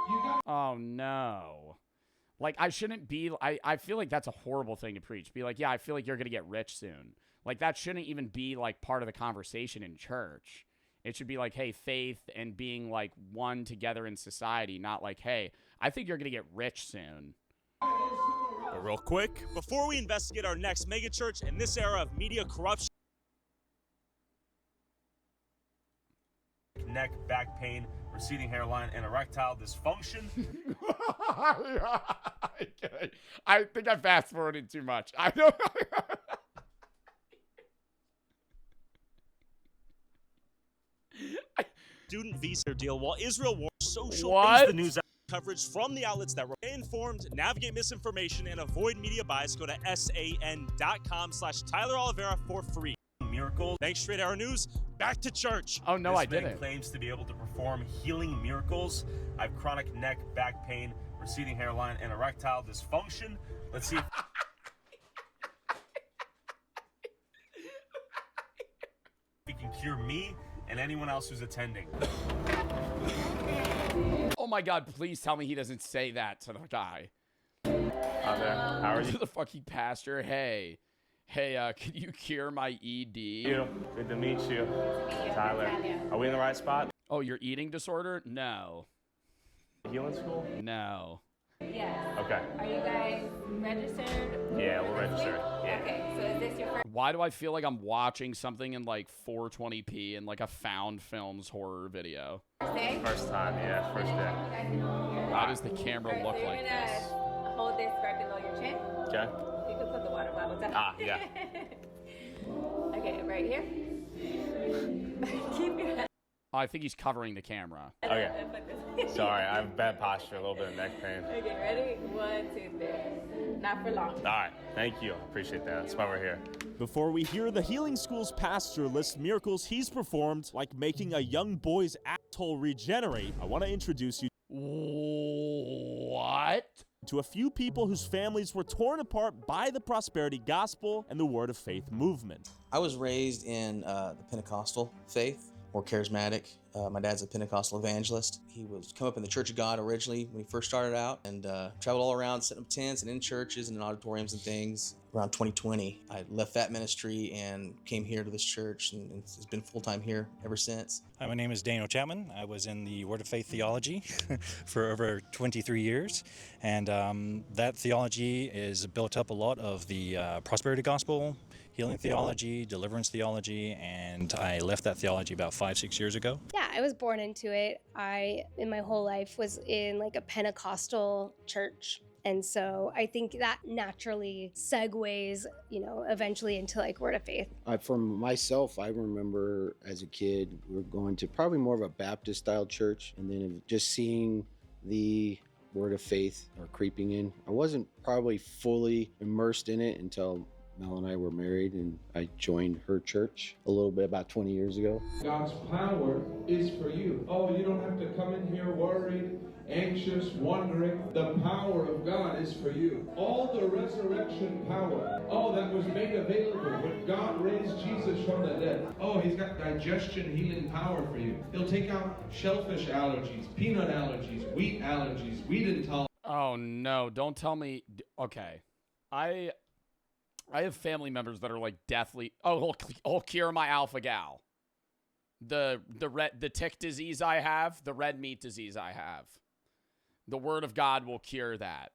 you got. Oh, no. Like, I shouldn't be, I feel like that's a horrible thing to preach. Be like, yeah, I feel like you're going to get rich soon. Like, that shouldn't even be, like, part of the conversation in church. It should be like, hey, faith and being, like, one together in society, not like, hey, I think you're going to get rich soon. But real quick, before we investigate our next megachurch in this era of media corruption, Neck, back pain, receding hairline, and erectile dysfunction. I think I fast forwarded too much. I don't. student visa deal, while Israel wars social What? the news coverage from the outlets that were informed, navigate misinformation, and avoid media bias. Go to san.com/Tyler Oliveira for free. Miracles. Thanks, Straight Arrow News. Back to church. Oh, no, This I man didn't. claims to be able to perform healing miracles. I have chronic neck, back pain, receding hairline, and erectile dysfunction. Let's see if he can cure me and anyone else who's attending. Oh, my God, please tell me he doesn't say that to the guy. Hi there. How are you? To the fucking pastor. Hey, can you cure my ED? Good to meet you. Tyler. Are we in the right spot? Oh, your eating disorder? No. Healing school? No. Yes. Okay. Are you guys registered? Yeah, we're registered. Yeah. Okay, so is this your first? Why do I feel like I'm watching something in like 420p in like a found films horror video? day? First time, yeah, first day. Why does the camera look so like you're gonna this? hold this right below your chin. Okay. You can put the water bottle down. Ah, yeah. Okay, right here. Keep your head. Oh, I think he's covering the camera. Okay. Sorry, I have bad posture, a little bit of neck pain. Okay, ready? 1, 2, 3. Not for long. All right, thank you. I appreciate that. That's why we're here. Before we hear the healing school's pastor list miracles he's performed, like making a young boy's asshole regenerate, I want to introduce you What? to a few people whose families were torn apart by the prosperity gospel and the word of faith movement. I was raised in the Pentecostal faith, or charismatic. My dad's a Pentecostal evangelist. He was come up in the Church of God originally when he first started out, and traveled all around setting up tents and in churches and in auditoriums and things. Around 2020, I left that ministry and came here to this church, and it's been full-time here ever since. Hi, my name is Daniel Chapman. I was in the Word of Faith theology for over 23 years, and that theology is built up a lot of the prosperity gospel, healing theology, deliverance theology, and I left that theology about 5-6 years ago. Yeah, I was born into it. I, in my whole life, was in like a Pentecostal church. And so I think that naturally segues, eventually into like Word of Faith. For myself, I remember as a kid, we were going to probably more of a Baptist style church, and then just seeing the Word of Faith or creeping in. I wasn't probably fully immersed in it until Mel and I were married, and I joined her church a little bit about 20 years ago. God's power is for you. Oh, you don't have to come in here worried, anxious, wondering. The power of God is for you. All the resurrection power, that was made available when God raised Jesus from the dead. Oh, he's got digestion healing power for you. He'll take out shellfish allergies, peanut allergies, wheat intolerance. Oh, no. Don't tell me. Okay. I have family members that are like deathly. Oh, he'll cure my alpha-gal. The tick disease I have, the red meat disease I have. The word of God will cure that.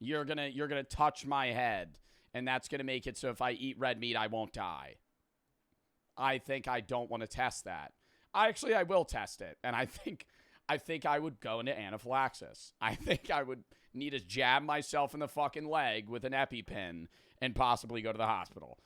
You're gonna touch my head, and that's gonna make it so if I eat red meat, I won't die. I think I don't want to test that. I will test it, and I think I would go into anaphylaxis. I think I would need to jab myself in the fucking leg with an EpiPen and possibly go to the hospital.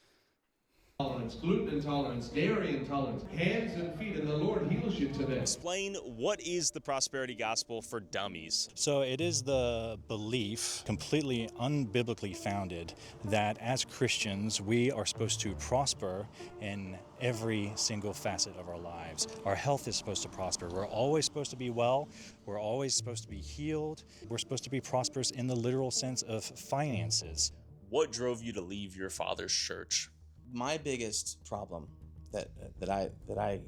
Intolerance, gluten intolerance, dairy intolerance, hands and feet, and the Lord heals you today. Explain what is the prosperity gospel for dummies. So it is the belief, completely unbiblically founded, that as Christians we are supposed to prosper in every single facet of our lives. Our health is supposed to prosper. We're always supposed to be well. We're always supposed to be healed. We're supposed to be prosperous in the literal sense of finances. What drove you to leave your father's church? My biggest problem that I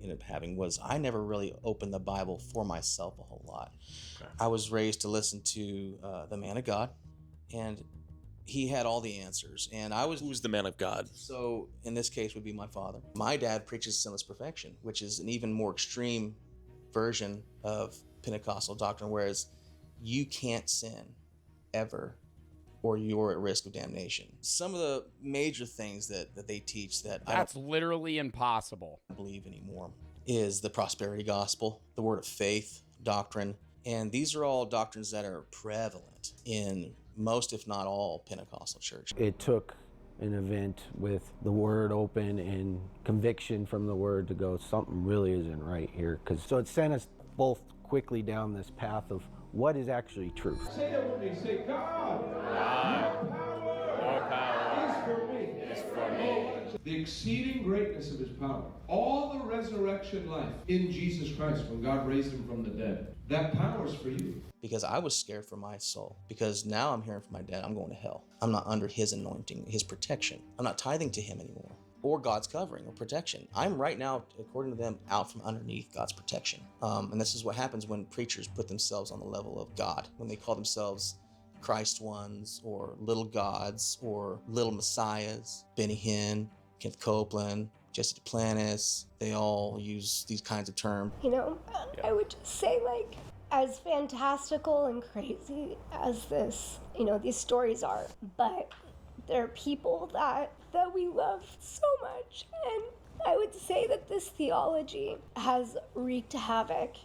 ended up having was I never really opened the Bible for myself a whole lot. Okay. I was raised to listen to the man of God, and he had all the answers. And I was... Who's the man of God? So in this case would be my father. My dad preaches sinless perfection, which is an even more extreme version of Pentecostal doctrine, whereas you can't sin ever, or you're at risk of damnation. Some of the major things that they teach that that's literally impossible I don't believe anymore is the prosperity gospel, the word of faith doctrine, and these are all doctrines that are prevalent in most, if not all, Pentecostal church. It took an event with the word open and conviction from the word to go, something really isn't right here. So it sent us both quickly down this path of what is actually truth. Say that with me. Say, God, Your power is for me. is for me. The exceeding greatness of his power. All the resurrection life in Jesus Christ when God raised him from the dead. That power is for you. Because I was scared for my soul. Because now I'm hearing from my dad, I'm going to hell. I'm not under his anointing, his protection. I'm not tithing to him anymore. Or God's covering or protection. I'm right now, according to them, out from underneath God's protection. And this is what happens when preachers put themselves on the level of God. When they call themselves Christ ones, or little gods, or little messiahs. Benny Hinn, Kenneth Copeland, Jesse Duplantis, they all use these kinds of terms. You know, I would just say, like, as fantastical and crazy as this, you know, these stories are, but there are people that we love so much, and I would say that this theology has wreaked havoc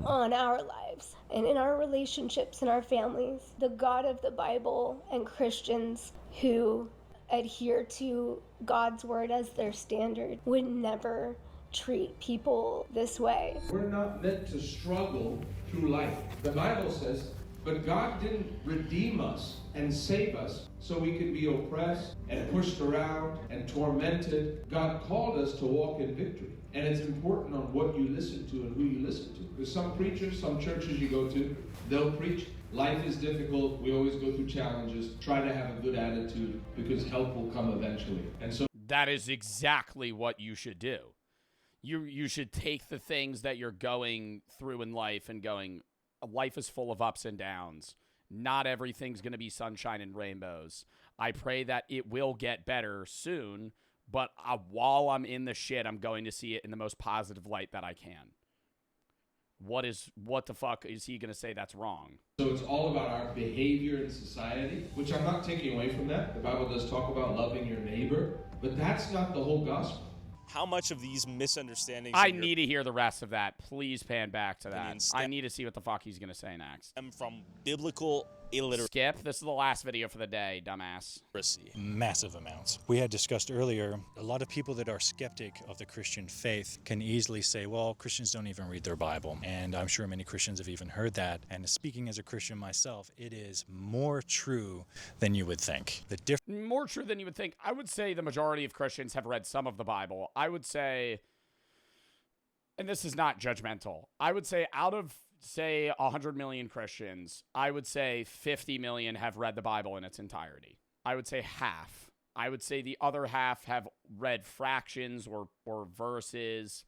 on our lives and in our relationships and our families. The God of the Bible and Christians who adhere to God's word as their standard would never treat people this way. We're not meant to struggle through life. The Bible says, but God didn't redeem us and save us so we could be oppressed and pushed around and tormented. God called us to walk in victory. And it's important on what you listen to and who you listen to. There's some preachers, some churches you go to, they'll preach, life is difficult, we always go through challenges, try to have a good attitude because help will come eventually. And so that is exactly what you should do. You should take the things that you're going through in life and going, life is full of ups and downs. Not everything's going to be sunshine and rainbows. I pray that it will get better soon, but while I'm in the shit, I'm going to see it in the most positive light that I can. What the fuck is he going to say that's wrong? So it's all about our behavior in society, which I'm not taking away from that. The Bible does talk about loving your neighbor, but that's not the whole gospel. How much of these misunderstandings... I need to hear the rest of that. Please pan back to that. I need to see what the fuck he's going to say next. From biblical illiteracy. Skip, this is the last video for the day, dumbass. Massive amounts. We had discussed earlier, a lot of people that are skeptic of the Christian faith can easily say, well, Christians don't even read their Bible. And I'm sure many Christians have even heard that. And speaking as a Christian myself, it is more true than you would think. More true than you would think. I would say the majority of Christians have read some of the Bible. I would say, and this is not judgmental, I would say out of, say, 100 million Christians, I would say 50 million have read the Bible in its entirety. I would say half. I would say the other half have read fractions or verses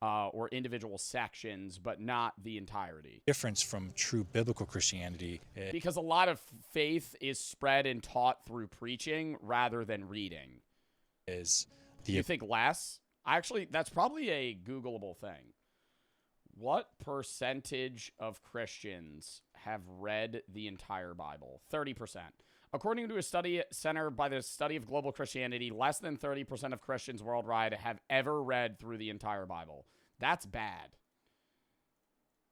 or individual sections, but not the entirety. Difference from true biblical Christianity. Because a lot of faith is spread and taught through preaching rather than reading. You think less? Actually, that's probably a Googleable thing. What percentage of Christians have read the entire Bible? 30%. According to a study centered by the Study of Global Christianity, less than 30% of Christians worldwide have ever read through the entire Bible. That's bad.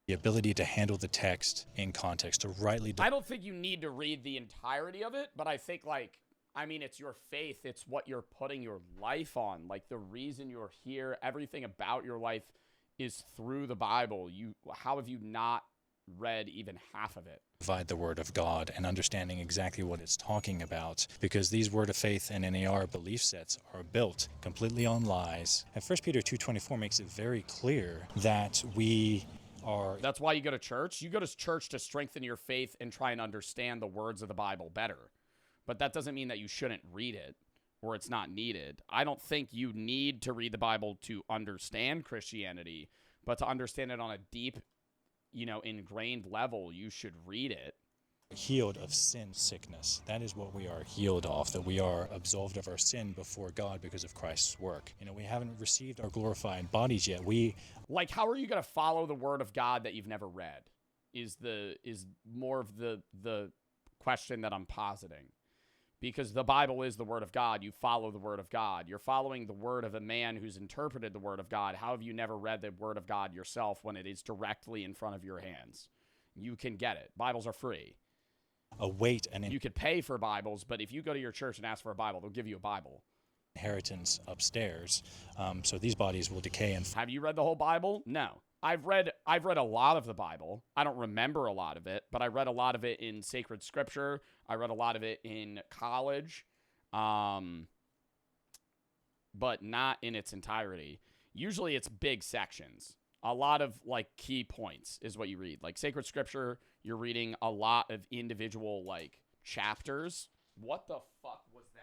The ability to handle the text in context, to rightly... I don't think you need to read the entirety of it, but I think, like, I mean, it's your faith. It's what you're putting your life on. Like, the reason you're here, everything about your life is through the Bible. How have you not read even half of it? Provide the Word of God and understanding exactly what it's talking about, because these Word of Faith and NAR belief sets are built completely on lies. And 1 Peter 2:24 makes it very clear that we are... That's why you go to church. You go to church to strengthen your faith and try and understand the words of the Bible better. But that doesn't mean that you shouldn't read it or it's not needed. I don't think you need to read the Bible to understand Christianity, but to understand it on a deep, ingrained level, you should read it. Healed of sin sickness. That is what we are healed of, that we are absolved of our sin before God because of Christ's work. We haven't received our glorified bodies yet. Like, how are you going to follow the Word of God that you've never read is more of the question that I'm positing. Because the Bible is the Word of God. You follow the Word of God. You're following the word of a man who's interpreted the Word of God. How have you never read the Word of God yourself when it is directly in front of your hands? You can get it. Bibles are free. You could pay for Bibles, but if you go to your church and ask for a Bible, they'll give you a Bible. Inheritance upstairs, so these bodies will decay and... Have you read the whole Bible? No. I've read a lot of the Bible. I don't remember a lot of it, but I read a lot of it in sacred scripture. I read a lot of it in college, but not in its entirety. Usually it's big sections. A lot of, key points is what you read. Like, sacred scripture, you're reading a lot of individual, chapters. What the fuck was that?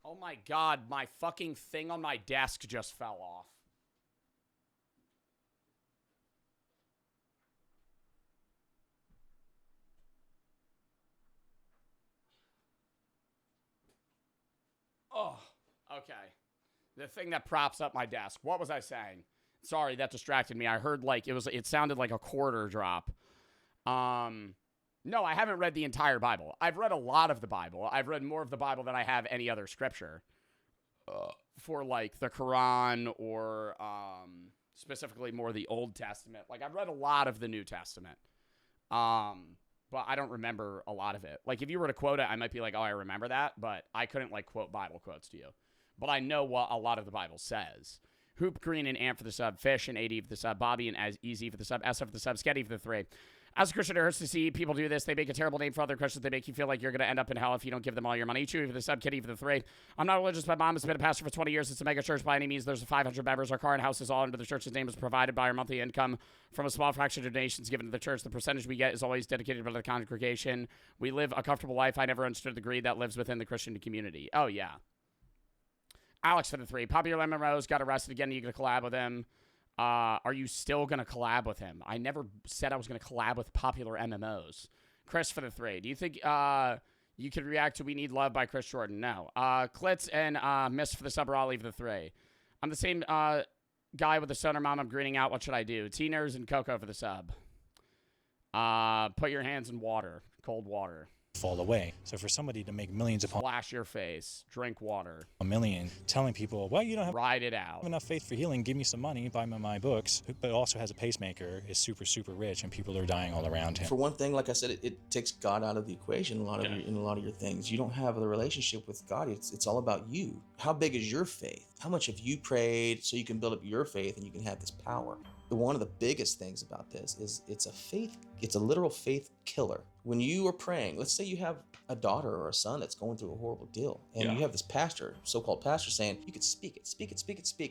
Oh my God, my fucking thing on my desk just fell off. Oh, okay. The thing that props up my desk. What was I saying? Sorry, that distracted me. I heard it sounded like a quarter drop. No, I haven't read the entire Bible. I've read a lot of the Bible. I've read more of the Bible than I have any other scripture. For the Quran or specifically more the Old Testament. I've read a lot of the New Testament. But I don't remember a lot of it. If you were to quote it, I might be like, oh, I remember that. But I couldn't quote Bible quotes to you. But I know what a lot of the Bible says. Hoop Green and Ant for the sub, Fish and AD for the sub, Bobby and As Easy for the sub, SF for the sub, Sketty for the 3. As a Christian, it hurts to see people do this. They make a terrible name for other Christians. They make you feel like you're going to end up in hell if you don't give them all your money. Chewy for the sub, Kitty for the 3. I'm not religious. My mom has been a pastor for 20 years. It's a mega church by any means. There's 500 members. Our car and house is all under the church's name is provided by our monthly income from a small fraction of donations given to the church. The percentage we get is always dedicated by the congregation. We live a comfortable life. I never understood the greed that lives within the Christian community. Oh, yeah. Alex for the 3. Popular Lemon Rose got arrested again. You going to collab with him? Are you still going to collab with him? I never said I was going to collab with popular MMOs. Chris for the 3. Do you think you could react to We Need Love by Chris Jordan? No. Klitz and Miss for the sub, or I'll leave the 3. I'm the same guy with the stoner mom. I'm greening out. What should I do? Teeners and Coco for the sub. Put your hands in water. Cold water. Fall away. So for somebody to make millions upon flash your face, drink water, a million, telling people, well, you don't have ride it out, enough faith for healing, give me some money, buy my books, but also has a pacemaker, is super, super rich, and people are dying all around him. For one thing, like I said, it takes God out of the equation in a lot of your things. You don't have the relationship with God. It's all about you. How big is your faith? How much have you prayed so you can build up your faith and you can have this power? One of the biggest things about this is it's a literal faith killer. When you are praying, let's say you have a daughter or a son that's going through a horrible deal, and you have this pastor, so-called pastor, saying, you could speak it,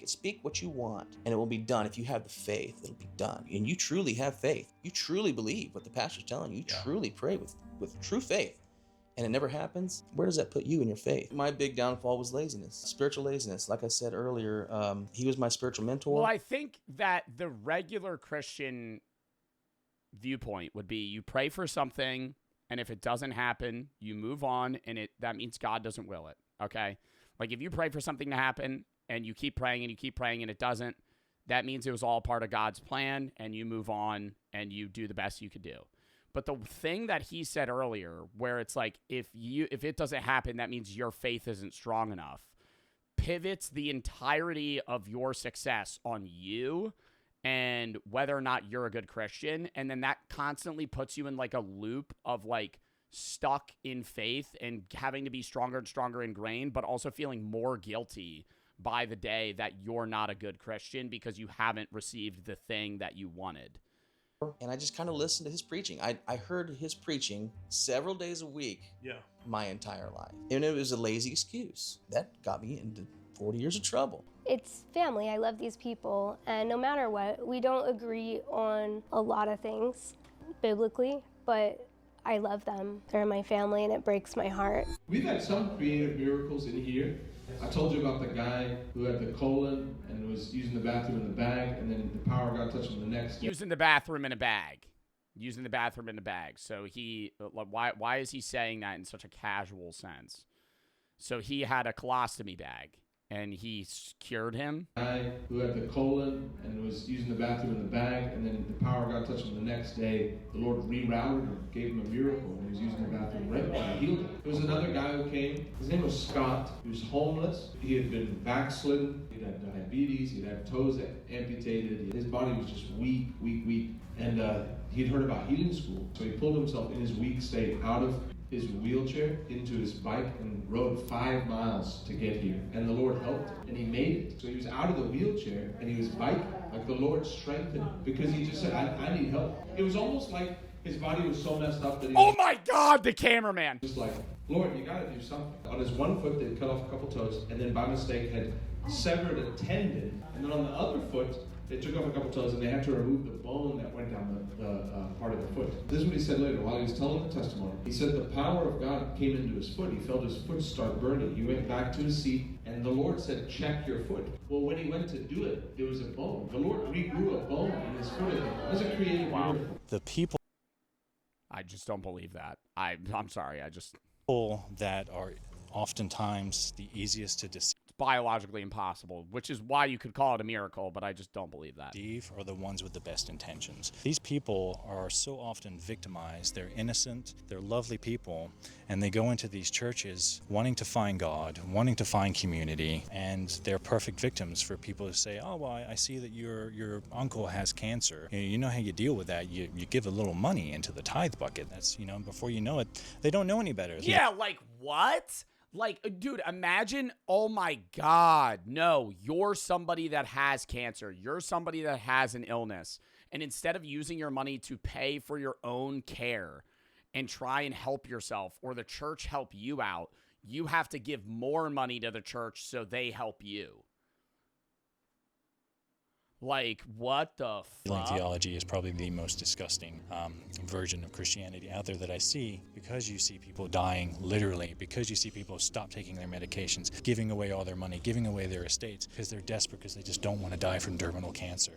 speak what you want, and it will be done. If you have the faith, it'll be done. And you truly have faith. You truly believe what the pastor's telling you. You truly pray with true faith. And it never happens. Where does that put you in your faith? My big downfall was laziness, spiritual laziness. Like I said earlier, he was my spiritual mentor. Well, I think that the regular Christian viewpoint would be you pray for something, and if it doesn't happen, you move on, and that means God doesn't will it, okay? If you pray for something to happen, and you keep praying, and it doesn't, that means it was all part of God's plan, and you move on, and you do the best you could do. But the thing that he said earlier, where it's if it doesn't happen, that means your faith isn't strong enough, pivots the entirety of your success on you and whether or not you're a good Christian. And then that constantly puts you in like a loop of like stuck in faith and having to be stronger and stronger ingrained, but also feeling more guilty by the day that you're not a good Christian because you haven't received the thing that you wanted. And I just kind of listened to his preaching. I heard his preaching several days a week my entire life. And it was a lazy excuse. That got me into 40 years of trouble. It's family. I love these people, and no matter what, we don't agree on a lot of things biblically, but I love them. They're my family, and it breaks my heart. We've had some creative miracles in here. I told you about the guy who had the colon and was using the bathroom in the bag, and then the power of God touched him the next day. Using the bathroom in a bag. Using the bathroom in a bag. So why is he saying that in such a casual sense? So he had a colostomy bag, and he cured him. The guy who had the colon and was using the bathroom in the bag, and then the power of God touched him the next day. The Lord rerouted him, gave him a miracle, and he was using the bathroom right away and healed him. There was another guy who came. His name was Scott. He was homeless. He had been backslidden. He'd had diabetes. He'd had toes amputated. His body was just weak. And he'd heard about healing school. So he pulled himself in his weak state out of his wheelchair into his bike and rode 5 miles to get here. And the Lord helped him, and he made it. So he was out of the wheelchair, and he was biking. Like the Lord strengthened him because he just said, I need help. It was almost like his body was so messed up that he Oh my God, the cameraman. was like, Lord, you gotta do something. On his one foot, they'd cut off a couple toes, and then by mistake had severed a tendon. And then on the other foot, they took off a couple toes, and they had to remove the bone that went down the part of the foot. This is what he said later while he was telling the testimony. He said the power of God came into his foot. He felt his foot start burning. He went back to his seat, and the Lord said, check your foot. Well, when he went to do it, there was a bone. The Lord regrew a bone in his foot again. That was a creative miracle. The people I just don't believe that. I'm sorry. that are oftentimes the easiest to deceive Biologically impossible, which is why you could call it a miracle, but I just don't believe that. are the ones with the best intentions. These people are so often victimized. They're innocent, they're lovely people, and they go into these churches wanting to find God, wanting to find community, and they're perfect victims for people to say, oh, well, I see that your uncle has cancer. You know how you deal with that. You give a little money into the tithe bucket. That's, before you know it, they don't know any better. Yeah, like what? Like, dude, imagine, oh my God, no, you're somebody that has cancer. You're somebody that has an illness. And instead of using your money to pay for your own care and try and help yourself or the church help you out, you have to give more money to the church so they help you. Like, what the Healing fuck? theology is probably the most disgusting version of Christianity out there that I see, because you see people dying literally, because you see people stop taking their medications, giving away all their money, giving away their estates, because they're desperate, because they just don't want to die from terminal cancer.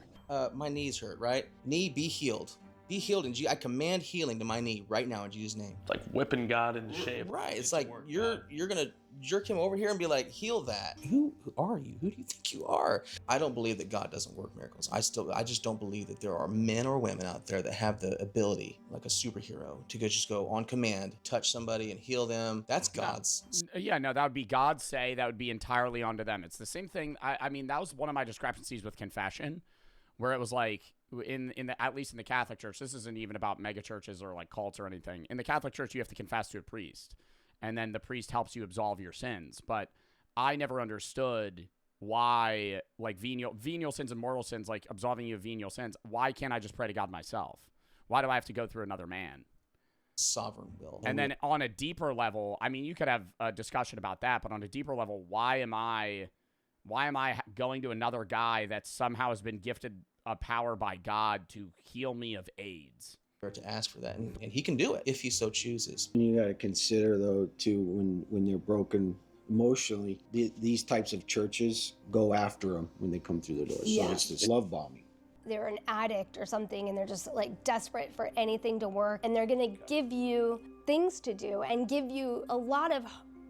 My knees hurt, right? Knee, be healed. Be healed in Jesus. I command healing to my knee right now in Jesus' name. It's like whipping God into shape. Right. It's like you're gonna jerk him over here and be like, heal that. Who are you? Who do you think you are? I don't believe that God doesn't work miracles. I just don't believe that there are men or women out there that have the ability, like a superhero, to just go on command, touch somebody and heal them. That's God's. Yeah, no, that would be God's say. That would be entirely onto them. It's the same thing. I mean, that was one of my discrepancies with confession, where it was like, at least in the Catholic Church, this isn't even about mega churches or like cults or anything. In the Catholic Church, you have to confess to a priest, and then the priest helps you absolve your sins. But I never understood why, like, venial sins and mortal sins, like absolving you of venial sins, why can't I just pray to God myself? Why do I have to go through another man? Sovereign will. And then on a deeper level, I mean, you could have a discussion about that, but on a deeper level, why am I going to another guy that somehow has been gifted a power by God to heal me of AIDS? To ask for that, and he can do it if he so chooses. You got to consider, though, too, when they're broken emotionally, these types of churches go after them when they come through the door. Yeah. So it's this love bombing. They're an addict or something, and they're just like desperate for anything to work, and they're gonna give you things to do and give you a lot of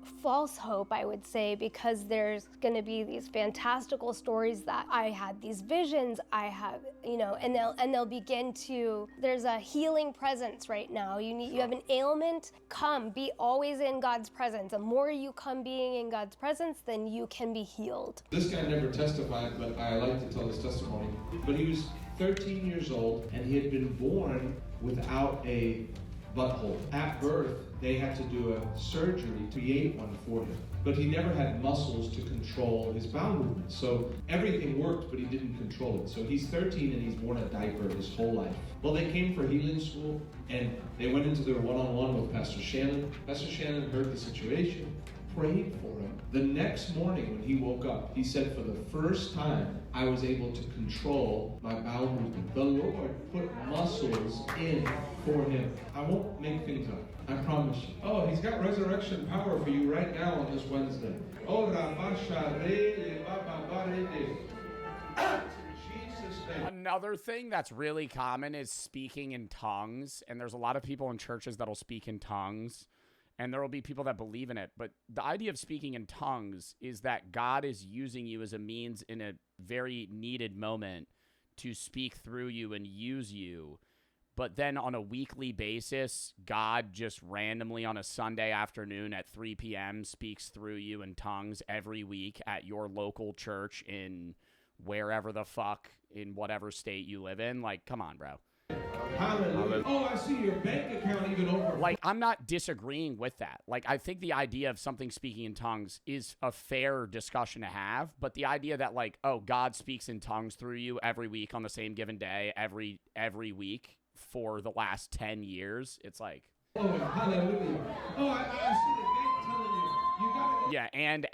false hope, I would say, because there's going to be these fantastical stories that I had these visions, I have, you know, and they'll begin to, there's a healing presence right now. You have an ailment, come, be always in God's presence. The more you come being in God's presence, then you can be healed. This guy never testified, but I like to tell his testimony. But he was 13 years old, and he had been born without a butthole. At birth, they had to do a surgery to create one for him. But he never had muscles to control his bowel movement. So everything worked, but he didn't control it. So he's 13 and he's worn a diaper his whole life. Well, they came for healing school, and they went into their one-on-one with Pastor Shannon. Pastor Shannon heard the situation, prayed for him. The next morning when he woke up, he said, for the first time, I was able to control my bowel movement. The Lord put muscles in for him. I won't make things up. I promise you. Oh, he's got resurrection power for you right now on this Wednesday. Oh, Another thing that's really common is speaking in tongues, and there's a lot of people in churches that'll speak in tongues. And there will be people that believe in it. But the idea of speaking in tongues is that God is using you as a means in a very needed moment to speak through you and use you. But then on a weekly basis, God just randomly on a Sunday afternoon at 3 p.m. speaks through you in tongues every week at your local church in wherever the fuck, in whatever state you live in. Like, come on, bro. Hallelujah. Oh, I see your bank account even over. Like, I'm not disagreeing with that. Like, I think the idea of something speaking in tongues is a fair discussion to have, but the idea that, like, oh, God speaks in tongues through you every week on the same given day, every week for the last 10 years, it's like... Oh, hallelujah. Oh, I see the bank telling you. You gotta go. Yeah, and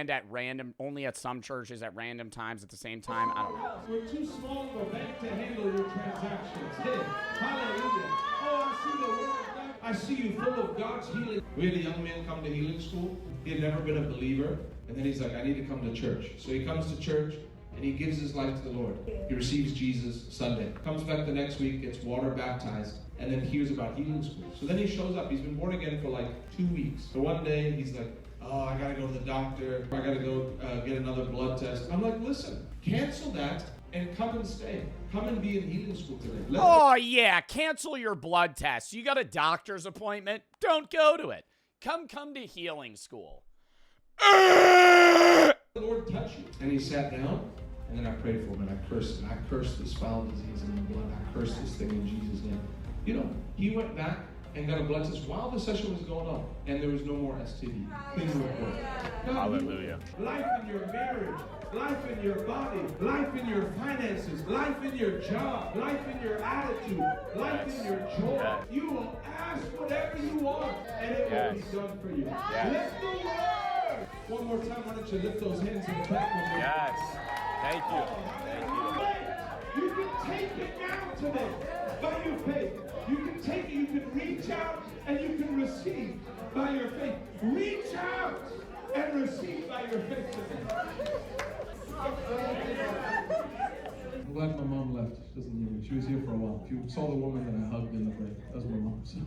at random, only at some churches at random times at the same time. I don't know. We're too small of a bank to handle your transactions. Hey, hallelujah. Oh, I see the word of God. I see you full of God's healing. We had a young man come to healing school. He had never been a believer. And then he's like, I need to come to church. So he comes to church and he gives his life to the Lord. He receives Jesus Sunday. Comes back the next week, gets water baptized, and then hears about healing school. So then he shows up. He's been born again for like 2 weeks. So one day he's like, oh, I gotta go to the doctor. I gotta go get another blood test. I'm like, listen, cancel that and come and stay. Come and be in healing school today. Oh, yeah, cancel your blood test. You got a doctor's appointment? Don't go to it. Come to healing school. The Lord touched you. And he sat down, and then I prayed for him, and I cursed him. I cursed this foul disease in the blood. I cursed this thing in Jesus' name. You know, he went back and got a blood test while the session was going on, and there was no more STD. Things were good. Hallelujah. Life in your marriage, life in your body, life in your finances, life in your job, life in your attitude, life in your joy. Yes. You will ask whatever you want, and it will be done for you. Yes. Lift the word. One more time, why don't you lift those hands and clap with me? Yes. Thank you. You can take it now today by your faith. You can take it, you can reach out, and you can receive by your faith. Reach out and receive by your faith today. I'm glad my mom left. She doesn't hear me. She was here for a while. If you saw the woman that I hugged in the break, that was my mom. So.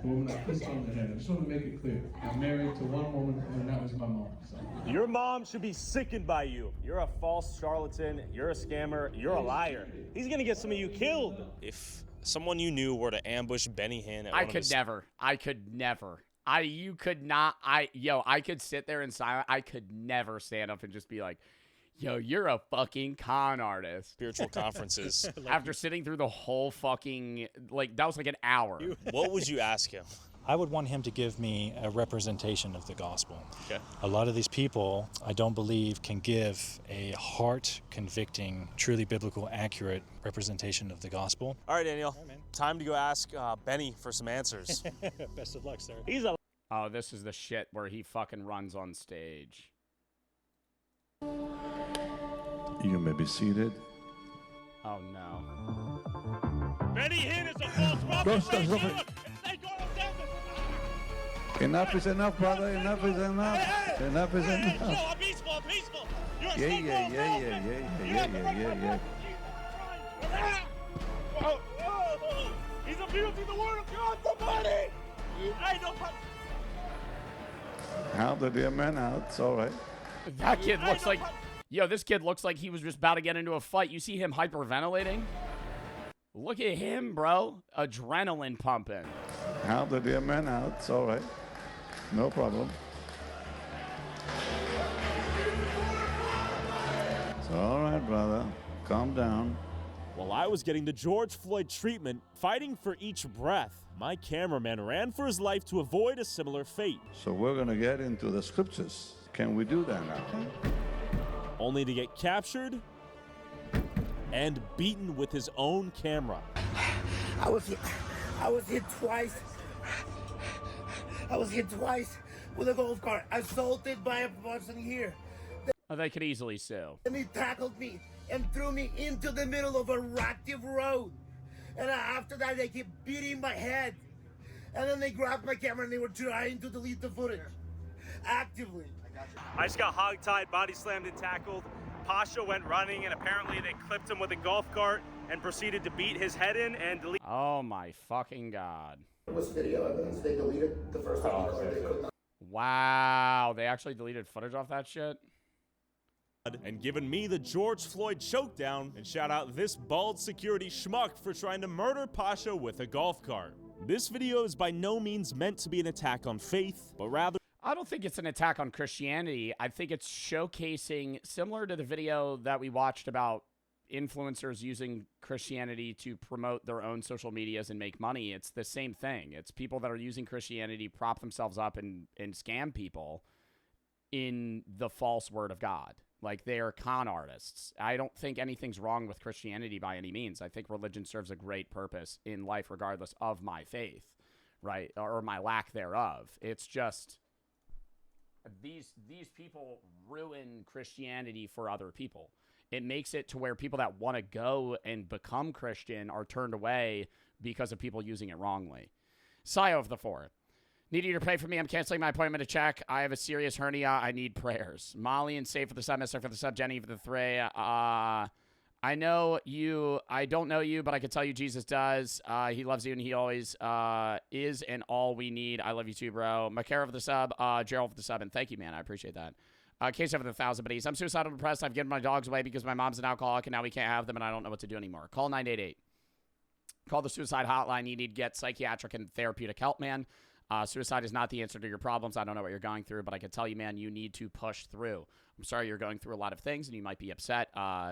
The woman I kissed on the head. I just want to make it clear. I'm married to one woman, and that was my mom. So. Your mom should be sickened by you. You're a false charlatan. You're a scammer. You're a liar. He's gonna get some of you killed. If someone you knew were to ambush Benny Hinn at I could never. I could sit there in silence. I could never stand up and just be like, yo, you're a fucking con artist. Spiritual conferences. After sitting through the whole fucking, like, that was like an hour. What would you ask him? I would want him to give me a representation of the gospel. Okay. A lot of these people, I don't believe, can give a heart-convicting, truly biblical, accurate representation of the gospel. All right, Daniel. Time to go ask Benny for some answers. Best of luck, sir. Oh, this is the shit where he fucking runs on stage. You may be seated. Oh, no. Benny Hinn is a false prophet. Enough is enough, brother. Enough is enough. Enough is enough. I'm peaceful. I'm peaceful. You're a Yeah. He's appealing to the word of God, somebody! Hey, no problem. Help the dear man out. It's all right. That kid looks like... Yo, this kid looks like he was just about to get into a fight. You see him hyperventilating? Look at him, bro. Adrenaline pumping. Help the dear man out. It's all right. No problem. It's all right, brother. Calm down. While I was getting the George Floyd treatment, fighting for each breath, my cameraman ran for his life to avoid a similar fate. So we're going to get into the scriptures. Can we do that now? Only to get captured and beaten with his own camera. I was hit twice. I was hit twice with a golf cart, assaulted by a person here. Oh, they could easily sue. And he tackled me and threw me into the middle of a active road. And after that, they kept beating my head. And then they grabbed my camera and they were trying to delete the footage. Actively. I just got hogtied, body slammed and tackled. Pasha went running and apparently they clipped him with a golf cart and proceeded to beat his head in and delete. Oh my fucking God. It was video evidence. They deleted the first time they could not. Wow. They actually deleted footage off that shit? And given me the George Floyd chokedown, and shout out this bald security schmuck for trying to murder Pasha with a golf cart. This video is by no means meant to be an attack on faith, but rather... I don't think it's an attack on Christianity. I think it's showcasing, similar to the video that we watched about influencers using Christianity to promote their own social medias and make money. It's the same thing. It's people that are using Christianity, prop themselves up and scam people in the false word of God. Like, they are con artists. I don't think anything's wrong with Christianity by any means. I think religion serves a great purpose in life regardless of my faith, right? Or my lack thereof. It's just these people ruin Christianity for other people. It makes it to where people that want to go and become Christian are turned away because of people using it wrongly. Sio of the Four. Need you to pray for me. I'm canceling my appointment to check. I have a serious hernia. I need prayers. Molly and Safe for the sub, Mr. for the sub, Jenny for the three. I know you. I don't know you, but I can tell you Jesus does. He loves you, and he always is and all we need. I love you too, bro. Makara for the sub, Gerald for the sub, and thank you, man. I appreciate that. Case over the 1,000 buddies. I'm suicidal depressed. I've given my dogs away because my mom's an alcoholic, and now we can't have them, and I don't know what to do anymore. Call 988. Call the suicide hotline. You need to get psychiatric and therapeutic help, man. Suicide is not the answer to your problems. I don't know what you're going through, but I can tell you, man, you need to push through. I'm sorry you're going through a lot of things, and you might be upset,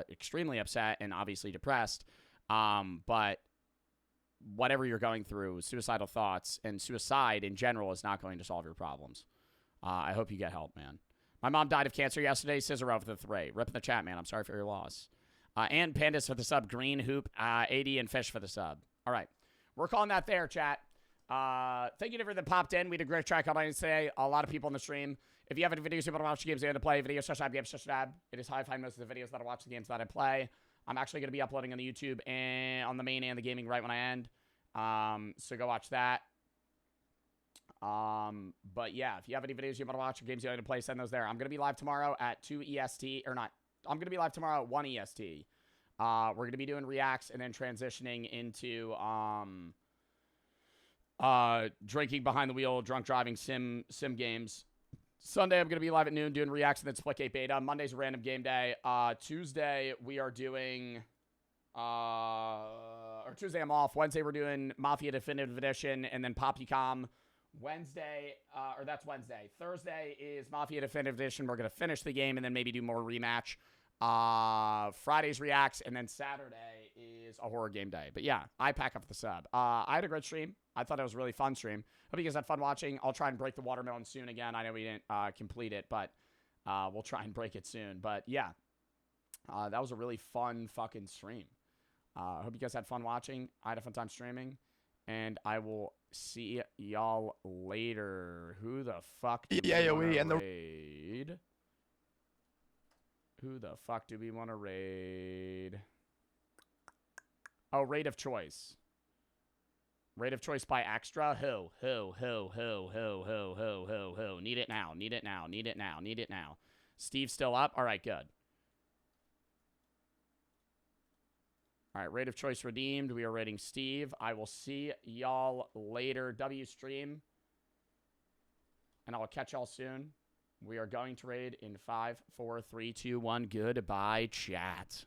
extremely upset, and obviously depressed. But whatever you're going through, suicidal thoughts and suicide in general is not going to solve your problems. I hope you get help, man. My mom died of cancer yesterday. Scissor over the 3. Rip in the chat, man. I'm sorry for your loss. And Pandas for the sub. Green Hoop, 80, and Fish for the sub. All right. We're calling that there, chat. Thank you to everyone that popped in. We did a great track on today. A lot of people in the stream. If you have any videos you want to watch, games you want to play, videos, games, it is how I find most of the videos that I watch, the games that I play. I'm actually going to be uploading on the YouTube and on the main and the gaming right when I end. So go watch that. But yeah, if you have any videos you want to watch or games you want to play, send those there. I'm going to be live tomorrow at 2 EST, or not. I'm going to be live tomorrow at 1 EST. We're going to be doing reacts and then transitioning into, drinking behind the wheel, drunk driving sim games. Sunday, I'm going to be live at noon doing reacts and then Splitgate beta. Monday's a random game day. Tuesday, we are doing, or Tuesday I'm off. Wednesday, we're doing Mafia Definitive Edition and then Poppycom. Wednesday, or that's Wednesday. Thursday is Mafia Definitive Edition. We're going to finish the game and then maybe do more rematch. Friday's reacts, and then Saturday is a horror game day. But yeah, I pack up the sub. I had a great stream. I thought it was a really fun stream. Hope you guys had fun watching. I'll try and break the watermelon soon again. I know we didn't complete it, but we'll try and break it soon. But yeah, that was a really fun fucking stream. Hope you guys had fun watching. I had a fun time streaming, and I will see y'all later. Who the fuck do we want to raid? Who the fuck do we want to raid? Oh, raid of choice. Raid of choice by extra. Who? Need it now. Need it now. Need it now. Need it now. Steve's still up? All right, good. All right, raid of choice redeemed. We are raiding Steve. I will see y'all later. W stream. and I'll catch y'all soon. We are going to raid in 5, 4, 3, 2, 1. Goodbye, chat.